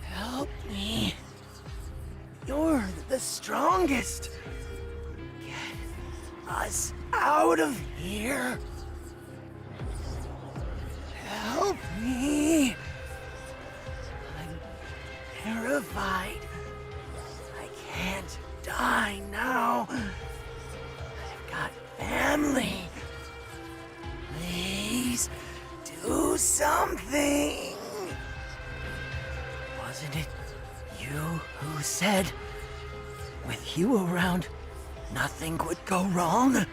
Help me. You're the strongest. Get us out of here. Help me. I'm terrified. I can't die now. I've got family. Please do something. Wasn't it you who said, with you around, nothing would go wrong?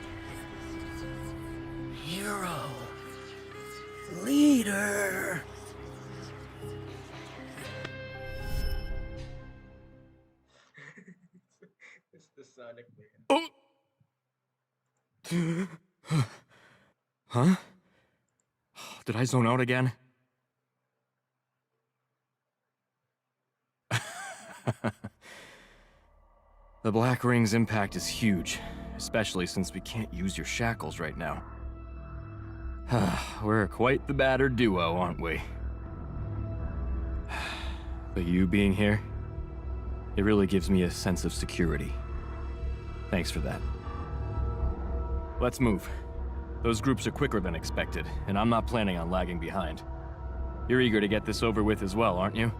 Hero. Leader. It's the Sonic Man. Oh! Huh? Did I zone out again? The Black Ring's impact is huge, especially since we can't use your shackles right now. We're quite the battered duo, aren't we? But you being here, it really gives me a sense of security. Thanks for that. Let's move. Those groups are quicker than expected, and I'm not planning on lagging behind. You're eager to get this over with as well, aren't you?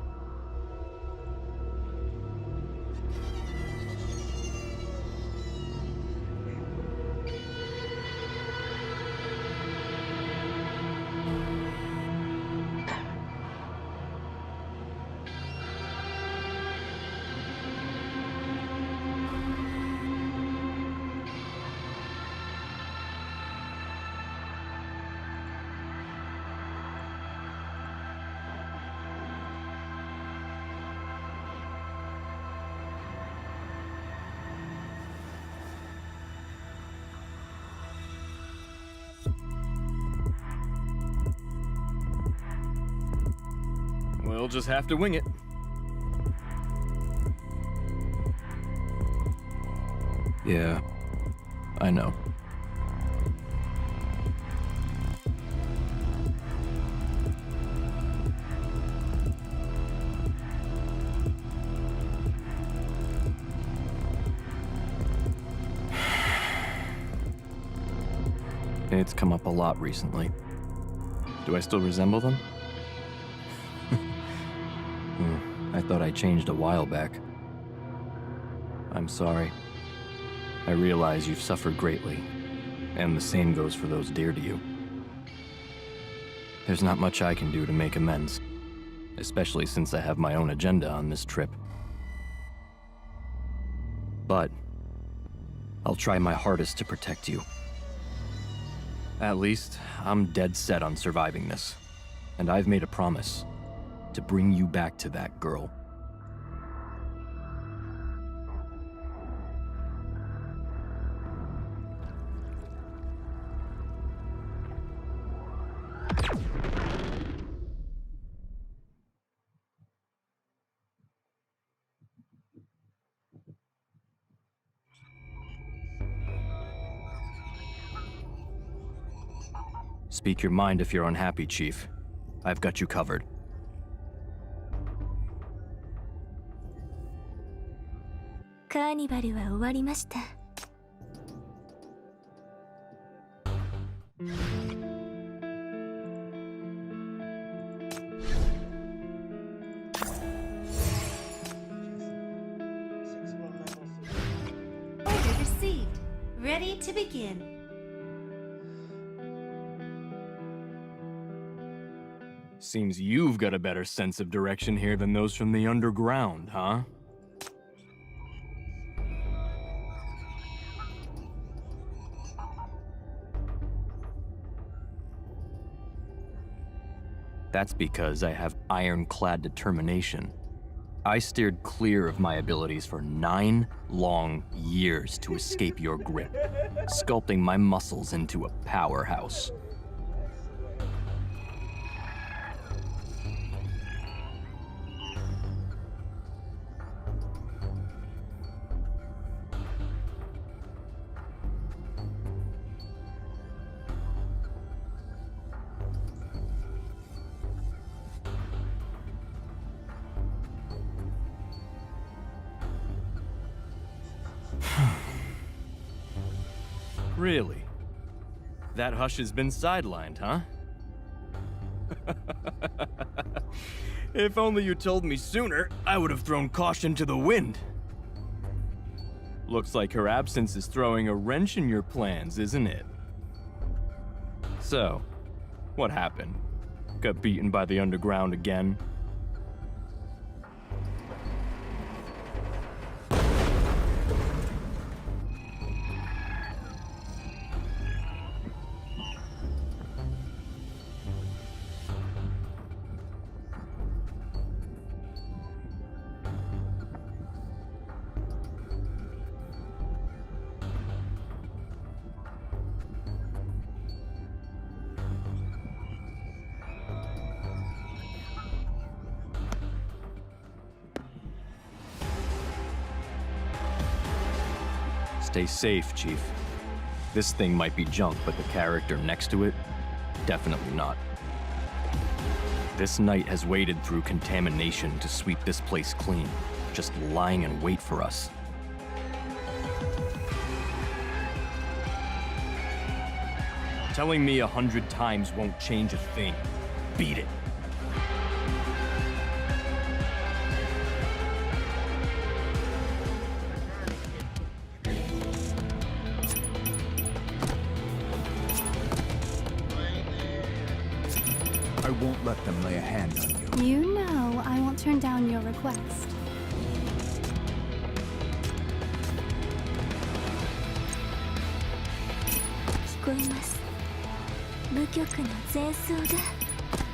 We'll just have to wing it. Yeah, I know. It's come up a lot recently. Do I still resemble them? I thought I changed a while back. I'm sorry. I realize you've suffered greatly, and the same goes for those dear to you. There's not much I can do to make amends, especially since I have my own agenda on this trip. But I'll try my hardest to protect you. At least, I'm dead set on surviving this, and I've made a promise to bring you back to that girl. Speak your mind if you're unhappy, Chief. I've got you covered. Carnival は終わりました。Order received. Ready to begin. Seems you've got a better sense of direction here than those from the underground, huh? That's because I have ironclad determination. I steered clear of my abilities for 9 long years to escape your grip, sculpting my muscles into a powerhouse. Really? That hush has been sidelined, huh? If only you told me sooner, I would have thrown caution to the wind. Looks like her absence is throwing a wrench in your plans, isn't it? So, what happened? Got beaten by the underground again? Stay safe, Chief. This thing might be junk, but the character next to it, definitely not. This knight has waded through contamination to sweep this place clean, just lying in wait for us. Telling me 100 times won't change a thing. Beat it. I won't let them lay a hand on you. You know I won't turn down your request.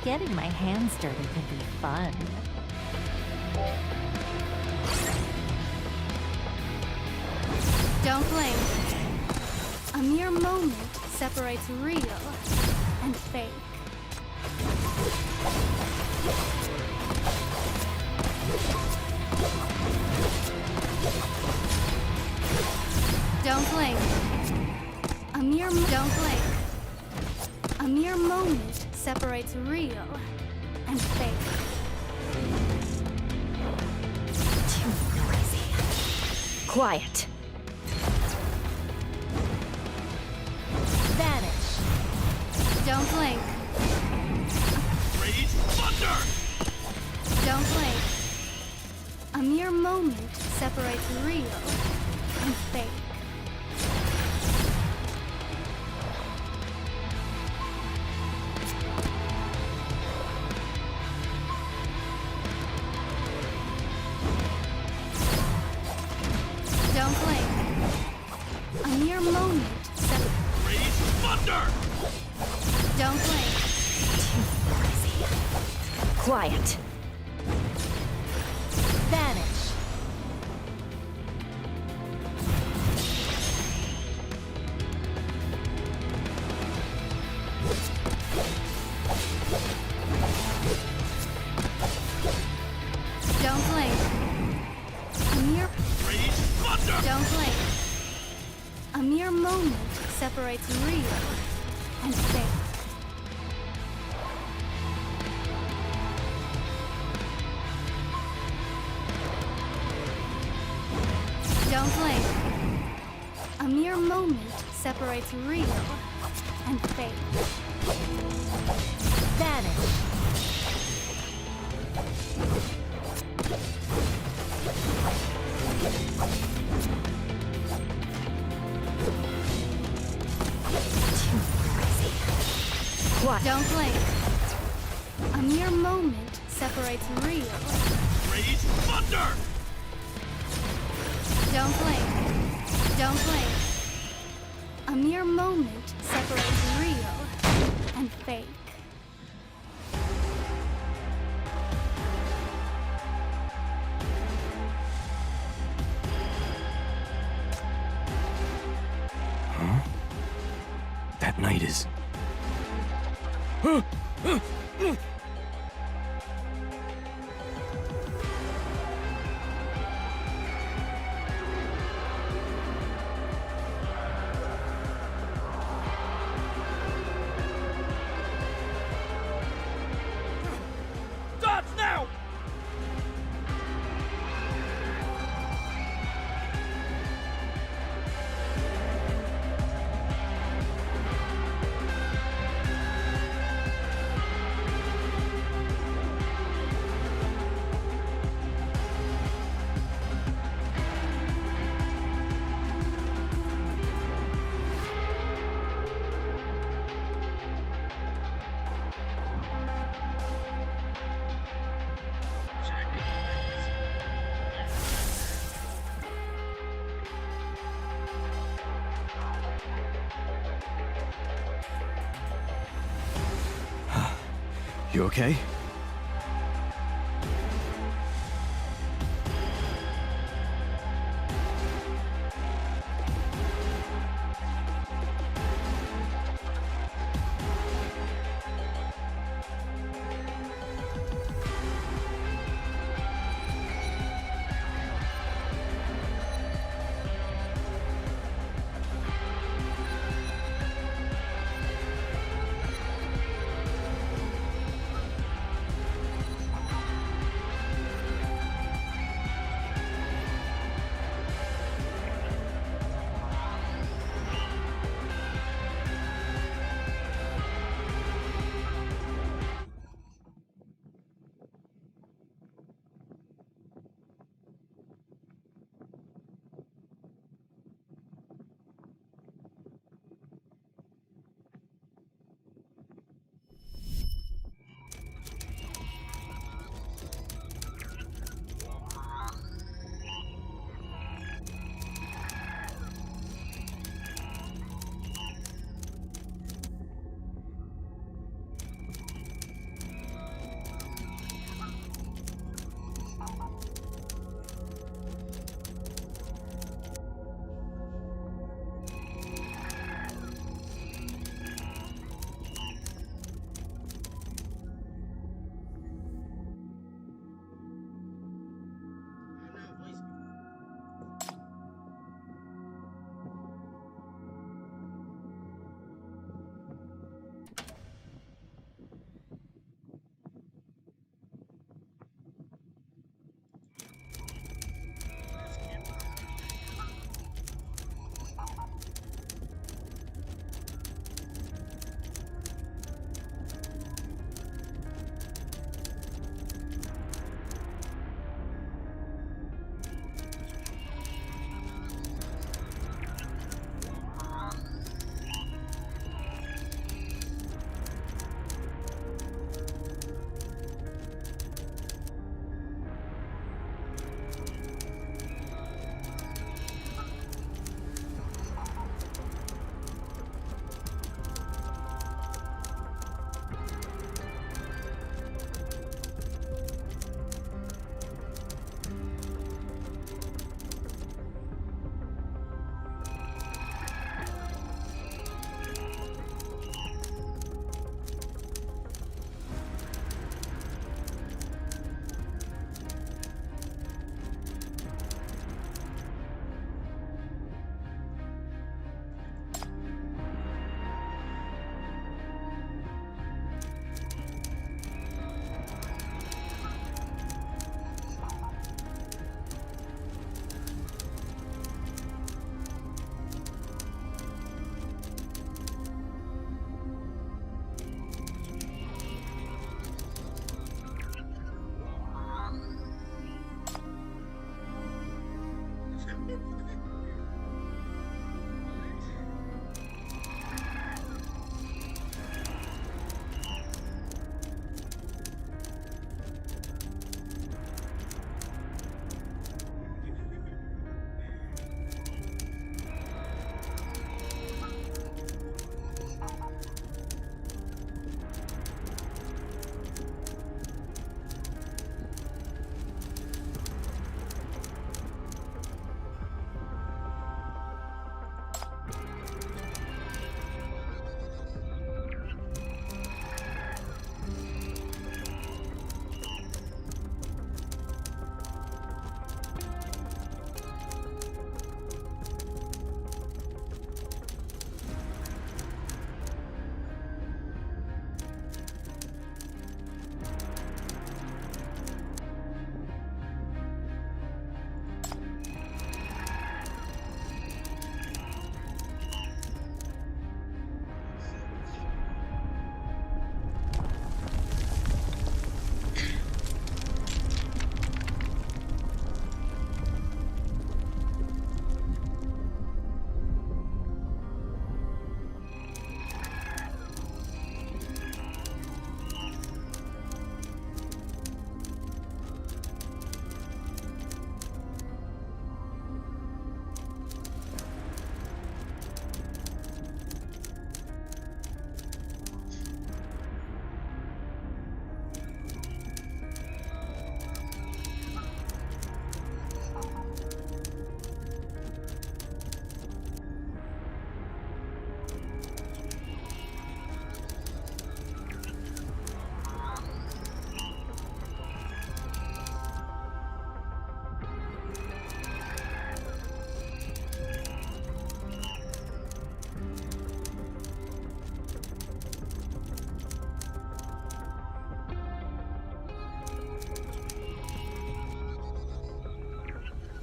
Getting my hands dirty can be fun. Don't blink. A mere moment separates real and fake. Don't blink. Don't blink. A mere moment separates real and fake. Too noisy. Quiet. Vanish. Don't blink. Rage thunder! Don't blink. A mere moment separates real and fake. Don't blink. A mere moment separates. Rage thunder! Don't blink. Too noisy. Quiet. Vanish. Don't blink. A mere. Rage thunder! Don't blink. A mere moment separates real and fake. Don't blink. A mere moment separates real and fake. Vanish. Too noisy. Quiet. Don't blink. A mere moment separates real. Rage thunder! Don't blink. Don't blink. A mere moment separates real and fake. spiders. Dodge now! You okay?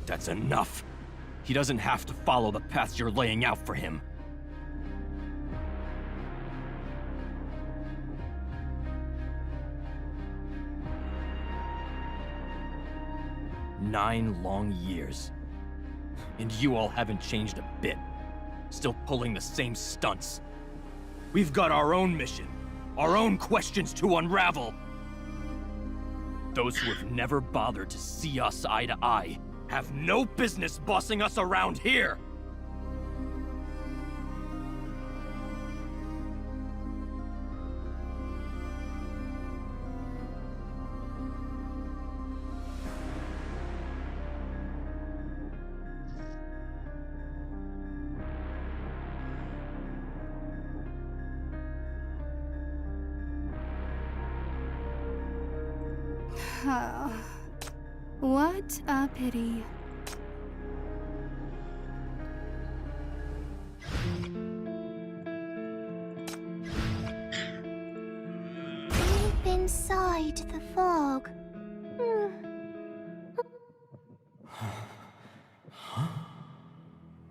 That's enough. He doesn't have to follow the paths you're laying out for him. Nine long years. And you all haven't changed a bit. Still pulling the same stunts. We've got our own mission, our own questions to unravel. Those who have never bothered to see us eye to eye have no business bossing us around here! What a pity. Deep inside the fog.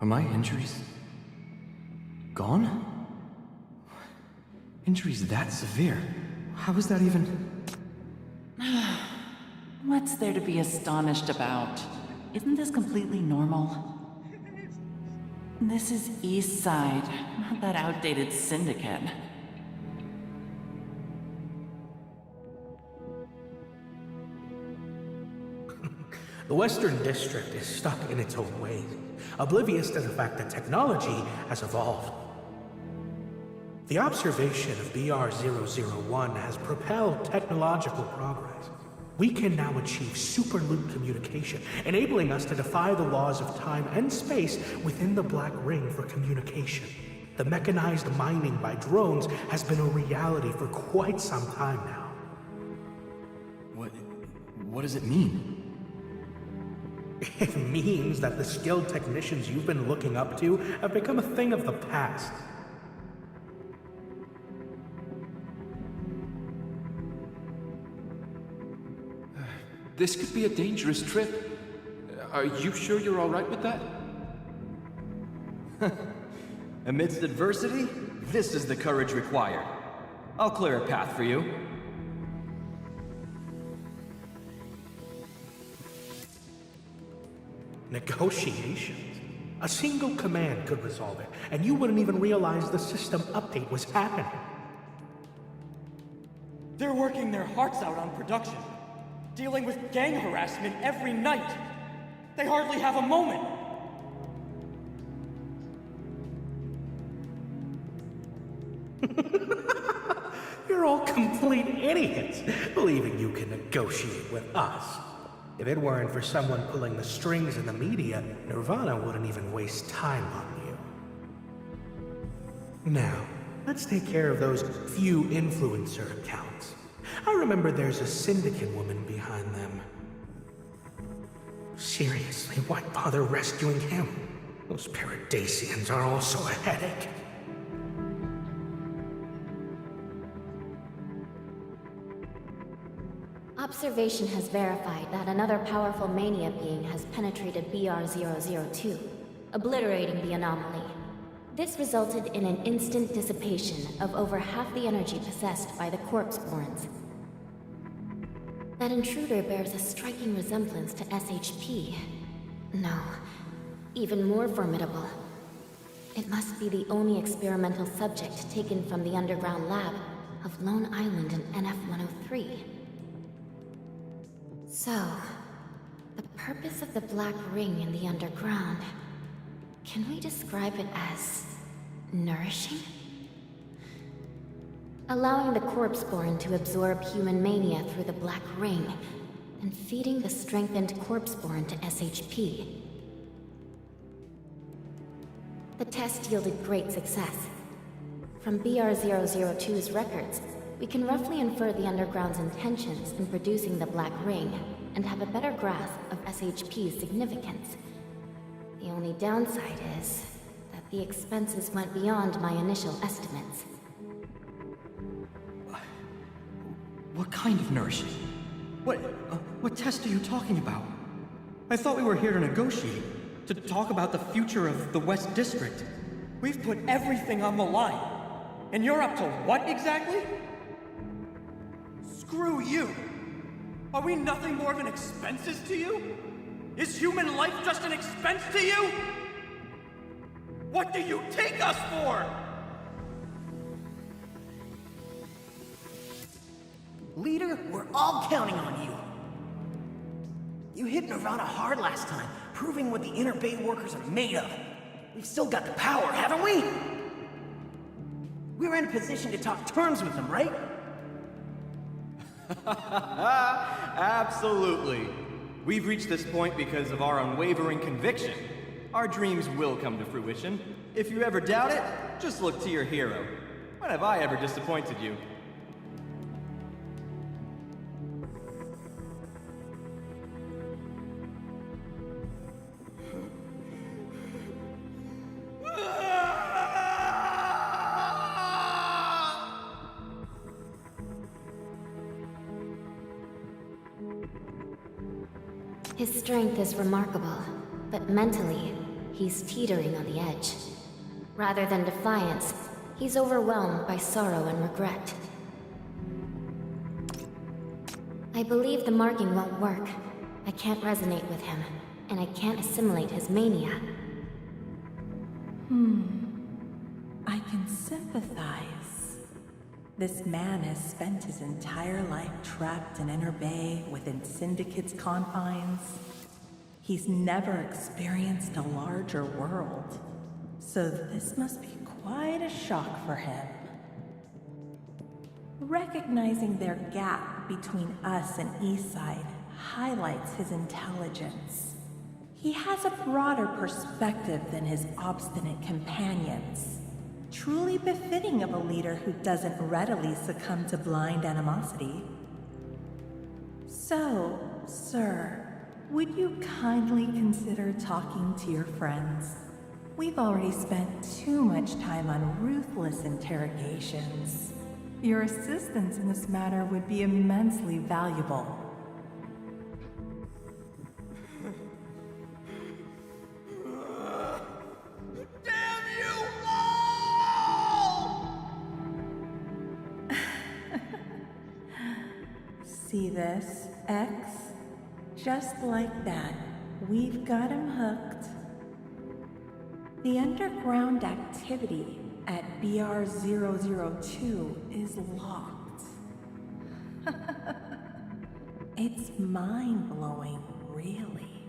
Are my injuries gone? Injuries that severe? How is that even... What's there to be astonished about? Isn't this completely normal? This is East Side, not that outdated syndicate. The Western District is stuck in its own ways, oblivious to the fact that technology has evolved. The observation of BR-001 has propelled technological progress. We can now achieve superloop communication, enabling us to defy the laws of time and space within the Black Ring for communication. The mechanized mining by drones has been a reality for quite some time now. What does it mean? It means that the skilled technicians you've been looking up to have become a thing of the past. This could be a dangerous trip. Are you sure you're all right with that? Amidst adversity, this is the courage required. I'll clear a path for you. Negotiations? A single command could resolve it, and you wouldn't even realize the system update was happening. They're working their hearts out on production, dealing with gang harassment every night. They hardly have a moment. You're all complete idiots, believing you can negotiate with us. If it weren't for someone pulling the strings in the media, Nirvana wouldn't even waste time on you. Now, let's take care of those few influencer accounts. I remember there's a syndicate woman behind them. Seriously, why bother rescuing him? Those Paradisians are also a headache. Observation has verified that another powerful mania being has penetrated BR-002, obliterating the anomaly. This resulted in an instant dissipation of over half the energy possessed by the corpse-borns. That intruder bears a striking resemblance to SHP. No, even more formidable. It must be the only experimental subject taken from the underground lab of Lone Island in NF-103. So, the purpose of the Black Ring in the underground, can we describe it as nourishing? Allowing the corpse-born to absorb human mania through the Black Ring, and feeding the strengthened corpse-born to SHP. The test yielded great success. From BR-002's records, we can roughly infer the Underground's intentions in producing the Black Ring, and have a better grasp of SHP's significance. The only downside is that the expenses went beyond my initial estimates. What kind of nourishing? What test are you talking about? I thought we were here to negotiate, to talk about the future of the West District. We've put everything on the line. And you're up to what exactly? Screw you! Are we nothing more than expenses to you? Is human life just an expense to you? What do you take us for? Leader, we're all counting on you. You hit Nirvana hard last time, proving what the Inner Bay workers are made of. We've still got the power, haven't we? We're in a position to talk terms with them, right? Absolutely. We've reached this point because of our unwavering conviction. Our dreams will come to fruition. If you ever doubt it, just look to your hero. When have I ever disappointed you? His strength is remarkable, but mentally, he's teetering on the edge. Rather than defiance, he's overwhelmed by sorrow and regret. I believe the marking won't work. I can't resonate with him, and I can't assimilate his mania. I can sympathize. This man has spent his entire life trapped in Inner Bay within Syndicate's confines. He's never experienced a larger world, so this must be quite a shock for him. Recognizing their gap between us and Eastside highlights his intelligence. He has a broader perspective than his obstinate companions. Truly befitting of a leader who doesn't readily succumb to blind animosity. So, sir, would you kindly consider talking to your friends? We've already spent too much time on ruthless interrogations. Your assistance in this matter would be immensely valuable. See this, X? Just like that, we've got him hooked. The underground activity at BR002 is locked. It's mind-blowing, really.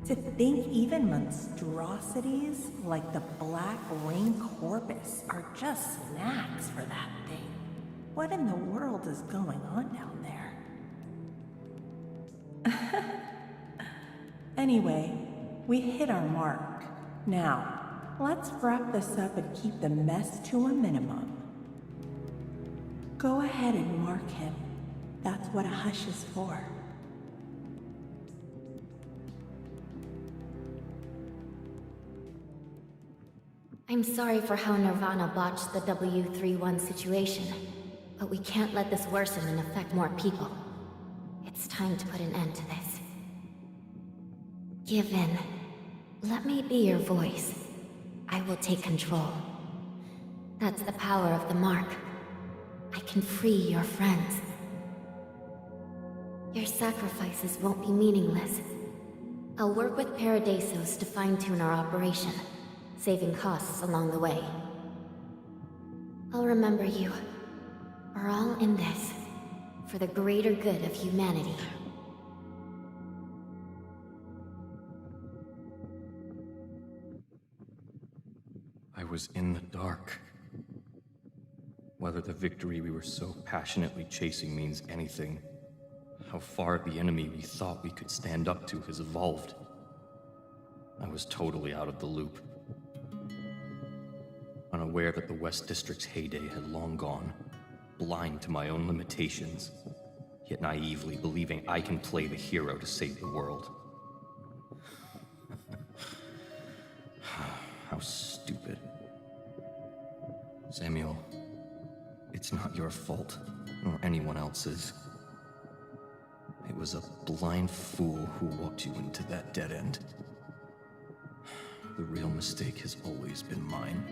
To think even monstrosities like the Black Ring Corpus are just snacks for that thing. What in the world is going on down there? Anyway, we hit our mark. Now, let's wrap this up and keep the mess to a minimum. Go ahead and mark him. That's what a hush is for. I'm sorry for how Nirvana botched the W31 situation, but we can't let this worsen and affect more people. It's time to put an end to this. Give in. Let me be your voice. I will take control. That's the power of the mark. I can free your friends. Your sacrifices won't be meaningless. I'll work with Paradisos to fine-tune our operation, saving costs along the way. I'll remember you. We're all in this, for the greater good of humanity. I was in the dark. Whether the victory we were so passionately chasing means anything, how far the enemy we thought we could stand up to has evolved, I was totally out of the loop. Unaware that the West District's heyday had long gone, blind to my own limitations, yet naively believing I can play the hero to save the world. How stupid. Samuel, it's not your fault, nor anyone else's. It was a blind fool who walked you into that dead end. The real mistake has always been mine.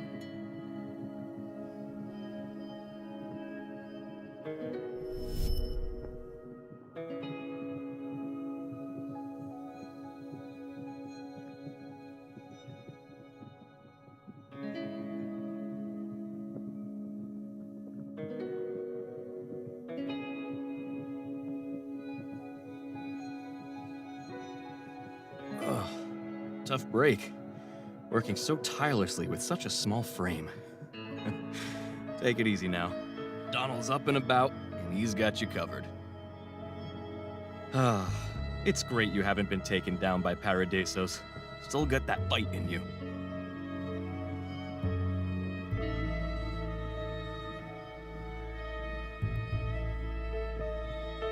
Tough break. Working so tirelessly with such a small frame. Take it easy now. Donald's up and about, and he's got you covered. It's great you haven't been taken down by Paradisos. Still got that bite in you.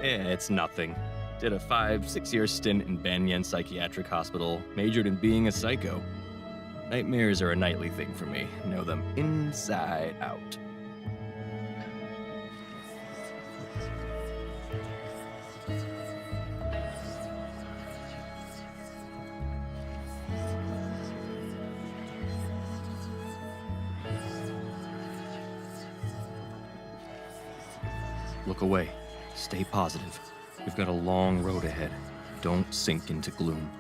It's nothing. Did a 5-6 year stint in Banyan Psychiatric Hospital, majored in being a psycho. Nightmares are a nightly thing for me. Know them inside out. Look away. Stay positive. We've got a long road ahead. Don't sink into gloom.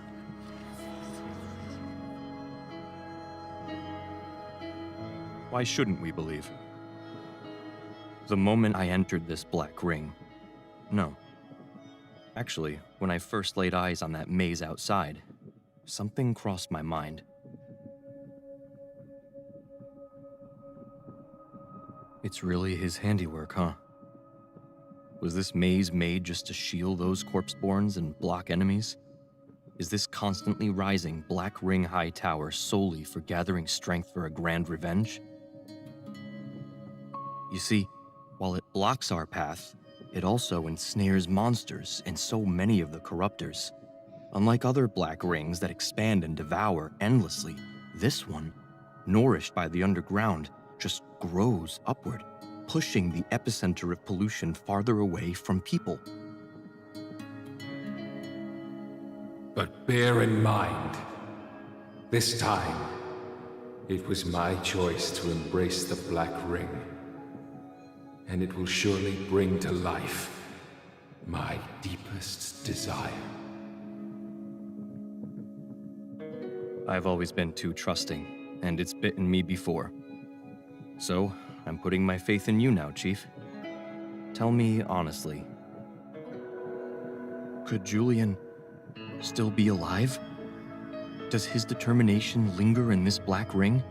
Why shouldn't we believe? The moment I entered this black ring... No. Actually, when I first laid eyes on that maze outside, something crossed my mind. It's really his handiwork, huh? Was this maze made just to shield those corpseborns and block enemies? Is this constantly rising black ring high tower solely for gathering strength for a grand revenge? You see, while it blocks our path, it also ensnares monsters and so many of the corruptors. Unlike other black rings that expand and devour endlessly, this one, nourished by the underground, just grows upward, pushing the epicenter of pollution farther away from people. But bear in mind, this time, it was my choice to embrace the Black Ring. And it will surely bring to life my deepest desire. I've always been too trusting, and it's bitten me before. So, I'm putting my faith in you now, Chief. Tell me honestly, could Julian still be alive? Does his determination linger in this black ring?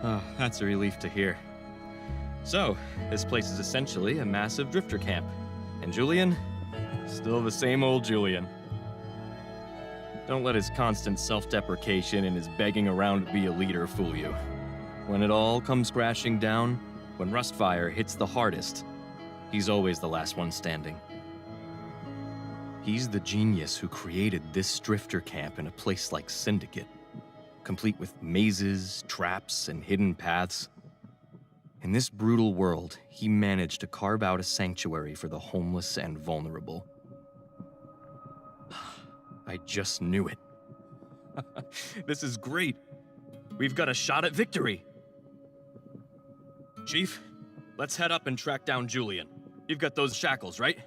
Oh, that's a relief to hear. So, this place is essentially a massive drifter camp. And Julian? Still the same old Julian. Don't let his constant self-deprecation and his begging around to be a leader fool you. When it all comes crashing down, when Rustfire hits the hardest, he's always the last one standing. He's the genius who created this drifter camp in a place like Syndicate, complete with mazes, traps, and hidden paths. In this brutal world, he managed to carve out a sanctuary for the homeless and vulnerable. I just knew it. This is great. We've got a shot at victory. Chief, let's head up and track down Julian. You've got those shackles, right?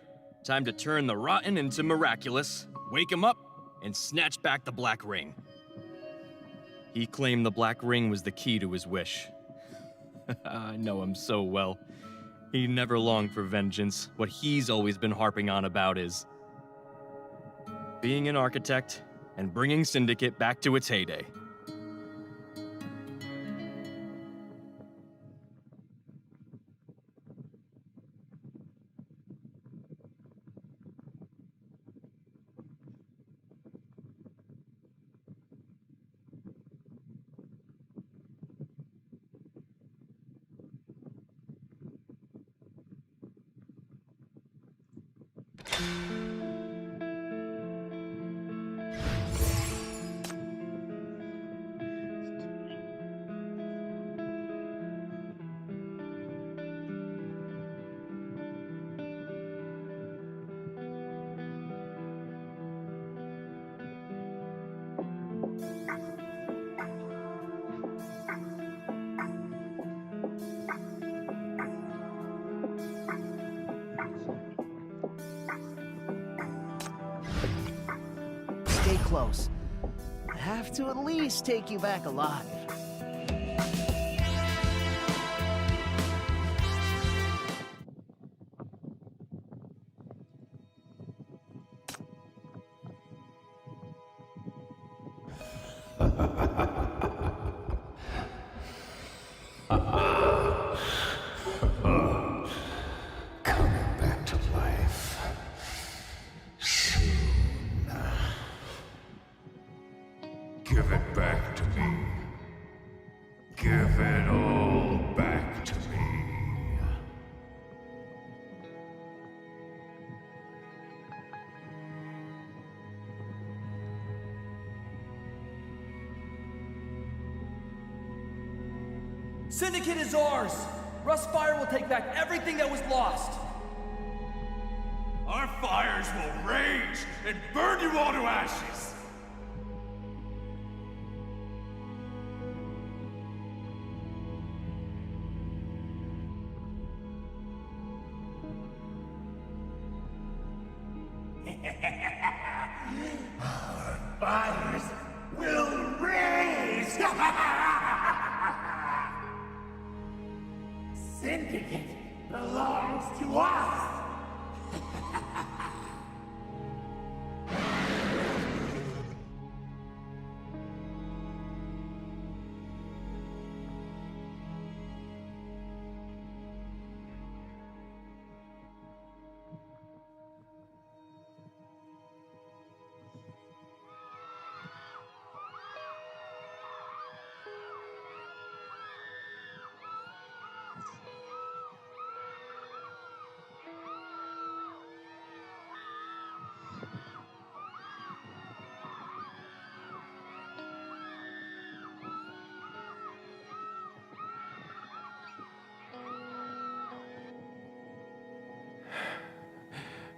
Time to turn the rotten into miraculous, wake him up, and snatch back the Black Ring. He claimed the Black Ring was the key to his wish. I know him so well. He never longed for vengeance. What he's always been harping on about is being an architect and bringing Syndicate back to its heyday. stay close. I have to at least take you back alive. Coming back to life. Soon. Give it back to me. Give it all back to me. Syndicate is ours! Rustfire will take back everything that was lost! Our fires will rage and burn you all to ashes! Our fires will rage! Syndicate belongs to us!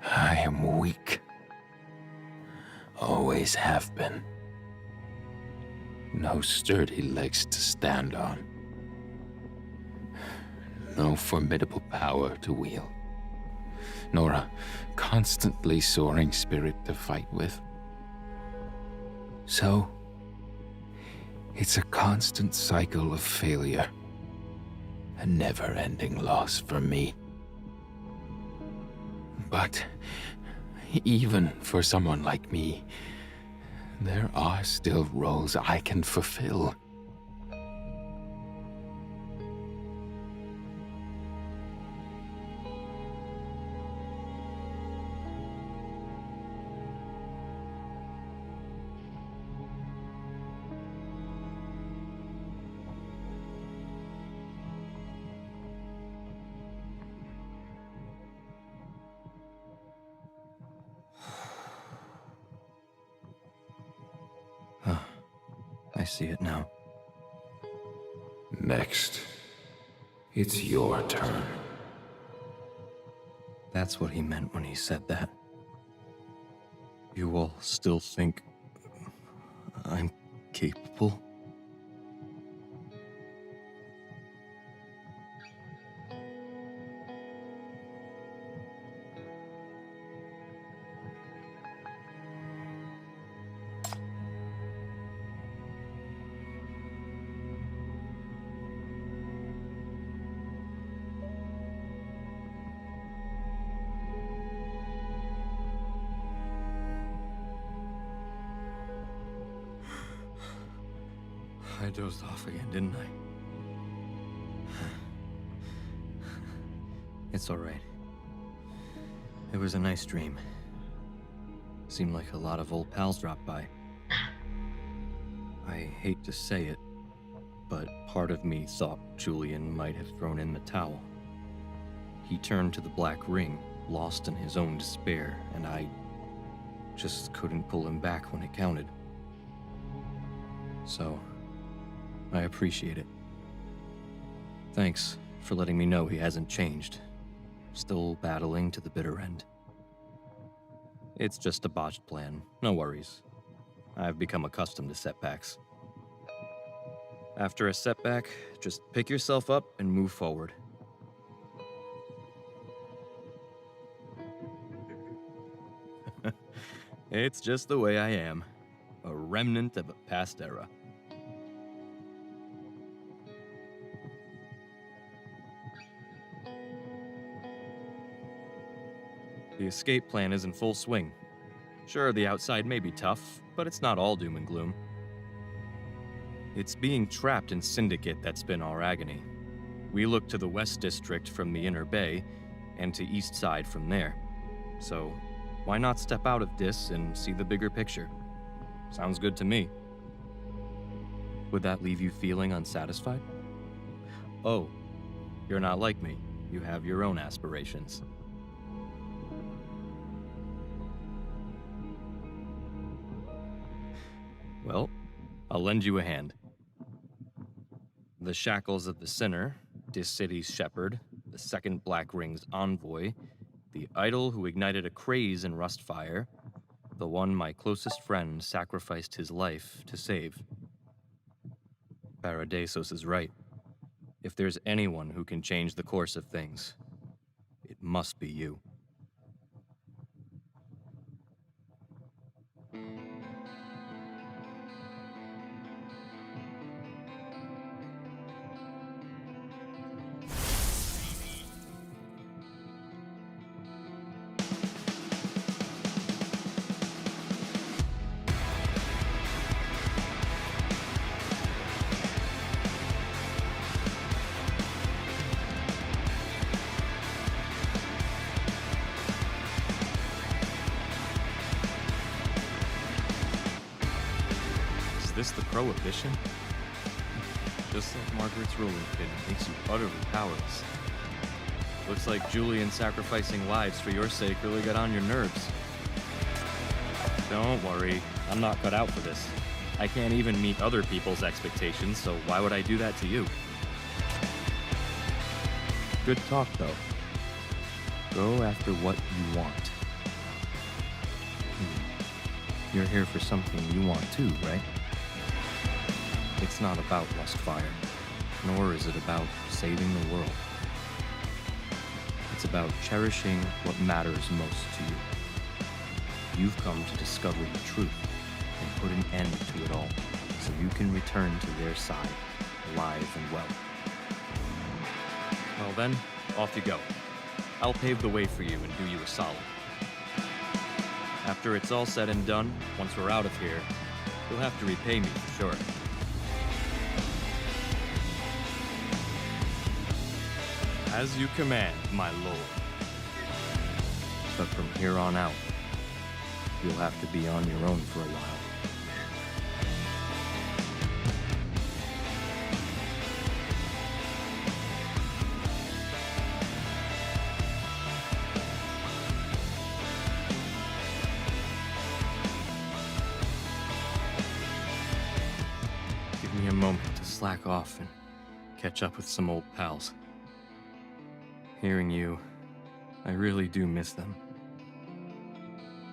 I am weak. Always have been. No sturdy legs to stand on. No formidable power to wield. Nor a constantly soaring spirit to fight with. So, it's a constant cycle of failure. A never-ending loss for me. But even for someone like me, there are still roles I can fulfill. I see it now. Next, it's your turn. That's what he meant when he said that. You all still think I'm capable? I dozed off again, didn't I? It's all right. It was a nice dream. Seemed like a lot of old pals dropped by. I hate to say it, but part of me thought Julian might have thrown in the towel. He turned to the Black Ring, lost in his own despair, and I just couldn't pull him back when it counted. So, I appreciate it. Thanks for letting me know he hasn't changed. Still battling to the bitter end. It's just a botched plan, no worries. I've become accustomed to setbacks. After a setback, just pick yourself up and move forward. It's just the way I am. a remnant of a past era. The escape plan is in full swing. Sure, the outside may be tough, but it's not all doom and gloom. It's being trapped in Syndicate that's been our agony. We look to the West District from the Inner Bay, and to East Side from there. So, why not step out of this and see the bigger picture? Sounds good to me. Would that leave you feeling unsatisfied? Oh, you're not like me. You have your own aspirations. Well, I'll lend you a hand. The shackles of the Sinner, this city's shepherd, the second Black Ring's envoy, the idol who ignited a craze in Rustfire, the one my closest friend sacrificed his life to save. Paradisos is right. If there's anyone who can change the course of things, it must be you. Is this the prohibition? Just like Margaret's rolling pin, it makes you utterly powerless. Looks like Julian sacrificing lives for your sake really got on your nerves. Don't worry, I'm not cut out for this. I can't even meet other people's expectations, so why would I do that to you? Good talk, though. Go after what you want. You're here for something you want too, right? It's not about Rustfire, nor is it about saving the world. It's about cherishing what matters most to you. You've come to discover the truth and put an end to it all, so you can return to their side, alive and well. Well then, off you go. I'll pave the way for you and do you a solid. After it's all said and done, once we're out of here, you'll have to repay me for sure. As you command, my lord. But from here on out, you'll have to be on your own for a while. Give me a moment to slack off and catch up with some old pals. Hearing you, I really do miss them.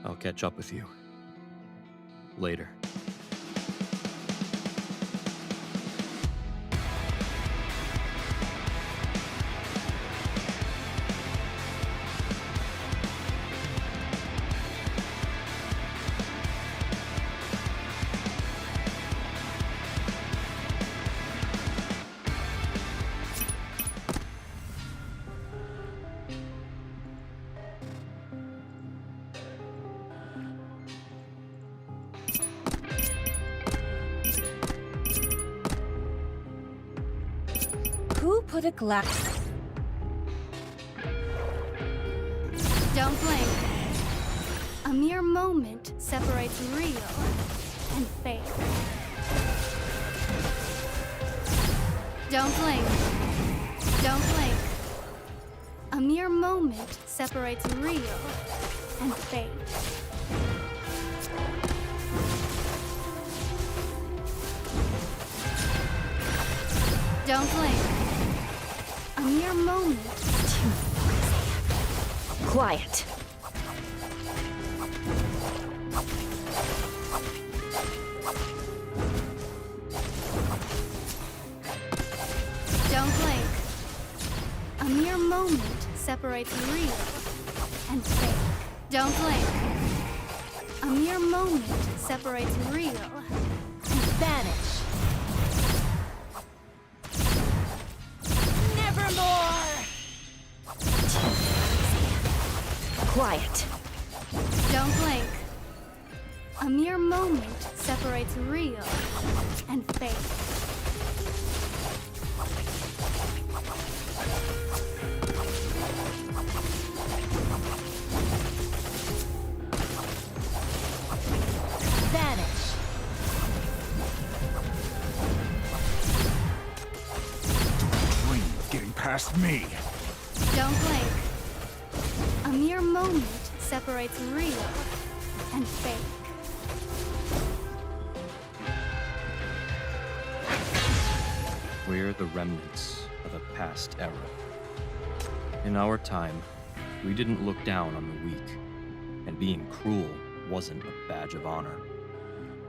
I'll catch up with you later. Who put a glass? Don't blink. A mere moment separates real and fake. Don't blink. Don't blink. A mere moment separates real and fake. Don't blink. A mere moment. Quiet. Don't blink. A mere moment separates real and fake. Don't blink. A mere moment separates real and vanish. Nevermore! Quiet. Don't blink. A mere moment separates real and fake. Vanish. Dream of getting past me. Don't blink. A mere moment separates real and fake. We're the remnants of a past era. In our time, we didn't look down on the weak, and being cruel wasn't a badge of honor.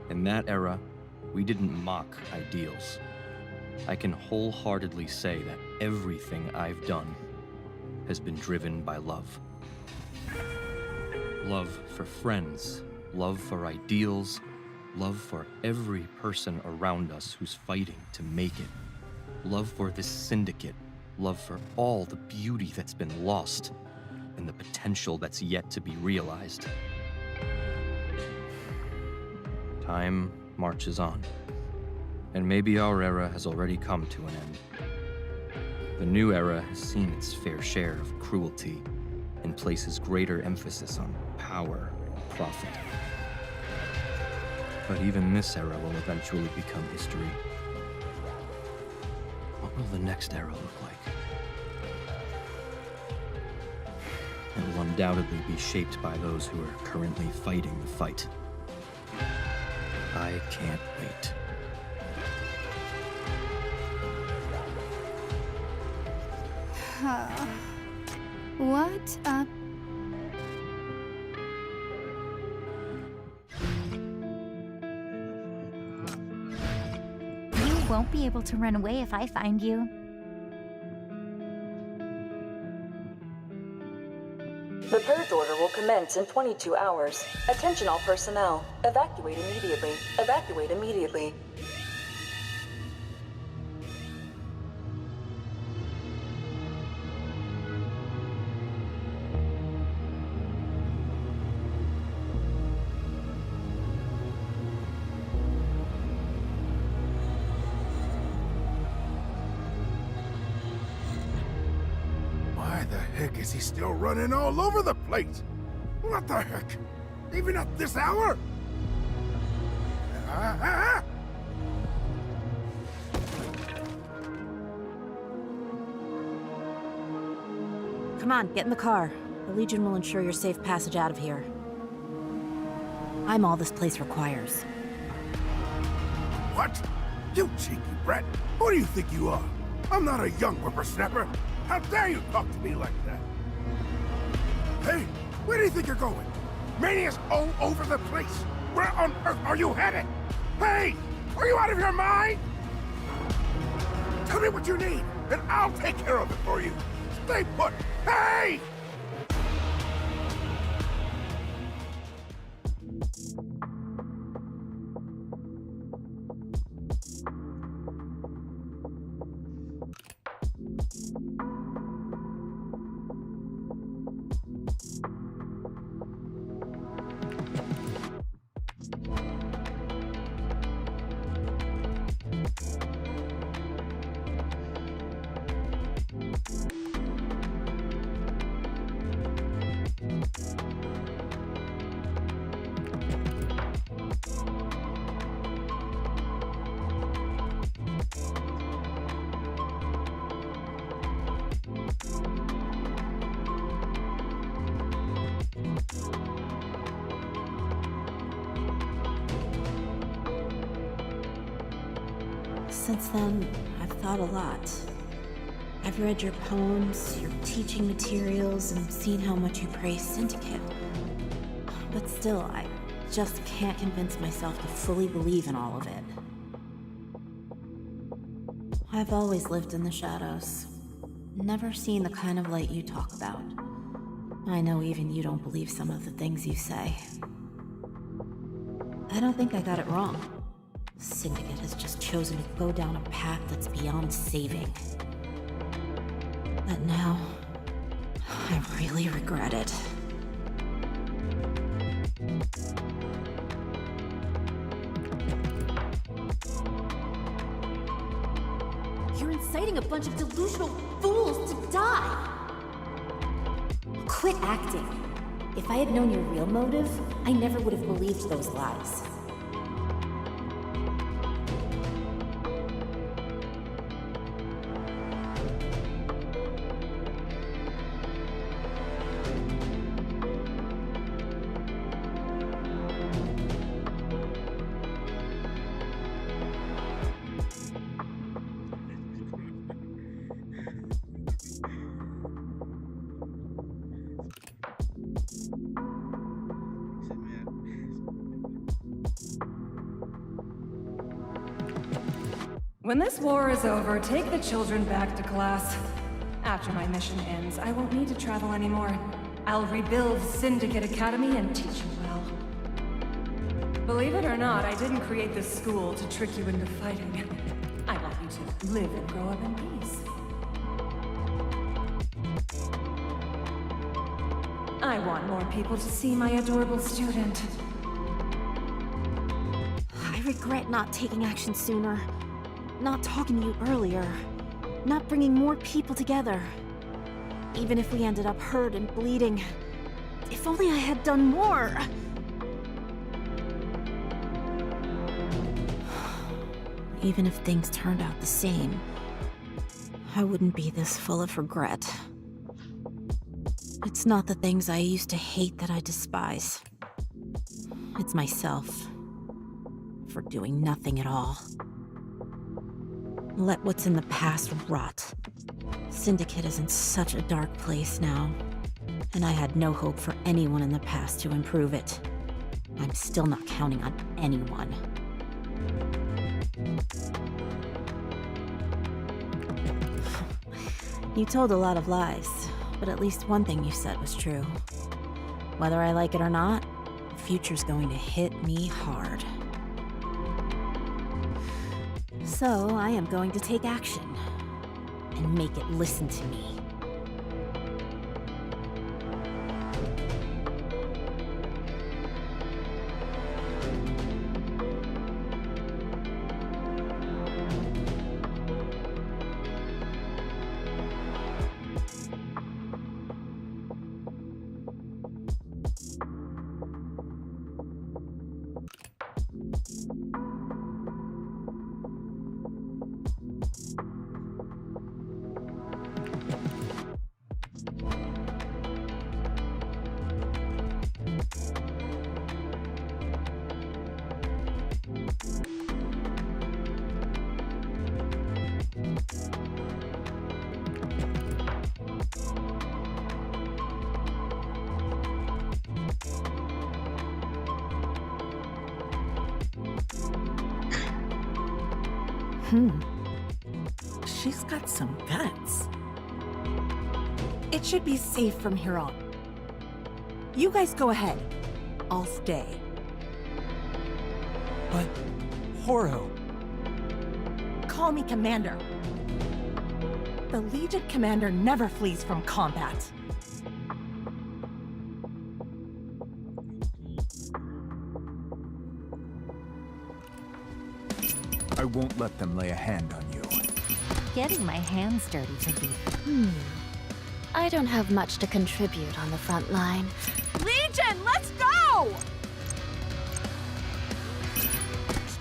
In that era, we didn't mock ideals. I can wholeheartedly say that everything I've done has been driven by love. Love for friends, love for ideals, love for every person around us who's fighting to make it. Love for this syndicate, love for all the beauty that's been lost, and the potential that's yet to be realized. Time marches on, and maybe our era has already come to an end. The new era has seen its fair share of cruelty and places greater emphasis on power and profit. But even this era will eventually become history. What will the next era look like? It will undoubtedly be shaped by those who are currently fighting the fight. I can't wait. What a... You won't be able to run away if I find you. The purge order will commence in 22 hours. Attention all personnel. Evacuate immediately. Evacuate immediately. Why the heck is he still running all over the place? What the heck? Even at this hour? Come on, get in the car. The Legion will ensure your safe passage out of here. I'm all this place requires. What? You cheeky brat! Who do you think you are? I'm not a young whippersnapper. How dare you talk to me like that? Hey, where do you think you're going? Mania's all over the place. Where on earth are you headed? Hey, are you out of your mind? Tell me what you need, and I'll take care of it for you. Stay put. Hey! Since then, I've thought a lot. I've read your poems, your teaching materials, and seen how much you praise Syndicate. But still, I just can't convince myself to fully believe in all of it. I've always lived in the shadows. Never seen the kind of light you talk about. I know even you don't believe some of the things you say. I don't think I got it wrong. Syndicate has just chosen to go down a path that's beyond saving. But now, I really regret it. You're inciting a bunch of delusional fools to die! Quit acting. If I had known your real motive, I never would have believed those lies. When this war is over, take the children back to class. After my mission ends, I won't need to travel anymore. I'll rebuild Syndicate Academy and teach you well. Believe it or not, I didn't create this school to trick you into fighting. I want you to live and grow up in peace. I want more people to see my adorable student. I regret not taking action sooner. Not talking to you earlier. Not bringing more people together. Even if we ended up hurt and bleeding. If only I had done more! Even if things turned out the same, I wouldn't be this full of regret. It's not the things I used to hate that I despise. It's myself. For doing nothing at all. Let what's in the past rot. Syndicate is in such a dark place now, and I had no hope for anyone in the past to improve it. I'm still not counting on anyone. You told a lot of lies, but at least one thing you said was true. Whether I like it or not, the future's going to hit me hard. So, I am going to take action, and make it listen to me. She's got some guts. It should be safe from here on. You guys go ahead. I'll stay. But... Horo... Call me Commander. The Legion Commander never flees from combat. I won't let them lay a hand on you. Getting my hands dirty could be... I don't have much to contribute on the front line. Legion, let's go!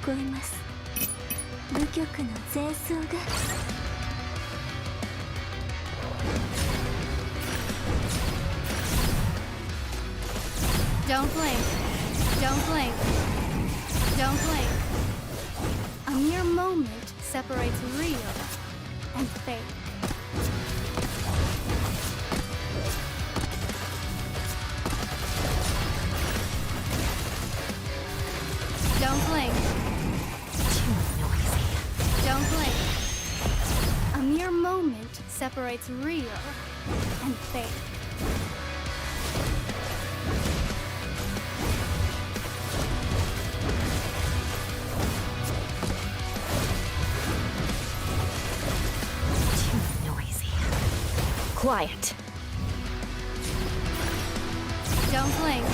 聞こえます。部局の清掃が。Don't blink. Don't blink. Don't blink. A mere moment separates real and fake. Don't blink. Too noisy. Don't blink. A mere moment separates real and fake. quiet. Don't blink.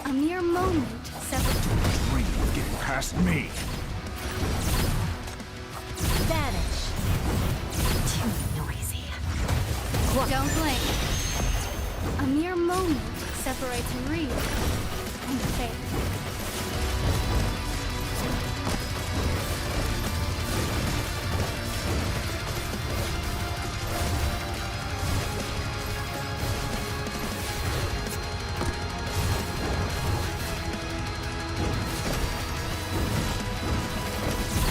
A mere moment separates. Ring is getting past me. Vanish. Too noisy. Don't blink. A mere moment separates real and fake.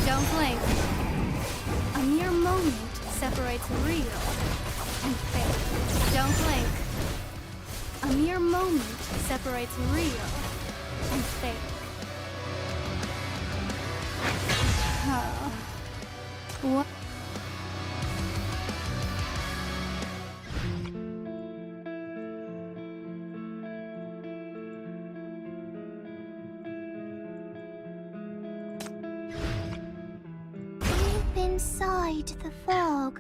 Don't blink. A mere moment separates real and fake. Don't blink. A mere moment separates real and fake. What? Deep inside the fog.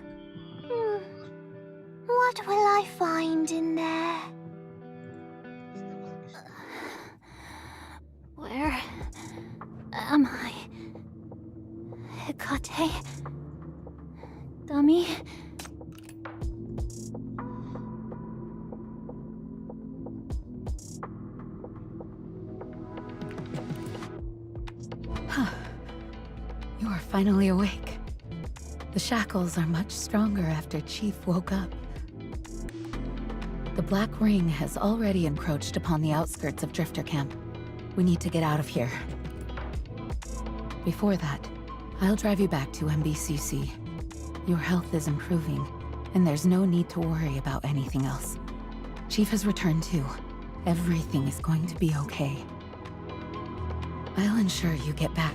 What will I find in there? Where am I? Hecate? Dummy? You are finally awake. The shackles are much stronger after Chief woke up. The Black Ring has already encroached upon the outskirts of Drifter Camp. We need to get out of here. Before that, I'll drive you back to MBCC. Your health is improving, and there's no need to worry about anything else. Chief has returned too. Everything is going to be okay. I'll ensure you get back.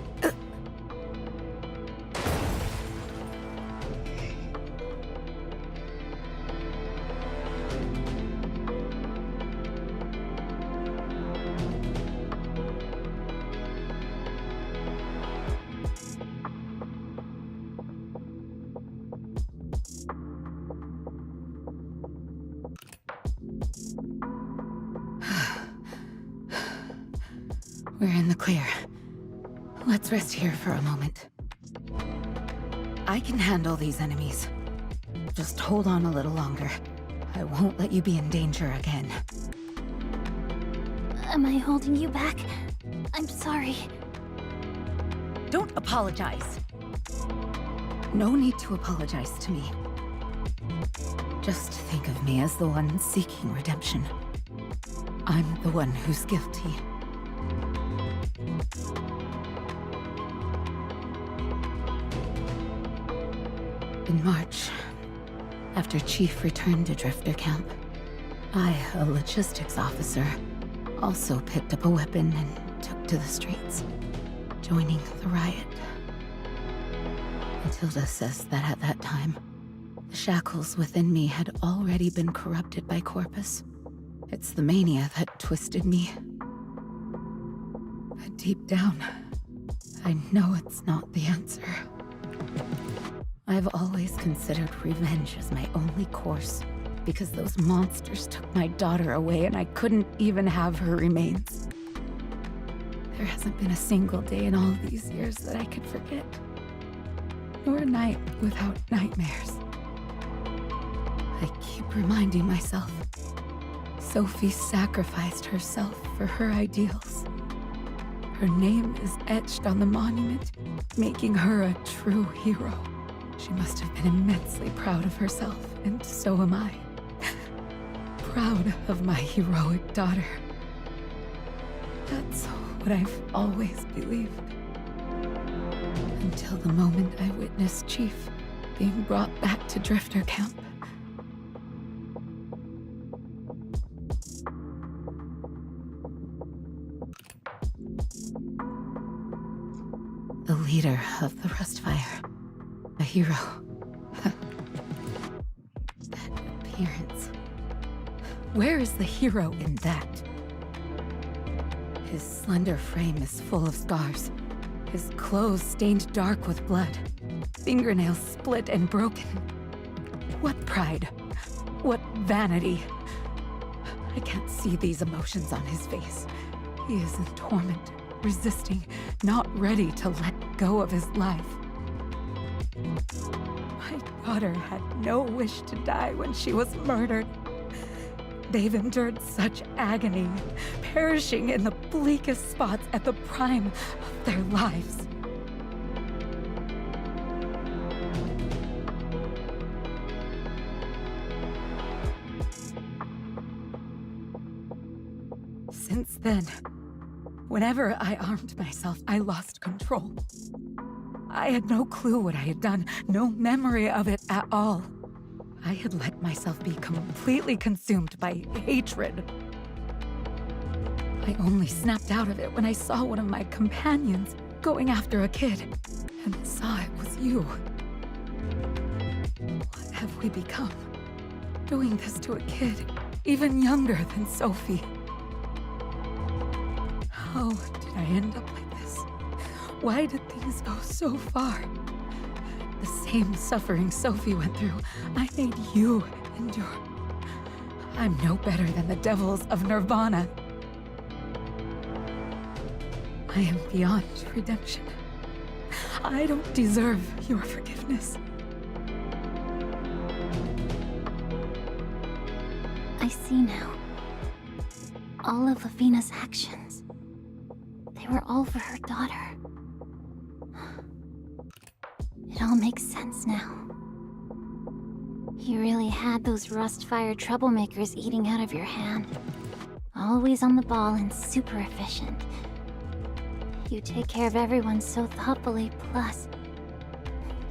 We're in the clear. Let's rest here for a moment. I can handle these enemies. Just hold on a little longer. I won't let you be in danger again. Am I holding you back? I'm sorry. Don't apologize. No need to apologize to me. Just think of me as the one seeking redemption. I'm the one who's guilty. In March, after Chief returned to Drifter Camp, I, a logistics officer, also picked up a weapon and took to the streets, joining the riot. Matilda says that at that time, the shackles within me had already been corrupted by Corpus. It's the mania that twisted me. But deep down, I know it's not the answer. I've always considered revenge as my only course, because those monsters took my daughter away and I couldn't even have her remains. There hasn't been a single day in all these years that I could forget, nor a night without nightmares. I keep reminding myself, Sophie sacrificed herself for her ideals. Her name is etched on the monument, making her a true hero. She must have been immensely proud of herself, and so am I. Proud of my heroic daughter. That's what I've always believed. Until the moment I witnessed Chief being brought back to Drifter Camp. The leader of the Rustfire. A hero. That appearance. Where is the hero in that? His slender frame is full of scars. His clothes stained dark with blood. Fingernails split and broken. What pride, What vanity. I can't see these emotions on his face. He is in torment, resisting, not ready to let go of his life. My daughter had no wish to die when she was murdered. They've endured such agony, perishing in the bleakest spots at the prime of their lives. Since then, whenever I armed myself, I lost control. I had no clue what I had done, no memory of it at all. I had let myself be completely consumed by hatred. I only snapped out of it when I saw one of my companions going after a kid, and saw it was you. What have we become? Doing this to a kid, even younger than Sophie. How did I end up like this? Why did things go so far? The same suffering Sophie went through, I made you endure. I'm no better than the devils of Nirvana. I am beyond redemption. I don't deserve your forgiveness. I see now. All of Lavina's actions. They were all for her daughter. It all makes sense now. You really had those rust-fired troublemakers eating out of your hand. Always on the ball and super efficient. You take care of everyone so thoughtfully, plus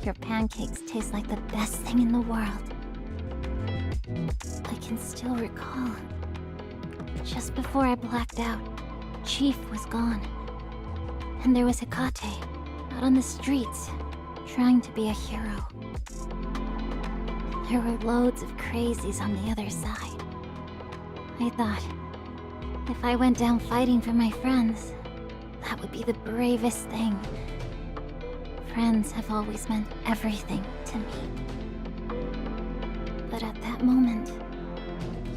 your pancakes taste like the best thing in the world. I can still recall. Just before I blacked out, Chief was gone. And there was Hecate, out on the streets, trying to be a hero. There were loads of crazies on the other side. I thought, if I went down fighting for my friends, that would be the bravest thing. Friends have always meant everything to me. But at that moment,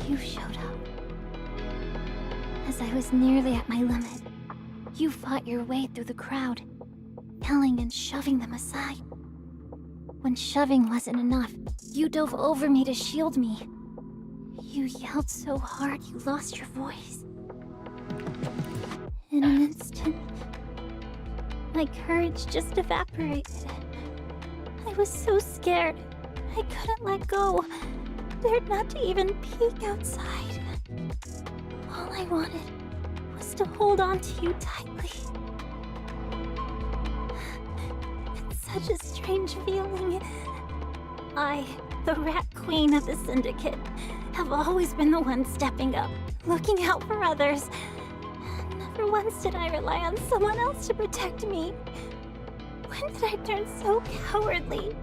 you showed up. As I was nearly at my limit, you fought your way through the crowd, yelling and shoving them aside. When shoving wasn't enough, you dove over me to shield me. You yelled so hard you lost your voice. In an instant, my courage just evaporated. I was so scared, I couldn't let go. Dared not to even peek outside. All I wanted was to hold on to you tightly. It's such a strange feeling. I, the Rat Queen of the Syndicate, have always been the one stepping up, looking out for others. Never once did I rely on someone else to protect me. When did I turn so cowardly,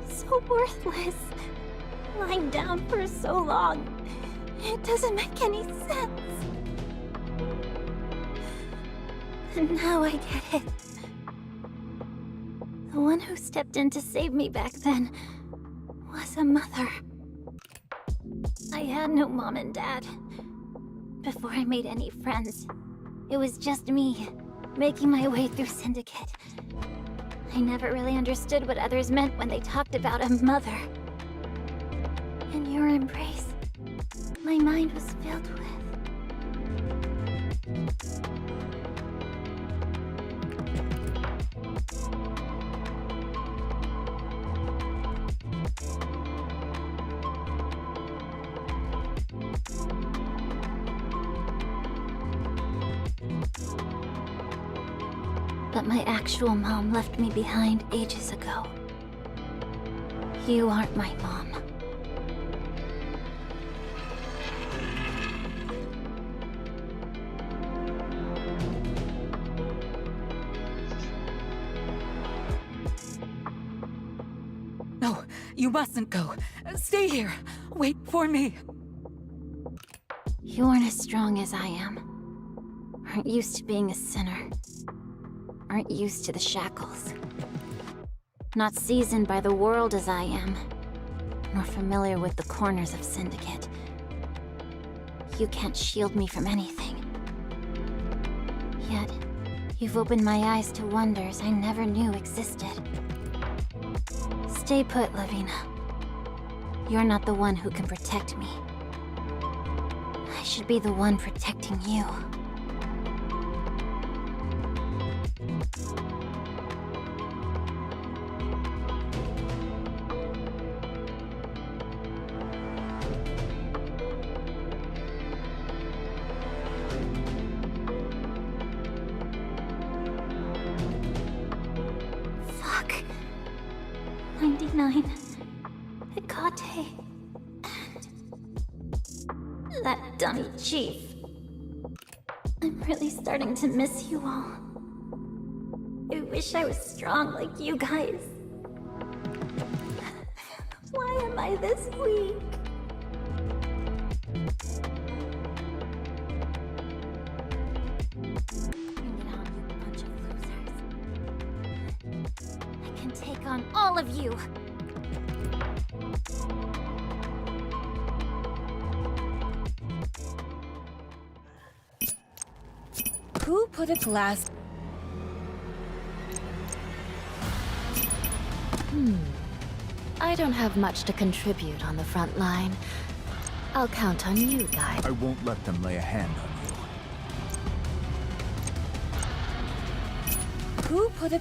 so worthless? Lying down for so long. It doesn't make any sense. And now I get it. The one who stepped in to save me back then was a mother. I had no mom and dad. Before I made any friends, it was just me, making my way through Syndicate. I never really understood what others meant when they talked about a mother. In your embrace, my mind was filled with... But my actual mom left me behind ages ago. You aren't my mom. No, you mustn't go. Stay here. Wait for me. You aren't as strong as I am. Aren't used to being a sinner. Aren't used to the shackles. Not seasoned by the world as I am. nor familiar with the corners of Syndicate. You can't shield me from anything. Yet, you've opened my eyes to wonders I never knew existed. Stay put, Lavina. You're not the one who can protect me. I should be the one protecting you. Fuck. 99. Hecate. And that dummy chief. I'm really starting to miss you all. I wish I was strong like you guys. Why am I this weak? Bring it on, you bunch of losers. I can take on all of you. Who put a glass? I don't have much to contribute on the front line. I'll count on you guys. I won't let them lay a hand on you. Who put a...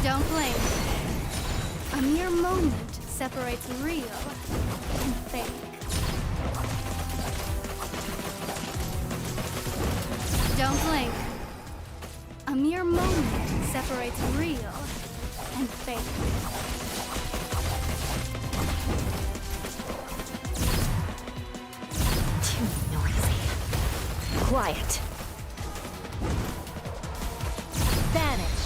Don't blame. A mere moment separates real and fake. Don't blink. A mere moment separates real and fake. Too noisy. Quiet. Vanish.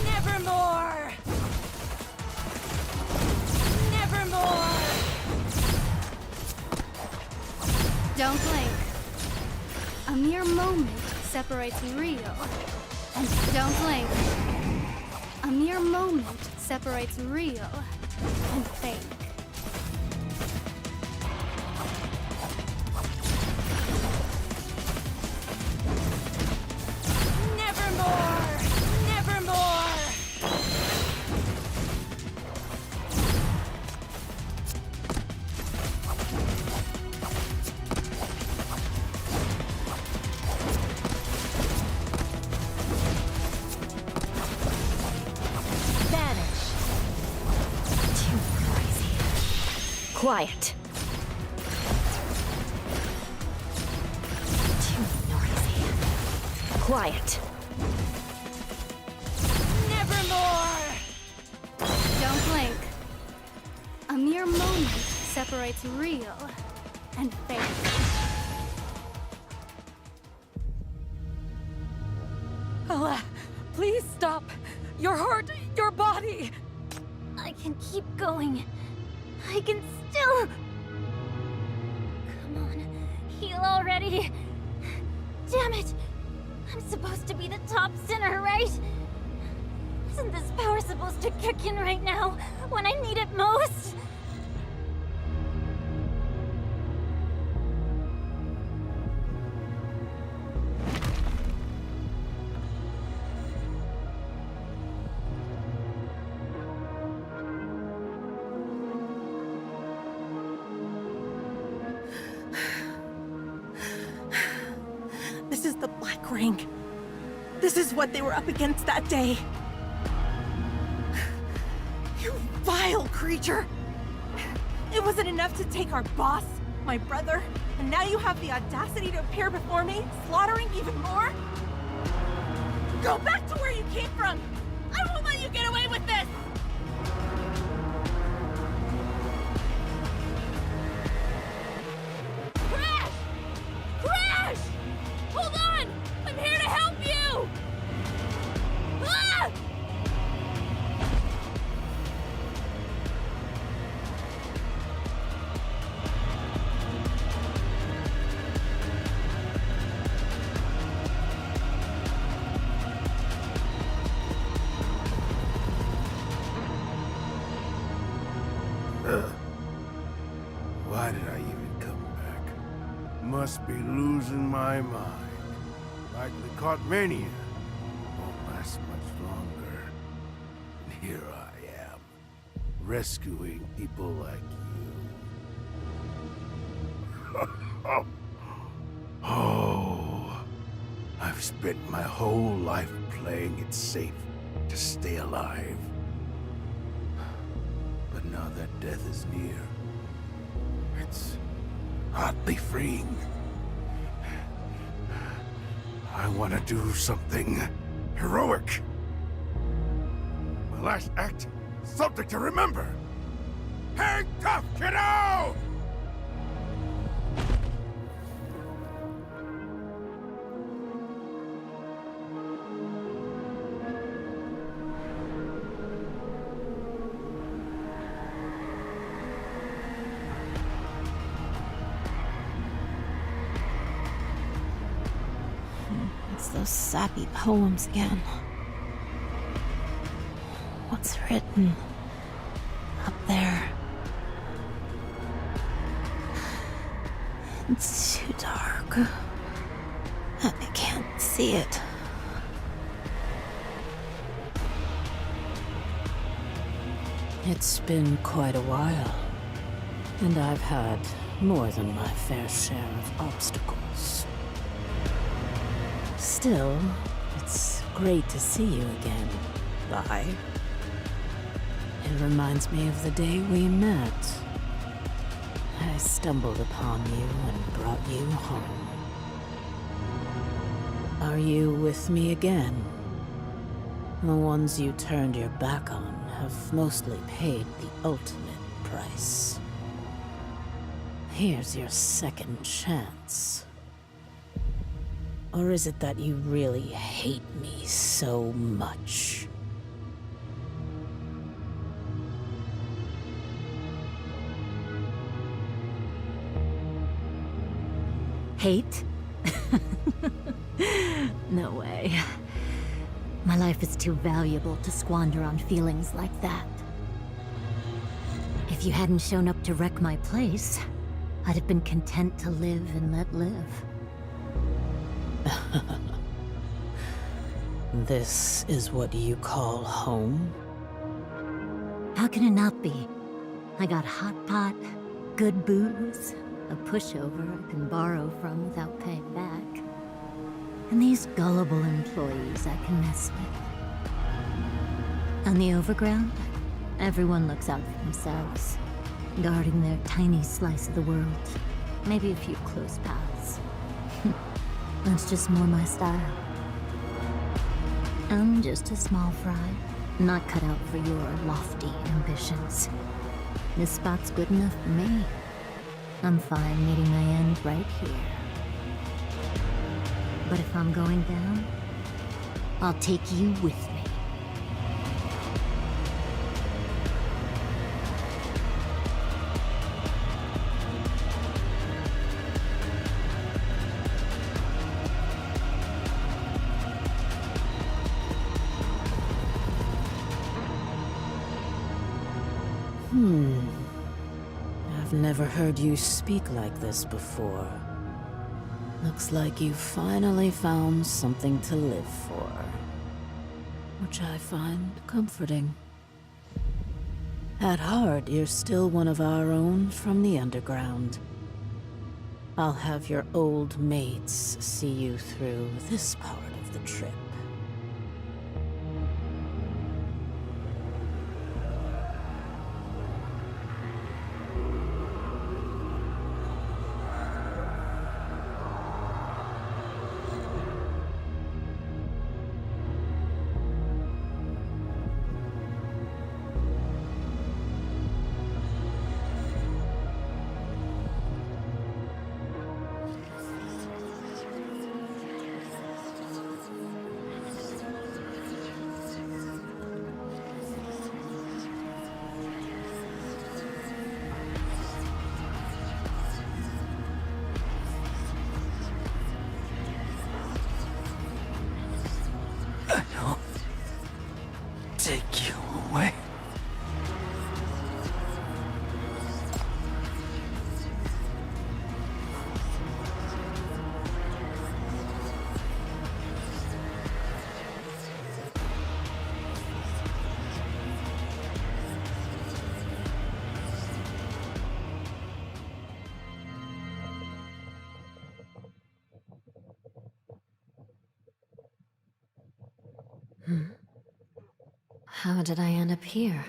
Nevermore! Nevermore! Don't blink. A mere moment separates real and don't blink. A mere moment separates real and fake. Nevermore! Nevermore! Quiet. Too noisy. Quiet. Nevermore! Don't blink. A mere moment separates real and fake. Ella, please stop. Your heart, your body. I can keep going. I can still... Come on, heal already. Damn it! I'm supposed to be the top sinner, right? Isn't this power supposed to kick in right now, when I need it most? This is the Black Ring. This is what they were up against that day. You vile creature! It wasn't enough to take our boss, my brother, and now you have the audacity to appear before me, slaughtering even more? Go back to where you came from! I won't let you get away with this! Crash! Crash! Hold on! I'm here to help you! Ah! Must be losing my mind. Likely caught mania. Won't last much longer. And here I am, rescuing people like you. Oh, I've spent my whole life playing it safe to stay alive. But now that death is near, it's oddly freeing. I want to do something heroic. My last act, something to remember. Hang tough, kiddo! It's those sappy poems again. What's written up there? It's too dark. I can't see it. It's been quite a while, and I've had more than my fair share of obstacles. Still, it's great to see you again, Vi. It reminds me of the day we met. I stumbled upon you and brought you home. Are you with me again? The ones you turned your back on have mostly paid the ultimate price. Here's your second chance. Or is it that you really hate me so much? Hate? No way. My life is too valuable to squander on feelings like that. If you hadn't shown up to wreck my place, I'd have been content to live and let live. This is what you call home? How can it not be? I got hot pot, good booze, a pushover I can borrow from without paying back, and these gullible employees I can mess with. On the overground, everyone looks out for themselves, guarding their tiny slice of the world. Maybe a few close paths. That's just more my style. I'm just a small fry, not cut out for your lofty ambitions. This spot's good enough for me. I'm fine meeting my end right here. But if I'm going down, I'll take you with me. I've never heard you speak like this before. Looks like you finally found something to live for, which I find comforting. At heart, you're still one of our own from the underground. I'll have your old mates see you through this part of the trip. How did I end up here?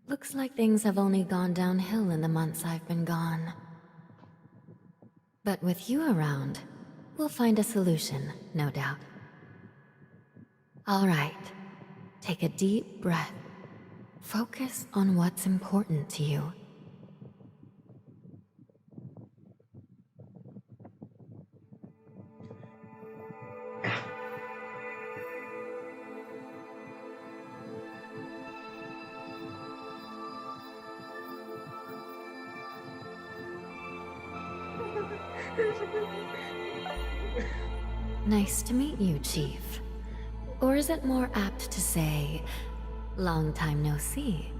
Looks like things have only gone downhill in the months I've been gone. But with you around, we'll find a solution, no doubt. All right. Take a deep breath. Focus on what's important to you. Nice to meet you, Chief. Or is it more apt to say, long time no see?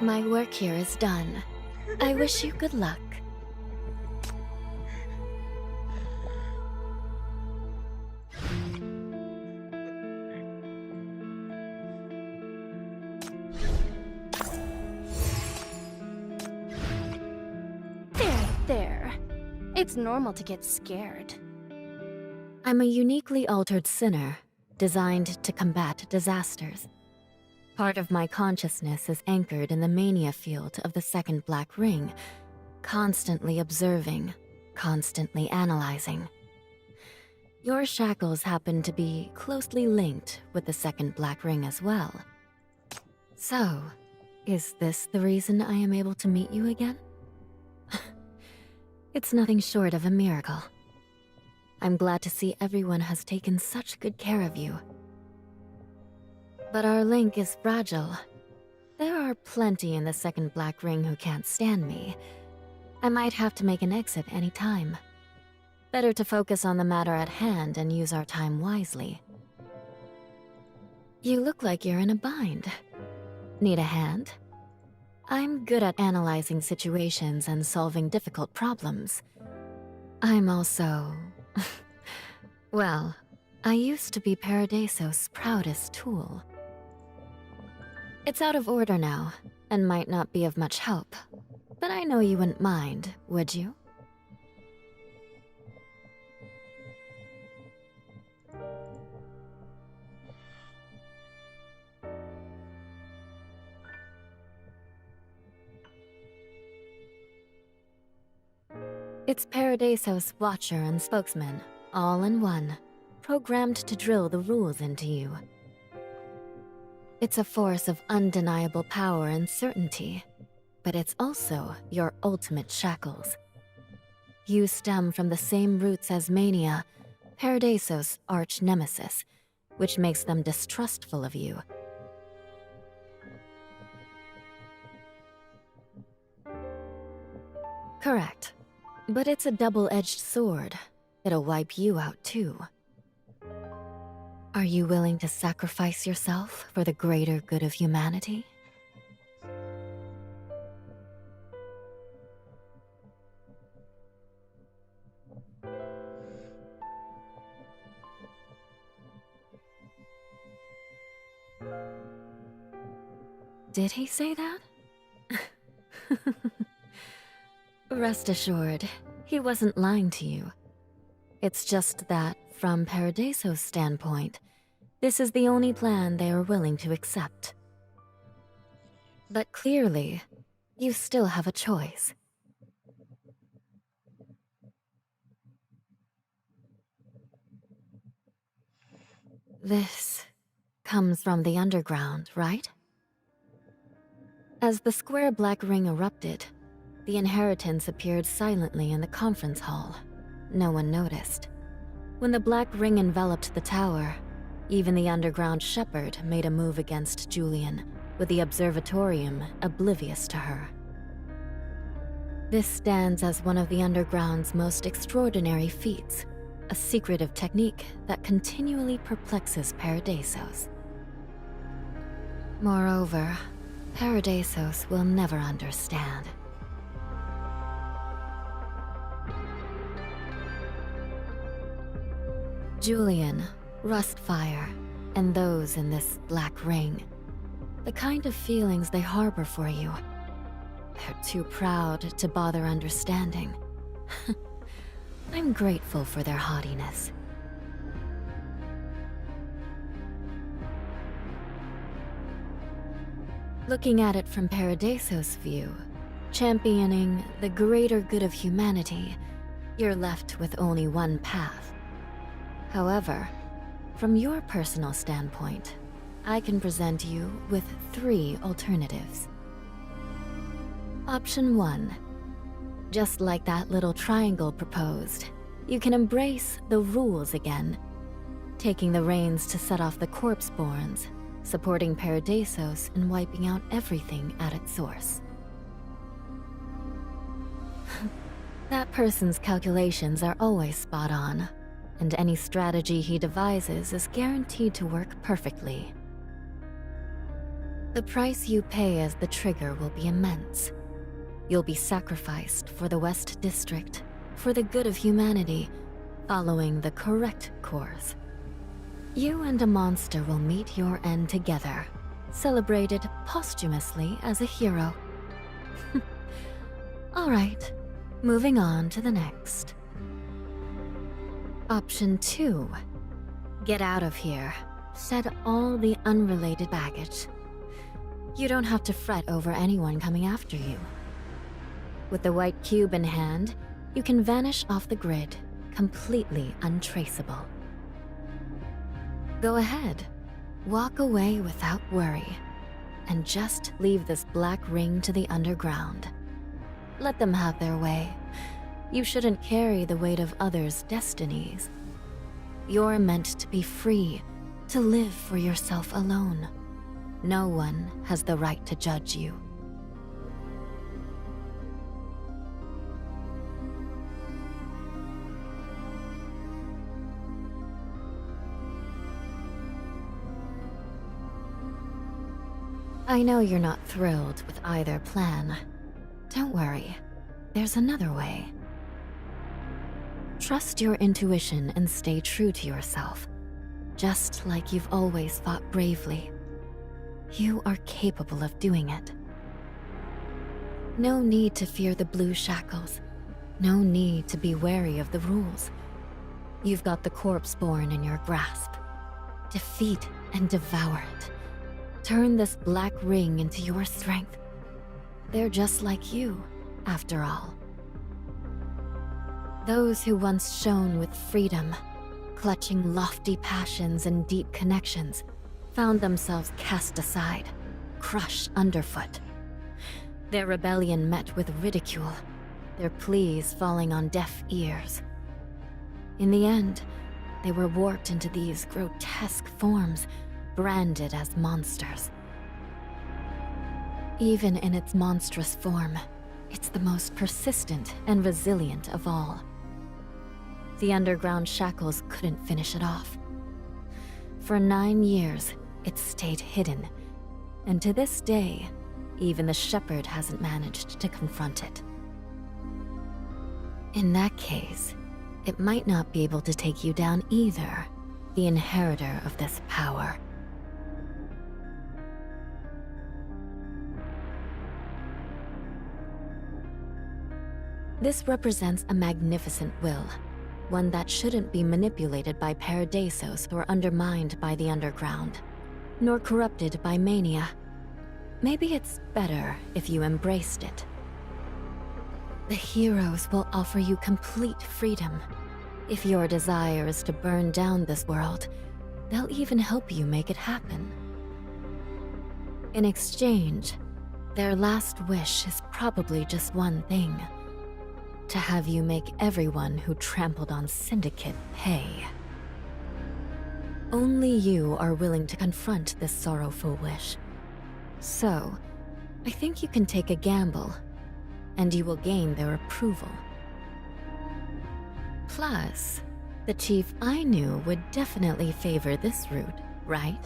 My work here is done. I wish you good luck. There. It's normal to get scared. I'm a uniquely altered sinner, designed to combat disasters. Part of my consciousness is anchored in the mania field of the second Black Ring, constantly observing, constantly analyzing. Your shackles happen to be closely linked with the second Black Ring as well. So, is this the reason I am able to meet you again? It's nothing short of a miracle. I'm glad to see everyone has taken such good care of you. But our link is fragile. There are plenty in the second Black Ring who can't stand me. I might have to make an exit any time. Better to focus on the matter at hand and use our time wisely. You look like you're in a bind. Need a hand? I'm good at analyzing situations and solving difficult problems. I'm also... well, I used to be Paradiso's proudest tool. It's out of order now, and might not be of much help. But I know you wouldn't mind, would you? It's Paradiso's Watcher and Spokesman, all in one, programmed to drill the rules into you. It's a force of undeniable power and certainty, but it's also your ultimate shackles. You stem from the same roots as Mania, Paradiso's arch-nemesis, which makes them distrustful of you. Correct. But it's a double-edged sword. It'll wipe you out too. Are you willing to sacrifice yourself for the greater good of humanity? Did he say that? Rest assured, he wasn't lying to you. It's just that, from Paradiso's standpoint, this is the only plan they are willing to accept. But clearly, you still have a choice. This comes from the underground, right? As the square Black Ring erupted, the inheritance appeared silently in the conference hall. No one noticed. When the Black Ring enveloped the tower, even the underground shepherd made a move against Julian, with the observatorium oblivious to her. This stands as one of the Underground's most extraordinary feats, a secretive technique that continually perplexes Paradisos. Moreover, Paradisos will never understand. Julian, Rustfire, and those in this black ring, the kind of feelings they harbor for you, they're too proud to bother understanding. I'm grateful for their haughtiness. Looking at it from Paradisos' view, championing the greater good of humanity, you're left with only one path. However, from your personal standpoint, I can present you with 3 alternatives. Option 1. Just like that little triangle proposed, you can embrace the rules again, taking the reins to set off the corpse-borns, supporting Paradisos and wiping out everything at its source. That person's calculations are always spot on, and any strategy he devises is guaranteed to work perfectly. The price you pay as the trigger will be immense. You'll be sacrificed for the West District, for the good of humanity, following the correct course. You and a monster will meet your end together, celebrated posthumously as a hero. All right, moving on to the next. Option 2. Get out of here. Shed all the unrelated baggage. You don't have to fret over anyone coming after you. With the white cube in hand, you can vanish off the grid, completely untraceable. Go ahead, walk away without worry, and just leave this black ring to the Underground. Let them have their way. You shouldn't carry the weight of others' destinies. You're meant to be free, to live for yourself alone. No one has the right to judge you. I know you're not thrilled with either plan. Don't worry, there's another way. Trust your intuition and stay true to yourself, just like you've always fought bravely. You are capable of doing it. No need to fear the blue shackles. No need to be wary of the rules. You've got the corpse-born in your grasp. Defeat and devour it. Turn this black ring into your strength. They're just like you, after all. Those who once shone with freedom, clutching lofty passions and deep connections, found themselves cast aside, crushed underfoot. Their rebellion met with ridicule, their pleas falling on deaf ears. In the end, they were warped into these grotesque forms, branded as monsters. Even in its monstrous form, it's the most persistent and resilient of all. The underground shackles couldn't finish it off. For 9 years, it stayed hidden, and to this day, even the shepherd hasn't managed to confront it. In that case, it might not be able to take you down either, the inheritor of this power. This represents a magnificent will, one that shouldn't be manipulated by Paradisos or undermined by the Underground, nor corrupted by mania. Maybe it's better if you embraced it. The heroes will offer you complete freedom. If your desire is to burn down this world, they'll even help you make it happen. In exchange, their last wish is probably just one thing: to have you make everyone who trampled on Syndicate pay. Only you are willing to confront this sorrowful wish. So, I think you can take a gamble. and you will gain their approval. Plus, the chief I knew would definitely favor this route, right?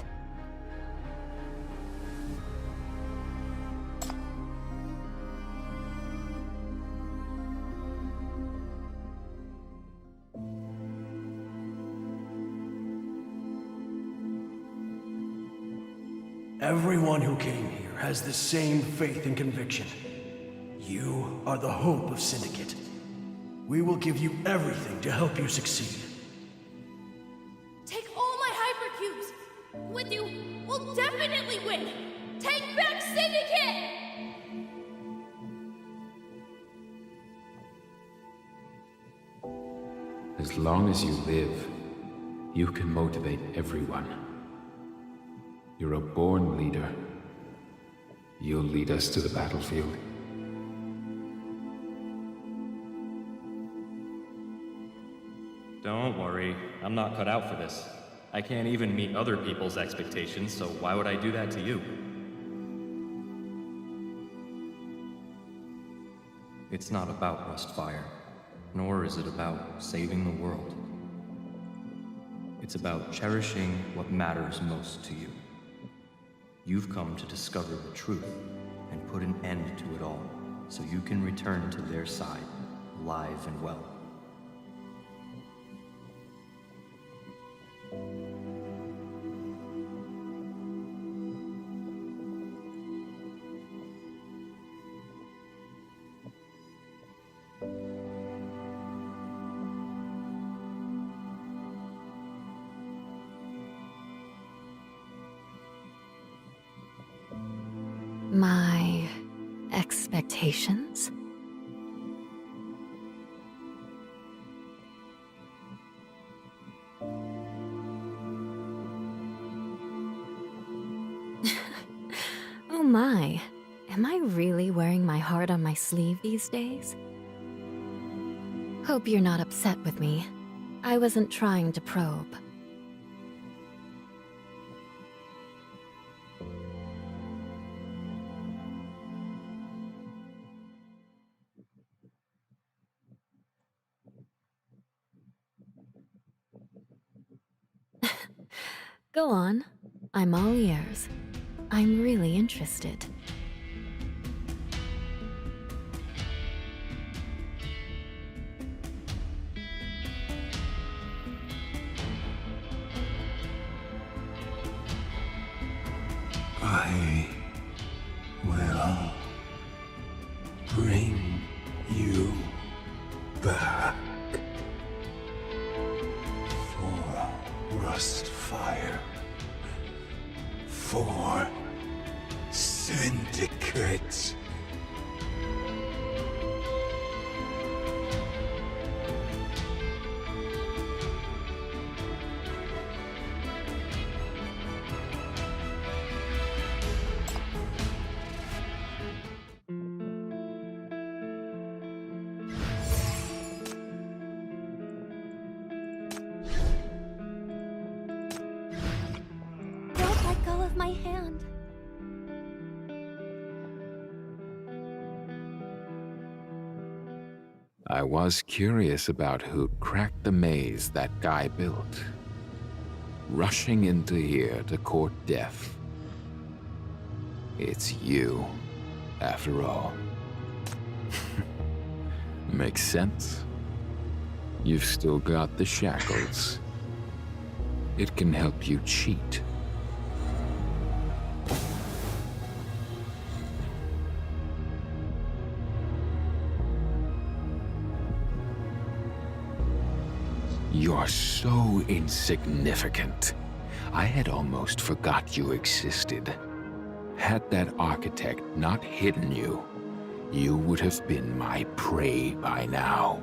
Everyone who came here has the same faith and conviction. You are the hope of Syndicate. We will give you everything to help you succeed. Take all my hypercubes! With you, we'll definitely win! Take back Syndicate! As long as you live, you can motivate everyone. You're a born leader. You'll lead us to the battlefield. Don't worry, I'm not cut out for this. I can't even meet other people's expectations, so why would I do that to you? It's not about Rustfire, nor is it about saving the world. It's about cherishing what matters most to you. You've come to discover the truth and put an end to it all, so you can return to their side, alive and well. My expectations? Oh my, am I really wearing my heart on my sleeve these days? Hope you're not upset with me. I wasn't trying to probe. Go on. I'm all ears. I'm really interested. I will bring you back for Rustfire, for Syndicate. Don't let go of my hand. I was curious about who cracked the maze that guy built. Rushing into here to court death. It's you, after all. Makes sense. You've still got the shackles. It can help you cheat. You're so insignificant. I had almost forgot you existed. Had that architect not hidden you, you would have been my prey by now.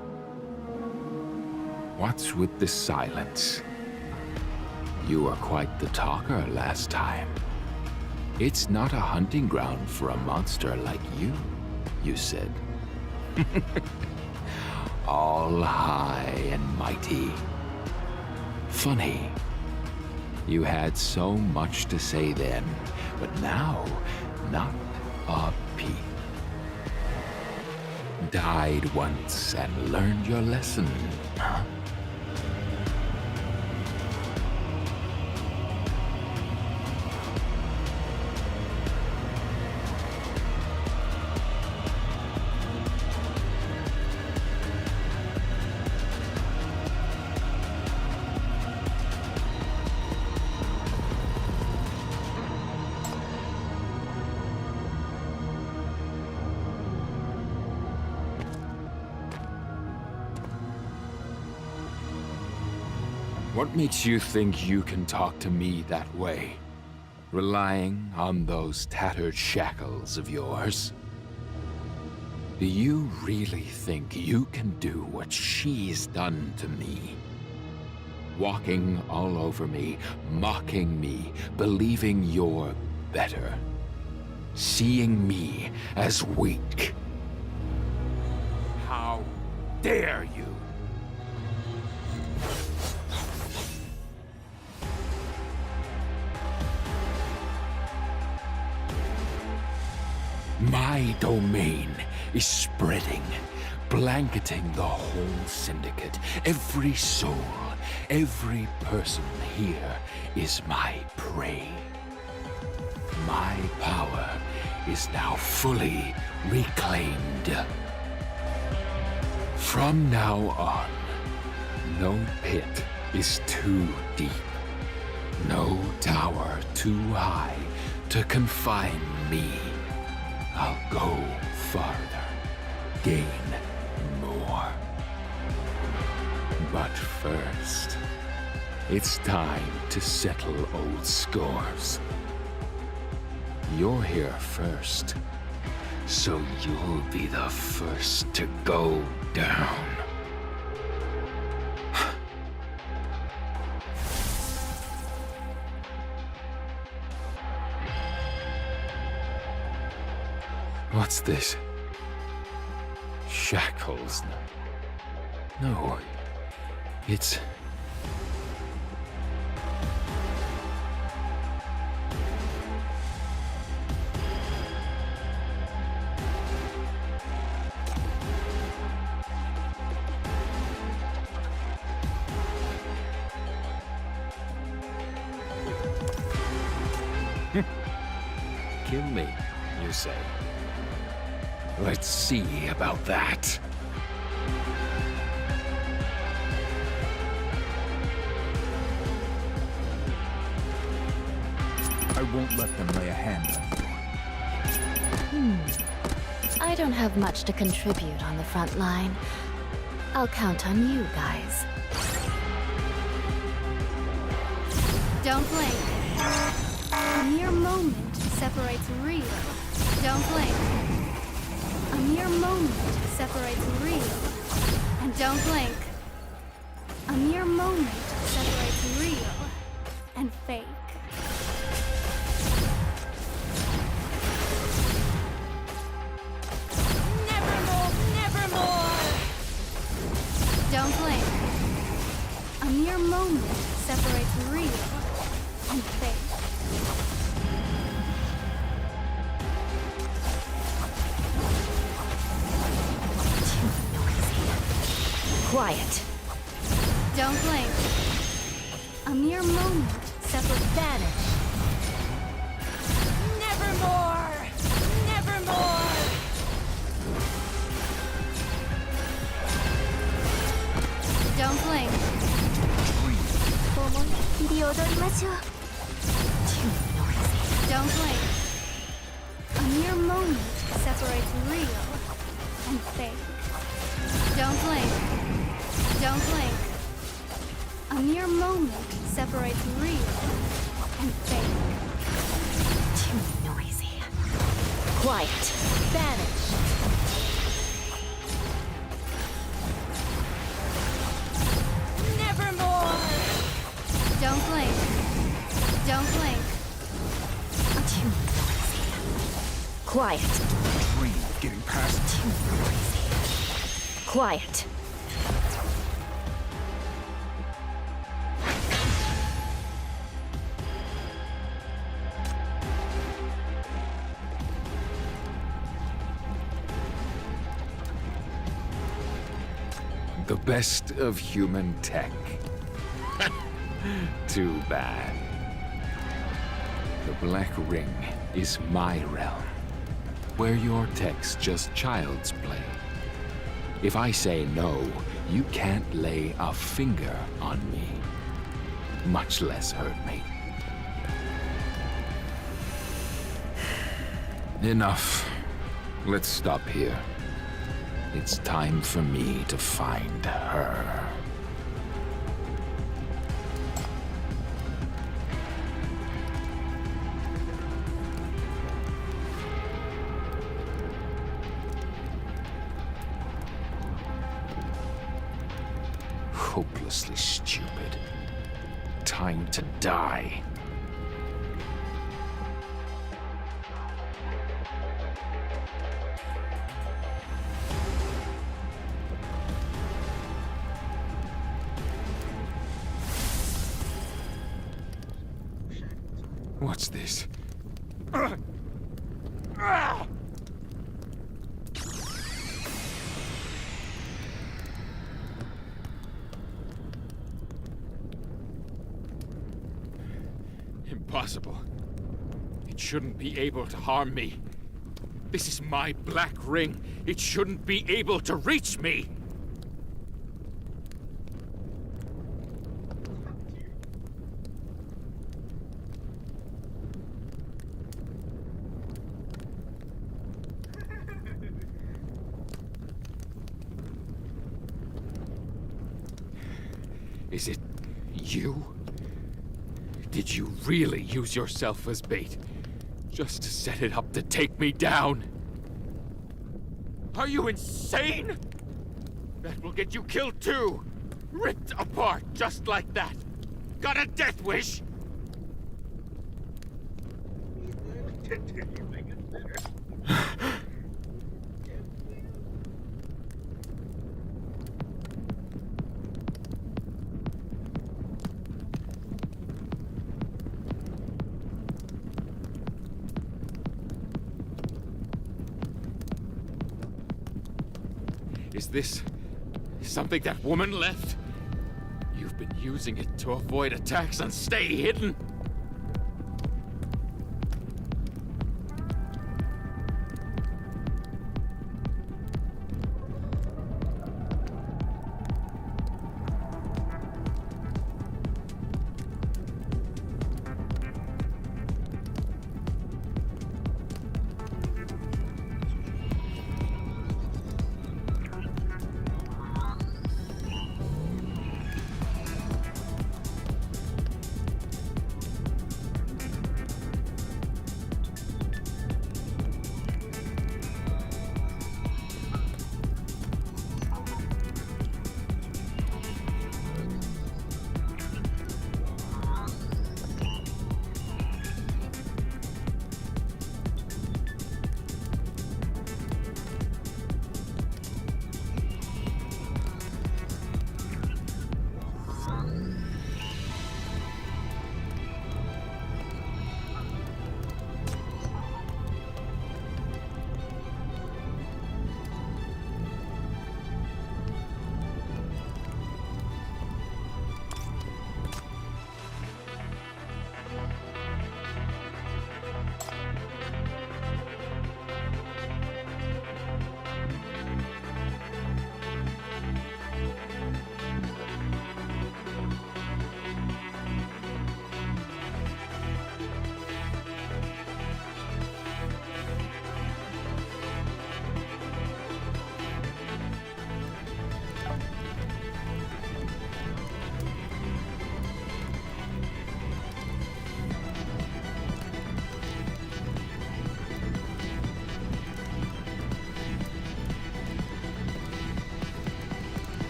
What's with the silence? You were quite the talker last time. It's not a hunting ground for a monster like you said. All high and mighty. Funny. You had so much to say then, but now, not a peep. died once and learned your lesson, huh? What makes you think you can talk to me that way? Relying on those tattered shackles of yours? Do you really think you can do what she's done to me? Walking all over me, mocking me, believing you're better. Seeing me as weak. How dare you! My domain is spreading, blanketing the whole syndicate. Every soul, every person here is my prey. My power is now fully reclaimed. From now on, no pit is too deep, no tower too high to confine me. I'll go farther, gain more. But first, it's time to settle old scores. You're here first, so you'll be the first to go down. What's this? Shackles? No. It's... Kill me, you say? Let's see about that. I won't let them lay a hand on you. I don't have much to contribute on the front line. I'll count on you guys. Don't blink. A mere moment separates real. Don't blink. A mere moment separates real. And don't blink. A mere moment separates real and fake. Nevermore, nevermore! Don't blink. A mere moment separates real and fake. Quiet. Don't blink. A mere moment separate vanish. Nevermore! Nevermore! Don't blink. Don't blink. A mere moment separates real and fake. Don't blink. Don't blink. A mere moment separates real and fake. Too noisy. Quiet. Vanish. Nevermore! Don't blink. Don't blink. Too noisy. Quiet. Dream of getting past. Too noisy. Quiet. The best of human tech. Too bad. The Black Ring is my realm, where your tech's just child's play. If I say no, you can't lay a finger on me, much less hurt me. Enough. Let's stop here. It's time for me to find her. Hopelessly stupid. Time to die. What's this? Impossible. It shouldn't be able to harm me. This is my black ring. It shouldn't be able to reach me. Is it you? Did you really use yourself as bait? Just to set it up to take me down? Are you insane? That will get you killed too! Ripped apart just like that! Got a death wish? Is this something that woman left? You've been using it to avoid attacks and stay hidden?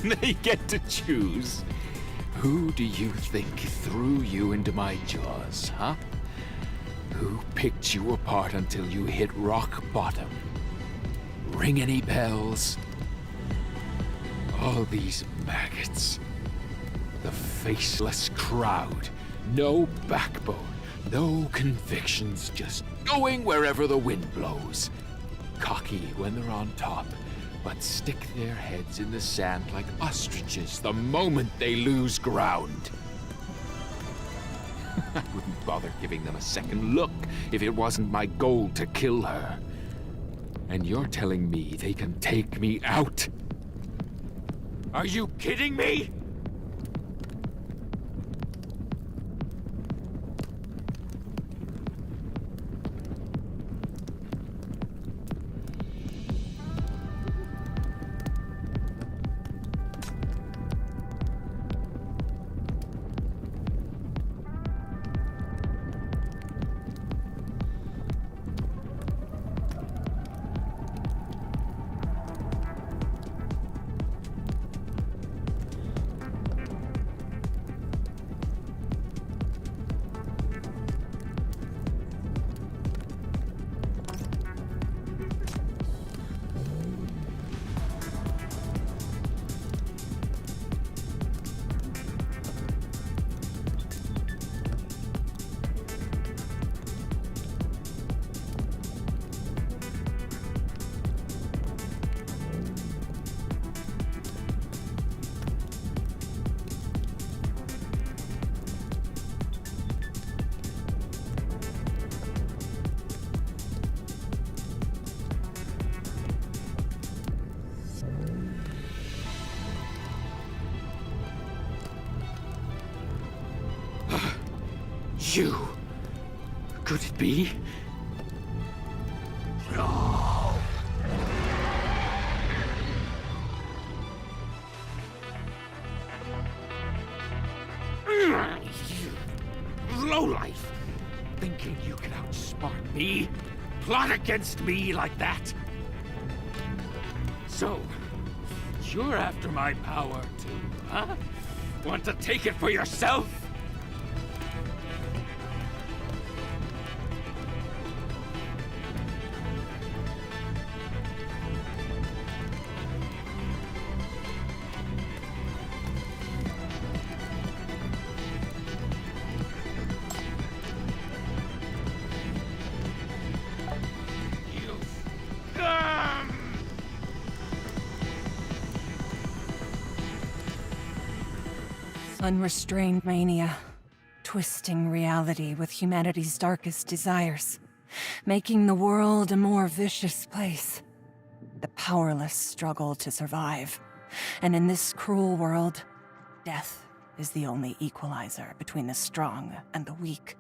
They get to choose. Who do you think threw you into my jaws, huh? Who picked you apart until you hit rock bottom? Ring any bells? All these maggots. The faceless crowd. No backbone, no convictions, just going wherever the wind blows. Cocky when they're on top, but stick their heads in the sand like ostriches the moment they lose ground. I wouldn't bother giving them a second look if it wasn't my goal to kill her. And you're telling me they can take me out? Are you kidding me? You? Could it be? No. Lowlife! Thinking you can outsmart me? Plot against me like that? So, you're after my power too, huh? Want to take it for yourself? Unrestrained mania, twisting reality with humanity's darkest desires, making the world a more vicious place. The powerless struggle to survive, and in this cruel world, death is the only equalizer between the strong and the weak.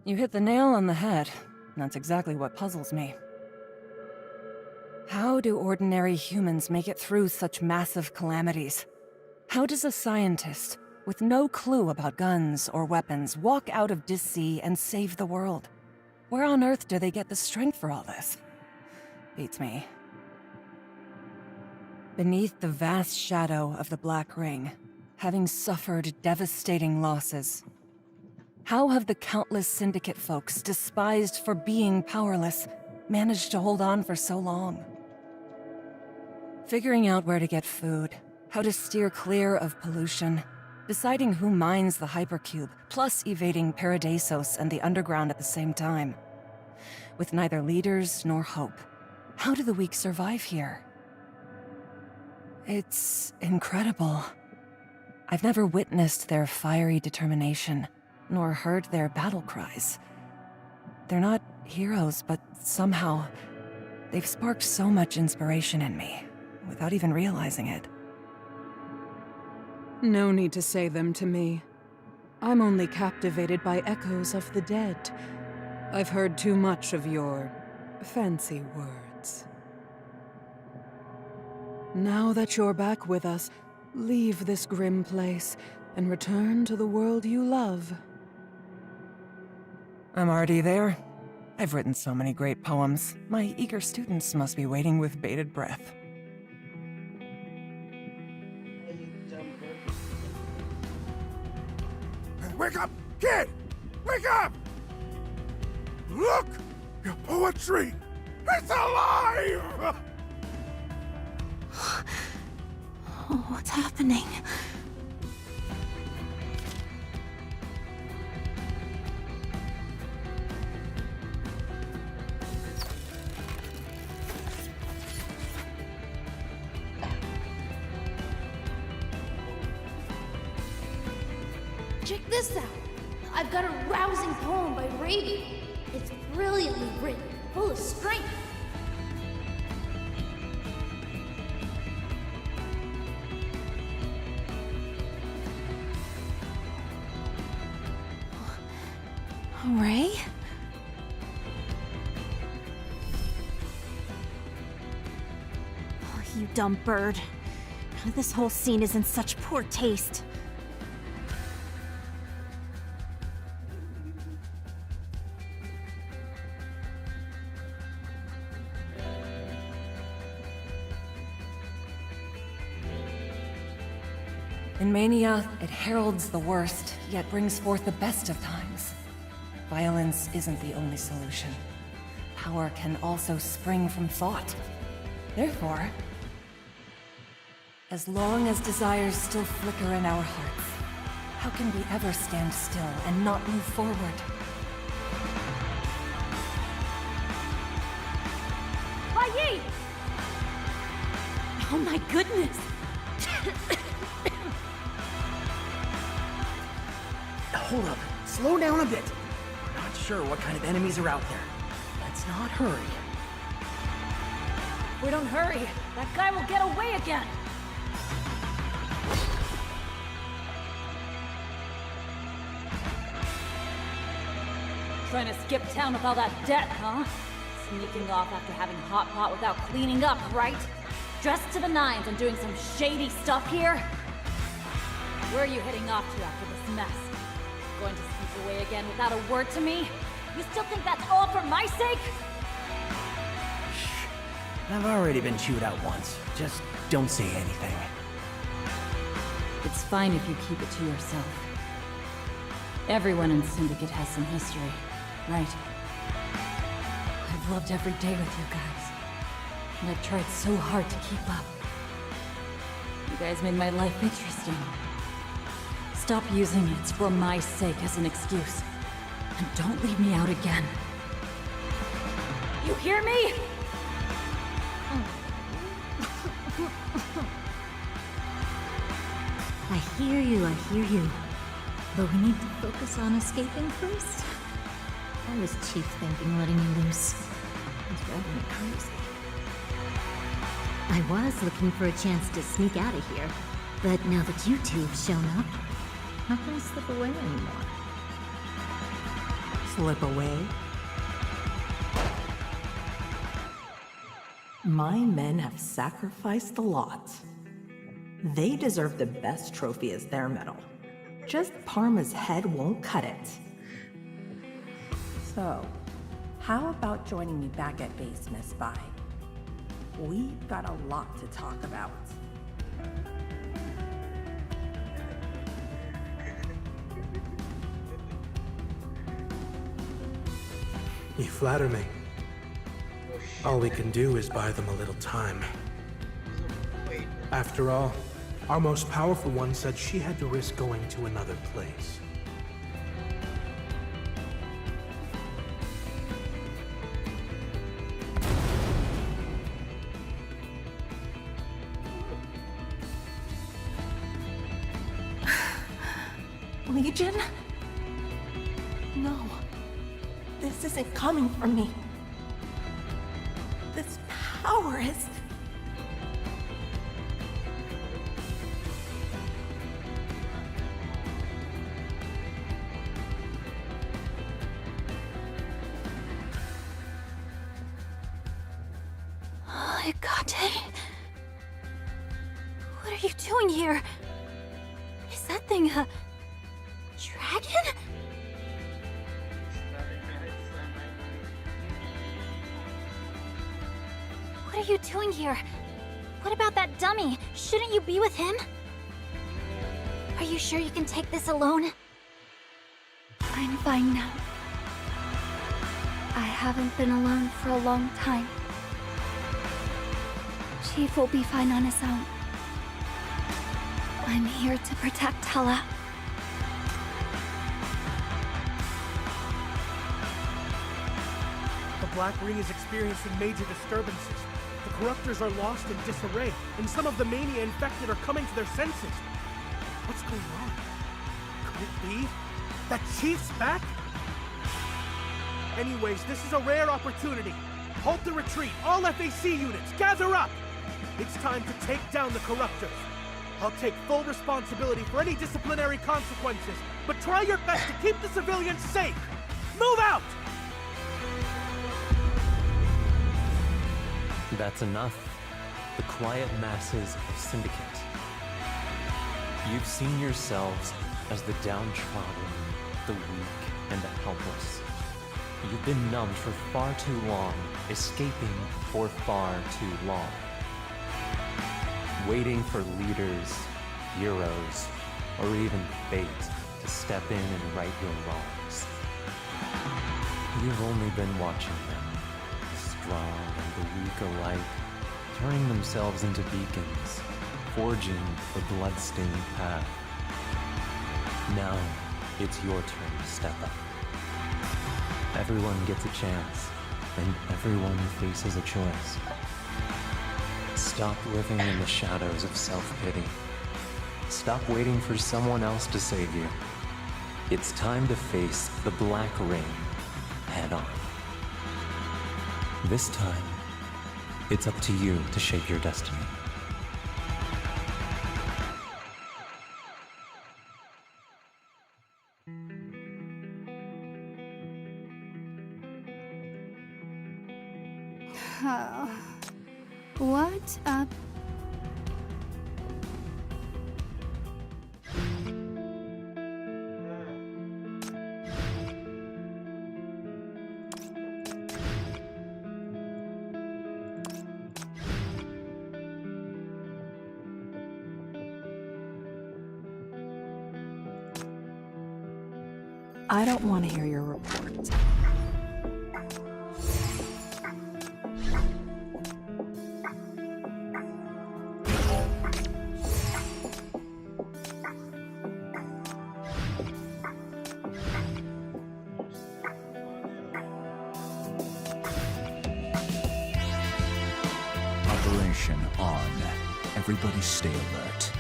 You hit the nail on the head. That's exactly what puzzles me. How do ordinary humans make it through such massive calamities? How does a scientist, with no clue about guns or weapons, walk out of Dis-Sea and save the world? Where on earth do they get the strength for all this? Beats me. Beneath the vast shadow of the Black Ring, having suffered devastating losses, how have the countless Syndicate folks, despised for being powerless, managed to hold on for so long? Figuring out where to get food, how to steer clear of pollution, deciding who mines the hypercube, plus evading Paradisos and the underground at the same time. With neither leaders nor hope, how do the weak survive here? It's incredible. I've never witnessed their fiery determination, nor heard their battle cries. They're not heroes, but somehow, they've sparked so much inspiration in me, without even realizing it. No need to say them to me. I'm only captivated by echoes of the dead. I've heard too much of your fancy words. Now that you're back with us, leave this grim place and return to the world you love. I'm already there. I've written so many great poems. My eager students must be waiting with bated breath. Wake up, kid! Wake up! Look! Your poetry! It's alive! Oh, what's happening? Check this out! I've got a rousing poem by Raven. It's brilliantly written, full of strength. Ray? Oh, you dumb bird. This whole scene is in such poor taste. In mania, it heralds the worst, yet brings forth the best of times. Violence isn't the only solution. Power can also spring from thought. Therefore, as long as desires still flicker in our hearts, how can we ever stand still and not move forward? Yi! Oh my goodness! Hold up. Slow down a bit. Not sure what kind of enemies are out there. Let's not hurry. If we don't hurry, that guy will get away again! Trying to skip town with all that debt, huh? Sneaking off after having hot pot without cleaning up, right? Dressed to the nines and doing some shady stuff here? Where are you heading off to after this mess? Going to sneak away again without a word to me? You still think that's all for my sake? I've already been chewed out once. Just don't say anything. It's fine if you keep it to yourself. Everyone in Syndicate has some history, right? I've loved every day with you guys. And I've tried so hard to keep up. You guys made my life interesting. Stop using it for my sake as an excuse. And don't leave me out again. You hear me? I hear you. But we need to focus on escaping first. I was chief thinking letting you loose. It's driving me crazy. I was looking for a chance to sneak out of here, but now that you two have shown up, how can I slip away anymore? Slip away? My men have sacrificed a lot. They deserve the best trophy as their medal. Just Parma's head won't cut it. So, how about joining me back at base, Miss Spy? We've got a lot to talk about. You flatter me. All we can do is buy them a little time. After all, our most powerful one said she had to risk going to another place. Legion? No. This isn't coming from me. This power is... Hyakkoudoggo? What are you doing here? Is that thing a dragon? What are you doing here? What about that dummy? Shouldn't you be with him? Are you sure you can take this alone? I'm fine now. I haven't been alone for a long time. Chief will be fine on his own. I'm here to protect Hela. The Black Ring is experiencing major disturbances. The corruptors are lost in disarray, and some of the mania infected are coming to their senses. What's going on? Could it be that Chief's back? Anyways, this is a rare opportunity. Halt the retreat. All FAC units, gather up! It's time to take down the corruptors. I'll take full responsibility for any disciplinary consequences, but try your best to keep the civilians safe! Move out! That's enough. The quiet masses of Syndicate. You've seen yourselves as the downtrodden, the weak, and the helpless. You've been numbed for far too long, escaping for far too long. Waiting for leaders, heroes, or even fate to step in and right your wrongs. You've only been watching them, the strong and the weak alike, turning themselves into beacons, forging the blood-stained path. Now, it's your turn to step up. Everyone gets a chance, and everyone faces a choice. Stop living in the shadows of self-pity. Stop waiting for someone else to save you. It's time to face the Black Ring head-on. This time, it's up to you to shape your destiny. What up? I don't want to hear your report. Operation on. Everybody stay alert.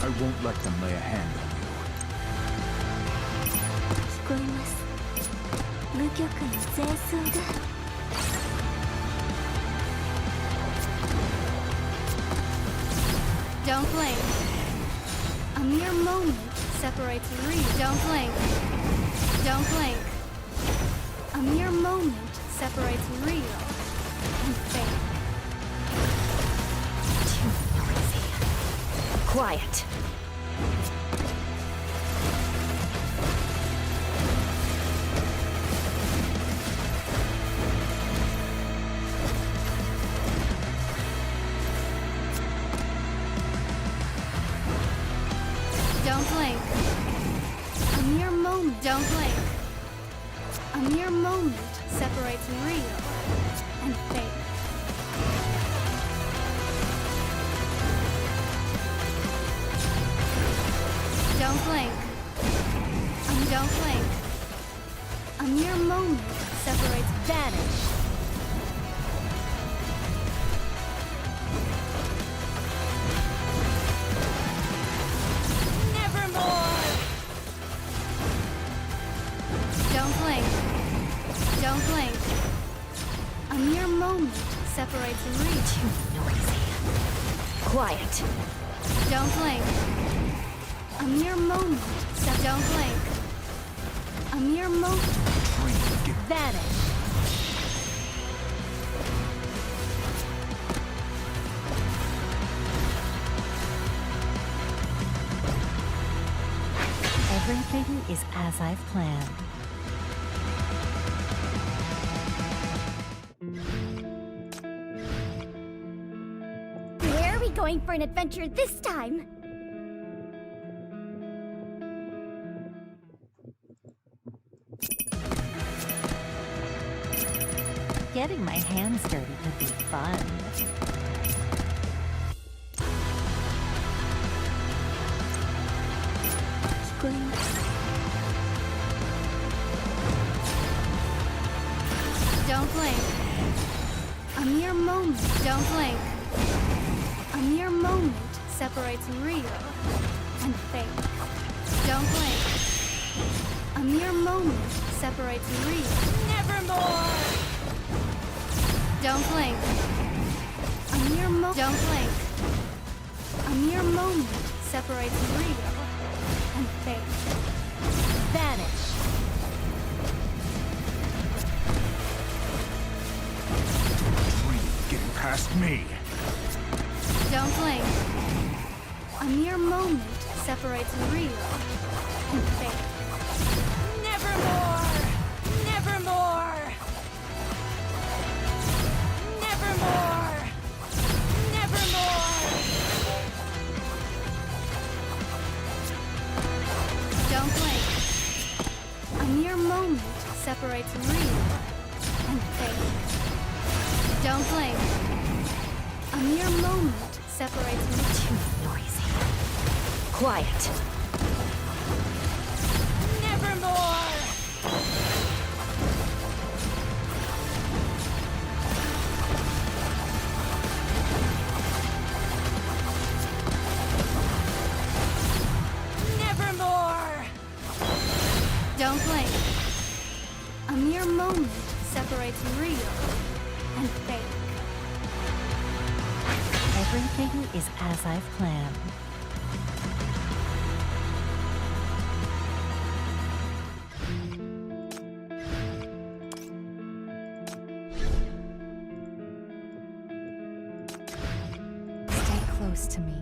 I won't let them lay a hand on you. 聞こえます。無許可の清掃が。Don't blink. A mere moment separates real. Don't blink. Don't blink. A mere moment separates real and fake. Too noisy. Quiet. Don't blink. A mere moment. Don't blink. A mere moment separates real and fake. Don't blink. Don't blink. A mere moment separates vanish. Don't blink. Don't blink. A mere moment separates real. Too noisy. Quiet. Don't blink. A mere moment. Don't blink. A mere moment. Vanish. Everything is as I've planned. Where are we going for an adventure this time? Getting my hands dirty could be fun. Scream. Don't blink. A mere moment. Don't blink. A mere moment separates real and fake. Don't blink. A mere moment separates real. Nevermore! Don't blink. Don't blink. A mere moment separates real and fake. Vanish. Getting past me. Don't blink. A mere moment separates real and fake. Nevermore! Nevermore! Nevermore! Nevermore! Don't blink. A mere moment separates real and fake. Don't blink. A mere moment separates me. Too noisy. Quiet. Nevermore! Nevermore! Don't blink. A mere moment separates real and fake. Everything is as I've planned. Stay close to me.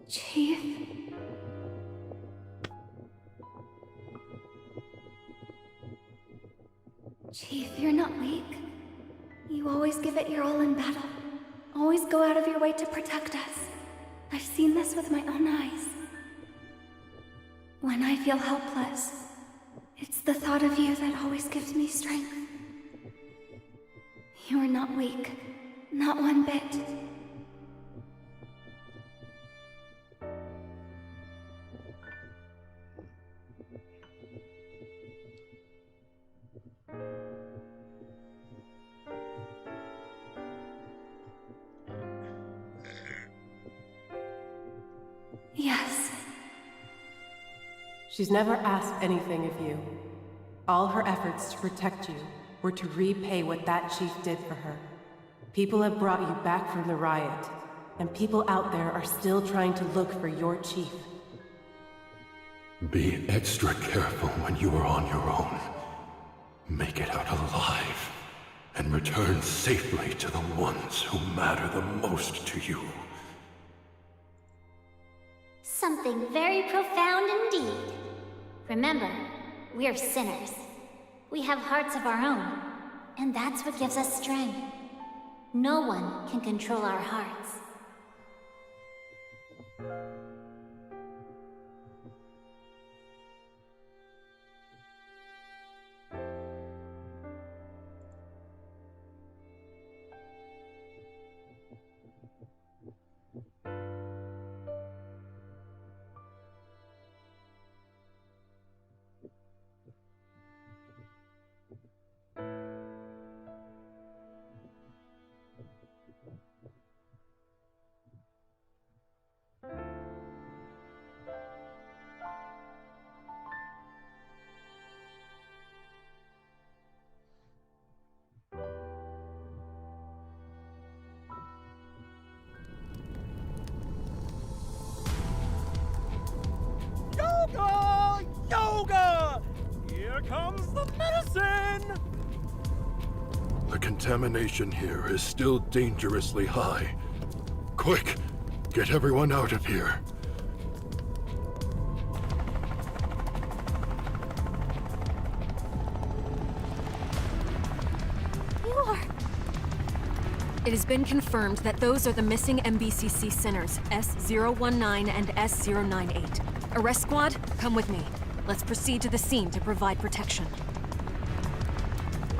Chief. Chief, you're not weak. You always give it your all in battle. Always go out of your way to protect us. I've seen this with my own eyes. When I feel helpless, it's the thought of you that always gives me strength. You are not weak. Not one bit. Yes. She's never asked anything of you. All her efforts to protect you were to repay what that chief did for her. People have brought you back from the riot, and people out there are still trying to look for your chief. Be extra careful when you are on your own. Make it out alive, and return safely to the ones who matter the most to you. Something very profound indeed. Remember, we're sinners. We have hearts of our own, and that's what gives us strength. No one can control our hearts. comes the medicine! The contamination here is still dangerously high. Quick, get everyone out of here. It has been confirmed that those are the missing MBCC sinners, S019 and S098. Arrest squad, come with me. Let's proceed to the scene to provide protection.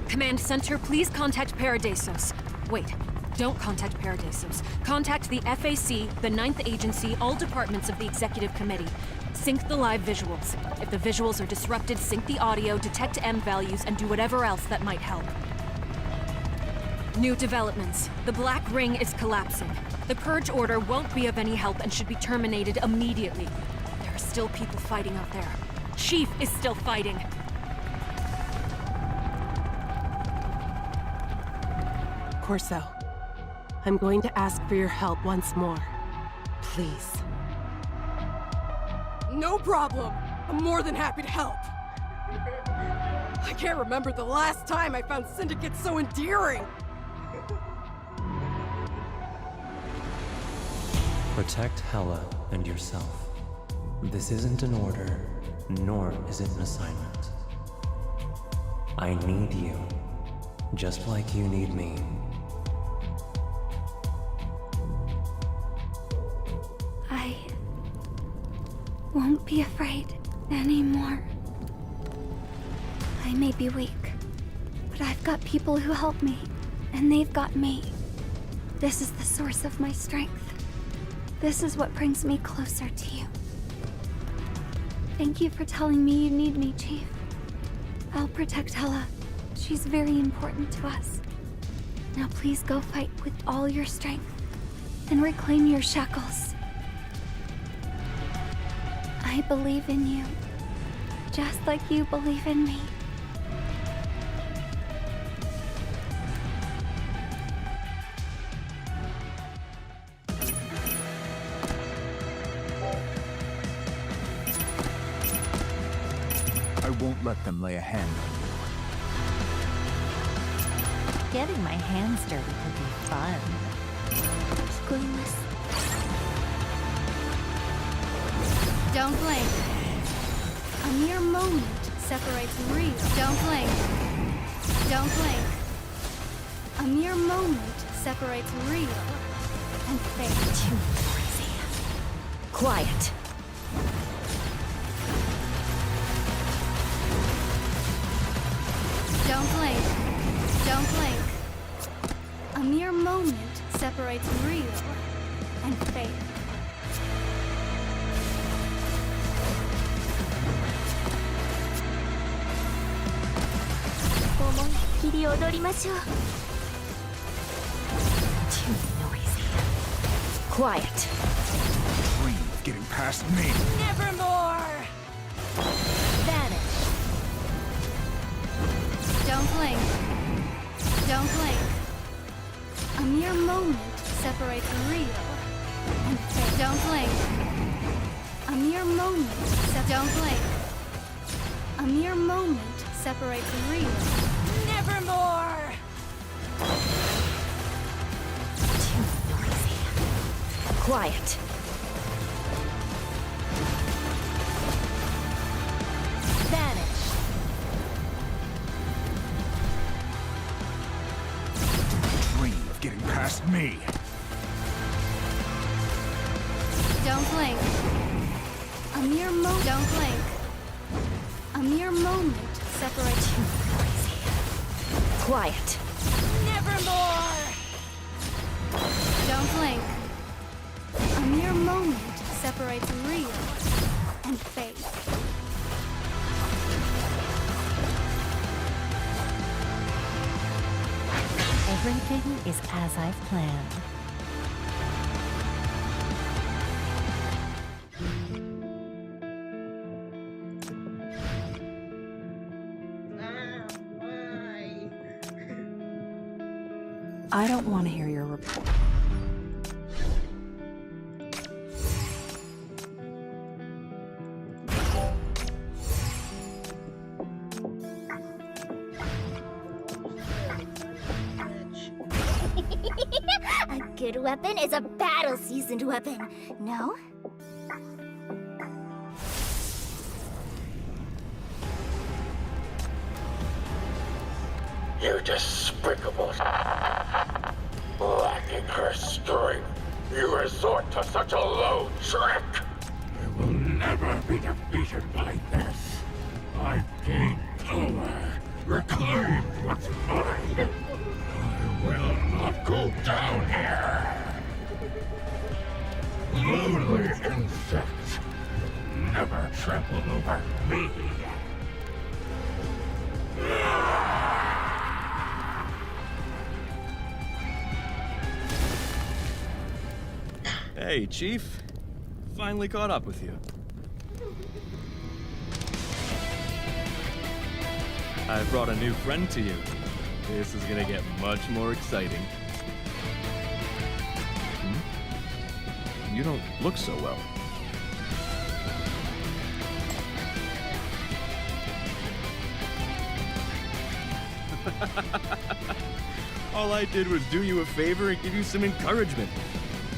Command Center, please contact Paradisos. Wait, don't contact Paradisos. Contact the FAC, the 9th Agency, all departments of the Executive Committee. Sync the live visuals. If the visuals are disrupted, sync the audio, detect M values, and do whatever else that might help. New developments. The Black Ring is collapsing. The Purge Order won't be of any help and should be terminated immediately. There are still people fighting out there. Chief is still fighting. Corso, I'm going to ask for your help once more. Please. No problem. I'm more than happy to help. I can't remember the last time I found Syndicate so endearing. Protect Hela and yourself. This isn't an order, nor is it an assignment. I need you, just like you need me. I won't be afraid anymore. I may be weak, but I've got people who help me, and they've got me. This is the source of my strength. This is what brings me closer to you. Thank you for telling me you need me, Chief. I'll protect Hela. She's very important to us. Now please go fight with all your strength and reclaim your shackles. I believe in you, just like you believe in me. I won't let them lay a hand on you. Getting my hands dirty could be fun. Don't blink. A mere moment separates real. Don't blink. Don't blink. A mere moment separates real and fake. Too noisy. Quiet. Don't blink. Don't blink. A mere moment separates real and fake. Too noisy. Quiet. Dream of getting past me. Nevermore! Vanish. Don't blink. Don't blink. A mere moment separates real and fake. Don't blink. A mere moment. Don't blink. A mere moment separates real. Nevermore! Too noisy. Quiet. Vanish. Dream of getting past me. Don't blink. A mere moment. Don't blink. A mere moment separates Too noisy. Quiet. Nevermore! Don't blink. A mere moment separates real and fake. Everything is as I've planned. I don't want to hear your report. good weapon is a battle-seasoned weapon, no? You despicable... Lacking her strength, you resort to such a low trick! I will never be defeated by this. I've gained power, reclaimed what's mine. I will not go down here. Lonely insects, never trample over me. Hey, Chief. Finally caught up with you. I've brought a new friend to you. This is gonna get much more exciting. You don't look so well. All I did was do you a favor and give you some encouragement.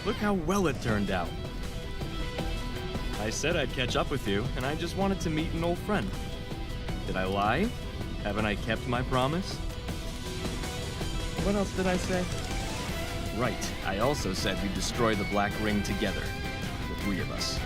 Look how well it turned out. I said I'd catch up with you, and I just wanted to meet an old friend. Did I lie? Haven't I kept my promise? What else did I say? Right, I also said we'd destroy the Black Ring together. The three of us.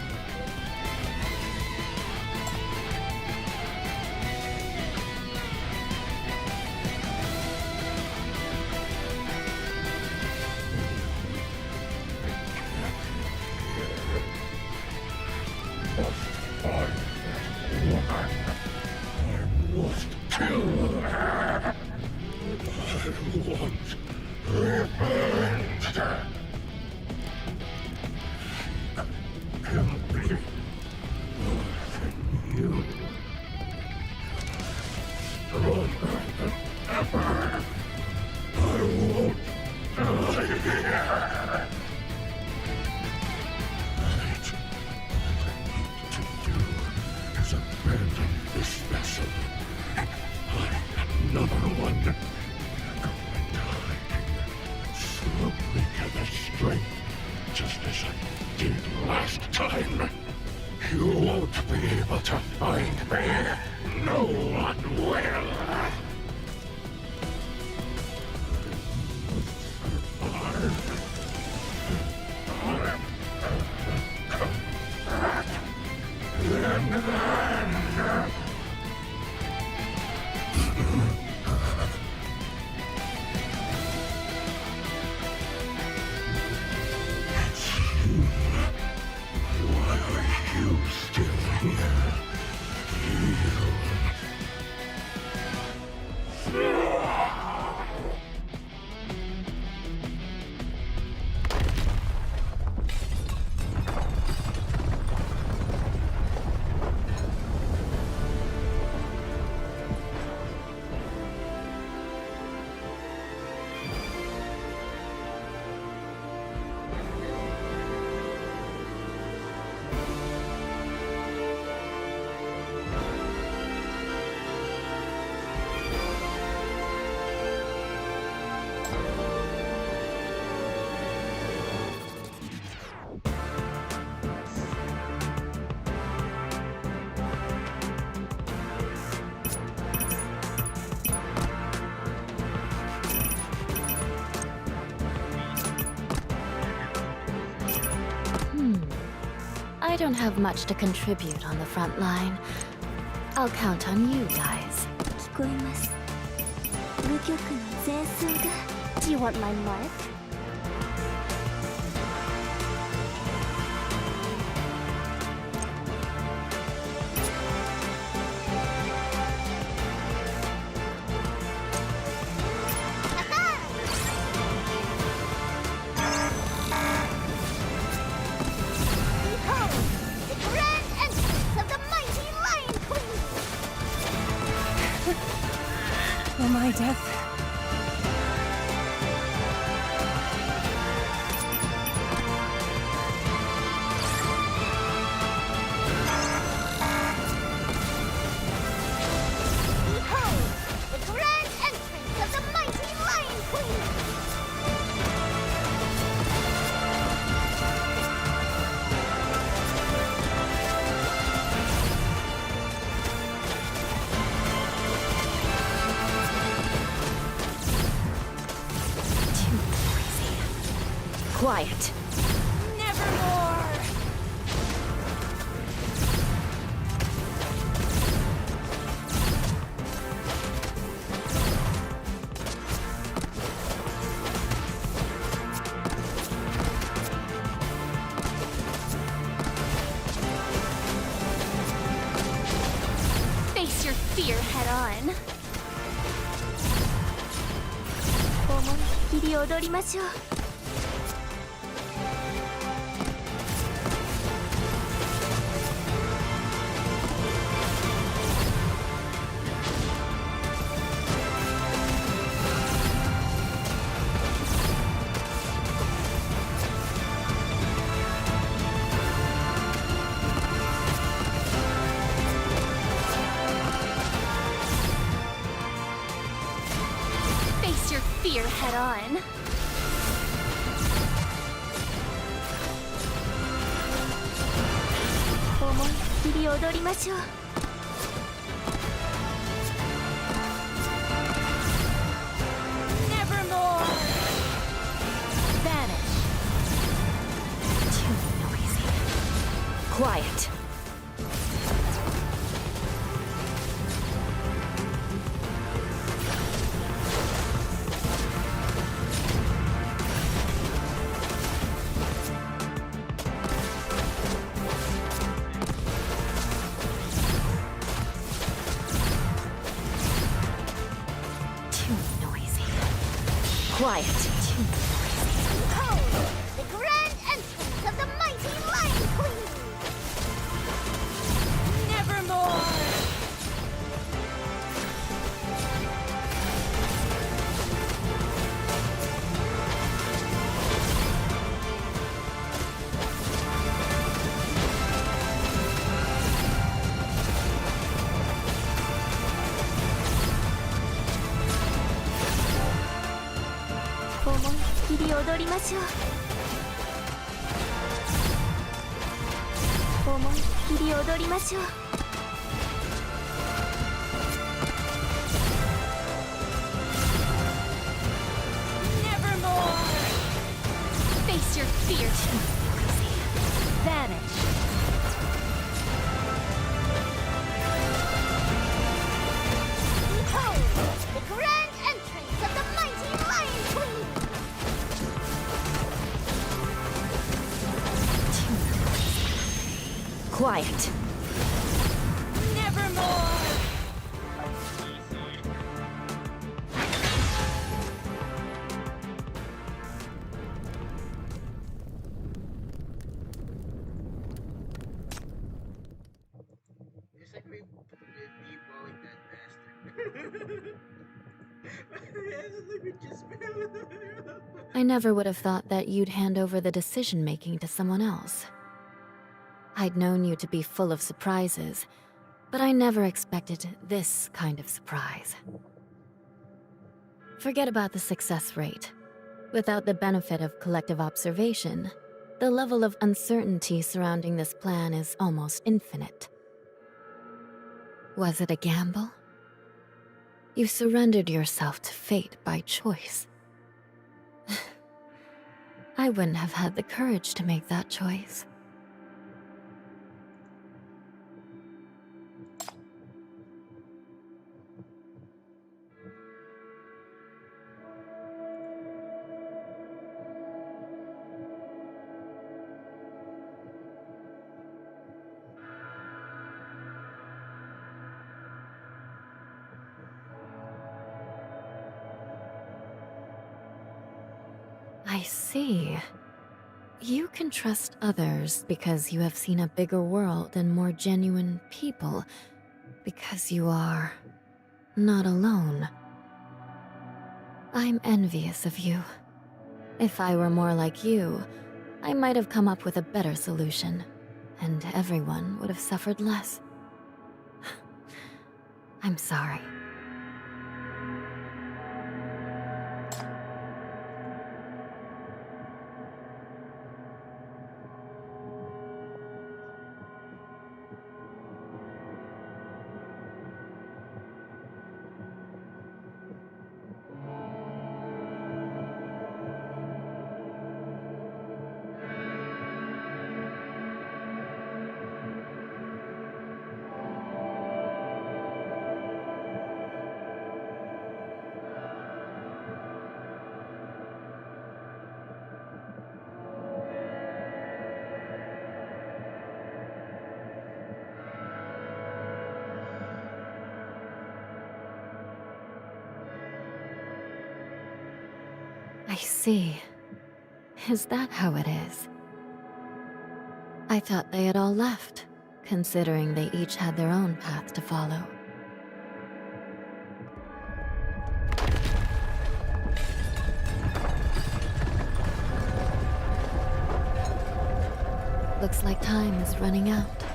I don't have much to contribute on the front line. I'll count on you guys. Do you want my mark? For my death. Behold, the grand entrance of the mighty Lion Queen! Quiet. Nevermore! Face your fear head on. 思いっきり踊りましょう。Face your fear head on. 思いっきり踊りましょう。Nevermore! Vanish. Too noisy. Quiet. Too noisy. Quiet. Too noisy. Behold, the grand entrance of the mighty Lion Queen! Nevermore!思いっきり踊りましょう。思いっきり踊りましょう。Nevermore! Face your fear. Too noisy. Vanish. Behold, the grand entrance of the mighty Lion Queen! Too noisy. Quiet. Nevermore! It's like we deballing that bastard. It's like we just. I never would have thought that you'd hand over the decision-making to someone else. I'd known you to be full of surprises, but I never expected this kind of surprise. Forget about the success rate. Without the benefit of collective observation, the level of uncertainty surrounding this plan is almost infinite. Was it a gamble? You surrendered yourself to fate by choice. I wouldn't have had the courage to make that choice. I see. You can trust others because you have seen a bigger world and more genuine people, because you are not alone. I'm envious of you. If I were more like you, I might have come up with a better solution, and everyone would have suffered less. I'm sorry. I see. Is that how it is? I thought they had all left, considering they each had their own path to follow. Looks like time is running out.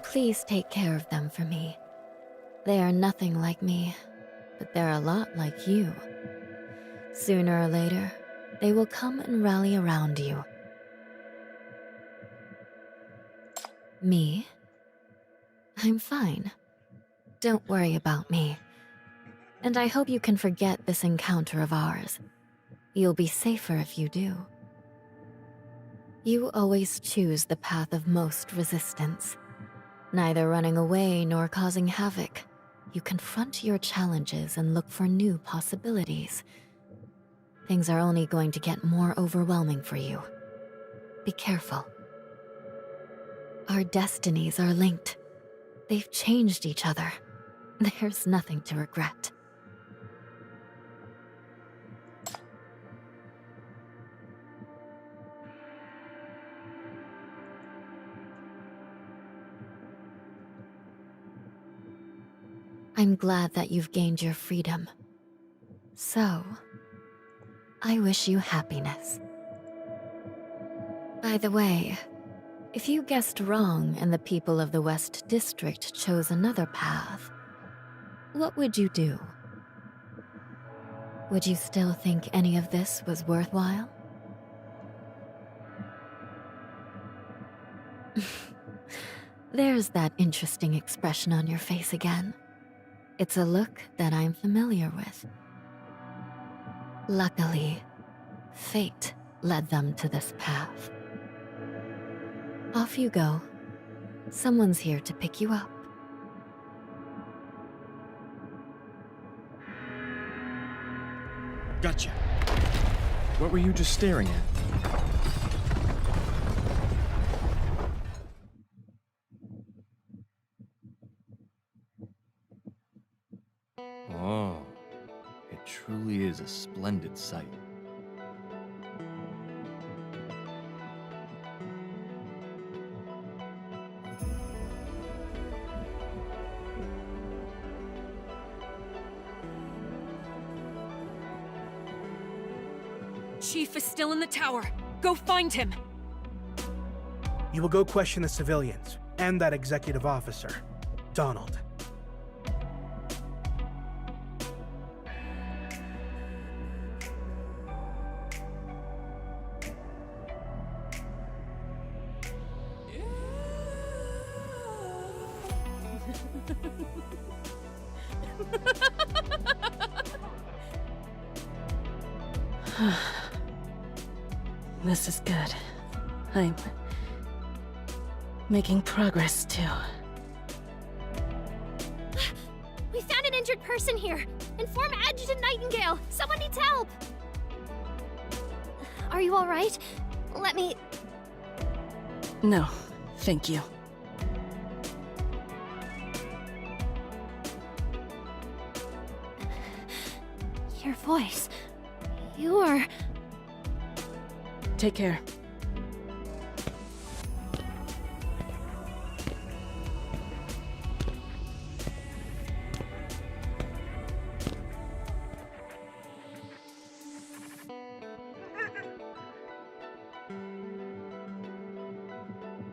Please take care of them for me. They are nothing like me, but they're a lot like you. Sooner or later, they will come and rally around you. Me? I'm fine. Don't worry about me. And I hope you can forget this encounter of ours. You'll be safer if you do. You always choose the path of most resistance. Neither running away nor causing havoc. You confront your challenges and look for new possibilities. Things are only going to get more overwhelming for you. Be careful. Our destinies are linked. They've changed each other. There's nothing to regret. I'm glad that you've gained your freedom. So, I wish you happiness. By the way, if you guessed wrong and the people of the West District chose another path, what would you do? Would you still think any of this was worthwhile? There's that interesting expression on your face again. It's a look that I'm familiar with. Luckily, fate led them to this path. Off you go. Someone's here to pick you up. Gotcha. What were you just staring at? Oh, it truly is a splendid sight. Chief is still in the tower. Go find him. You will go question the civilians and that executive officer, Donald. This is good. I'm making progress too. We found an injured person here. Inform Adjutant Nightingale. Someone needs help. Are you all right? Let me... No, thank you. Your voice. You are... Take care.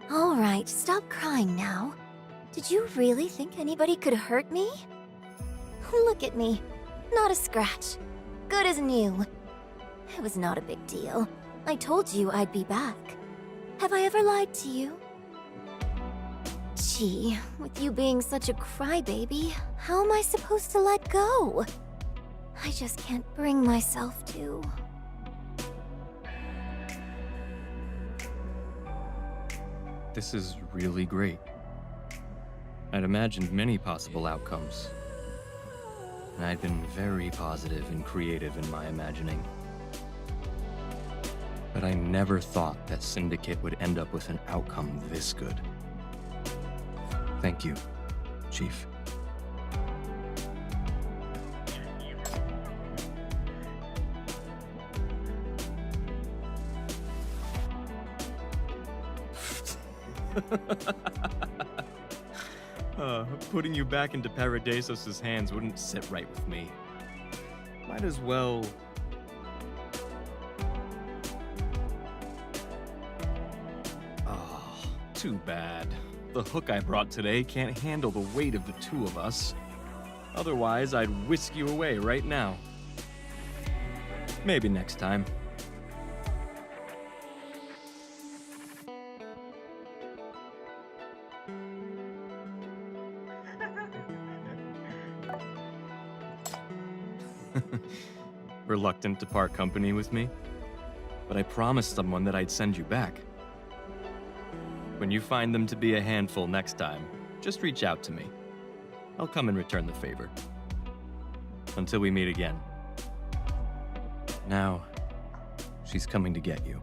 All right, stop crying now. Did you really think anybody could hurt me? Look at me. Not a scratch. Good as new. It was not a big deal. I told you I'd be back. Have I ever lied to you? Gee, with you being such a crybaby, how am I supposed to let go? I just can't bring myself to. This is really great. I'd imagined many possible outcomes. And I'd been very positive and creative in my imagining. But I never thought that Syndicate would end up with an outcome this good. Thank you, Chief. Putting you back into Paradeisos' hands wouldn't sit right with me. Might as well... Oh, too bad. The hook I brought today can't handle the weight of the two of us. Otherwise, I'd whisk you away right now. Maybe next time. Reluctant to part company with me? But I promised someone that I'd send you back. When you find them to be a handful next time, just reach out to me. I'll come and return the favor. Until we meet again. Now, she's coming to get you.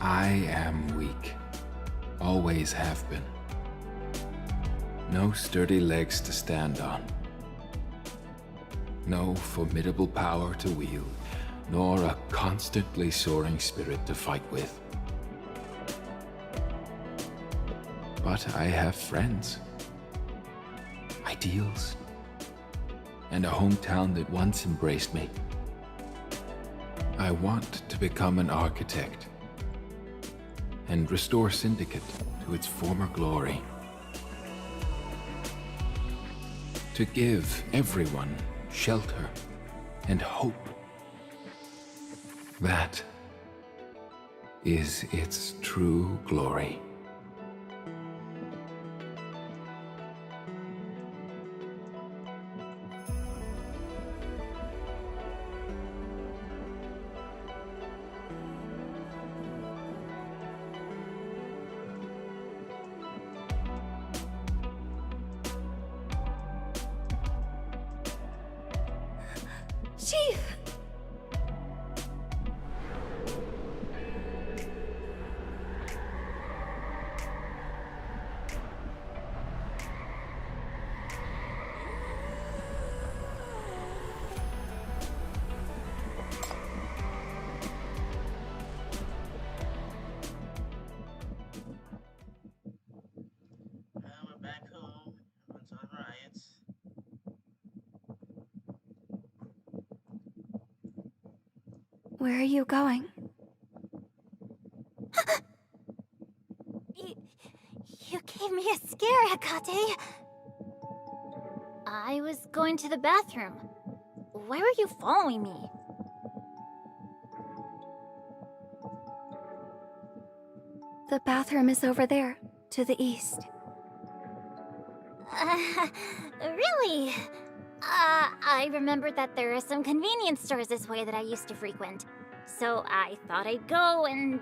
I am weak. Always have been. No sturdy legs to stand on. No formidable power to wield, nor a constantly soaring spirit to fight with. But I have friends, ideals, and a hometown that once embraced me. I want to become an architect and restore Syndicate to its former glory. To give everyone shelter and hope. That is its true glory. Chief! We're back home. Everyone's on riots. Where are you going? You gave me a scare, Hekate. I was going to the bathroom. Why were you following me? The bathroom is over there, to the east. Really? I remembered that there are some convenience stores this way that I used to frequent. So I thought I'd go and...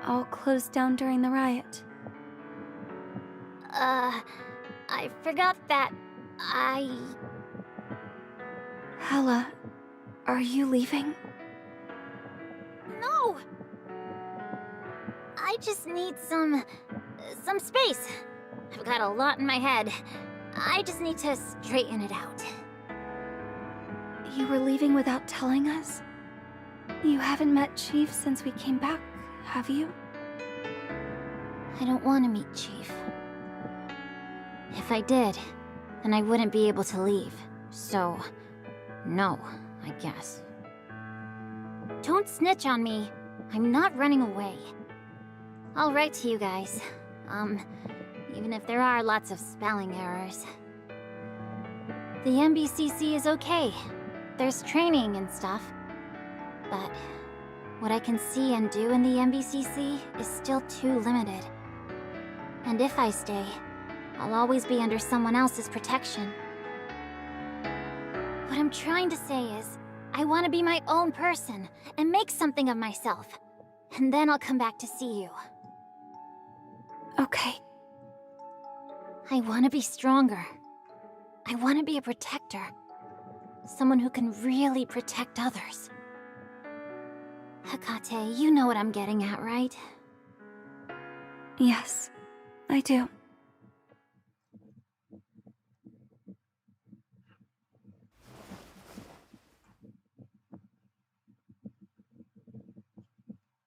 All closed down during the riot. I forgot that Hella, are you leaving? No! I just need some space. I've got a lot in my head. I just need to straighten it out. You were leaving without telling us? You haven't met Chief since we came back, have you? I don't want to meet Chief. If I did, then I wouldn't be able to leave. So, no, I guess. Don't snitch on me. I'm not running away. I'll write to you guys. Even if there are lots of spelling errors. The MBCC is okay. There's training and stuff. But what I can see and do in the MBCC is still too limited. And if I stay, I'll always be under someone else's protection. What I'm trying to say is, I want to be my own person and make something of myself. And then I'll come back to see you. Okay. I want to be stronger. I want to be a protector. Someone who can really protect others. Hekate, you know what I'm getting at, right? Yes, I do.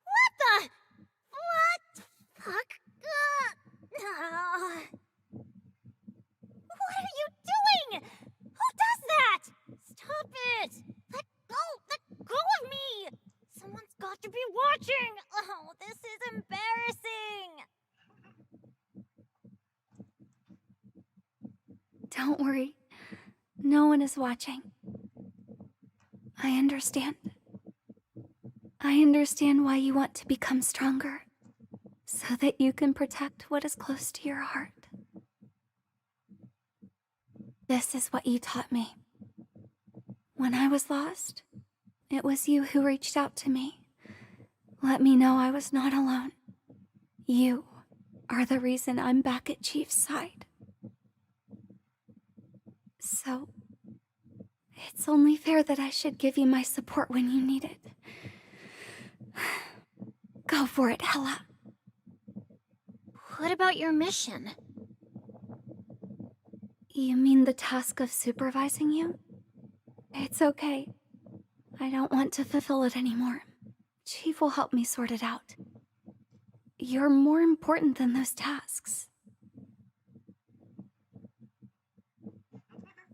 What? Fuck. What are you doing? Who does that? Stop it! Let go! Let go of me! Someone's got to be watching! Oh, this is embarrassing! Don't worry. No one is watching. I understand. I understand why you want to become stronger, so that you can protect what is close to your heart. This is what you taught me. When I was lost, it was you who reached out to me. Let me know I was not alone. You are the reason I'm back at Chief's side. So, it's only fair that I should give you my support when you need it. Go for it, Hela. What about your mission? You mean the task of supervising you? It's okay. I don't want to fulfill it anymore. Chief will help me sort it out. You're more important than those tasks.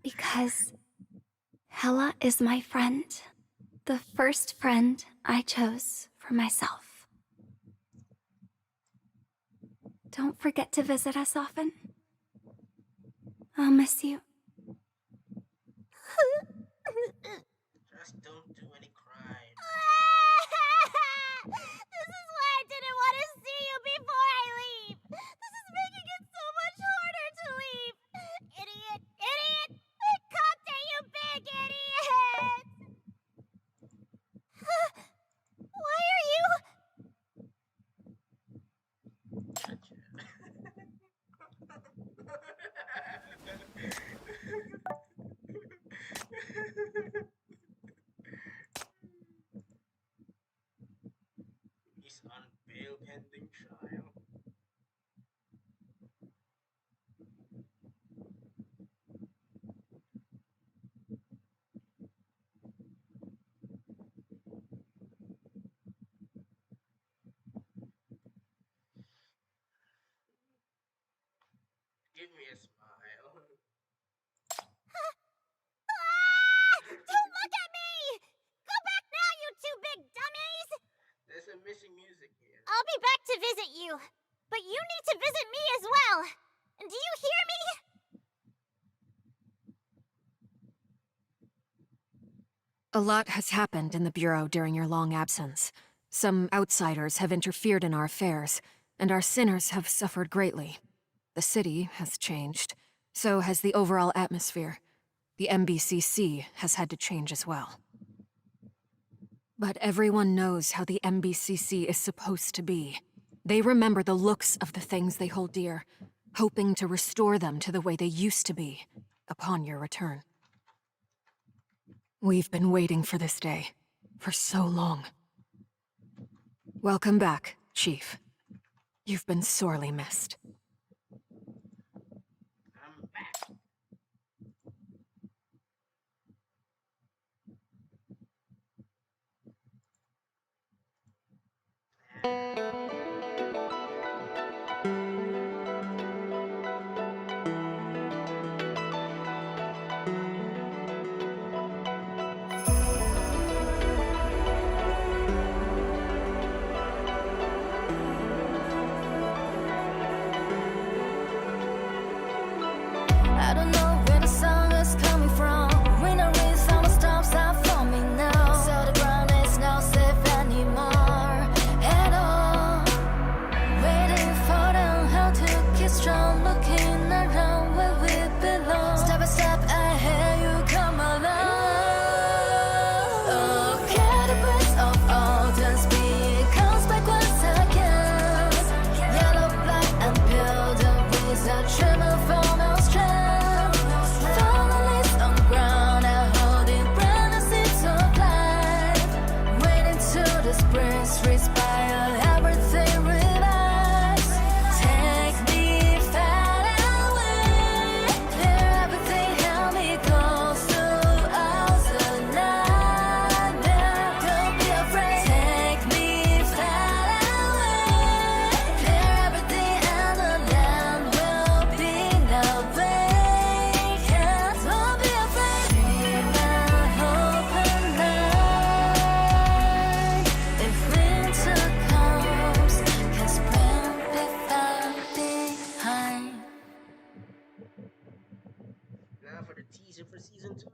Because Hela is my friend. The first friend I chose for myself. Don't forget to visit us often. I'll miss you. Just don't do any crying. This is why I didn't want to see you before I leave! This is making it so much harder to leave! Idiot! Idiot! Hekate, you big idiot! Why are you... He's on bail pending trial. Give me a smile. Don't look at me! Go back now, you two big dummies! There's some missing music here. I'll be back to visit you, but you need to visit me as well. Do you hear me? A lot has happened in the Bureau during your long absence. Some outsiders have interfered in our affairs, and our sinners have suffered greatly. The city has changed. So has the overall atmosphere. The MBCC has had to change as well. But everyone knows how the MBCC is supposed to be. They remember the looks of the things they hold dear, hoping to restore them to the way they used to be upon your return. We've been waiting for this day for so long. Welcome back, Chief. You've been sorely missed. I'm back. teaser for season 2.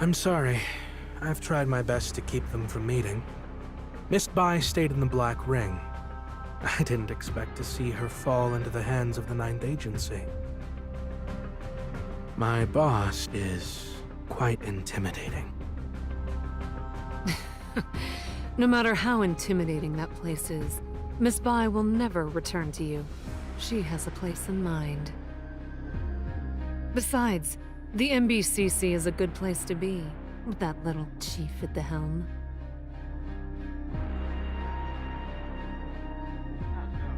I'm sorry. I've tried my best to keep them from meeting. Miss Bai stayed in the Black Ring. I didn't expect to see her fall into the hands of the Ninth Agency. My boss is quite intimidating. No matter how intimidating that place is, Miss Bai will never return to you. She has a place in mind. Besides, the MBCC is a good place to be, with that little chief at the helm.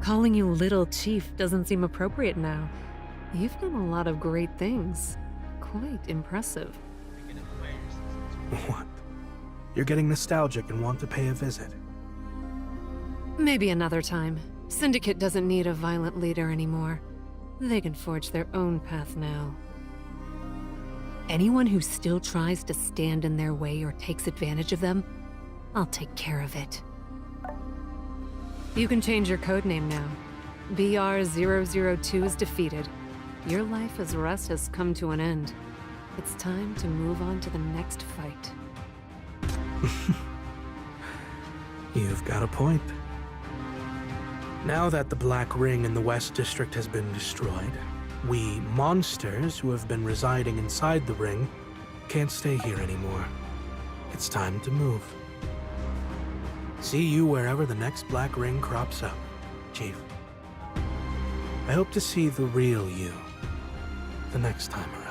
Calling you Little Chief doesn't seem appropriate now. You've done a lot of great things. Quite impressive. What? You're getting nostalgic and want to pay a visit. Maybe another time. Syndicate doesn't need a violent leader anymore. They can forge their own path now. Anyone who still tries to stand in their way or takes advantage of them, I'll take care of it. You can change your codename now. BR002 is defeated. Your life as Rust has come to an end. It's time to move on to the next fight. You've got a point. Now that the Black Ring in the West District has been destroyed, we monsters who have been residing inside the ring can't stay here anymore. It's time to move. See you wherever the next Black Ring crops up, Chief. I hope to see the real you the next time around.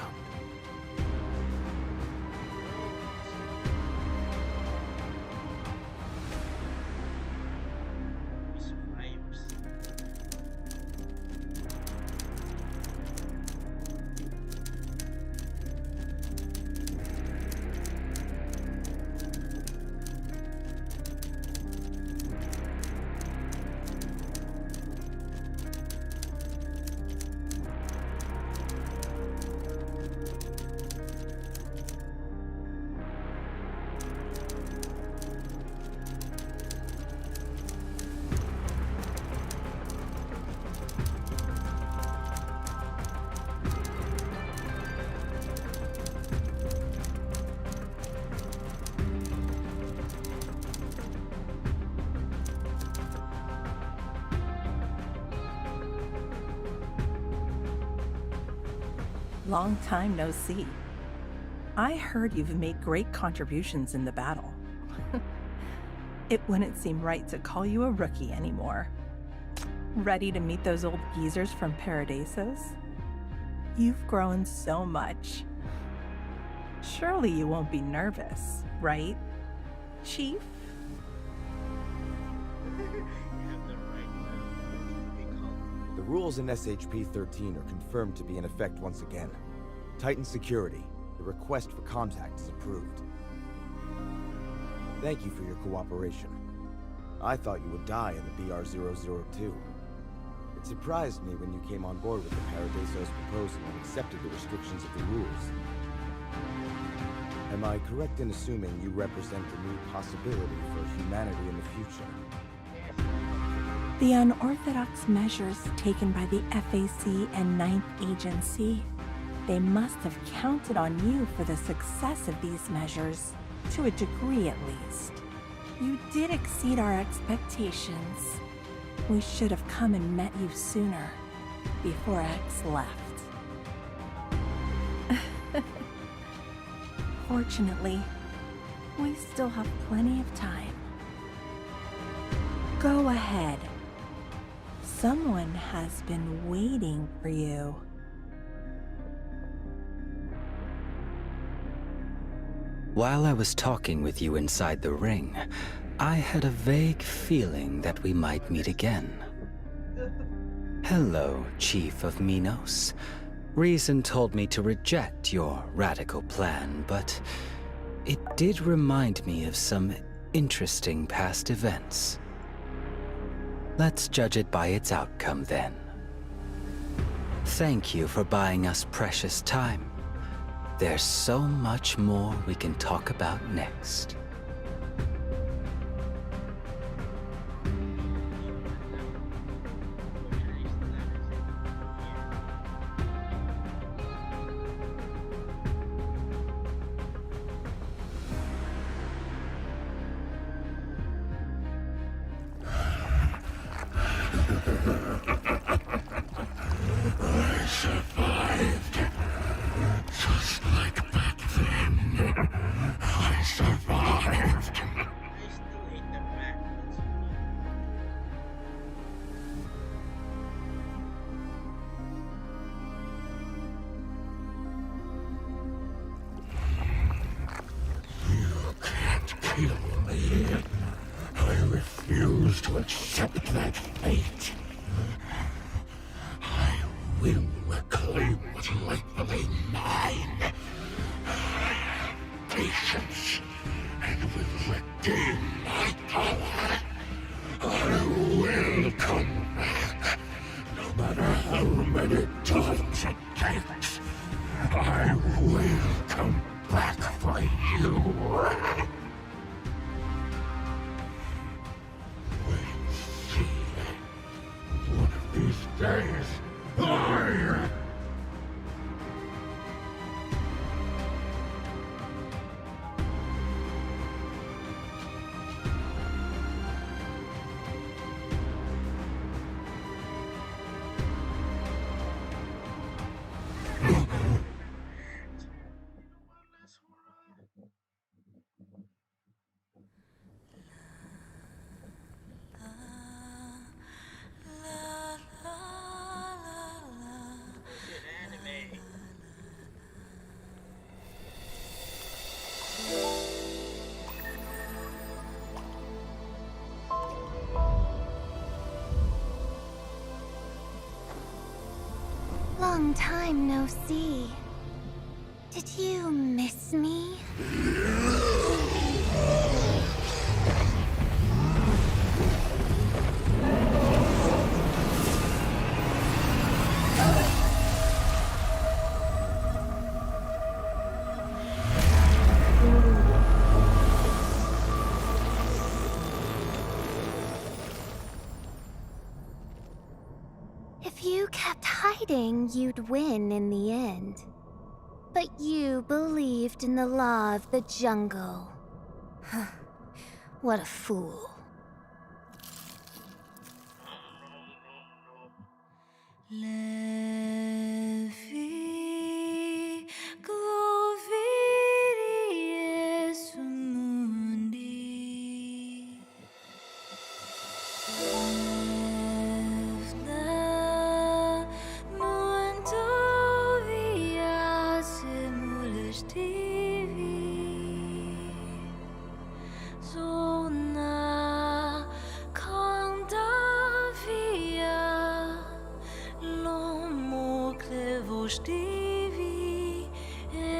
Long time no see. I heard you've made great contributions in the battle. It wouldn't seem right to call you a rookie anymore. Ready to meet those old geezers from Paradisos? You've grown so much. Surely you won't be nervous, right, Chief? The rules in SHP-13 are confirmed to be in effect once again. Titan Security, the request for contact is approved. Thank you for your cooperation. I thought you would die in the BR-002. It surprised me when you came on board with the Paradisos proposal and accepted the restrictions of the rules. Am I correct in assuming you represent a new possibility for humanity in the future? The unorthodox measures taken by the FAC and Ninth Agency, they must have counted on you for the success of these measures, to a degree at least. You did exceed our expectations. We should have come and met you sooner, before X left. Fortunately, we still have plenty of time. Go ahead. Someone has been waiting for you. While I was talking with you inside the ring, I had a vague feeling that we might meet again. Hello, Chief of Minos. Reason told me to reject your radical plan, but it did remind me of some interesting past events. Let's judge it by its outcome then. Thank you for buying us precious time. There's so much more we can talk about next. I survived. Just like back then. I survived. You can't kill me. I refuse to accept that fate. I will reclaim what's rightfully mine. Patience, and will regain my power. I will come back, no matter how many times it takes. I will come back for you. We'll see. One of these days, I... Long time no see. Did you miss me? If you kept hiding, you'd win in the end. But you believed in the law of the jungle. What a fool. Levi Gloviries Mundi Lefna Muntovia Simulish TV Zona Kandavia Lomo Clevos TV Elusta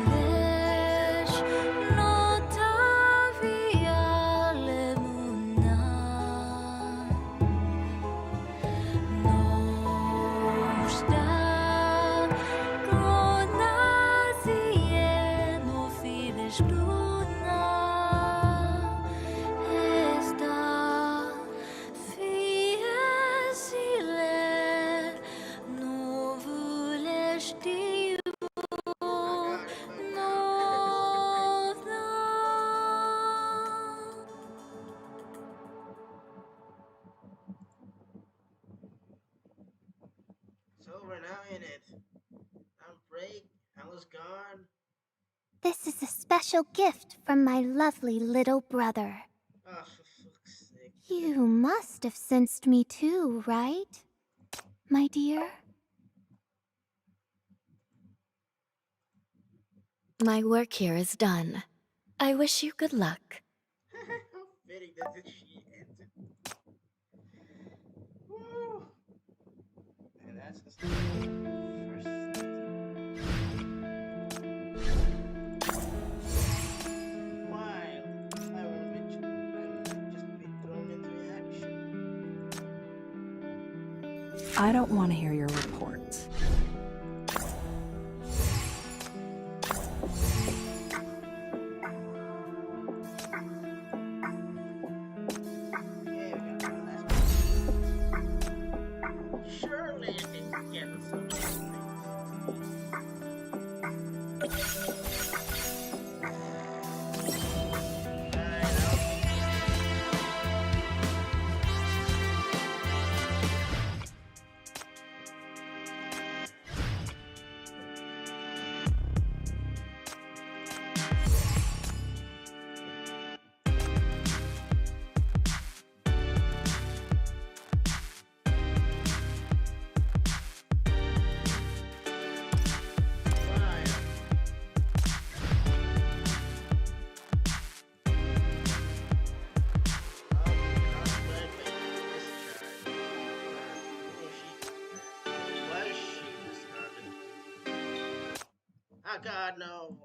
Mulesh Notavia Lemuna Nosta Gronazie no fides luna Esta fiesile no vulesh It's over now, ain't it? I'm break. I was gone. This is a special gift from my lovely little brother. Oh, for fuck's sake. You must have sensed me too, right? my dear? My work here is done. I wish you good luck. How fitting that she ended. Woo. And that's the start of the first while I will just be thrown into action. I don't want to hear your report. Surely you can get something. Oh God, no.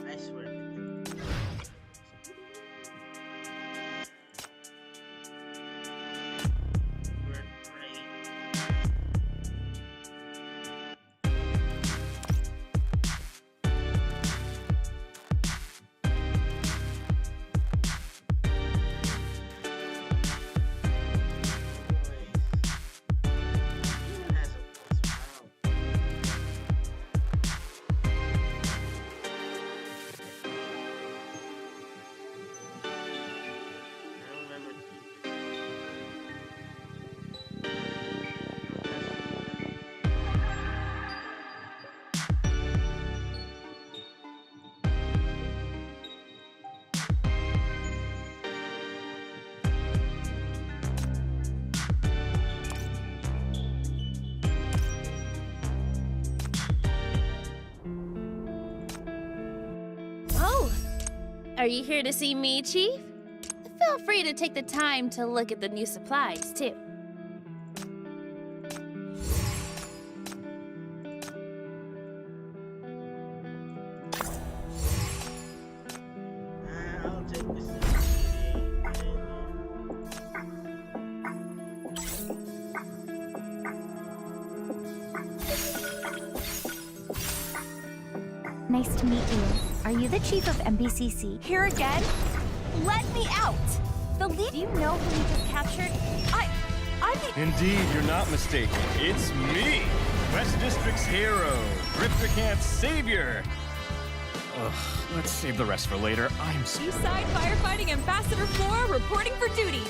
I swear to you. We're great. Are you here to see me, Chief? Feel free to take the time to look at the new supplies, too. I'll take this. Nice to meet you. Are you the chief of MBCC? Here again? Let me out! The lead. Do you know who we just captured? I'm the. Indeed, you're not mistaken. It's me, West District's hero, Drifter Camp's savior. Ugh, let's save the rest for later. I'm so. Eastside Firefighting Ambassador 4 reporting for duty.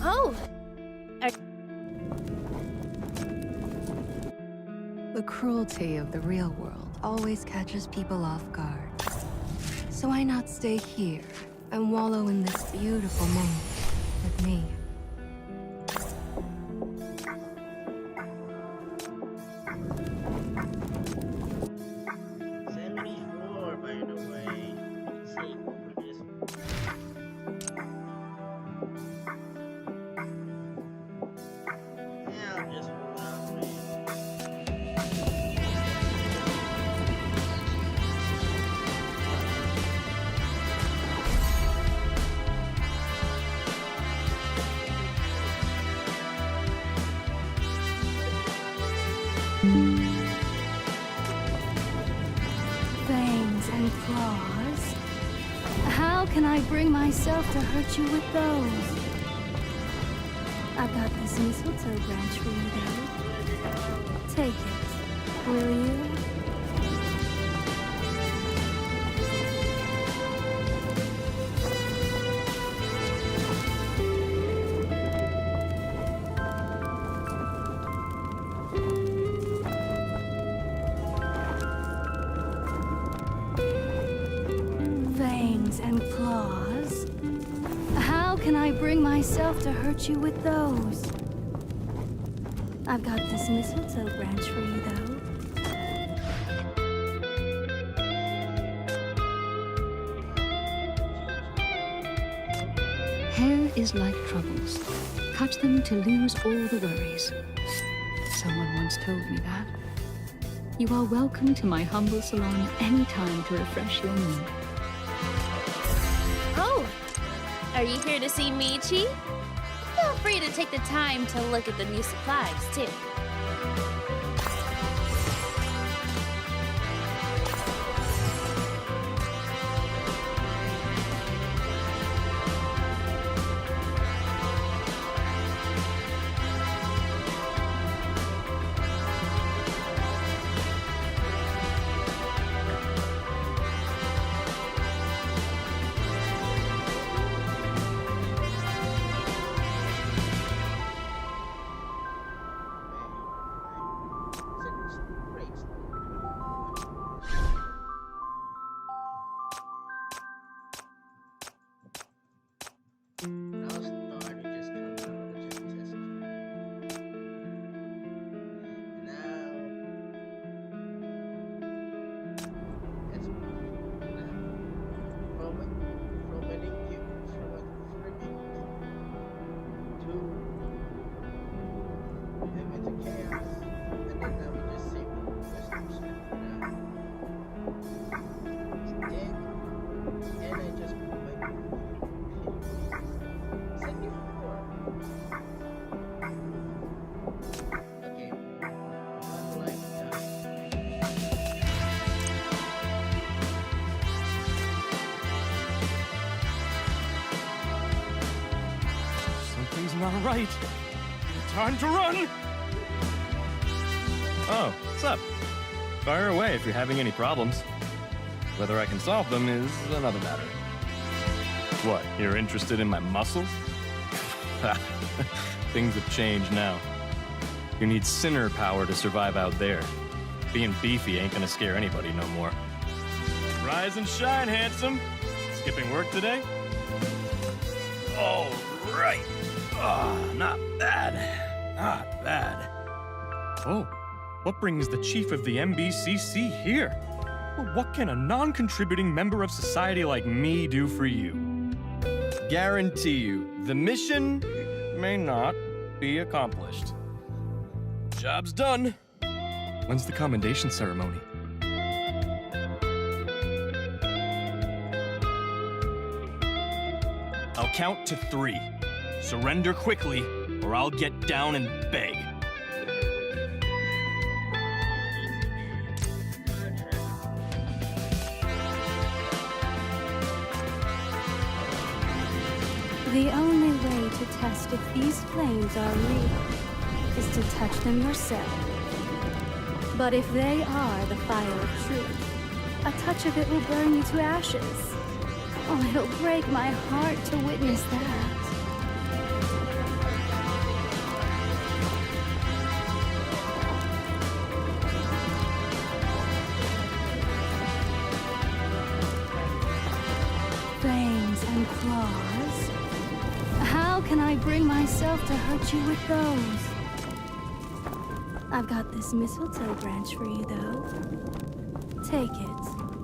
Oh! The cruelty of the real world always catches people off guard. So why not stay here and wallow in this beautiful moment with me? Fangs and claws. How can I bring myself to hurt you with those? I've got this mistletoe branch for you, though. Take it, will you? Fangs and claws. How can I bring myself to hurt you with those? I've got this mistletoe branch for you, though. Hair is like troubles. Cut them to lose all the worries. Someone once told me that. You are welcome to my humble salon anytime to refresh your mood. Oh! Are you here to see Michi? Feel free to take the time to look at the new supplies, too. Not right. Time to run! Oh, what's up? Fire away if you're having any problems. Whether I can solve them is another matter. What, you're interested in my muscles? Things have changed now. You need sinner power to survive out there. Being beefy ain't gonna scare anybody no more. Rise and shine, handsome! Skipping work today? All right. Not bad. Not bad. Oh, what brings the chief of the MBCC here? Well, what can a non-contributing member of society like me do for you? Guarantee you, the mission may not be accomplished. Job's done. When's the commendation ceremony? I'll count to 3. Surrender quickly, or I'll get down and beg. The only way to test if these flames are real is to touch them yourself. But if they are the fire of truth, a touch of it will burn you to ashes. Oh, it'll break my heart to witness that. Fangs and claws. How can I bring myself to hurt you with those? I've got this mistletoe branch for you, though. Take it.